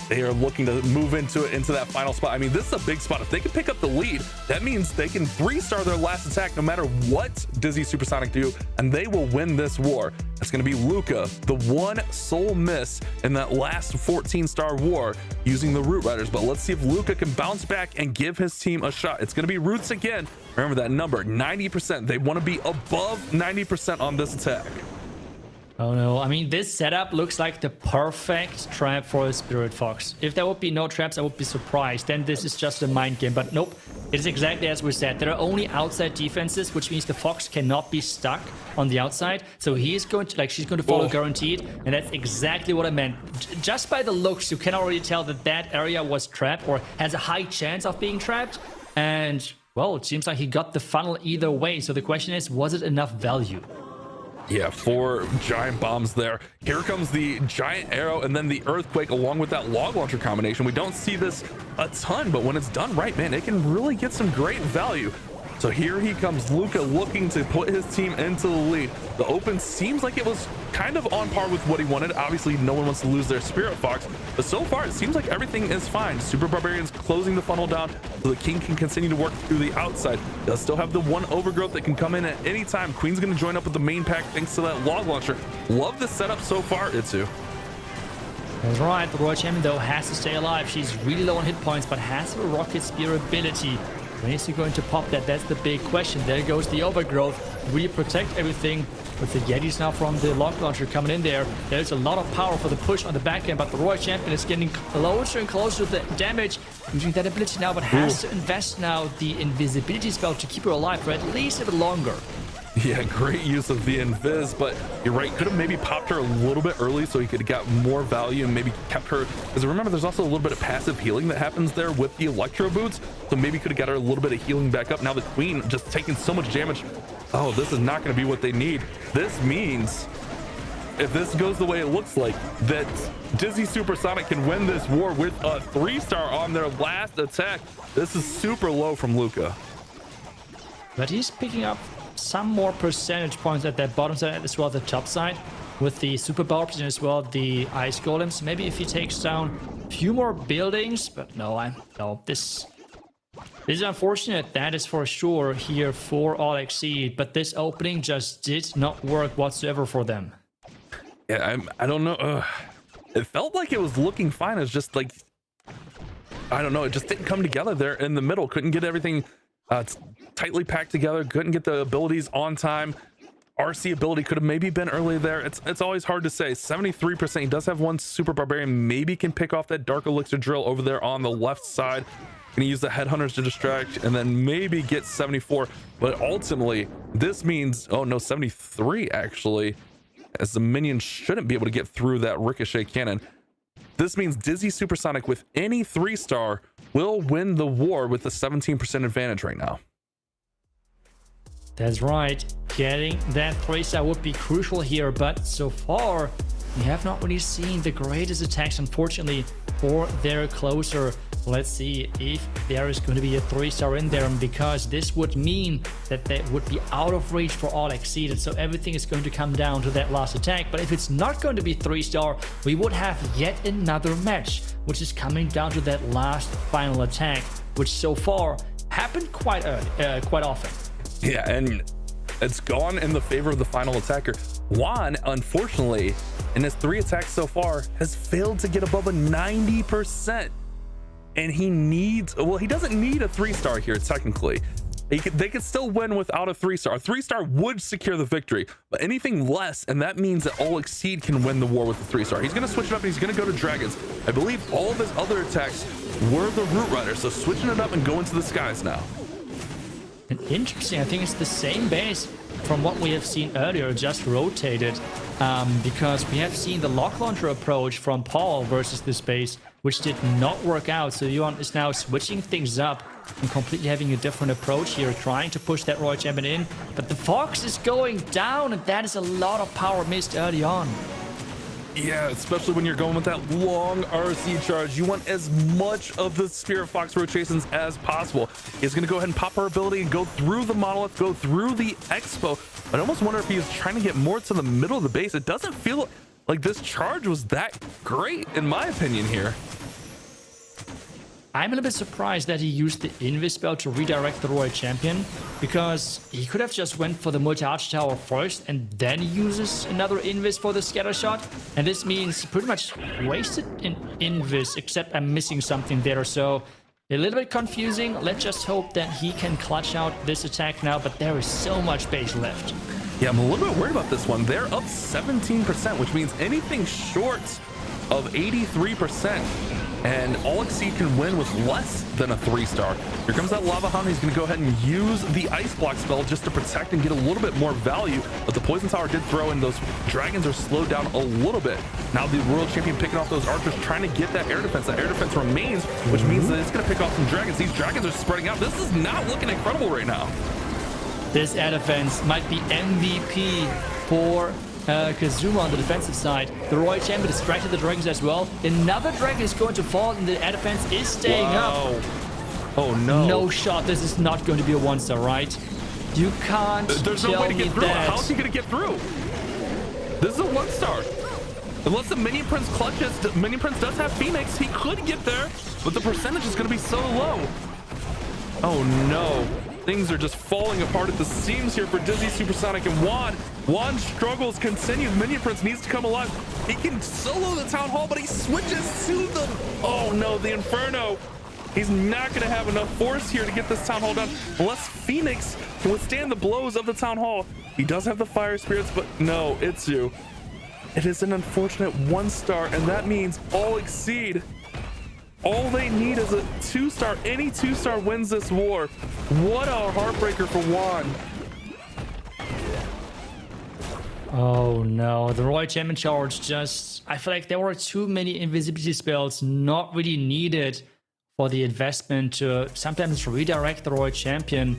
they are looking to move into that final spot. I mean, this is a big spot. If they can pick up the lead, that means they can 3-star their last attack no matter what Dizzy Supersonic do, and they will win this war. It's going to be Luca, the one sole miss in that last 14-star war using the Root Riders. But let's see if Luca can bounce back and give his team a shot. It's going to be Roots again. Remember that number, 90%. They want to be above 90% on this attack.
Oh no, I mean, this setup looks like the perfect trap for a Spirit Fox. If there would be no traps, I would be surprised. Then this is just a mind game, but nope. It's exactly as we said. There are only outside defenses, which means the Fox cannot be stuck on the outside. So he is going to, she's going to follow guaranteed. And that's exactly what I meant. Just by the looks, you can already tell that that area was trapped or has a high chance of being trapped. And, well, it seems like he got the funnel either way. So the question is, was it enough value?
Yeah, 4 giant bombs there. Here comes the giant arrow and then the earthquake along with that log launcher combination. We don't see this a ton, but when it's done right, man, it can really get some great value. So here he comes, Luca, looking to put his team into the lead. The open seems like it was kind of on par with what he wanted. Obviously, no one wants to lose their Spirit Fox, but so far it seems like everything is fine. Super Barbarians closing the funnel down so the king can continue to work through the outside. Does still have the one overgrowth that can come in at any time. Queen's going to join up with the main pack thanks to that log launcher. Love the setup so far, Itsu.
That's right. The Royal Champion, though, has to stay alive. She's really low on hit points, but has a Rocket Spear ability. When is he going to pop that? That's the big question. There goes the overgrowth. Really protect everything with the Yetis now from the log launcher coming in there. There's a lot of power for the push on the back end, but the Royal Champion is getting closer and closer to the damage. Using that ability now, but has to invest now the invisibility spell to keep her alive for at least a bit longer.
Yeah, great use of the invis, but you're right, could have maybe popped her a little bit early so he could have got more value and maybe kept her, because remember there's also a little bit of passive healing that happens there with the electro boots, so maybe could have got her a little bit of healing back up. Now the queen just taking so much damage. Oh, this is not going to be what they need. This means if this goes the way it looks like, that Dizzy Supersonic can win this war with a 3-star on their last attack. This is super low from Luca,
but he's picking up some more percentage points at that bottom side as well as the top side with the super barbs and as well the ice golems. Maybe if he takes down a few more buildings, but no, this is unfortunate. That is for sure here for All Exceed, but this opening just did not work whatsoever for them.
Yeah, I don't know. It felt like it was looking fine. It's just like, I don't know, it just didn't come together there in the middle. Couldn't get everything tightly packed together, couldn't get the abilities on time. RC ability could have maybe been earlier there. It's always hard to say. 73%. He does have one Super Barbarian, maybe can pick off that Dark Elixir drill over there on the left side. Gonna use the Headhunters to distract and then maybe get 74, but ultimately this means, oh no, 73 actually, as the minions shouldn't be able to get through that ricochet cannon. This means Dizzy Supersonic with any 3-star will win the war with a 17% advantage right now.
That's right. Getting that 3-star would be crucial here, but so far we have not really seen the greatest attacks, unfortunately, for their closer. Let's see if there is going to be a 3-star in there, because this would mean that they would be out of reach for all exceeded. So everything is going to come down to that last attack. But if it's not going to be 3-star, we would have yet another match, which is coming down to that last final attack, which so far happened quite often.
Yeah, and it's gone in the favor of the final attacker. Juan, unfortunately, in his 3 attacks so far, has failed to get above a 90%. And he needs, well, he doesn't need a 3-star here, technically. They could still win without a 3-star. A 3-star would secure the victory, but anything less, and that means that All Exceed can win the war with the 3-star. He's going to switch it up, and he's going to go to Dragons. I believe all of his other attacks were the Root Riders, so switching it up and going to the skies now.
And interesting, I think it's the same base from what we have seen earlier, just rotated, because we have seen the lock launcher approach from Paul versus this base, which did not work out. So Yuan is now switching things up and completely having a different approach here, trying to push that Royal Champion in. But the Fox is going down, and that is a lot of power missed early on.
Yeah, especially when you're going with that long RC charge. You want as much of the Spirit Fox rotations as possible. He's going to go ahead and pop her ability and go through the Monolith, go through the Expo. I almost wonder if he was trying to get more to the middle of the base. It doesn't feel like this charge was that great, in my opinion here.
I'm a little bit surprised that he used the Invis spell to redirect the Royal Champion, because he could have just went for the multi-arch tower first and then uses another Invis for the scatter shot. And this means he pretty much wasted an Invis, except I'm missing something there. So a little bit confusing. Let's just hope that he can clutch out this attack now, but there is so much base left.
Yeah, I'm a little bit worried about this one. They're up 17%, which means anything short of 83%. And All Exceed can win with less than a 3-star. Here comes that Lava Hound. He's going to go ahead and use the Ice Block spell just to protect and get a little bit more value. But the Poison Tower did throw in. Those Dragons are slowed down a little bit. Now the Royal Champion picking off those Archers, trying to get that air defense. That air defense remains, which means that it's going to pick off some Dragons. These Dragons are spreading out. This is not looking incredible right now.
This air defense might be MVP for Kazuma on the defensive side. The Royal Champion distracted the Dragons as well. Another Dragon is going to fall, and the air defense is staying up.
Oh no.
No shot. This is not going to be a 1-star, right? You can't
There's no way to get through. How's he going to get through? This is a 1-star. Unless the Minion Prince clutches, the Minion Prince does have Phoenix. He could get there, but the percentage is going to be so low. Oh no. Things are just falling apart at the seams here for Dizzy, Supersonic, and Juan. Juan's struggles continue. Minion Prince needs to come alive. He can solo the Town Hall, but he switches to the... Oh no, the Inferno. He's not going to have enough force here to get this Town Hall done unless Phoenix can withstand the blows of the Town Hall. He does have the Fire Spirits, but no, Itsu. It is an unfortunate 1-star, and that means All Exceed. All they need is a 2-star. Any 2-star wins this war. What a heartbreaker for Juan.
Oh no, the Royal Champion charge just... I feel like there were too many invisibility spells not really needed for the investment to sometimes redirect the Royal Champion.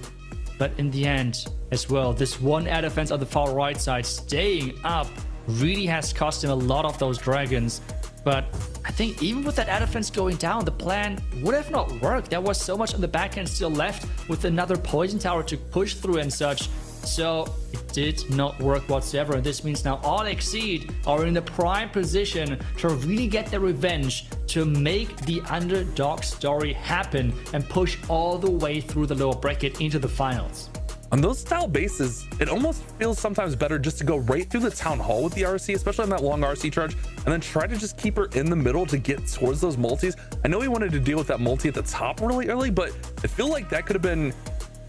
But in the end as well, this one air defense on the far right side staying up really has cost him a lot of those Dragons. But I think even with that air defense going down, the plan would have not worked. There was so much on the back end still left with another Poison Tower to push through and such. So it did not work whatsoever. And this means now All Exceed are in the prime position to really get their revenge, to make the underdog story happen and push all the way through the lower bracket into the finals.
On those style bases, it almost feels sometimes better just to go right through the Town Hall with the RC, especially on that long RC charge, and then try to just keep her in the middle to get towards those multis. I know he wanted to deal with that multi at the top really early, but I feel like that could have been,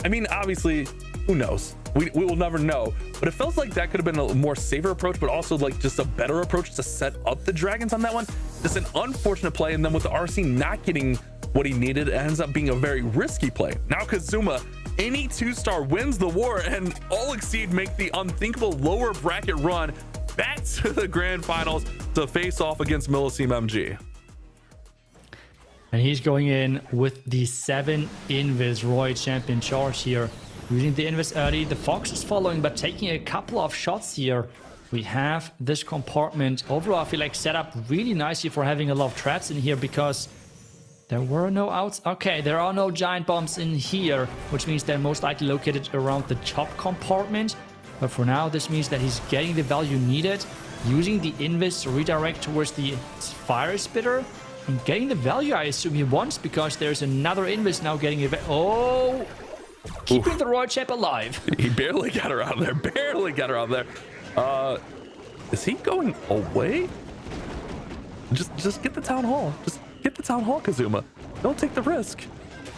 I mean, obviously, who knows? We will never know, but it feels like that could have been a more safer approach, but also like just a better approach to set up the Dragons on that one. Just an unfortunate play, and then with the RC not getting what he needed, it ends up being a very risky play. Now Kazuma, any 2-star wins the war, and All Exceed make the unthinkable lower bracket run back to the grand finals to face off against Milliceme MG.
And he's going in with the 7 Invis Royal Champion charge here. Using the Invis early, the Fox is following, but taking a couple of shots here. we have this compartment overall, I feel like set up really nicely for having a lot of traps in here because there were no outs. Okay, there are no giant bombs in here, which means they're most likely located around the top compartment. But for now, this means that he's getting the value needed, using the invis to redirect towards the fire spitter, and getting the value I assume he wants because there's another invis now getting it. Oh, keeping the Royal Chap alive.
He barely got her out of there. Barely got her out of there. Is he going away? Just get the town hall. Just get the town hall, Kazuma. Don't take the risk.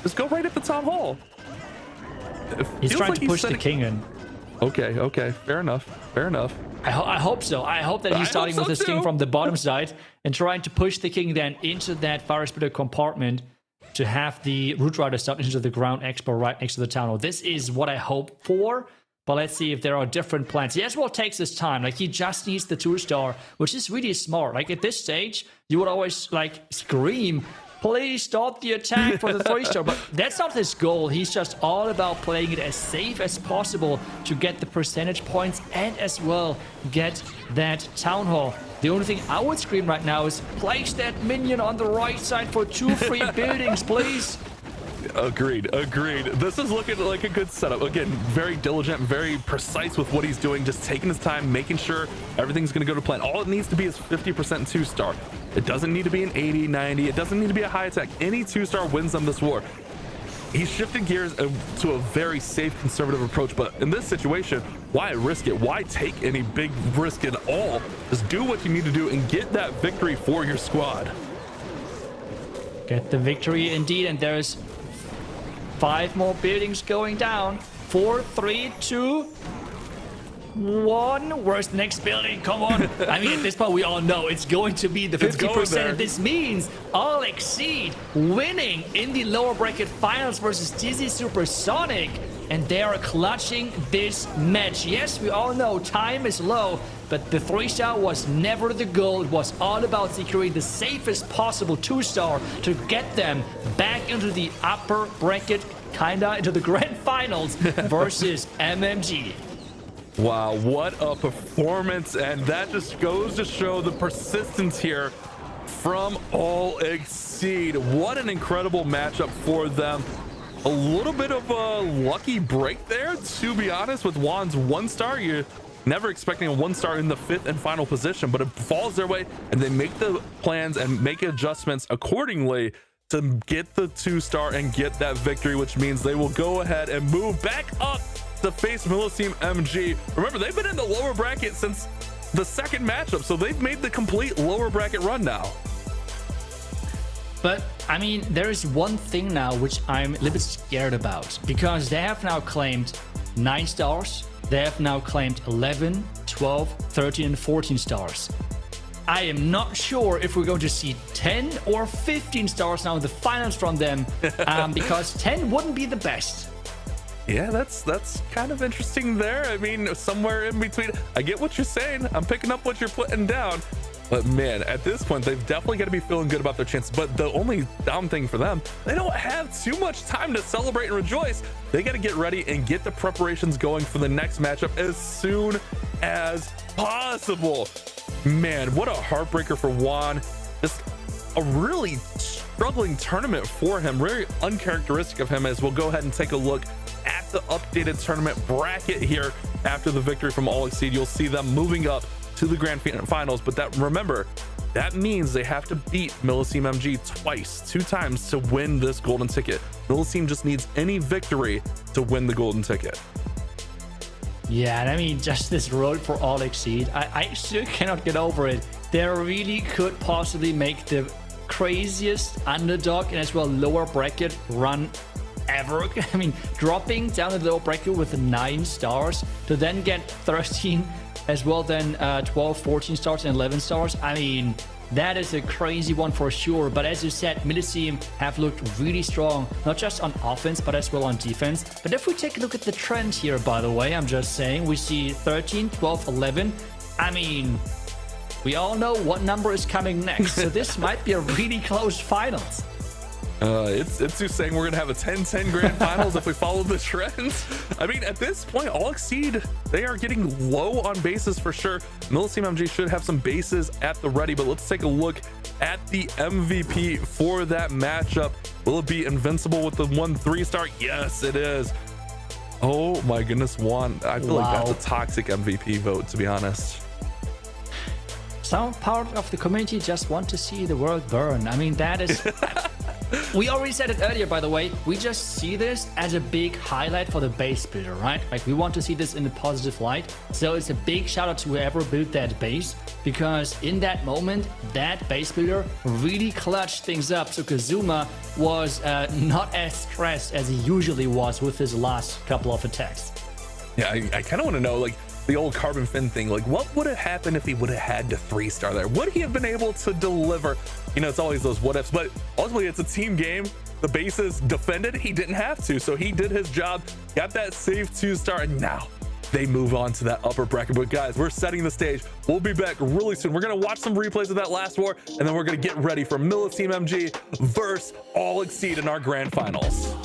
Just go right at the town hall.
He's trying to push the king in.
Okay. Fair enough.
I hope so. I hope that he's starting with his king from the bottom side and trying to push the king then into that fire spitter compartment to have the root rider start into the ground expo right next to the town hall. This is what I hope for, but let's see if there are different plans. Yes, well, it takes his time. Like, he just needs the 2-star, which is really smart. Like, at this stage, you would always, like, scream, please stop the attack for the 3-star, but that's not his goal. He's just all about playing it as safe as possible to get the percentage points and as well get that town hall. The only thing I would scream right now is place that minion on the right side for 2 free buildings, please.
Agreed. This is looking like a good setup. Again, very diligent, very precise with what he's doing, just taking his time, making sure everything's going to go to plan. All it needs to be is 50% 2-star. It doesn't need to be an 80, 90. It doesn't need to be a high attack. Any 2-star wins them this war. He's shifted gears to a very safe, conservative approach, but in this situation, why risk it? Why take any big risk at all? Just do what you need to do and get that victory for your squad.
Get the victory indeed, and there's 5 more buildings going down. 4, 3, 2, 1. Where's the next building? Come on. I mean, at this point, we all know it's going to be the 50%. And this means All Exceed winning in the lower bracket finals versus DC Supersonic. And they are clutching this match. Yes, we all know time is low, but the 3-star was never the goal. It was all about securing the safest possible 2-star to get them back into the upper bracket, kinda into the grand finals versus MMG.
Wow, what a performance, and that just goes to show the persistence here from All Exceed. What an incredible matchup for them. A little bit of a lucky break there, to be honest, with Juan's 1-star. You're never expecting a 1-star in the 5th and final position, but it falls their way, and they make the plans and make adjustments accordingly to get the 2-star and get that victory, which means they will go ahead and move back up to face Milliceme MG. Remember, they've been in the lower bracket since the 2nd matchup, so they've made the complete lower bracket run now.
But, I mean, there is one thing now which I'm a little bit scared about, because they have now claimed 9 stars, they have now claimed 11, 12, 13, and 14 stars. I am not sure if we're going to see 10 or 15 stars now in the finals from them, because 10 wouldn't be the best.
Yeah, that's kind of interesting there. I mean, somewhere in between. I get what you're saying. I'm picking up what you're putting down. But man, at this point, they've definitely got to be feeling good about their chances. But the only down thing for them, they don't have too much time to celebrate and rejoice. They got to get ready and get the preparations going for the next matchup as soon as possible. Man, what a heartbreaker for Juan. Just a really struggling tournament for him. Very uncharacteristic of him, as we'll go ahead and take a look at the updated tournament bracket here after the victory from All Exceed. You'll see them moving up to the grand finals, but that, remember, that means they have to beat Milliceme MG twice, 2 times to win this golden ticket. Milliceme just needs any victory to win the golden ticket.
Yeah, and I mean, just this road for All Exceed, I still cannot get over it. They really could possibly make the craziest underdog and as well lower bracket run ever. I mean, dropping down the lower bracket with 9 stars to then get 13 as well, then 12, 14 stars and 11 stars. I mean, that is a crazy one for sure. But as you said, Milliceme have looked really strong, not just on offense, but as well on defense. But if we take a look at the trend here, by the way, I'm just saying, we see 13, 12, 11. I mean, we all know what number is coming next. So this might be a really close finals.
It's just saying we're gonna have a 10-10 grand finals if we follow the trends. I mean, at this point, all Exceed, they are getting low on bases for sure. Milliceme MG should have some bases at the ready, but let's take a look at the MVP for that matchup. Will it be Invincible with the 1-3-star? Yes, it is. Oh my goodness, Juan. I feel like that's a toxic MVP vote, to be honest.
Some part of the community just want to see the world burn. I mean, that is... We already said it earlier, by the way. We just see this as a big highlight for the base builder, right? Like, we want to see this in a positive light. So it's a big shout out to whoever built that base, because in that moment, that base builder really clutched things up. So Kazuma was not as stressed as he usually was with his last couple of attacks.
Yeah, I kind of want to know, like, the old Carbon Fin thing, like what would have happened if he would have had to 3-star there? Would he have been able to deliver? You know, it's always those what ifs, but ultimately it's a team game. The bases defended, he didn't have to, so he did his job, got that safe 2-star, and now they move on to that upper bracket. But guys, we're setting the stage. We'll be back really soon. We're gonna watch some replays of that last war, and then we're gonna get ready for Milliceme MG versus All Exceed in our grand finals.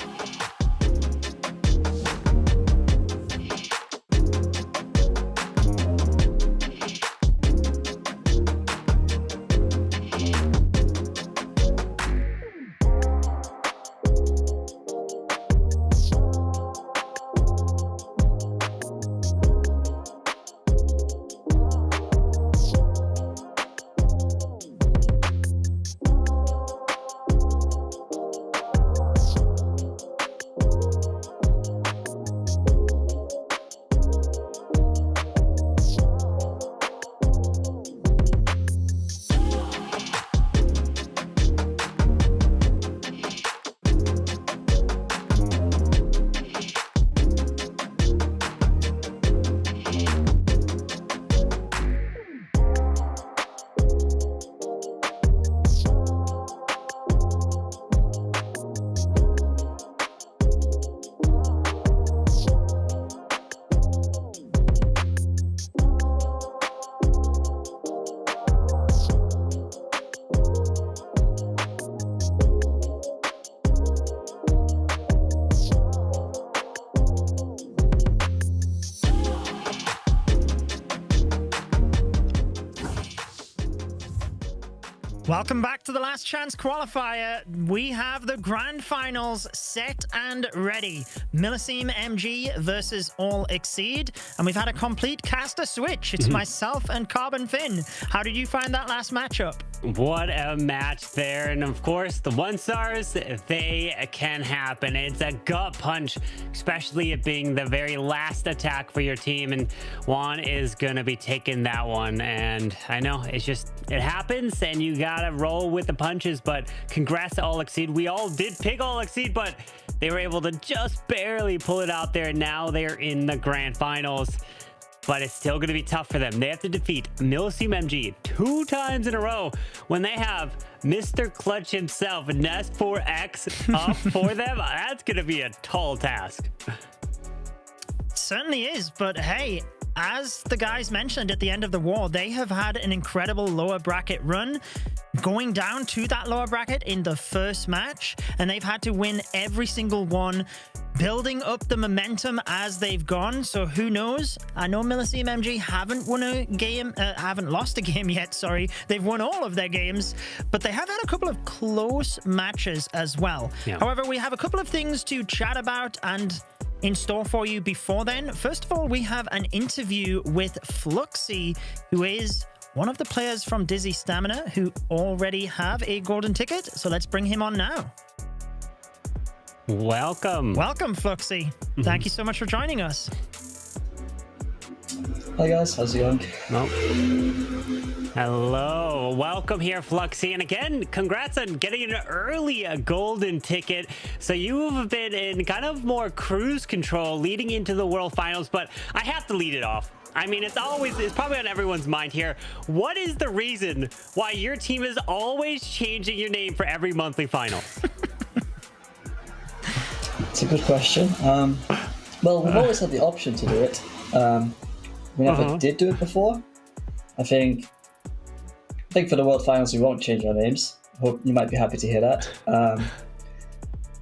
Welcome back to the Last Chance Qualifier. We have the grand finals set and ready. Milliceme MG versus All Exceed. And we've had a complete caster switch. It's myself and Carbon Fin. How did you find that last matchup?
What a match there. And of course, the 1-stars, they can happen. It's a gut punch, especially it being the very last attack for your team. And Juan is going to be taking that one. And I know it's just, it happens and you got to roll with the punches. But congrats to All Exceed. We all did pick All Exceed, but they were able to just barely pull it out there. Now they're in the grand finals. But it's still going to be tough for them. They have to defeat Milliceme MG 2 times in a row when they have Mr. Clutch himself, Nest 4X up for them. That's going to be a tall task.
Certainly is, but hey, as the guys mentioned at the end of the war, they have had an incredible lower bracket run, going down to that lower bracket in the first match, and they've had to win every single one, building up the momentum as they've gone. So who knows? I know Milliceme MG haven't won a game, haven't lost a game yet, sorry. They've won all of their games, but they have had a couple of close matches as well. Yeah. However, we have a couple of things to chat about and in store for you before then. First of all, we have an interview with Fluxy, who is one of the players from Dizzy Stamina who already have a golden ticket. So let's bring him on now.
Welcome.
Welcome, Fluxy. Thank you so much for joining us.
Hi guys, how's it going?
Hello, welcome here, Fluxy. And again, congrats on getting an early golden ticket. So you have been in kind of more cruise control leading into the World Finals, but I have to lead it off. I mean, it's probably on everyone's mind here. What is the reason why your team is always changing your name for every monthly final?
It's a good question. Well, we've always had the option to do it. We never did do it before. I think for the World Finals we won't change our names. Hope you might be happy to hear that.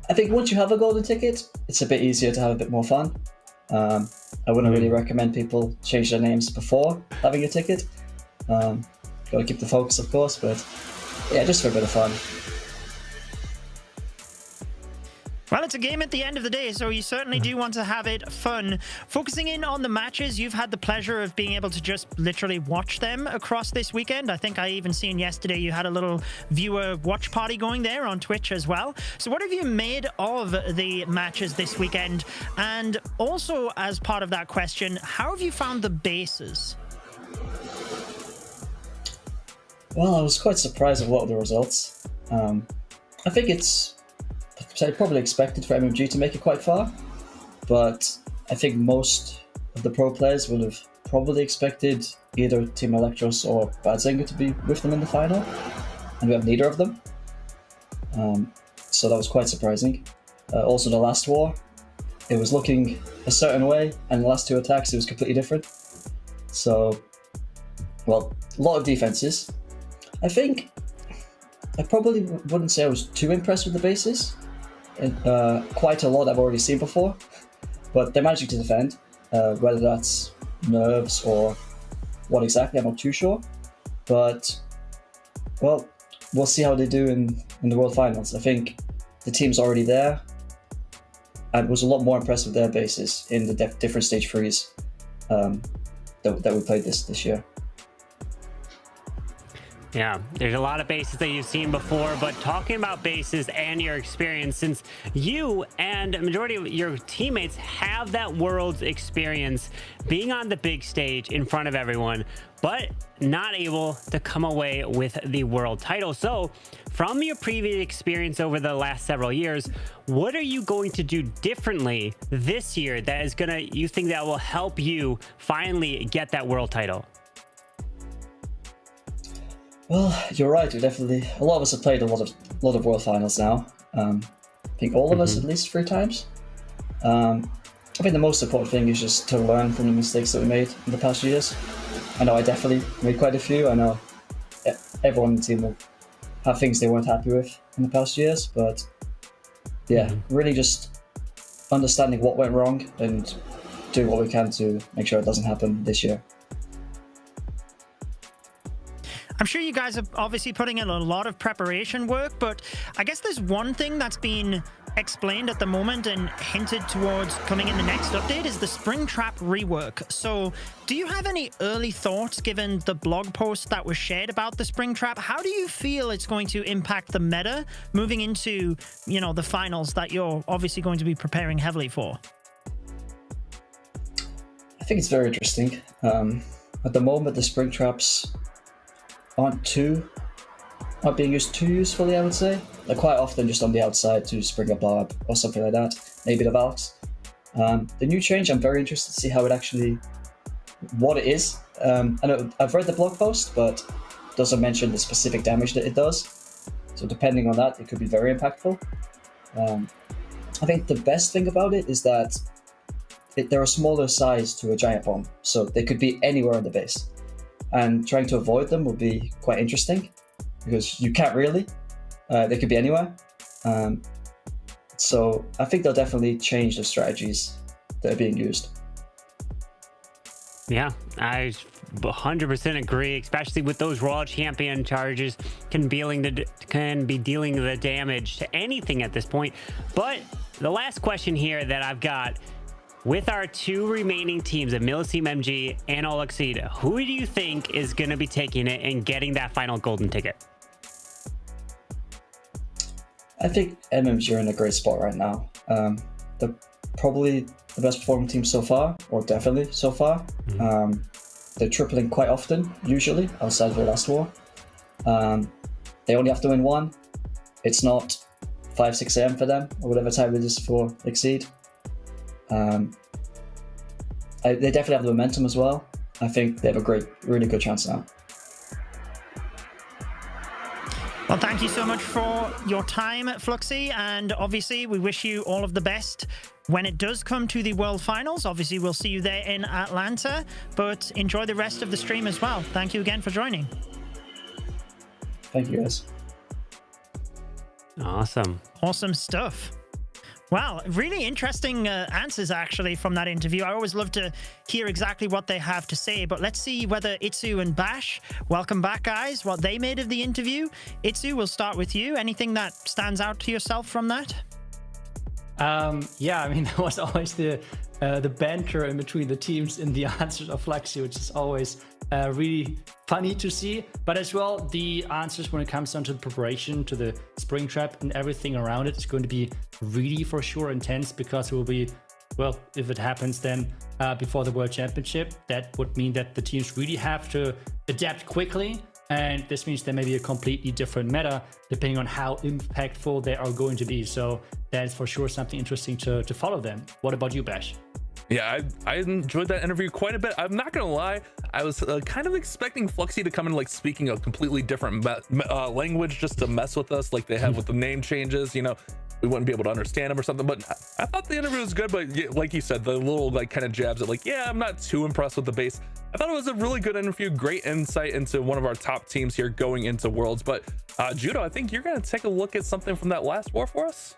I think once you have a golden ticket, it's a bit easier to have a bit more fun. I wouldn't really recommend people change their names before having a ticket. Got to keep the focus, of course, but yeah, just for a bit of fun.
Well, it's a game at the end of the day, so you certainly do want to have it fun. Focusing in on the matches, you've had the pleasure of being able to just literally watch them across this weekend. I think I even seen yesterday you had a little viewer watch party going there on Twitch as well. So what have you made of the matches this weekend? And also, as part of that question, how have you found the bases?
Well, I was quite surprised at a lot of the results. I think it's probably expected for MMG to make it quite far, but I think most of the pro players would have probably expected either Team Electros or Badzinger to be with them in the final, and we have neither of them. So that was quite surprising. Also, the last war, it was looking a certain way, and the last two attacks, it was completely different. So, well, a lot of defenses. I think I probably wouldn't say I was too impressed with the bases. Quite a lot I've already seen before, but they're managing to defend. Whether that's nerves or what exactly, I'm not too sure. But, well, we'll see how they do in the World Finals. I think the team's already there, and was a lot more impressed with their bases in the different stage 3s that we played this year.
Yeah, there's a lot of bases that you've seen before, but talking about bases and your experience, since you and a majority of your teammates have that world's experience being on the big stage in front of everyone, but not able to come away with the world title. So from your previous experience over the last several years, what are you going to do differently this year that is you think that will help you finally get that world title?
Well, you're right. A lot of us have played a lot of World Finals now. I think all of us at least 3 times. I think the most important thing is just to learn from the mistakes that we made in the past years. I know I definitely made quite a few. I know everyone in the team will have things they weren't happy with in the past years, but yeah, really just understanding what went wrong and doing what we can to make sure it doesn't happen this year.
I'm sure you guys are obviously putting in a lot of preparation work, but I guess there's one thing that's been explained at the moment and hinted towards coming in the next update is the Springtrap rework. So do you have any early thoughts given the blog post that was shared about the Springtrap? How do you feel it's going to impact the meta moving into, the finals that you're obviously going to be preparing heavily for?
I think it's very interesting. At the moment, the Springtraps aren't being used too usefully, I would say. They're quite often just on the outside to spring a barb or something like that, maybe the Valks. The new change, I'm very interested to see what it is. I know I've read the blog post, but it doesn't mention the specific damage that it does. So depending on that, it could be very impactful. I think the best thing about it is that they're a smaller size to a giant bomb, so they could be anywhere on the base. And trying to avoid them would be quite interesting because you can't really. They could be anywhere. So I think they'll definitely change the strategies that are being used.
Yeah, I 100% agree, especially with those Raw Champion charges can be dealing the damage to anything at this point. But the last question here that I've got, with our 2 remaining teams of Milliceme MG and Oluxid, who do you think is going to be taking it and getting that final golden ticket?
I think MMG are in a great spot right now. They're probably the best performing team so far, or definitely so far. They're tripling quite often, usually, outside of the last war. They only have to win 1. It's not 5-6 AM for them, or whatever time it is for Exceed. They definitely have the momentum as well. I think they have a really good chance now.
Well, thank you so much for your time, Fluxy, and obviously we wish you all of the best when it does come to the World Finals. Obviously, we'll see you there in Atlanta, but enjoy the rest of the stream as well. Thank you again for joining.
Thank you, guys.
Awesome.
Awesome stuff. Wow, really interesting answers actually from that interview. I always love to hear exactly what they have to say, but let's see whether Itsu and Bash, welcome back guys, what they made of the interview. Itsu, we'll start with you. Anything that stands out to yourself from that?
Yeah, I mean, there was always the banter in between the teams in the answers of Flexi, which is always really funny to see. But as well, the answers when it comes down to the preparation, to the spring trap and everything around it is going to be really for sure intense, because it will be, well, if it happens then before the World Championship, that would mean that the teams really have to adapt quickly. And this means there may be a completely different meta depending on how impactful they are going to be. So that is for sure something interesting to follow them. What about you, Bash?
Yeah, I enjoyed that interview quite a bit. I'm not gonna lie, I was kind of expecting Fluxy to come in like speaking a completely different language just to mess with us, like they have with the name changes. You know, we wouldn't be able to understand him or something. But I thought the interview was good. But like you said, the little like kind of jabs at like, yeah, I'm not too impressed with the base. I thought it was a really good interview, great insight into one of our top teams here going into Worlds. But Judo, I think you're gonna take a look at something from that last war for us.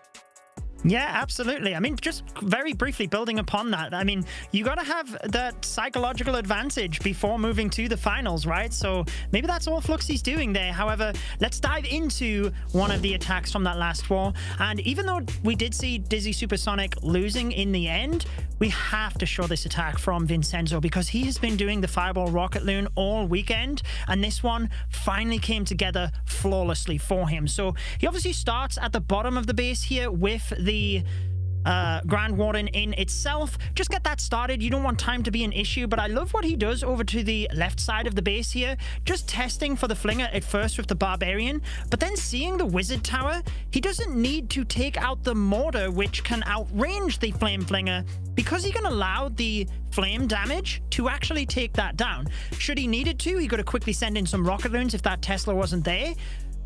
Yeah, absolutely. I mean, just very briefly building upon that, I mean, you got to have that psychological advantage before moving to the finals, right? So maybe that's all Fluxy's doing there. However, let's dive into one of the attacks from that last war. And even though we did see Dizzy Supersonic losing in the end, we have to show this attack from Vincenzo, because he has been doing the Fireball Rocket Loon all weekend, and this one finally came together flawlessly for him. So he obviously starts at the bottom of the base here with the Grand Warden in itself. Just get that started. You don't want time to be an issue, but I love what he does over to the left side of the base here, just testing for the Flinger at first with the Barbarian, but then seeing the Wizard Tower, he doesn't need to take out the Mortar, which can outrange the Flame Flinger, because he can allow the flame damage to actually take that down. Should he needed to, he could have quickly sent in some Rocket Loons if that Tesla wasn't there,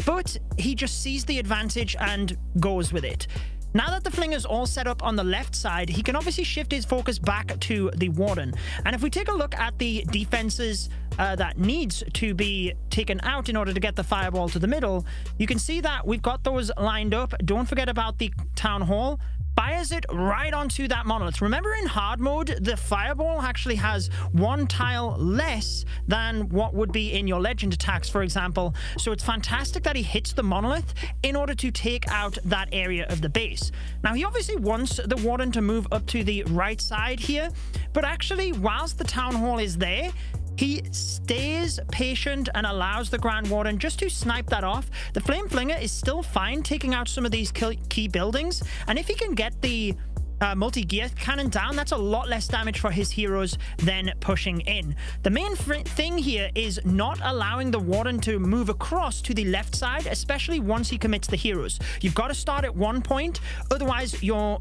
but he just sees the advantage and goes with it. Now that the Flinger's all set up on the left side, he can obviously shift his focus back to the Warden. And if we take a look at the defenses that needs to be taken out in order to get the Fireball to the middle, you can see that we've got those lined up. Don't forget about the Town Hall. Fires it right onto that monolith. Remember, in hard mode, the Fireball actually has one tile less than what would be in your legend attacks, for example. So it's fantastic that he hits the monolith in order to take out that area of the base. Now, he obviously wants the Warden to move up to the right side here, but actually, whilst the Town Hall is there, he stays patient and allows the Grand Warden just to snipe that off. The Flame Flinger is still fine taking out some of these key buildings, and if he can get the multi-gear cannon down, that's a lot less damage for his heroes than pushing in. The main thing here is not allowing the Warden to move across to the left side, especially once he commits the heroes. You've got to start at one point, otherwise you're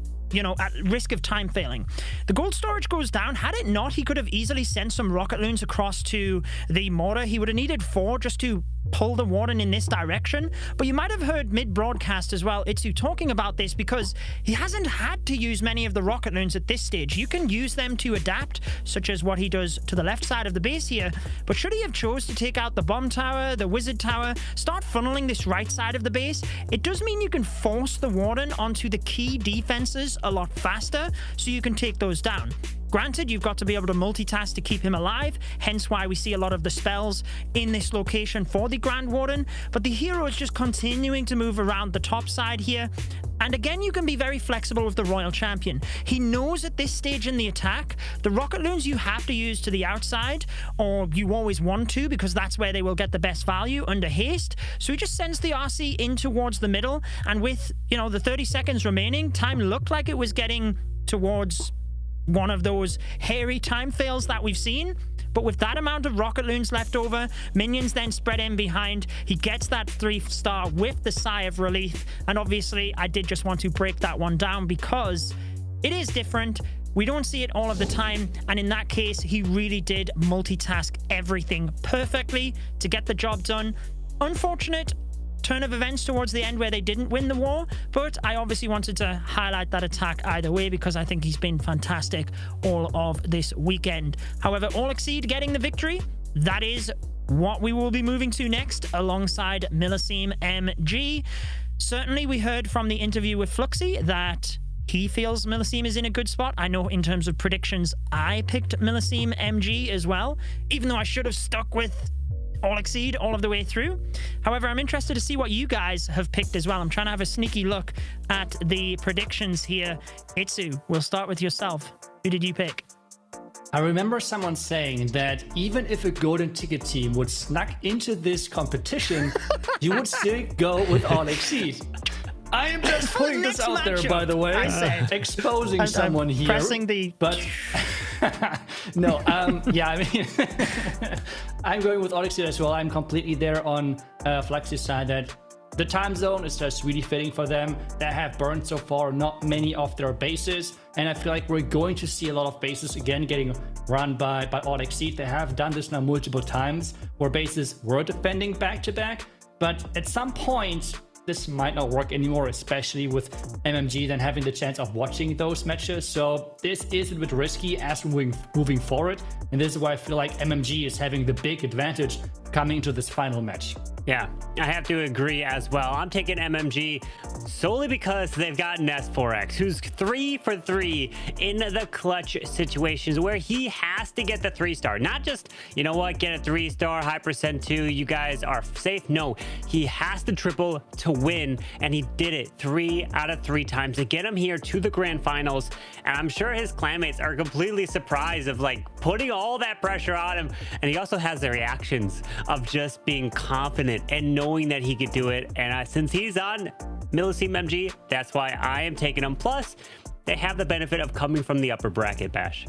at risk of time failing. The gold storage goes down. Had it not, he could have easily sent some Rocket Loons across to the Mortar. He would have needed 4 just to pull the Warden in this direction. But you might have heard mid-broadcast as well, Itsu talking about this, because he hasn't had to use many of the Rocket Loons at this stage. You can use them to adapt, such as what he does to the left side of the base here. But should he have chose to take out the Bomb Tower, the Wizard Tower, start funneling this right side of the base, it does mean you can force the Warden onto the key defenses a lot faster, so you can take those down. Granted, you've got to be able to multitask to keep him alive, hence why we see a lot of the spells in this location for the Grand Warden, but the hero is just continuing to move around the top side here. And again, you can be very flexible with the Royal Champion. He knows at this stage in the attack, the Rocket Loons you have to use to the outside, or you always want to, because that's where they will get the best value under haste. So he just sends the RC in towards the middle, and with, the 30 seconds remaining, time looked like it was getting towards one of those hairy time fails that we've seen. But with that amount of Rocket Loons left over, minions then spread in behind. He gets that 3-star with the sigh of relief. And obviously, I did just want to break that one down because it is different. We don't see it all of the time. And in that case, he really did multitask everything perfectly to get the job done. Unfortunate turn of events towards the end where they didn't win the war, but I obviously wanted to highlight that attack either way because I think he's been fantastic all of this weekend. However, All Exceed getting the victory, that is what we will be moving to next alongside Milliseam MG. Certainly we heard from the interview with Fluxy that he feels Milliceme is in a good spot. I know in terms of predictions, I picked Milliceme MG as well, even though I should have stuck with All Exceed all of the way through. However, I'm interested to see what you guys have picked as well. I'm trying to have a sneaky look at the predictions here. Itsu, we'll start with yourself. Who did you pick?
I remember someone saying that even if a golden ticket team would snuck into this competition, you would still go with All Exceed. I am just putting this out there, by the way. Exposing someone here.
Pressing the...
But no, yeah, I mean, I'm going with All Exceed as well. I'm completely there on Fluxy's side that the time zone is just really fitting for them. They have burned so far not many of their bases, and I feel like we're going to see a lot of bases again getting run by All Exceed. They have done this now multiple times where bases were defending back to back, but at some point this might not work anymore, especially with MMG then having the chance of watching those matches. So this is a bit risky as we're moving forward, and this is why I feel like MMG is having the big advantage coming into this final match.
Yeah, I have to agree as well. I'm taking MMG solely because they've got Nest4X, who's 3 for 3 in the clutch situations where he has to get the 3-star. Not just, you know what, get a 3-star, high percent 2, you guys are safe. No, he has to triple to win, and he did it 3 out of 3 times to get him here to the grand finals. And I'm sure his clanmates are completely surprised of like putting all that pressure on him. And he also has the reactions of just being confident and knowing that he could do it. And since he's on Milliceme MG, that's why I am taking him. Plus, they have the benefit of coming from the upper bracket, Bash.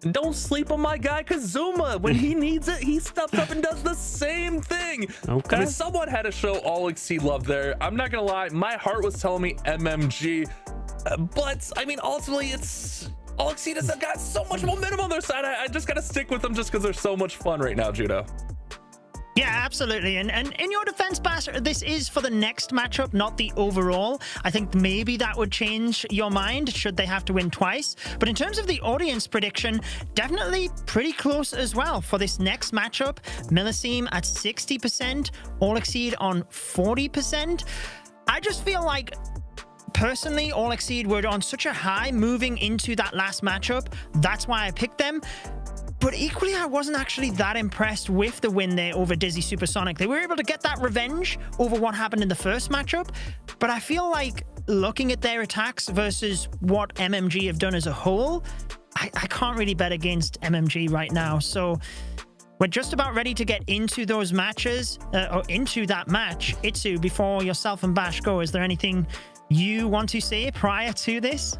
Don't sleep on my guy Kazuma. When he needs it, he steps up and does the same thing.
Okay.
I mean, someone had to show All Exceed love there. I'm not gonna lie, my heart was telling me MMG, but I mean, ultimately, it's All Exceed has got so much momentum on their side. I just gotta stick with them just because they're so much fun right now, Judo.
Yeah, absolutely. And in your defense, Bash, this is for the next matchup, not the overall. I think maybe that would change your mind should they have to win twice. But in terms of the audience prediction, definitely pretty close as well for this next matchup. Milliceme at 60%, All Exceed on 40%. I just feel like personally, All Exceed were on such a high moving into that last matchup. That's why I picked them. But equally, I wasn't actually that impressed with the win there over Dizzy Supersonic. They were able to get that revenge over what happened in the first matchup. But I feel like looking at their attacks versus what MMG have done as a whole, I can't really bet against MMG right now. So we're just about ready to get into those matches, or into that match. Itsu, before yourself and Bash go, is there anything you want to say prior to this?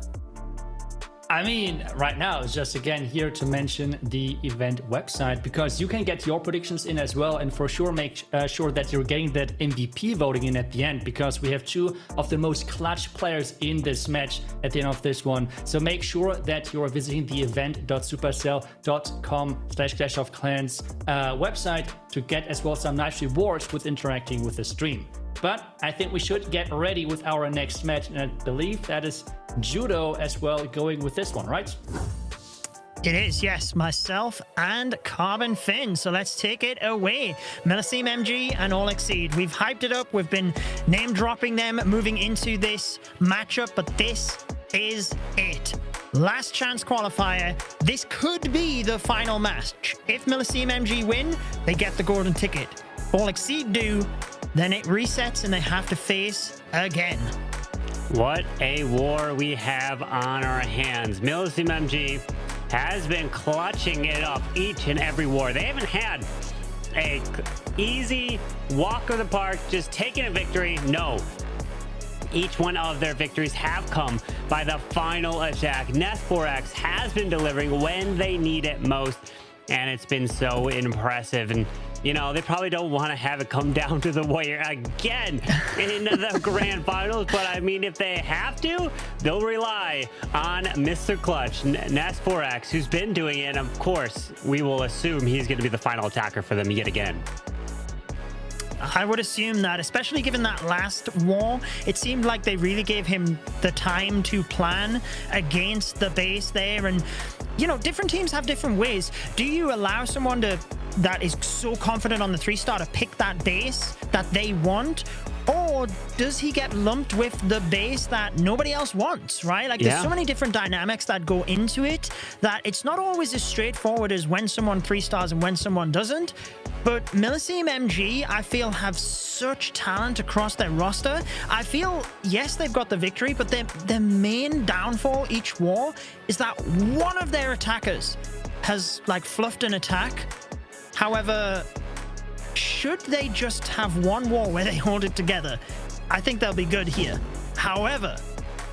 I mean, right now, it's just again here to mention the event website, because you can get your predictions in as well, and for sure make sure that you're getting that MVP voting in at the end, because we have 2 of the most clutch players in this match at the end of this one. So make sure that you're visiting the event.supercell.com/clashofclans website to get as well some nice rewards with interacting with the stream. But I think we should get ready with our next match, and I believe that is Judo as well going with this one, right?
It is, yes. Myself and Carbon Finn. So let's take it away. Milliceme MG and All Exceed. We've hyped it up. We've been name dropping them moving into this matchup, but this is it. Last chance qualifier. This could be the final match. If Milliceme MG win, they get the golden ticket. All Exceed do, then it resets and they have to face again.
What a war we have on our hands. Milliceme MG has been clutching it up each and every war. They haven't had a easy walk of the park, just taking a victory. No. Each one of their victories have come by the final attack. Nest4X has been delivering when they need it most, and it's been so impressive. And you know, they probably don't want to have it come down to the wire again in the grand finals. But I mean, if they have to, they'll rely on Mr. Clutch, Nest4X, who's been doing it. And of course, we will assume he's going to be the final attacker for them yet again.
I would assume that, especially given that last war, it seemed like they really gave him the time to plan against the base there. And, you know, different teams have different ways. Do you allow someone to that is so confident on the 3-star to pick that base that they want? Or does he get lumped with the base that nobody else wants, right? Like, there's so many different dynamics that go into it that it's not always as straightforward as when someone 3-stars and when someone doesn't. But Milliseam MG, I feel, have such talent across their roster. I feel, yes, they've got the victory, but their main downfall each war is that one of their attackers has, like, fluffed an attack. However, should they just have one war where they hold it together, I think they'll be good here. However,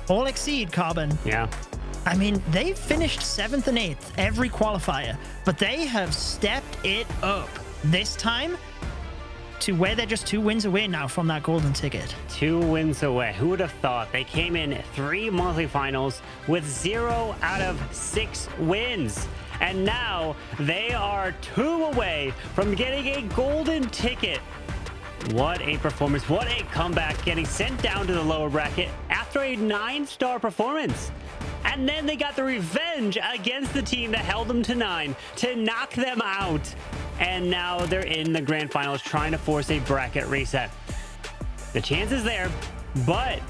All Exceed, Carbon.
Yeah.
I mean, they've finished 7th and 8th every qualifier, but they have stepped it up this time to where they're just 2 wins away now from that golden ticket.
2 wins away. Who would have thought? They came in 3 monthly finals with 0 out of 6 wins. And now they are 2 away from getting a golden ticket. What a performance. What a comeback, getting sent down to the lower bracket after a 9-star performance. And then they got the revenge against the team that held them to 9 to knock them out. And now they're in the grand finals trying to force a bracket reset. The chance is there, but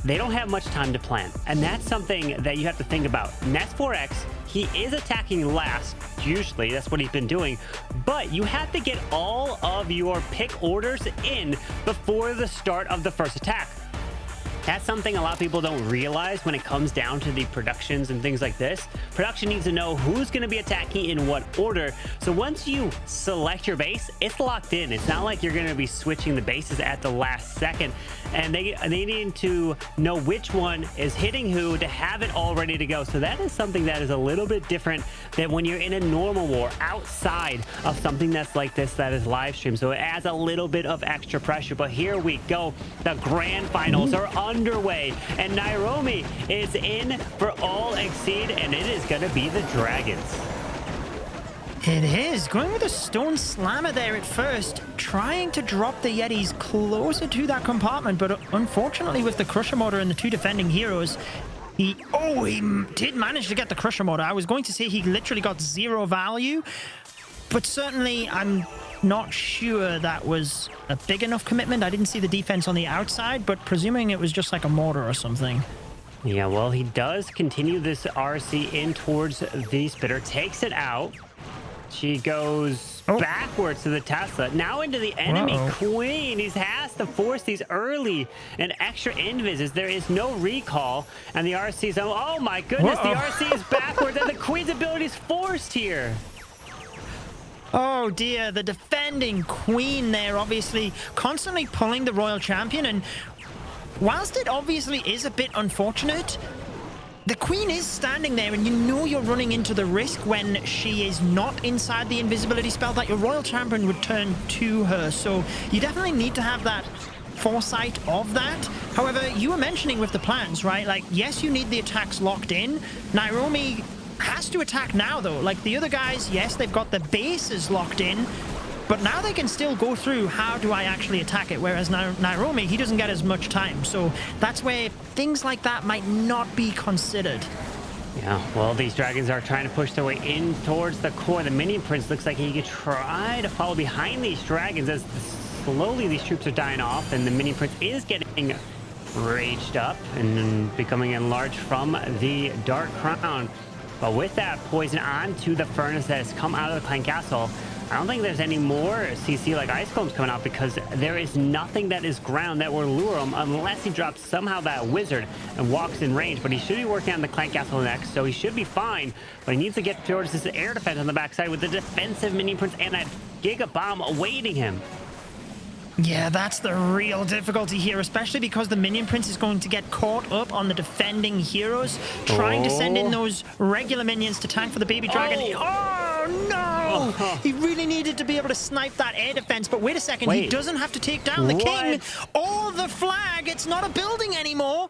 they don't have much time to plan. And that's something that you have to think about. Ness4X, he is attacking last. Usually, that's what he's been doing. But you have to get all of your pick orders in before the start of the first attack. That's something a lot of people don't realize when it comes down to the productions and things like this. Production needs to know who's going to be attacking in what order. So once you select your base, it's locked in. It's not like you're going to be switching the bases at the last second. And they need to know which one is hitting who to have it all ready to go. So that is something that is a little bit different than when you're in a normal war outside of something that's like this that is live stream. So it adds a little bit of extra pressure. But here we go. The grand finals are underway, and Nairomi is in for All Exceed, and it is going to be the Dragons.
It is. Going with a Stone Slammer there at first, trying to drop the Yetis closer to that compartment, but unfortunately with the Crusher Mortar and the 2 defending heroes, he did manage to get the Crusher Mortar. I was going to say he literally got 0 value, but certainly I'm not sure that was a big enough commitment. I didn't see the defense on the outside, but presuming it was just like a mortar or something.
Yeah, well, he does continue this RC in towards the Spitter, takes it out. She goes backwards to the Tesla, now into the enemy queen. He has to force these early and extra invises. There is no recall, and the RC's, oh my goodness, the RC is backwards, and the queen's ability is forced here.
Oh dear, the defending queen there, obviously constantly pulling the royal champion, and whilst it obviously is a bit unfortunate, the queen is standing there, and you know you're running into the risk when she is not inside the invisibility spell that your royal champion would turn to her. So you definitely need to have that foresight of that. However, you were mentioning with the plans, right? Like, yes, you need the attacks locked in. Nairomi has to attack now, though. Like, the other guys, yes, they've got the bases locked in, but now they can still go through, how do I actually attack it? Whereas Nairomi, he doesn't get as much time. So that's where things like that might not be considered.
Yeah, well, these dragons are trying to push their way in towards the core. The minion prince looks like he could try to follow behind these dragons as slowly these troops are dying off, and the minion prince is getting raged up and becoming enlarged from the Dark Crown. But with that poison onto the furnace that has come out of the Clan Castle, I don't think there's any more CC like Ice Combs coming out, because there is nothing that is ground that will lure him unless he drops somehow that wizard and walks in range. But he should be working on the Clan Castle next, so he should be fine. But he needs to get towards this air defense on the backside with the defensive minion prince and a Giga Bomb awaiting him.
Yeah, that's the real difficulty here, especially because the minion prince is going to get caught up on the defending heroes, trying to send in those regular minions to tank for the baby dragon. Oh no! He really needed to be able to snipe that air defense, but wait a second, he doesn't have to take down the king or the flag. It's not a building anymore.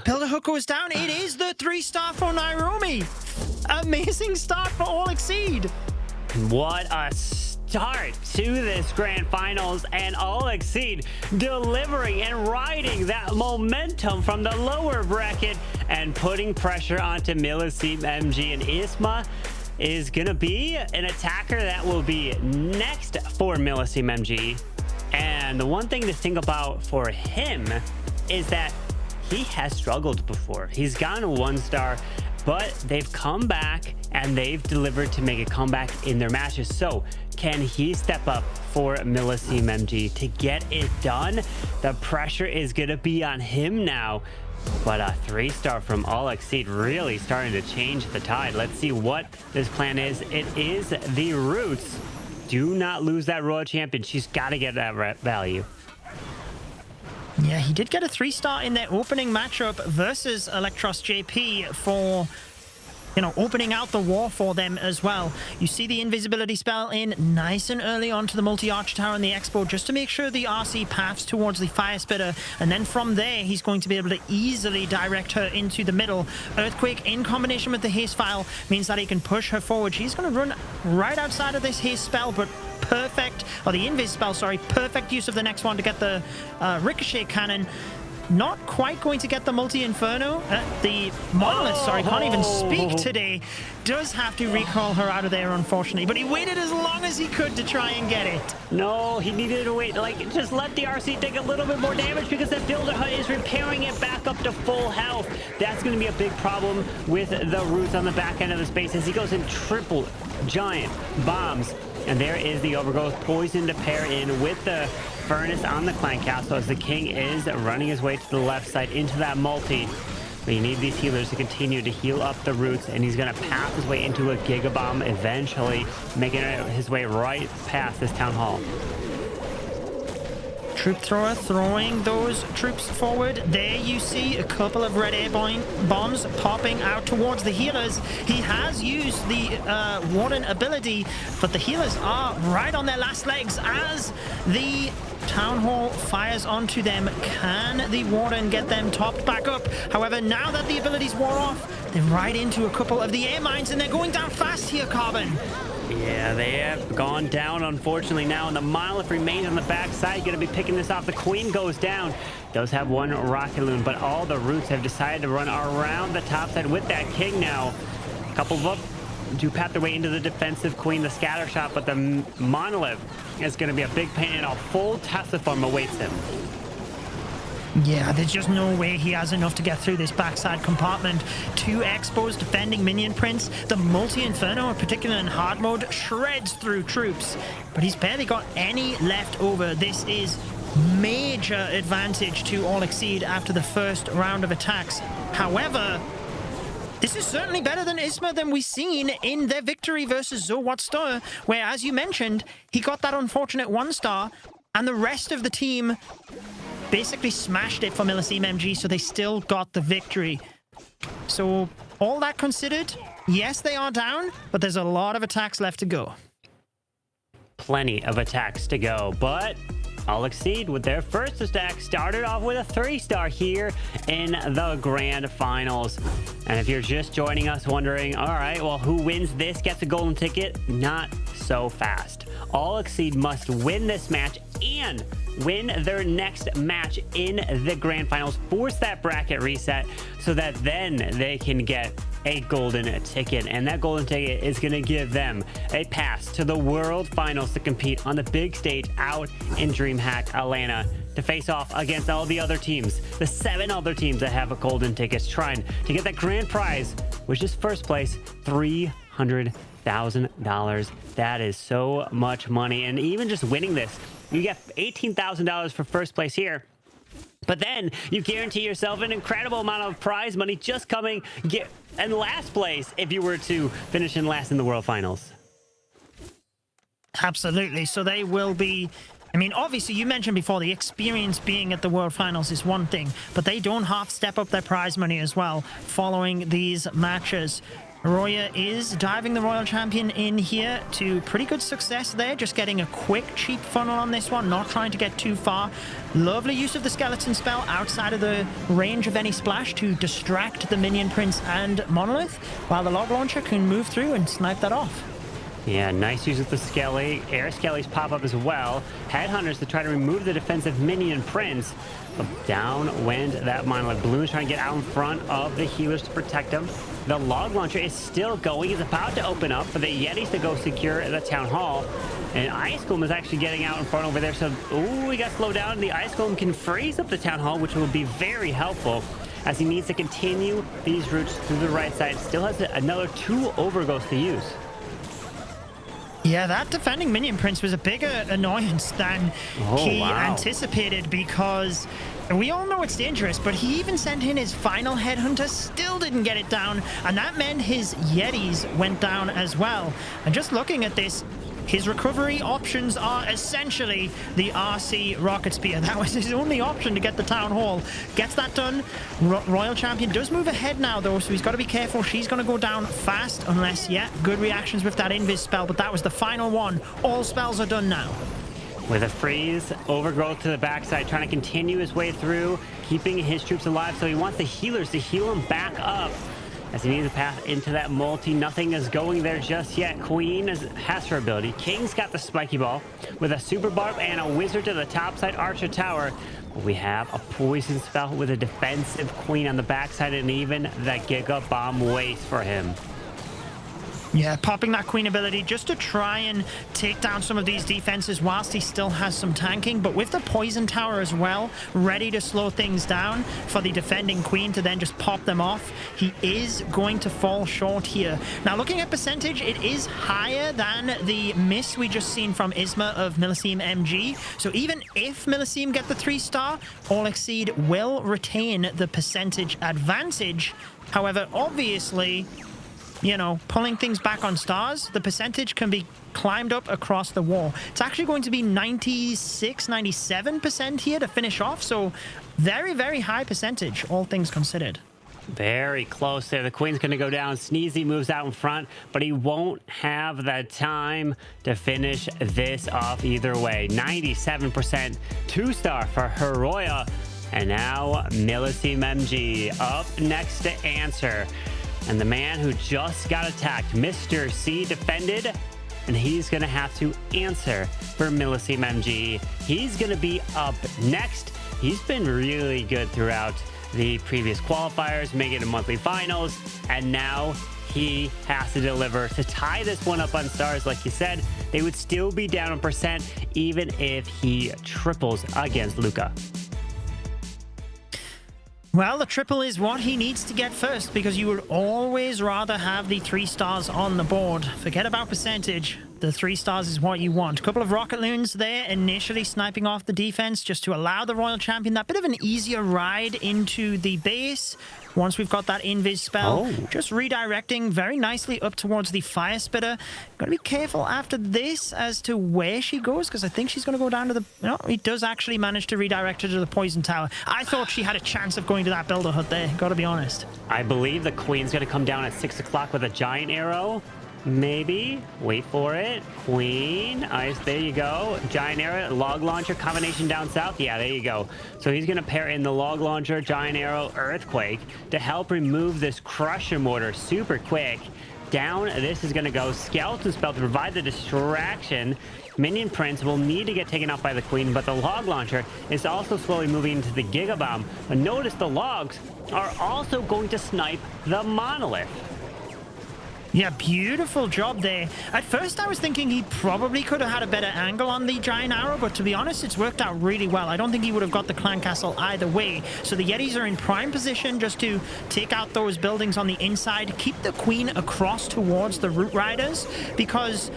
Builder hook goes down. It is the 3-star for Nairomi. Amazing start for All Exceed.
What a start to this grand finals, and All Exceed delivering and riding that momentum from the lower bracket and putting pressure onto Milliseam MG and Isma. is going to be an attacker that will be next for Millicim MG. And the one thing to think about for him is that he has struggled before. He's gotten a 1-star, but they've come back and they've delivered to make a comeback in their matches. So can he step up for Millicim MG to get it done? The pressure is going to be on him now. But a 3-star from All Exceed really starting to change the tide. Let's see what this plan is. It is the Roots. Do not lose that Royal Champion. She's got to get that value.
Yeah, he did get a 3-star in their opening matchup versus Electros JP for, you know, opening out the war for them as well. You see the invisibility spell in nice and early on to the multi-arch tower and the expo just to make sure the RC paths towards the fire spitter, and then from there he's going to be able to easily direct her into the middle. Earthquake in combination with the haste file means that he can push her forward. She's going to run right outside of this haste spell, but perfect, or the invis spell, sorry, perfect use of the next one to get the ricochet cannon. Not quite going to get the multi-inferno. The monolith, sorry, can't even speak today. Does have to recall her out of there, unfortunately. But he waited as long as he could to try and get it.
No, he needed to wait. Like, just let the RC take a little bit more damage because that Builder Hut is repairing it back up to full health. That's going to be a big problem with the Roots on the back end of the space as he goes in triple giant bombs. And there is the Overgrowth poison to pair in with the Furnace on the Clan Castle as the King is running his way to the left side into that multi. But you need these healers to continue to heal up the Roots, and he's going to pass his way into a Giga Bomb eventually, making his way right past this Town Hall.
Troop thrower throwing those troops forward. There you see a couple of red air bombs popping out towards the healers. He has used the Warden ability, but the healers are right on their last legs as the Town Hall fires onto them. Can the Warden get them topped back up? However, now that the abilities wore off, they're right into a couple of the air mines, and they're going down fast here, Carbon.
Yeah, they have gone down, unfortunately, now, and the Monolith remains on the backside, going to be picking this off. The Queen goes down. Does have one Rocket Loon, but all the Roots have decided to run around the top side with that King now. A couple of up to pat their way into the defensive Queen, the scatter shot, but the Monolith is going to be a big pain, and a full Tesla farm awaits him.
Yeah, there's just no way he has enough to get through this backside compartment. 2 expos defending minion prints. The multi-inferno, in particular in hard mode, shreds through troops. But he's barely got any left over. This is major advantage to All Exceed after the first round of attacks. However, this is certainly better than Isma than we've seen in their victory versus Zowat Stoer, where, as you mentioned, he got that unfortunate 1-star, and the rest of the team basically smashed it for Millicim MG, so they still got the victory. So, all that considered, yes, they are down, but there's a lot of attacks left to go.
Plenty of attacks to go, but All Exceed with their first attack started off with a 3-star here in the grand finals. And if you're just joining us wondering, all right, well, who wins this gets a golden ticket? Not so fast. All Exceed must win this match and win their next match in the grand finals, force that bracket reset so that then they can get a golden ticket, and that golden ticket is going to give them a pass to the world finals to compete on the big stage out in DreamHack Atlanta to face off against all the other teams, the 7 other teams that have a golden tickets, trying to get that grand prize, which is first place, $300,000. That is so much money, and even just winning this, you get $18,000 for first place here. But then you guarantee yourself an incredible amount of prize money just coming in last place if you were to finish in last in the World Finals.
Absolutely. So they will be... I mean, obviously, you mentioned before, the experience being at the World Finals is one thing, but they don't half step up their prize money as well following these matches. Roya is diving the Royal Champion in here to pretty good success there, just getting a quick, cheap funnel on this one, not trying to get too far. Lovely use of the skeleton spell outside of the range of any splash to distract the minion prince and monolith, while the log launcher can move through and snipe that off.
Yeah, nice use of the Skelly. Air Skellies pop up as well. Headhunters to try to remove the defensive minion Prince. But down went that monolith. Bloom's trying to get out in front of the healers to protect him. The log launcher is still going. He's about to open up for the Yetis to go secure the town hall. And Ice Golem is actually getting out in front over there. So, ooh, he got slowed down. The Ice Golem can freeze up the town hall, which will be very helpful as he needs to continue these routes through the right side. Still has another 2 overgrowths to use.
Yeah, that defending minion Prince was a bigger annoyance than he anticipated, because we all know it's dangerous, but he even sent in his final headhunter, still didn't get it down, and that meant his Yetis went down as well. And just looking at this, his recovery options are essentially the RC Rocket Spear. That was his only option to get the Town Hall. Gets that done. Royal Champion does move ahead now, though, so he's got to be careful. She's going to go down fast unless, yeah, good reactions with that Invis spell, but that was the final one. All spells are done now.
With a freeze, overgrowth to the backside, trying to continue his way through, keeping his troops alive, so he wants the healers to heal him back up. As he needs a path into that multi, nothing is going there just yet. Queen has her ability. King's got the spiky ball with a super barb and a wizard to the top side archer tower. We have a poison spell with a defensive Queen on the backside, and even that Giga Bomb waits for him.
Yeah, popping that Queen ability just to try and take down some of these defenses whilst he still has some tanking, but with the poison tower as well, ready to slow things down for the defending Queen to then just pop them off. He is going to fall short here. Now, looking at percentage, it is higher than the miss we just seen from Isma of Milliceme MG. So even if Milliceme get the 3-star, All Exceed will retain the percentage advantage. However, obviously, you know, pulling things back on stars, the percentage can be climbed up across the wall. It's actually going to be 96, 97% here to finish off. So very, very high percentage, all things considered.
Very close there. The Queen's going to go down. Sneezy moves out in front, but he won't have the time to finish this off either way. 97%, 2-star for Heroia. And now Milliceme MG up next to answer. And the man who just got attacked, Mr. C, defended, and he's going to have to answer for Milliceme MG. He's going to be up next. He's been really good throughout the previous qualifiers, making it to monthly finals, and now he has to deliver to tie this one up on stars. Like you said, they would still be down on percent even if he triples against Luca.
Well, the triple is what he needs to get first, because you would always rather have the 3 stars on the board. Forget about percentage. The 3 stars is what you want. A couple of rocket loons there, initially sniping off the defense just to allow the Royal Champion that bit of an easier ride into the base. Once we've got that invis spell, just redirecting very nicely up towards the fire spitter. Gotta be careful after this as to where she goes, because I think she's going to go down to the... No, he does actually manage to redirect her to the poison tower. I thought she had a chance of going to that builder hut there, gotta be honest.
I believe the Queen's going to come down at 6 o'clock with a giant arrow. Maybe. Wait for it. Queen. Ice. There you go. Giant arrow. Log launcher combination down south. Yeah, there you go. So he's going to pair in the log launcher, giant arrow, earthquake to help remove this crusher mortar super quick. Down. This is going to go. Skeleton spell to provide the distraction. Minion Prince will need to get taken out by the Queen, but the log launcher is also slowly moving into the Giga Bomb. But notice the logs are also going to snipe the monolith.
Yeah, beautiful job there. At first, I was thinking he probably could have had a better angle on the giant arrow, but to be honest, it's worked out really well. I don't think he would have got the clan castle either way. So the Yetis are in prime position just to take out those buildings on the inside, keep the Queen across towards the Root Riders, because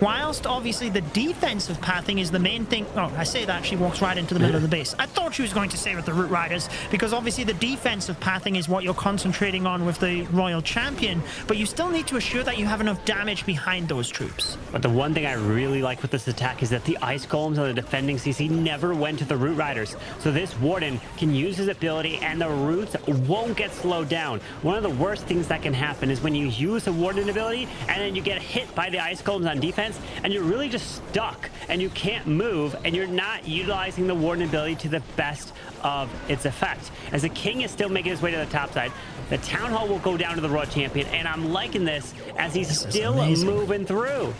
whilst obviously the defensive pathing is the main thing... Oh, I say that, she walks right into the middle of the base. I thought she was going to say with the Root Riders, because obviously the defensive pathing is what you're concentrating on with the Royal Champion, but you still need to assure that you have enough damage behind those troops.
But the one thing I really like with this attack is that the Ice Golems on the defending CC never went to the Root Riders. So this Warden can use his ability and the Roots won't get slowed down. One of the worst things that can happen is when you use a Warden ability and then you get hit by the Ice Golems on defense, defense, and you're really just stuck, and you can't move, and you're not utilizing the Warden ability to the best of its effect. As the King is still making his way to the top side, the Town Hall will go down to the Royal Champion, and I'm liking this as he's still moving through.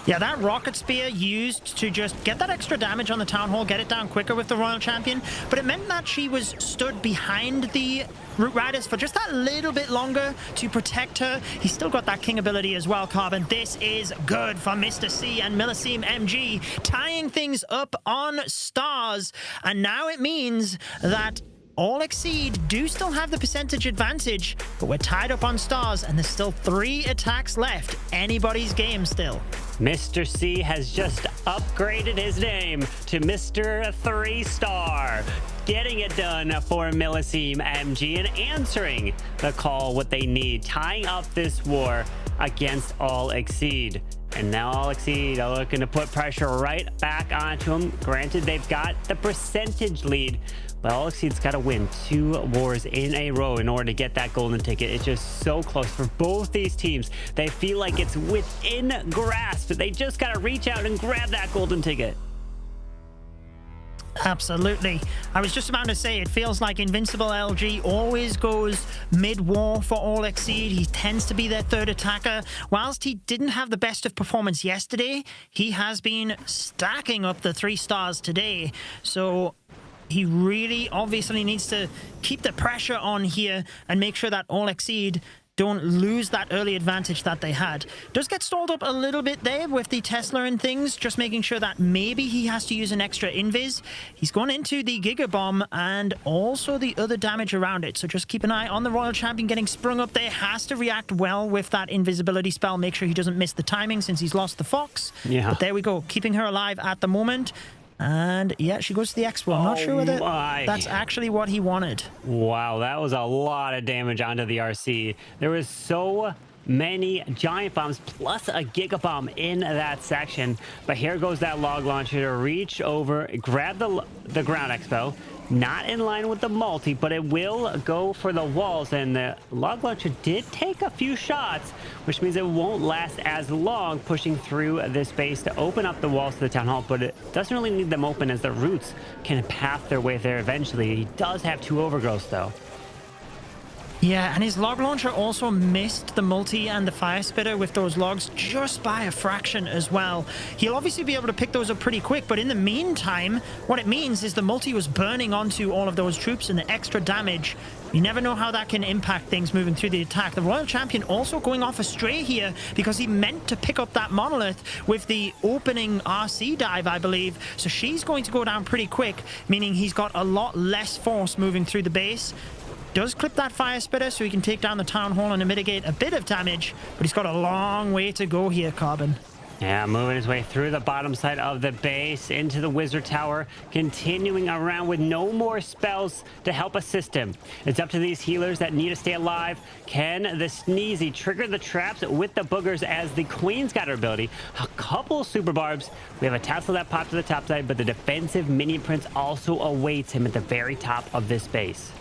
Yeah, that rocket spear used to just get that extra damage on the Town Hall, get it down quicker with the Royal Champion, but it meant that she was stood behind the Root Riders for just that little bit longer to protect her. He's still got that King ability as well, Carbon. This is good for Mr. C and Milliseem MG, tying things up on stars, and now it means that All Exceed do still have the percentage advantage, but we're tied up on stars, and there's still 3 attacks left. Anybody's game still.
Mr. C has just upgraded his name to Mr. 3-star, getting it done for Milliseem MG and answering the call what they need, tying up this war against All Exceed. And now All Exceed are looking to put pressure right back onto them. Granted, they've got the percentage lead, but All Exceed's got to win 2 wars in a row in order to get that golden ticket. It's just so close for both these teams. They feel like it's within grasp. They just got to reach out and grab that golden ticket.
Absolutely. I was just about to say, it feels like Invincible LG always goes mid-war for All Exceed. He tends to be their third attacker. Whilst he didn't have the best of performance yesterday, he has been stacking up the 3 stars today. So he really obviously needs to keep the pressure on here and make sure that All Exceed don't lose that early advantage that they had. Does get stalled up a little bit there with the Tesla and things, just making sure that maybe he has to use an extra invis. He's gone into the Giga Bomb and also the other damage around it, so just keep an eye on the Royal Champion getting sprung up there. Has to react well with that invisibility spell, make sure he doesn't miss the timing since he's lost the Fox.
Yeah.
But there we go, keeping her alive at the moment. And yeah, she goes to the Expo. I'm not sure whether that's actually what he wanted.
Wow, that was a lot of damage onto the RC. There was so many giant bombs plus a giga bomb in that section. But here goes that log launcher to reach over, grab the ground expo. Not in line with the multi, but it will go for the walls, and the log launcher did take a few shots, which means it won't last as long pushing through this base to open up the walls to the town hall, but it doesn't really need them open as the roots can path their way there eventually. He does have 2 overgrowths though.
Yeah, and his log launcher also missed the multi and the fire spitter with those logs just by a fraction as well. He'll obviously be able to pick those up pretty quick, but in the meantime, what it means is the multi was burning onto all of those troops and the extra damage. You never know how that can impact things moving through the attack. The Royal Champion also going off astray here because he meant to pick up that monolith with the opening RC dive, I believe. So she's going to go down pretty quick, meaning he's got a lot less force moving through the base. Does clip that fire spitter so he can take down the town hall and mitigate a bit of damage, but he's got a long way to go here, Carbon.
Yeah, moving his way through the bottom side of the base into the wizard tower, continuing around with no more spells to help assist him. It's up to these healers that need to stay alive. Can the Sneezy trigger the traps with the boogers as the Queen's got her ability? A couple super barbs. We have a tassel that popped to the top side, but the defensive minion prince also awaits him at the very top of this base.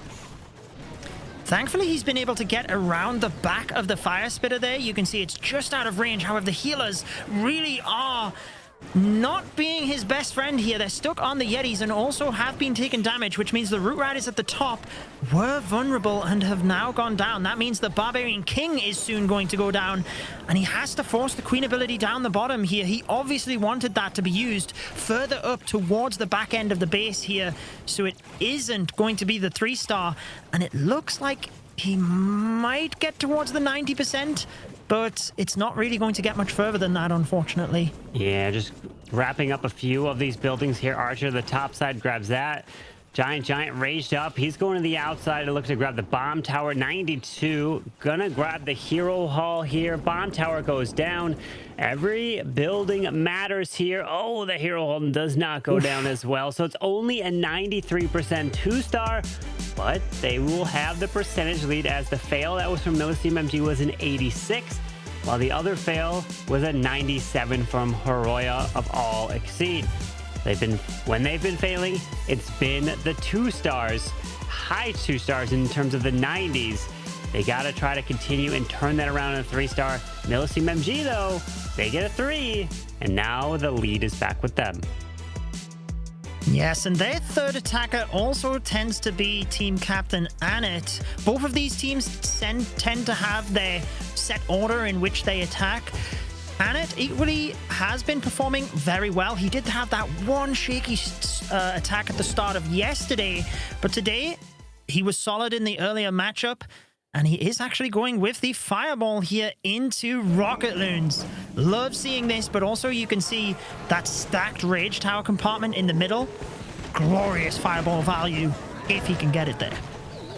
Thankfully, he's been able to get around the back of the fire spitter there. You can see it's just out of range. However, the healers really are not being his best friend here. They're stuck on the Yetis and also have been taking damage, which means the Root Riders at the top were vulnerable and have now gone down. That means the Barbarian King is soon going to go down, and he has to force the Queen ability down the bottom here. He obviously wanted that to be used further up towards the back end of the base here, so it isn't going to be the 3-star, and it looks like he might get towards the 90%, but it's not really going to get much further than that, unfortunately.
Yeah, just wrapping up a few of these buildings here. Archer, the top side, grabs that. Giant raged up. He's going to the outside to look to grab the bomb tower. 92. Gonna grab the hero hall here. Bomb tower goes down. Every building matters here. Oh, the hero hall does not go down as well. So it's only a 93% 2-star, but they will have the percentage lead as the fail that was from Milliseem MG was an 86, while the other fail was a 97 from Horoya of All Exceed. When they've been failing, it's been the 2-stars, high 2-stars in terms of the 90s. They got to try to continue and turn that around in a 3-star. Milliseem MG, though, They get a 3, and now the lead is back with them.
Yes, and their third attacker also tends to be team captain Annette. Both of these teams tend to have their set order in which they attack. Annette equally has been performing very well. He did have that one shaky attack at the start of yesterday, but today he was solid in the earlier matchup, and he is actually going with the fireball here into Rocket Loons. Love seeing this, but also you can see that stacked Rage Tower compartment in the middle. Glorious fireball value if he can get it there.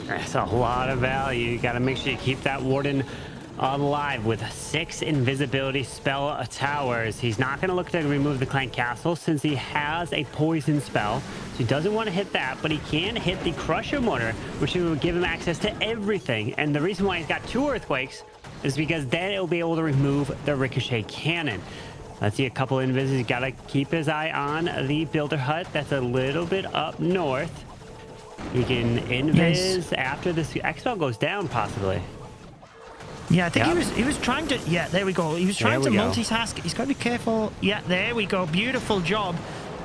That's a lot of value. You got to make sure you keep that Warden alive with 6 invisibility spell towers. He's not going to look to remove the Clan Castle since he has a poison spell. So he doesn't want to hit that, but he can hit the Crusher Mortar, which will give him access to everything. And the reason why he's got 2 Earthquakes is because then it'll be able to remove the Ricochet Cannon. Let's see a couple of invis. He's got to keep his eye on the Builder Hut. That's a little bit up north. He can invis after this X-Spell goes down, possibly.
Yeah, I think he was trying to... Yeah, there we go. He was trying to multitask. He's got to be careful. Yeah, there we go. Beautiful job.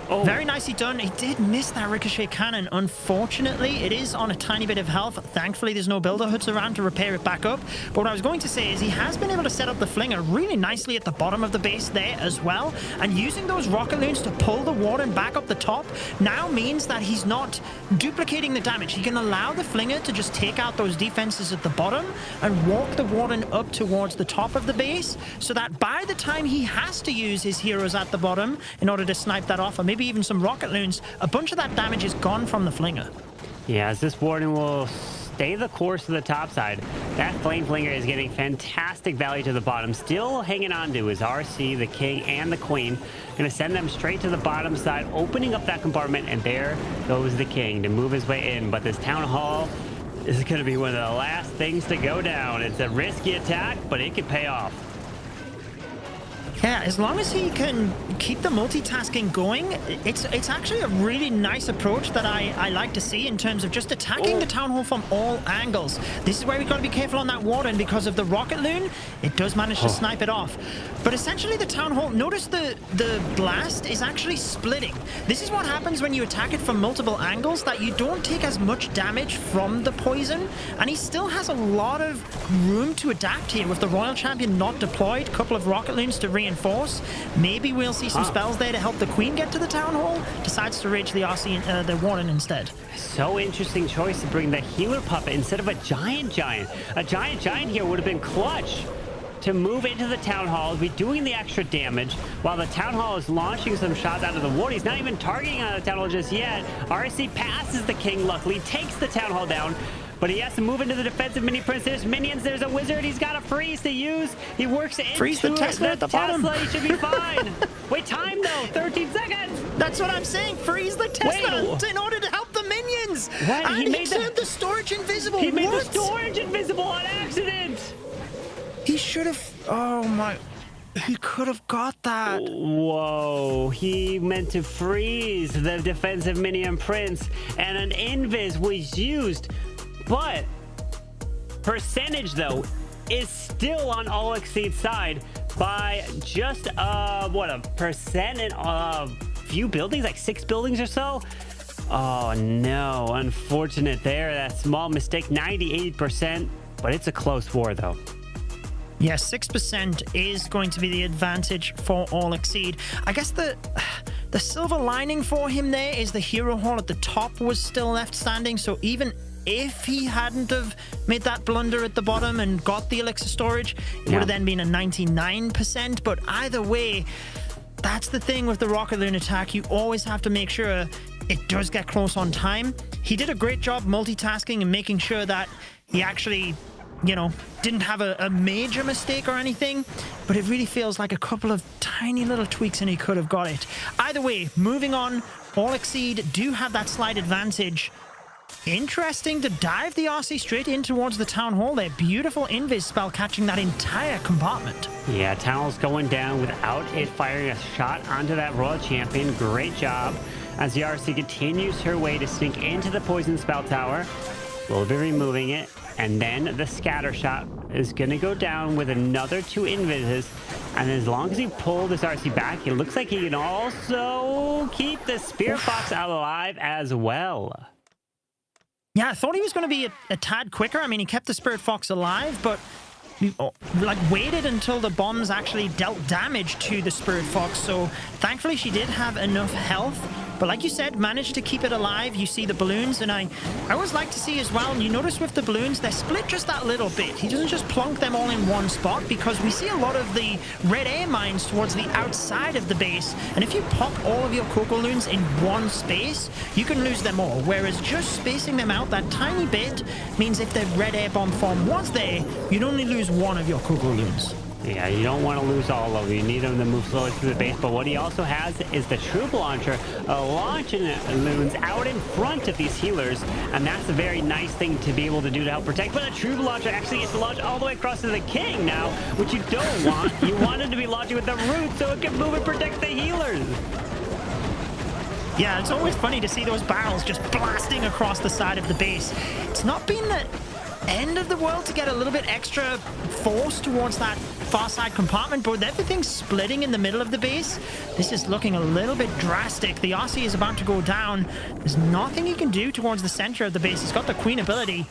Oh. Very nicely done. He did miss that Ricochet Cannon. Unfortunately, it is on a tiny bit of health. Thankfully, there's no Builder Huts around to repair it back up. But what I was going to say is he has been able to set up the Flinger really nicely at the bottom of the base there as well. And using those Rocket Loons to pull the Warden back up the top now means that he's not duplicating the damage. He can allow the Flinger to just take out those defenses at the bottom and walk the Warden up towards the top of the base, so that by the time he has to use his heroes at the bottom in order to snipe that off, or maybe even some Rocket Loons, a bunch of that damage is gone from the Flinger.
Yeah, as this Warden will stay the course to the top side. That Flame Flinger is getting fantastic value to the bottom. Still hanging on to his RC, the King, and the Queen. Going to send them straight to the bottom side, opening up that compartment, and there goes the King to move his way in. But this Town Hall is going to be one of the last things to go down. It's a risky attack, but it could pay off.
Yeah, as long as he can keep the multitasking going, it's actually a really nice approach that I like to see in terms of just attacking the Town Hall from all angles. This is where we've got to be careful on that Warden because of the Rocket Loon. It does manage to snipe it off. But essentially the Town Hall, notice the blast is actually splitting. This is what happens when you attack it from multiple angles, that you don't take as much damage from the poison. And he still has a lot of room to adapt here with the Royal Champion not deployed. A couple of Rocket Loons to reinforce. Maybe we'll see some spells there to help the Queen get to the Town Hall. Decides to rage the RC, the Warden instead.
So interesting choice to bring the Healer Puppet instead of a Giant. A Giant here would have been clutch to move into the Town Hall, be doing the extra damage while the Town Hall is launching some shots out of the Warden. He's not even targeting on the Town Hall just yet. RC passes the King, luckily, takes the Town Hall down. But he has to move into the defensive mini prince. There's minions. There's a wizard. He's got a freeze to use. He works into
freeze the Tesla at the bottom.
He should be fine. Wait, time though. 13 seconds.
That's what I'm saying. Freeze the Tesla in order to help the minions.
What?
And he turned the storage invisible.
He made the storage invisible on accident.
He should have. Oh my. He could have got that.
Whoa, he meant to freeze the defensive minion prince, and an invis was used. But percentage, though, is still on All Exceed's side by just, what, a percent in a few buildings, like 6 buildings or so? Oh, no. Unfortunate there. That small mistake, 98%. But it's a close war, though.
Yeah, 6% is going to be the advantage for All Exceed. I guess the silver lining for him there is the Hero Hall at the top was still left standing, so even if he hadn't have made that blunder at the bottom and got the elixir storage, it would have then been a 99%. But either way, that's the thing with the Rocket Loon attack. You always have to make sure it does get close on time. He did a great job multitasking and making sure that he actually, you know, didn't have a major mistake or anything, but it really feels like a couple of tiny little tweaks and he could have got it. Either way, moving on, All Exceed do have that slight advantage. Interesting to dive the RC straight in towards the Town Hall there. Beautiful invis spell catching that entire compartment.
Yeah, Town Hall's going down without it firing a shot onto that Royal Champion. Great job as the RC continues her way to sneak into the Poison Spell Tower. We'll be removing it, and then the Scatter Shot is going to go down with another 2 invises And as long as he pulled this RC back, it looks like he can also keep the Spirit Fox alive as well.
Yeah, I thought he was going to be a tad quicker. I mean, he kept the Spirit Fox alive, but like waited until the bombs actually dealt damage to the Spirit Fox. So thankfully she did have enough health, but like you said, managed to keep it alive. You see the balloons, and I always like to see as well, and you notice with the balloons, they're split just that little bit. He doesn't just plonk them all in one spot, because we see a lot of the red air mines towards the outside of the base, and if you pop all of your cocoa loons in one space, you can lose them all, whereas just spacing them out that tiny bit means if the red air bomb form was there, you'd only lose one of your cocoa loons.
Yeah, you don't want to lose all of them. You need them to move slowly through the base. But what he also has is the troop launcher, launching loons out in front of these healers. And that's a very nice thing to be able to do to help protect. But a troop launcher actually gets to launch all the way across to the king now, which you don't want. You want it to be launching with the root so it can move and protect the healers.
Yeah, it's always funny to see those barrels just blasting across the side of the base. It's not been the end of the world to get a little bit extra force towards that far side compartment, but with everything splitting in the middle of the base, this is looking a little bit drastic. The RC is about to go down. There's nothing he can do towards the center of the base. He's got the queen ability,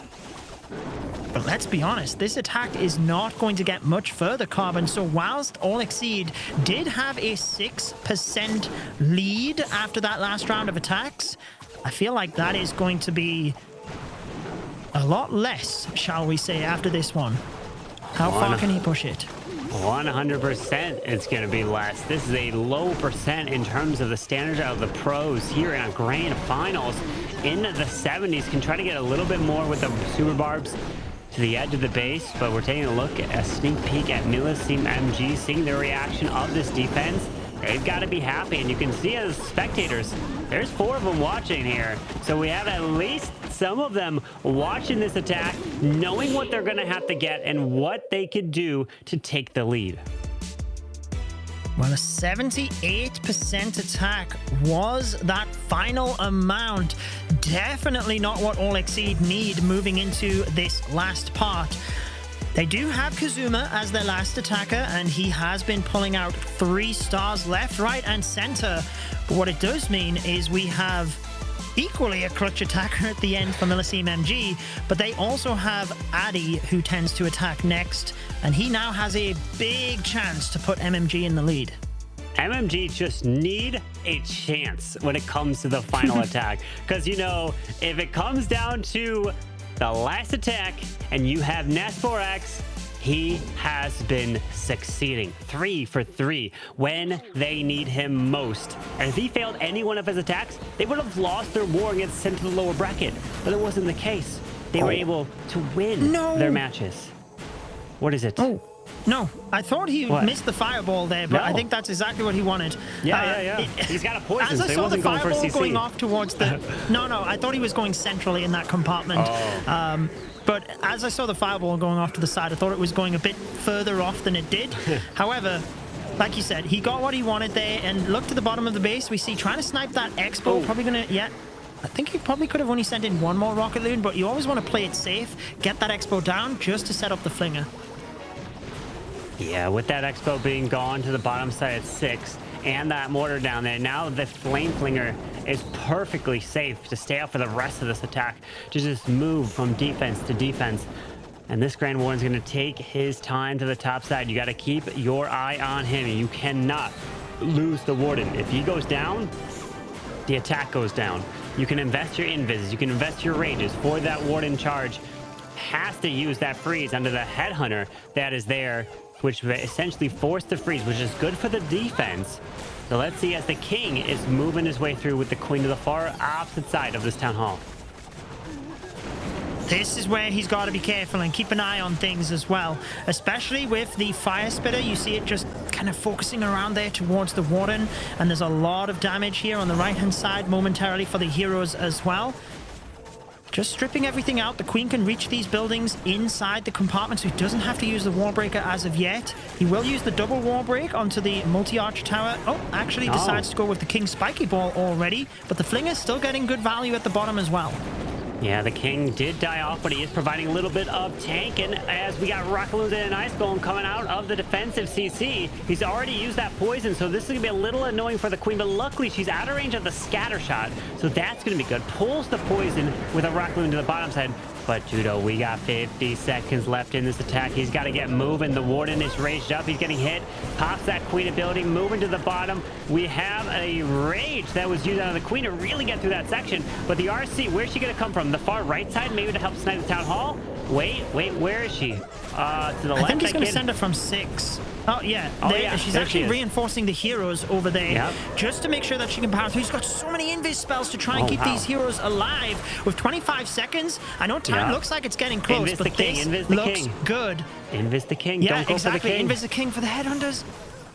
but let's be honest, this attack is not going to get much further, Carbon. So whilst All Exceed did have a 6% lead after that last round of attacks, I feel like that is going to be a lot less, shall we say, after this one. How far can he push it?
100% it's going to be less. This is a low percent in terms of the standards of the pros here in a grand finals. In the 70s, can try to get a little bit more with the super barbs to the edge of the base, but we're taking a look at a sneak peek at Millicene MG, seeing the reaction of this defense. They've got to be happy, and you can see as spectators, there's 4 of them watching here. So we have at least some of them watching this attack, knowing what they're going to have to get and what they could do to take the lead.
Well, a 78% attack was that final amount. Definitely not what All Exceed need moving into this last part. They do have Kazuma as their last attacker, and he has been pulling out 3 stars left, right, and center. But what it does mean is we have equally a clutch attacker at the end for Millicene MG, but they also have Addy, who tends to attack next, and he now has a big chance to put MMG in the lead.
MMG just need a chance when it comes to the final attack, because, you know, if it comes down to the last attack and you have Nes4X, he has been succeeding 3 for 3 when they need him most. And if he failed any one of his attacks, they would have lost their war and get sent to the lower bracket. But it wasn't the case. They were able to win their matches. What is it?
Oh, no. I thought he missed the fireball there, but I think that's exactly what he wanted.
Yeah. He's got a poison,
as I
so he
saw the
wasn't going for
fireball
CC.
going off towards the... No, I thought he was going centrally in that compartment. But as I saw the fireball going off to the side, I thought it was going a bit further off than it did. However, like you said, he got what he wanted there, and look to the bottom of the base. We see trying to snipe that Expo. Probably going to... Yeah. I think he probably could have only sent in 1 more rocket loon, but you always want to play it safe. Get that Expo down just to set up the flinger.
Yeah, with that Expo being gone to the bottom side at 6 and that mortar down there, now the flame flinger is perfectly safe to stay out for the rest of this attack, to just move from defense to defense. And this Grand Warden's going to take his time to the top side. You got to keep your eye on him. You cannot lose the Warden. If he goes down, the attack goes down. You can invest your invis, you can invest your rages for that Warden charge. Has to use that freeze under the Headhunter that is there, which essentially forced the freeze, which is good for the defense. So let's see as the king is moving his way through with the queen to the far opposite side of this town hall.
This is where he's got to be careful and keep an eye on things as well, especially with the fire spitter. You see it just kind of focusing around there towards the warden, and there's a lot of damage here on the right hand side momentarily for the heroes as well. Just stripping everything out. The queen can reach these buildings inside the compartment, so he doesn't have to use the wall breaker as of yet. He will use the double wall break onto the multi-arch tower. Oh, actually decides to go with the king spiky ball already, but the flinger's still getting good value at the bottom as well.
Yeah, the king did die off, but he is providing a little bit of tank. And as we got Rockaloons and an Ice Golem coming out of the defensive CC, he's already used that poison, so this is going to be a little annoying for the queen. But luckily, she's out of range of the scatter shot, so that's going to be good. Pulls the poison with a Rockaloon to the bottom side. But Judo, we got 50 seconds left in this attack. He's got to get moving. The Warden is raged up. He's getting hit. Pops that queen ability, moving to the bottom. We have a rage that was used out of the queen to really get through that section. But the RC, where's she going to come from? The far right side, maybe to help snipe the town hall? Wait, where is she? To the left.
I think he's going to send her from 6. Oh, yeah. She's
there
actually reinforcing the heroes over there just to make sure that she can power through. He's got so many invis spells to try and keep these heroes alive. With 25 seconds, I know time looks like it's getting close,
Invis
but this looks good.
Invis the king.
Yeah,
Don't go
exactly.
for the king.
Invis the king for the headhunters.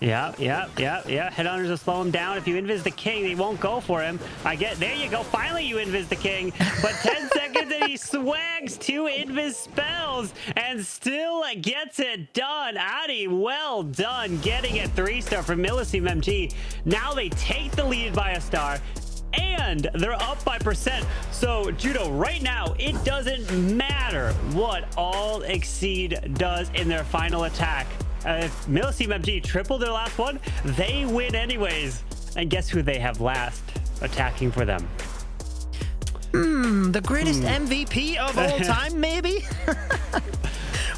Yeah. Headhunters will slow him down. If you invis the king, they won't go for him. There you go. Finally, you invis the king. But 10 seconds and he swags 2 invis spells and still gets it done. Adi, well done. Getting a 3-star from Milliseam MG. Now they take the lead by a star. And they're up by percent. So, Judo, right now, it doesn't matter what All Exceed does in their final attack. If Milliseam MG triple their last one, they win anyways. And guess who they have last attacking for them?
The greatest MVP of all time, maybe?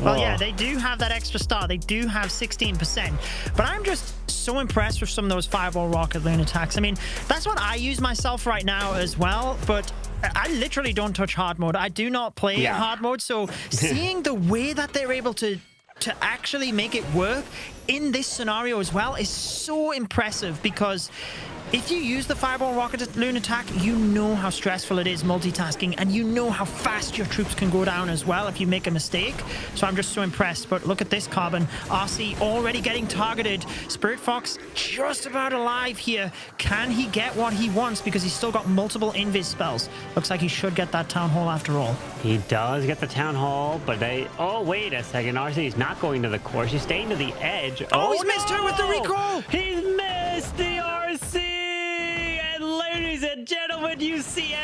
Well, yeah, they do have that extra star. They do have 16%. But I'm just so impressed with some of those Fireball Rocket Loon attacks. I mean, that's what I use myself right now as well. But I literally don't touch hard mode. I do not play hard mode. So seeing the way that they're able to actually make it work in this scenario as well is so impressive, because if you use the Fireball Rocket Loon attack, you know how stressful it is multitasking, and you know how fast your troops can go down as well if you make a mistake. So I'm just so impressed. But look at this, Carbon. RC already getting targeted. Spirit Fox just about alive here. Can he get what he wants? Because he's still got multiple invis spells. Looks like he should get that Town Hall after all.
He does get the Town Hall, but they... Oh, wait a second. RC is not going to the core. She's staying to the edge.
Oh, he's missed her with the recall!
He's missed the RC! Ladies and gentlemen, you see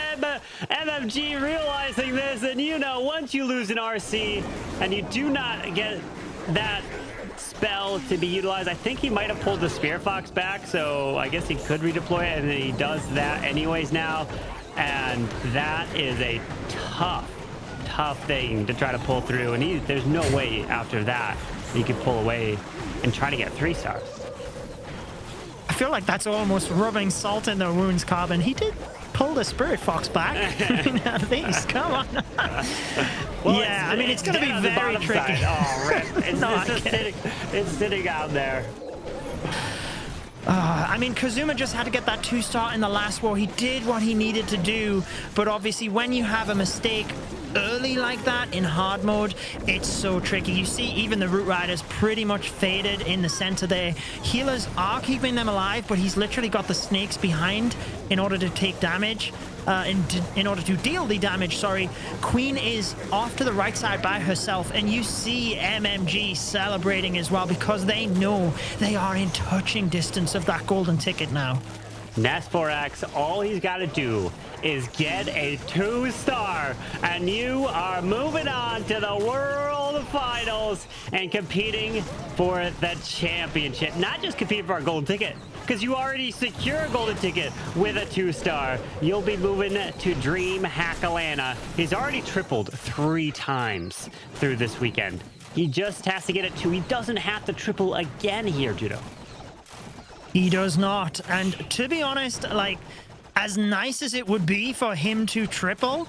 MMG realizing this, and you know, once you lose an RC and you do not get that spell to be utilized, I think he might have pulled the Spear Fox back, so I guess he could redeploy it, and then he does that anyways now, and that is a tough thing to try to pull through, and there's no way after that he could pull away and try to get 3 stars.
I feel like that's almost rubbing salt in their wounds, Carbon. He did pull the Spirit Fox back. At least, come on.
Well,
yeah, I mean, it's going to be very tricky.
Oh, rip. It's sitting out there.
I mean, Kazuma just had to get that 2-star in the last war. He did what he needed to do, but obviously when you have a mistake early like that in hard mode, it's so tricky. You see even the Root Riders pretty much faded in the center there. Healers are keeping them alive, but he's literally got the snakes behind in order to take damage. In order to deal the damage, sorry. Queen is off to the right side by herself, and you see MMG celebrating as well, because they know they are in touching distance of that golden ticket now.
Nas4X, all he's got to do is get a 2-star, and you are moving on to the World Finals and competing for the championship. Not just competing for a golden ticket, because you already secure a golden ticket with a 2-star. You'll be moving to Dream Hack Atlanta. He's already tripled 3 times through this weekend. He just has to get it 2. He doesn't have to triple again here, Judo.
He does not. And to be honest, like, as nice as it would be for him to triple,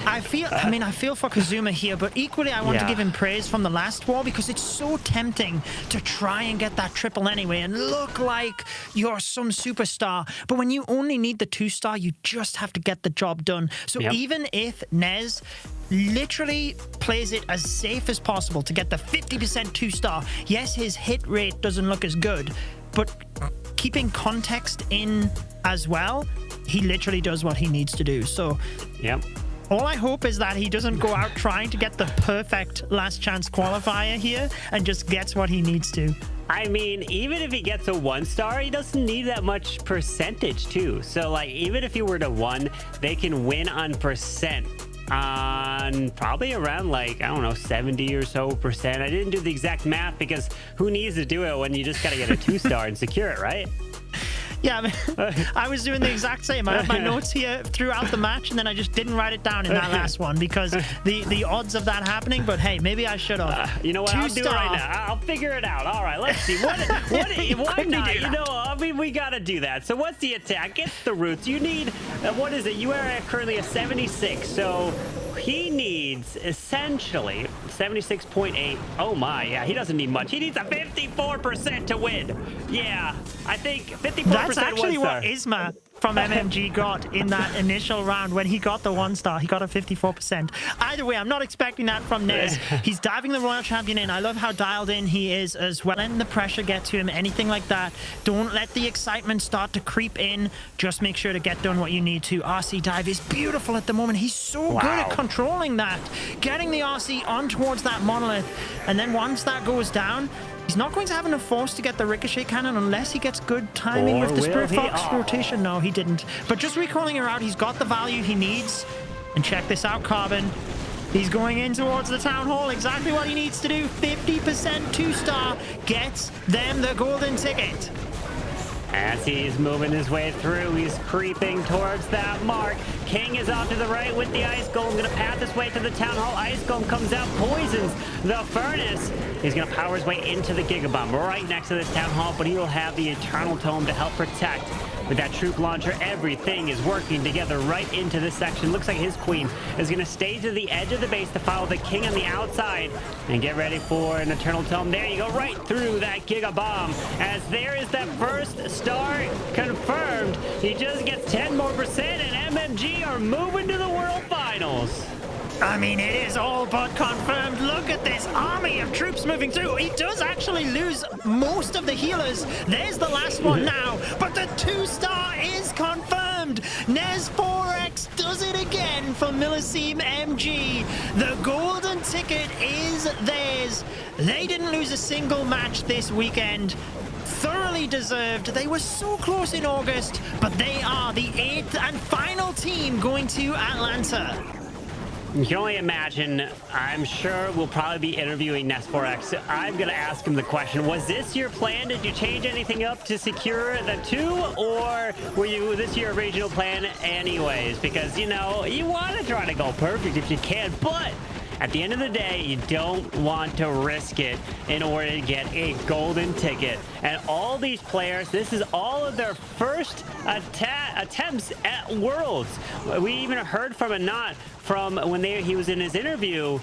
I feel for Kazuma here, but equally I want to give him praise from the last war, because it's so tempting to try and get that triple anyway and look like you're some superstar. But when you only need the 2-star, you just have to get the job done. So even if Nez literally plays it as safe as possible to get the 50% 2-star, yes, his hit rate doesn't look as good, but keeping context in as well, he literally does what he needs to do. So all I hope is that he doesn't go out trying to get the perfect last chance qualifier here and just gets what he needs to.
I mean, even if he gets a 1-star, he doesn't need that much percentage too. So like, even if he were to 1, they can win on percent on probably around like, I don't know, 70 or so %. I didn't do the exact math because who needs to do it when you just got to get a 2-star and secure it, right?
Yeah, I was doing the exact same. I had my notes here throughout the match, and then I just didn't write it down in that last one because the odds of that happening. But hey, maybe I should have.
You know what? I'll do it right now. I'll figure it out. All right, let's see. Why not? You know, I mean, we got to do that. So what's the attack? It's the roots. You need, what is it? You are currently a 76. So he needs essentially 76.8. Oh my, yeah, he doesn't need much. He needs a 54% to win. Yeah, I think 54%.
That's actually what Isma from MMG got in that initial round when he got the 1-star. He got a 54%. Either way, I'm not expecting that from Nez. He's diving the Royal Champion in. I love how dialed in he is as well. Letting the pressure get to him, anything like that. Don't let the excitement start to creep in. Just make sure to get done what you need to. RC dive is beautiful at the moment. He's so good at controlling that. Getting the RC on towards that monolith. And then once that goes down, he's not going to have enough force to get the ricochet cannon unless he gets good timing with the Spirit Fox rotation. No, he didn't. But just recalling her out, he's got the value he needs. And check this out, Carbon. He's going in towards the Town Hall. Exactly what he needs to do. 50% 2-star gets them the golden ticket.
As he's moving his way through, he's creeping towards that mark. King is off to the right with the Ice Golem. Going to path his way to the Town Hall. Ice Golem comes out, poisons the furnace. He's going to power his way into the Gigabomb right next to this Town Hall, but he will have the Eternal Tome to help protect. With that troop launcher, everything is working together right into this section. Looks like his queen is going to stay to the edge of the base to follow the king on the outside and get ready for an Eternal Tome. There you go, right through that Giga Bomb. As there is that first star confirmed. He just gets 10% more, and MMG are moving to the World Finals.
I mean, it is all but confirmed. Look at this army of troops moving through. He does actually lose most of the healers. There's the last one now, but the 2-star is confirmed. Nez 4X does it again for Milliseam MG. The golden ticket is theirs. They didn't lose a single match this weekend. Thoroughly deserved. They were so close in August, but they are the 8th and final team going to Atlanta.
You can only imagine. I'm sure we'll probably be interviewing Nes4X. I'm going to ask him the question, was this your plan? Did you change anything up to secure the 2? Or were this your original plan anyways? Because, you know, you want to try to go perfect if you can, but at the end of the day, you don't want to risk it in order to get a golden ticket. And all these players, this is all of their first attempts at Worlds. We even heard from Anat from when he was in his interview,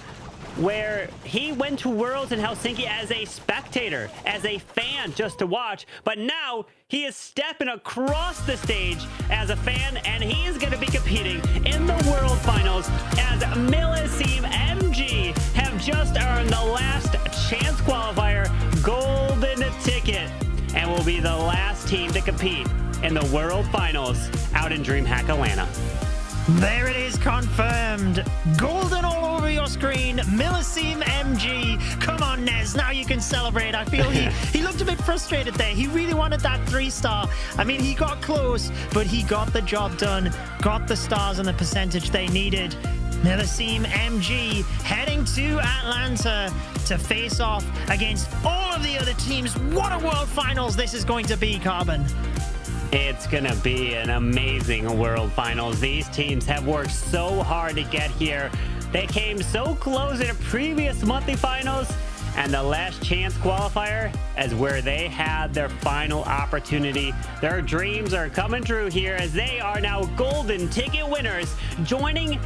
where he went to Worlds in Helsinki as a spectator, as a fan, just to watch. But now he is stepping across the stage as a fan, and he is going to be competing in the World Finals as Milliseam MG have just earned the last chance qualifier golden ticket and will be the last team to compete in the World Finals out in DreamHack Atlanta.
There it is, confirmed. Golden all over your screen. Milliseam MG. Come on, Nez. Now you can celebrate. I feel he looked a bit frustrated there. He really wanted that 3-star. I mean, he got close, but he got the job done. Got the stars and the percentage they needed. Milliseam MG heading to Atlanta to face off against all of the other teams. What a World Finals this is going to be, Carbon.
It's going to be an amazing World Finals. These teams have worked so hard to get here. They came so close in a previous monthly finals, and the last chance qualifier is where they had their final opportunity. Their dreams are coming true here as they are now golden ticket winners, joining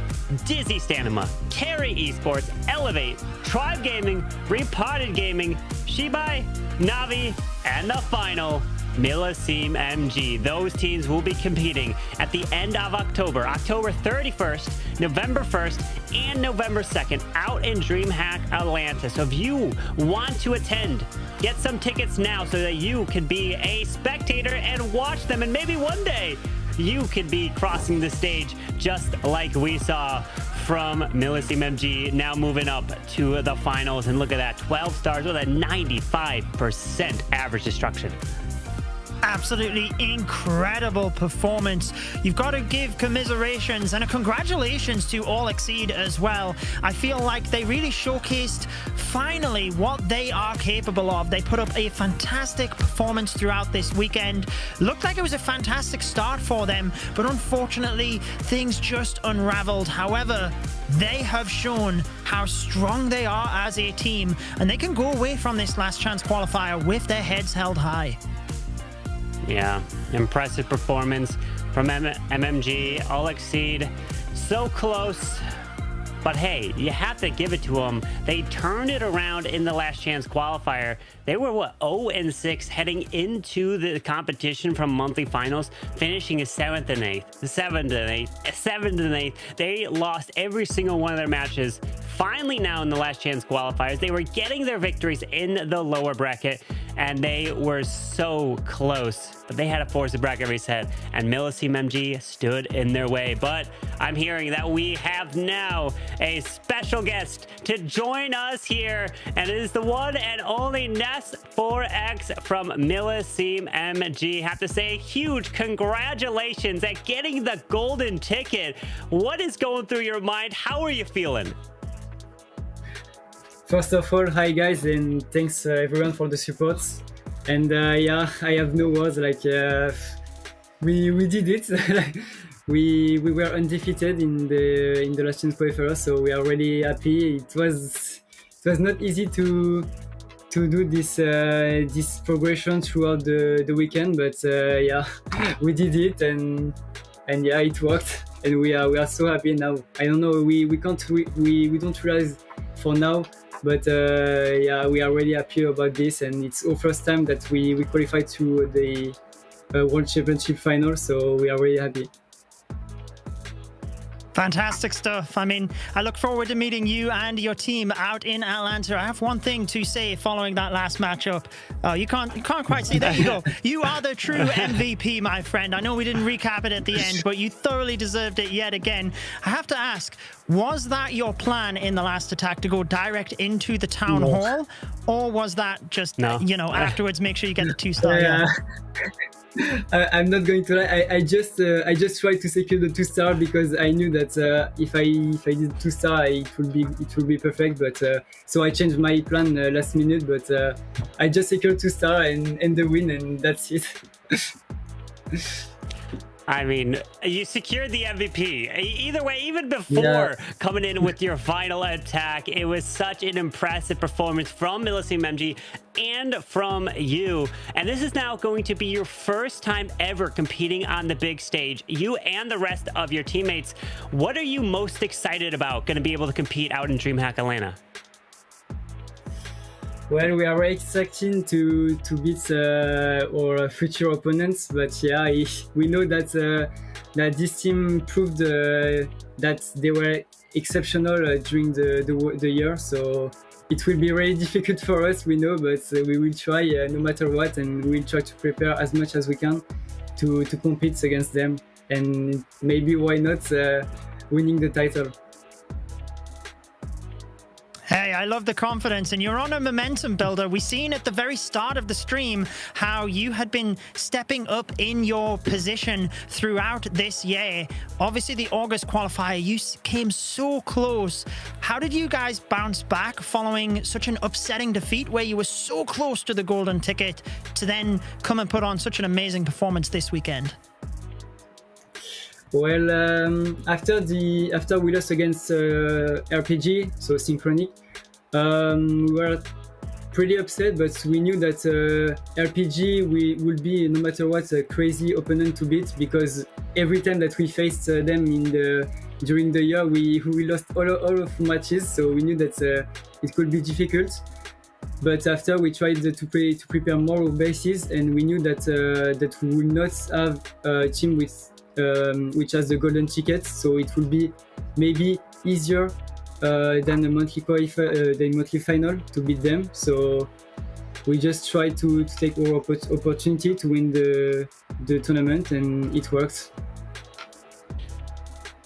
Dizzy Stanima, Carry Esports, Elevate, Tribe Gaming, Repotted Gaming, Shibai, Navi, and the final, Milliseam MG. Those teams will be competing at the end of October 31st, November 1st, and November 2nd out in DreamHack Atlanta. So if you want to attend, get some tickets now so that you can be a spectator and watch them, and maybe one day you could be crossing the stage just like we saw from Milliseam MG, now moving up to the finals. And look at that, 12 stars with a 95% average destruction.
Absolutely incredible performance. You've got to give commiserations and a congratulations to All Exceed as well. I feel like they really showcased finally what they are capable of. They put up a fantastic performance throughout this weekend. Looked like it was a fantastic start for them, but unfortunately things just unraveled. However, they have shown how strong they are as a team, and they can go away from this last chance qualifier with their heads held high.
Yeah, impressive performance from MMG. All Exceed, so close. But hey, you have to give it to them. They turned it around in the last chance qualifier. They were, 0-6 heading into the competition from monthly finals, finishing as 7th and 8th. 7th and 8th. 7th and 8th. They lost every single one of their matches. Finally now in the last chance qualifiers, they were getting their victories in the lower bracket, and they were so close. But they had to force a bracket reset, and Team MG stood in their way. But I'm hearing that we have now a special guest to join us here, and it is the one and only Ness4X from Team MG. Have to say, huge congratulations at getting the golden ticket. What is going through your mind? How are you feeling?
First of all, hi guys, and thanks everyone for the support. And yeah, I have no words. Like we did it. we were undefeated in the last chance qualifier, so we are really happy. It was not easy to do this progression throughout the weekend, but yeah, we did it, and yeah, it worked, and we are so happy now. I don't know, we don't realize for now. But yeah, we are really happy about this, and it's our first time that we qualified to the World Championship final, so we are really happy.
Fantastic stuff. I mean, I look forward to meeting you and your team out in Atlanta. I have one thing to say following that last matchup. Oh, you can't quite see. There you go. You are the true MVP, my friend. I know we didn't recap it at the end, but you thoroughly deserved it yet again. I have to ask, was that your plan in the last attack to go direct into the town hall, or was that just, you know, afterwards make sure you get the 2-star?
Yeah. I'm not going to lie. I just tried to secure the 2-star because I knew that if I did 2-star, it will be perfect. But so I changed my plan last minute. But I just secured 2-star and the win, and that's it.
I mean, you secured the MVP. Either way, even before coming in with your final attack, it was such an impressive performance from Team MG and from you. And this is now going to be your first time ever competing on the big stage, you and the rest of your teammates. What are you most excited about going to be able to compete out in DreamHack Atlanta?
Well, we are very excited to beat our future opponents, but yeah, we know that this team proved that they were exceptional during the year, so it will be very difficult for us, we know, but we will try no matter what, and we will try to prepare as much as we can to compete against them, and maybe why not winning the title.
Hey, I love the confidence, and you're on a momentum builder. We seen at the very start of the stream how you had been stepping up in your position throughout this year. Obviously, the August qualifier, you came so close. How did you guys bounce back following such an upsetting defeat where you were so close to the golden ticket to then come and put on such an amazing performance this weekend?
Well, after we lost against RPG, so Synchronic, we were pretty upset, but we knew that RPG would be, no matter what, a crazy opponent to beat, because every time that we faced them during the year, we lost all of matches, so we knew that it could be difficult. But after we tried to prepare more bases, and we knew that we would not have a team which has the golden ticket, so it will be maybe easier than the monthly final to beat them. So we just try to take our opportunity to win the tournament, and it works.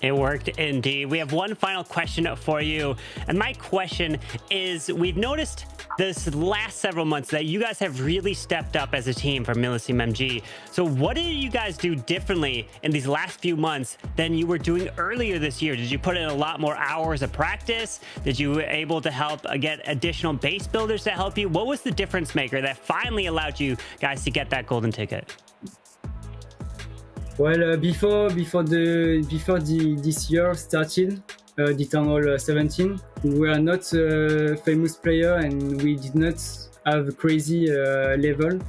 It worked indeed. We have one final question for you. And my question is, we've noticed this last several months that you guys have really stepped up as a team for Millicim MG. So what did you guys do differently in these last few months than you were doing earlier this year? Did you put in a lot more hours of practice? Did you were able to help get additional base builders to help you? What was the difference maker that finally allowed you guys to get that golden ticket?
Well, before this year started, the Eternal 17, we were not a famous player and we did not have a crazy level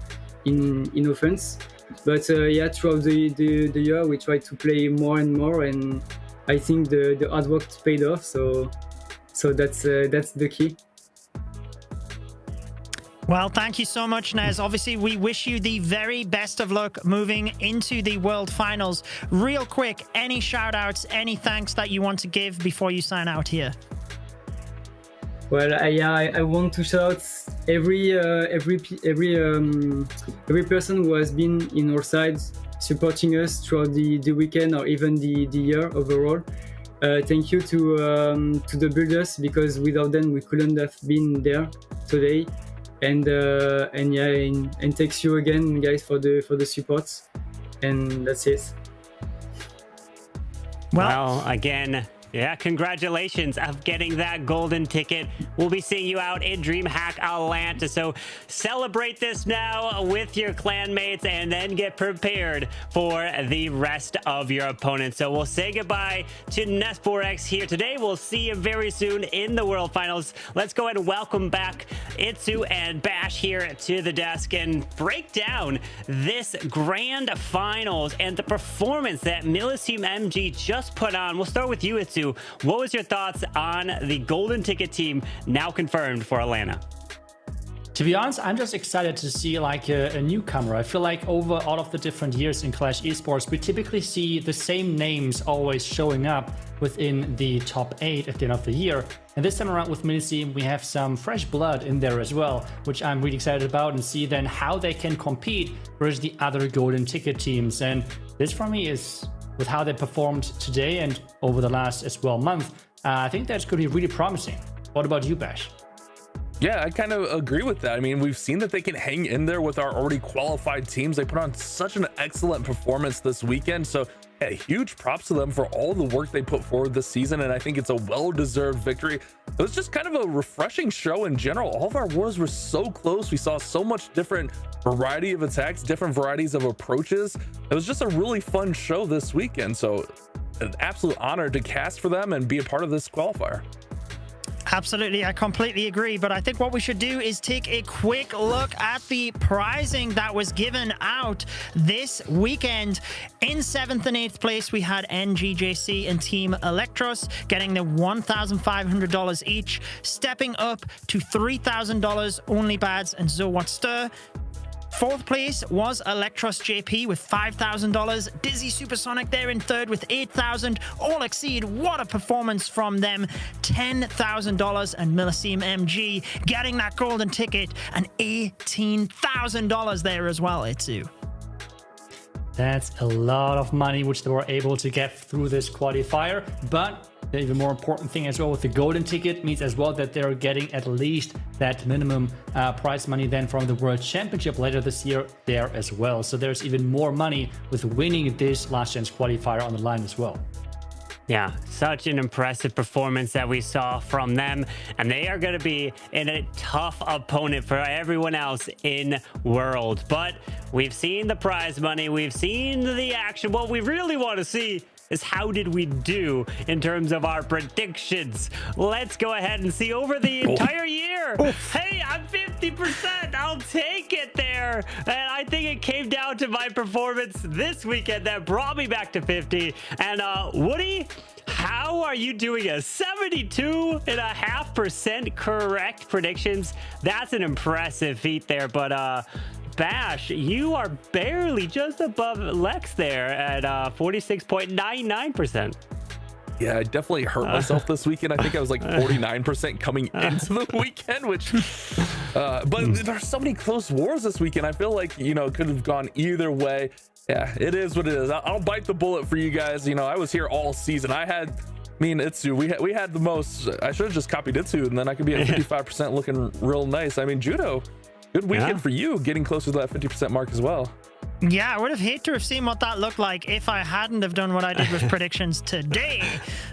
in offense. But yeah, throughout the year, we tried to play more and more, and I think the hard work paid off. So that's the key.
Well, thank you so much, Nez. Obviously, we wish you the very best of luck moving into the World Finals. Real quick, any shout-outs, any thanks that you want to give before you sign out here?
Well, I want to shout out every person who has been in our side, supporting us throughout the weekend or even the year overall. Thank you to the builders, because without them we couldn't have been there today. And thanks you again, guys, for the support. And that's it.
Well, again, yeah, congratulations of getting that golden ticket. We'll be seeing you out in DreamHack Atlanta. So celebrate this now with your clanmates and then get prepared for the rest of your opponents. So we'll say goodbye to Nesporex here today. We'll see you very soon in the World Finals. Let's go ahead and welcome back Itsu and Bash here to the desk and break down this grand finals and the performance that Millicim MG just put on. We'll start with you, Itsu. What was your thoughts on the golden ticket team now confirmed for Atlanta?
To be honest, I'm just excited to see like a newcomer. I feel like over all of the different years in Clash Esports, we typically see the same names always showing up within the top 8 at the end of the year. And this time around with Millicim, we have some fresh blood in there as well, which I'm really excited about, and see then how they can compete versus the other golden ticket teams. And this for me is, with how they performed today and over the last as well month, I think that's going to be really promising. What about you, Bash?
Yeah, I kind of agree with that. I mean, we've seen that they can hang in there with our already qualified teams. They put on such an excellent performance this weekend. So yeah, huge props to them for all the work they put forward this season. And I think it's a well-deserved victory. It was just kind of a refreshing show in general. All of our wars were so close. We saw so much different variety of attacks, different varieties of approaches. It was just a really fun show this weekend. So an absolute honor to cast for them and be a part of this qualifier.
Absolutely, I completely agree. But I think what we should do is take a quick look at the prizing that was given out this weekend. In 7th and 8th place, we had NGJC and Team Electros getting the $1,500 each, stepping up to $3,000 Only Bads and Zowat Stir. 4th place was Electros JP with $5,000. Dizzy Supersonic there in 3rd with $8,000. All Exceed, what a performance from them. $10,000. And Millicim MG getting that golden ticket and $18,000 there as well, Itsu.
That's a lot of money which they were able to get through this qualifier. But the even more important thing as well with the golden ticket means as well that they're getting at least that minimum prize money then from the World Championship later this year there as well. So there's even more money with winning this last chance qualifier on the line as well.
Yeah, such an impressive performance that we saw from them, and they are going to be in a tough opponent for everyone else in World. But we've seen the prize money, we've seen the action. What we really want to see is how did we do in terms of our predictions. Let's go ahead and see over the entire year. Hey, I'm 50%. I'll take it there. And I think it came down to my performance this weekend that brought me back to 50. And Woody, how are you doing a 72.5% correct predictions? That's an impressive feat there. But Bash, you are barely just above Lex there at 46.99%.
Yeah, I definitely hurt myself this weekend. I think I was like 49% coming into the weekend, which but there's so many close wars this weekend. I feel like, you know, it could have gone either way. Yeah, it is what it is. I'll bite the bullet for you guys. You know, I was here all season. I had me and Itsu. We had the most. I should have just copied Itsu, and then I could be at 55% looking real nice. I mean, Judo, good weekend for you, getting closer to that 50% mark as well.
Yeah, I would have hated to have seen what that looked like if I hadn't have done what I did with predictions today.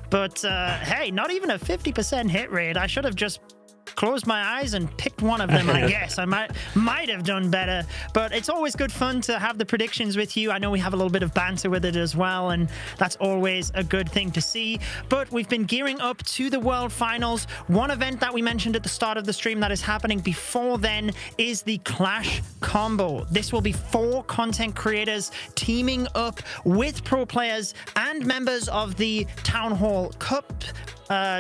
But hey, not even a 50% hit rate. I should have just closed my eyes and picked one of them, I guess. I might have done better, but it's always good fun to have the predictions with you. I know we have a little bit of banter with it as well, and that's always a good thing to see. But we've been gearing up to the World Finals. One event that we mentioned at the start of the stream that is happening before then is the Clash Combo. This will be 4 content creators teaming up with pro players and members of the Town Hall Cup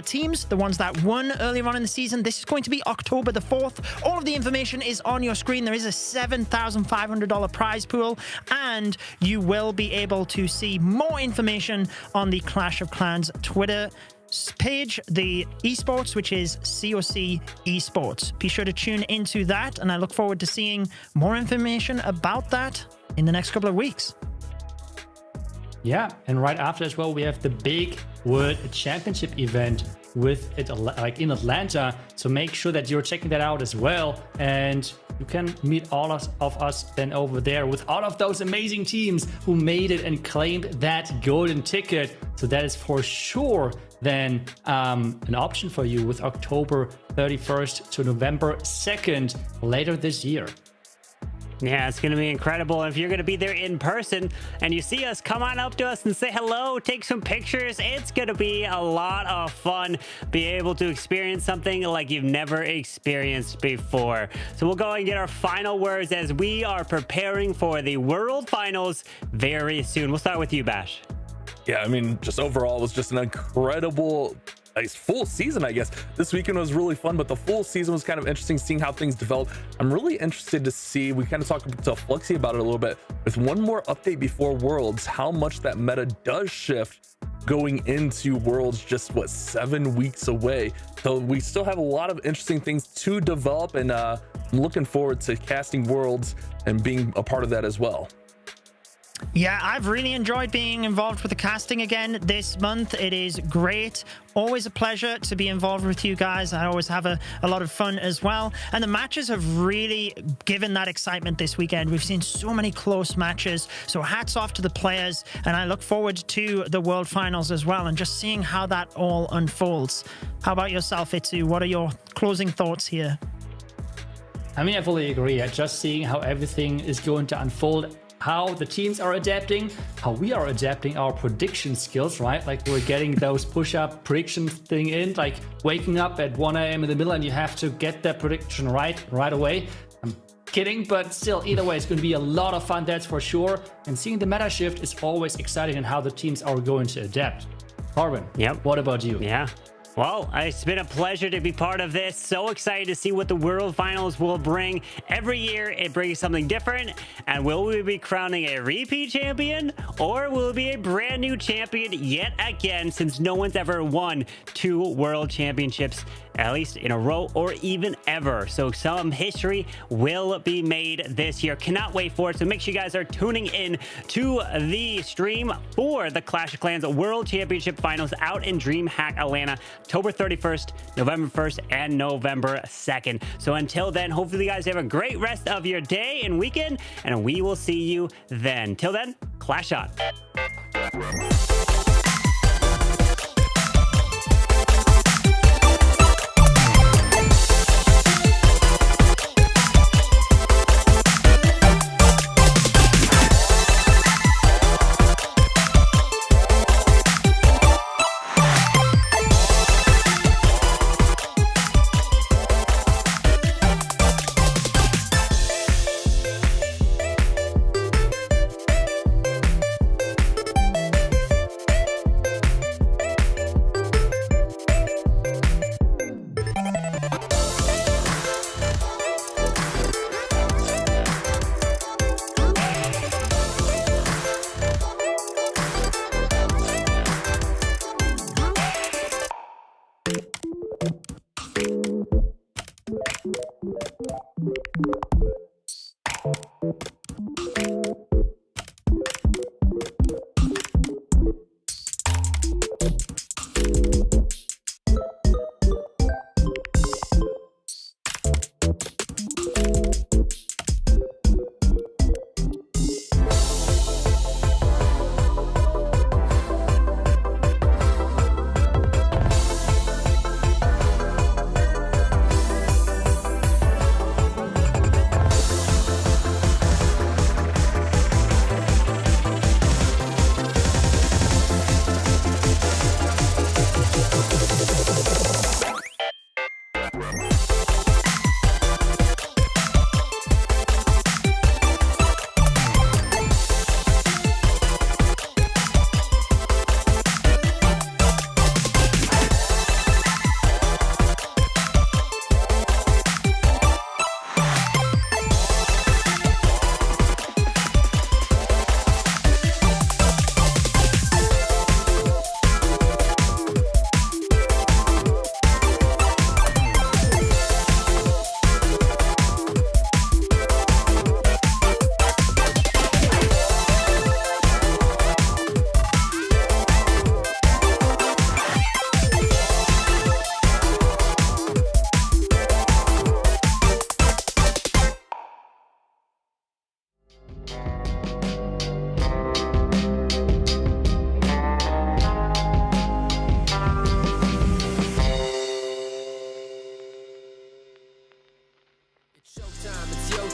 teams, the ones that won earlier on in the season. This is going to be October the 4th. All of the information is on your screen. There is a $7,500 prize pool, and you will be able to see more information on the Clash of Clans Twitter page, the esports, which is COC Esports. Be sure to tune into that, and I look forward to seeing more information about that in the next couple of weeks.
Yeah, and right after as well, we have the big World Championship event with it like in Atlanta. So make sure that you're checking that out as well, and you can meet all of us then over there with all of those amazing teams who made it and claimed that golden ticket. So that is for sure then an option for you with October 31st to November 2nd later this year.
Yeah, it's going to be incredible. And if you're going to be there in person and you see us, come on up to us and say hello, take some pictures. It's going to be a lot of fun. Be able to experience something like you've never experienced before. So we'll go and get our final words as we are preparing for the World Finals very soon. We'll start with you, Bash.
Yeah, I mean, just overall, it was just an incredible full season, I guess. This weekend was really fun, but the full season was kind of interesting, seeing how things developed. I'm really interested to see, we kind of talked to Fluxy about it a little bit, with one more update before Worlds, how much that meta does shift going into Worlds, just 7 weeks away. So we still have a lot of interesting things to develop, and I'm looking forward to casting Worlds and being a part of that as well.
Yeah, I've really enjoyed being involved with the casting again this month. It is great. Always a pleasure to be involved with you guys. I always have a lot of fun as well. And the matches have really given that excitement this weekend. We've seen so many close matches. So hats off to the players. And I look forward to the World Finals as well and just seeing how that all unfolds. How about yourself, Itsu? What are your closing thoughts here?
I mean, I fully agree. Just seeing how everything is going to unfold, how the teams are adapting, how we are adapting our prediction skills, right? Like we're getting those push-up prediction thing in, like waking up at 1 a.m. in the middle and you have to get that prediction right away. I'm kidding, but still, either way, it's going to be a lot of fun, that's for sure. And seeing the meta shift is always exciting and how the teams are going to adapt. Harvin, what about you?
Yeah. Well, it's been a pleasure to be part of this. So excited to see what the World Finals will bring. Every year, it brings something different. And will we be crowning a repeat champion? Or will it be a brand new champion yet again, since no one's ever won 2 World Championships, at least in a row or even ever. So some history will be made this year. Cannot wait for it. So make sure you guys are tuning in to the stream for the Clash of Clans World Championship Finals out in DreamHack Atlanta, October 31st, November 1st, and November 2nd. So until then, hopefully you guys have a great rest of your day and weekend, and we will see you then. Till then, Clash on.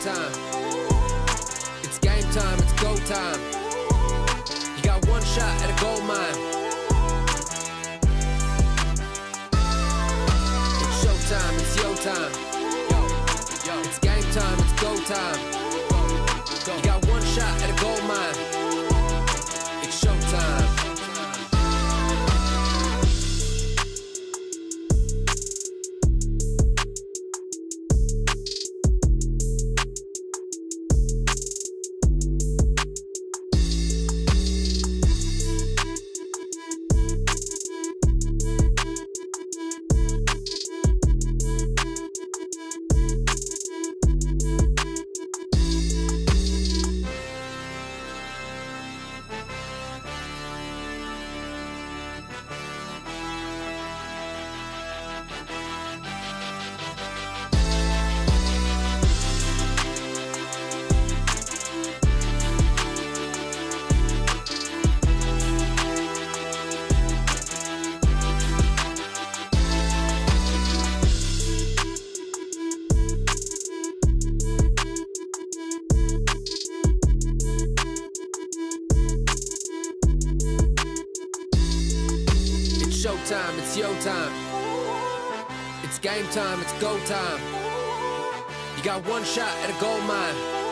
showtime. It's game time, it's go time. You got one shot at a gold mine. It's showtime, it's yo time. It's game time, it's go time. You got one shot at a gold mine. It's showtime. Showtime, it's yo time. It's game time, it's go time. You got one shot at a gold mine.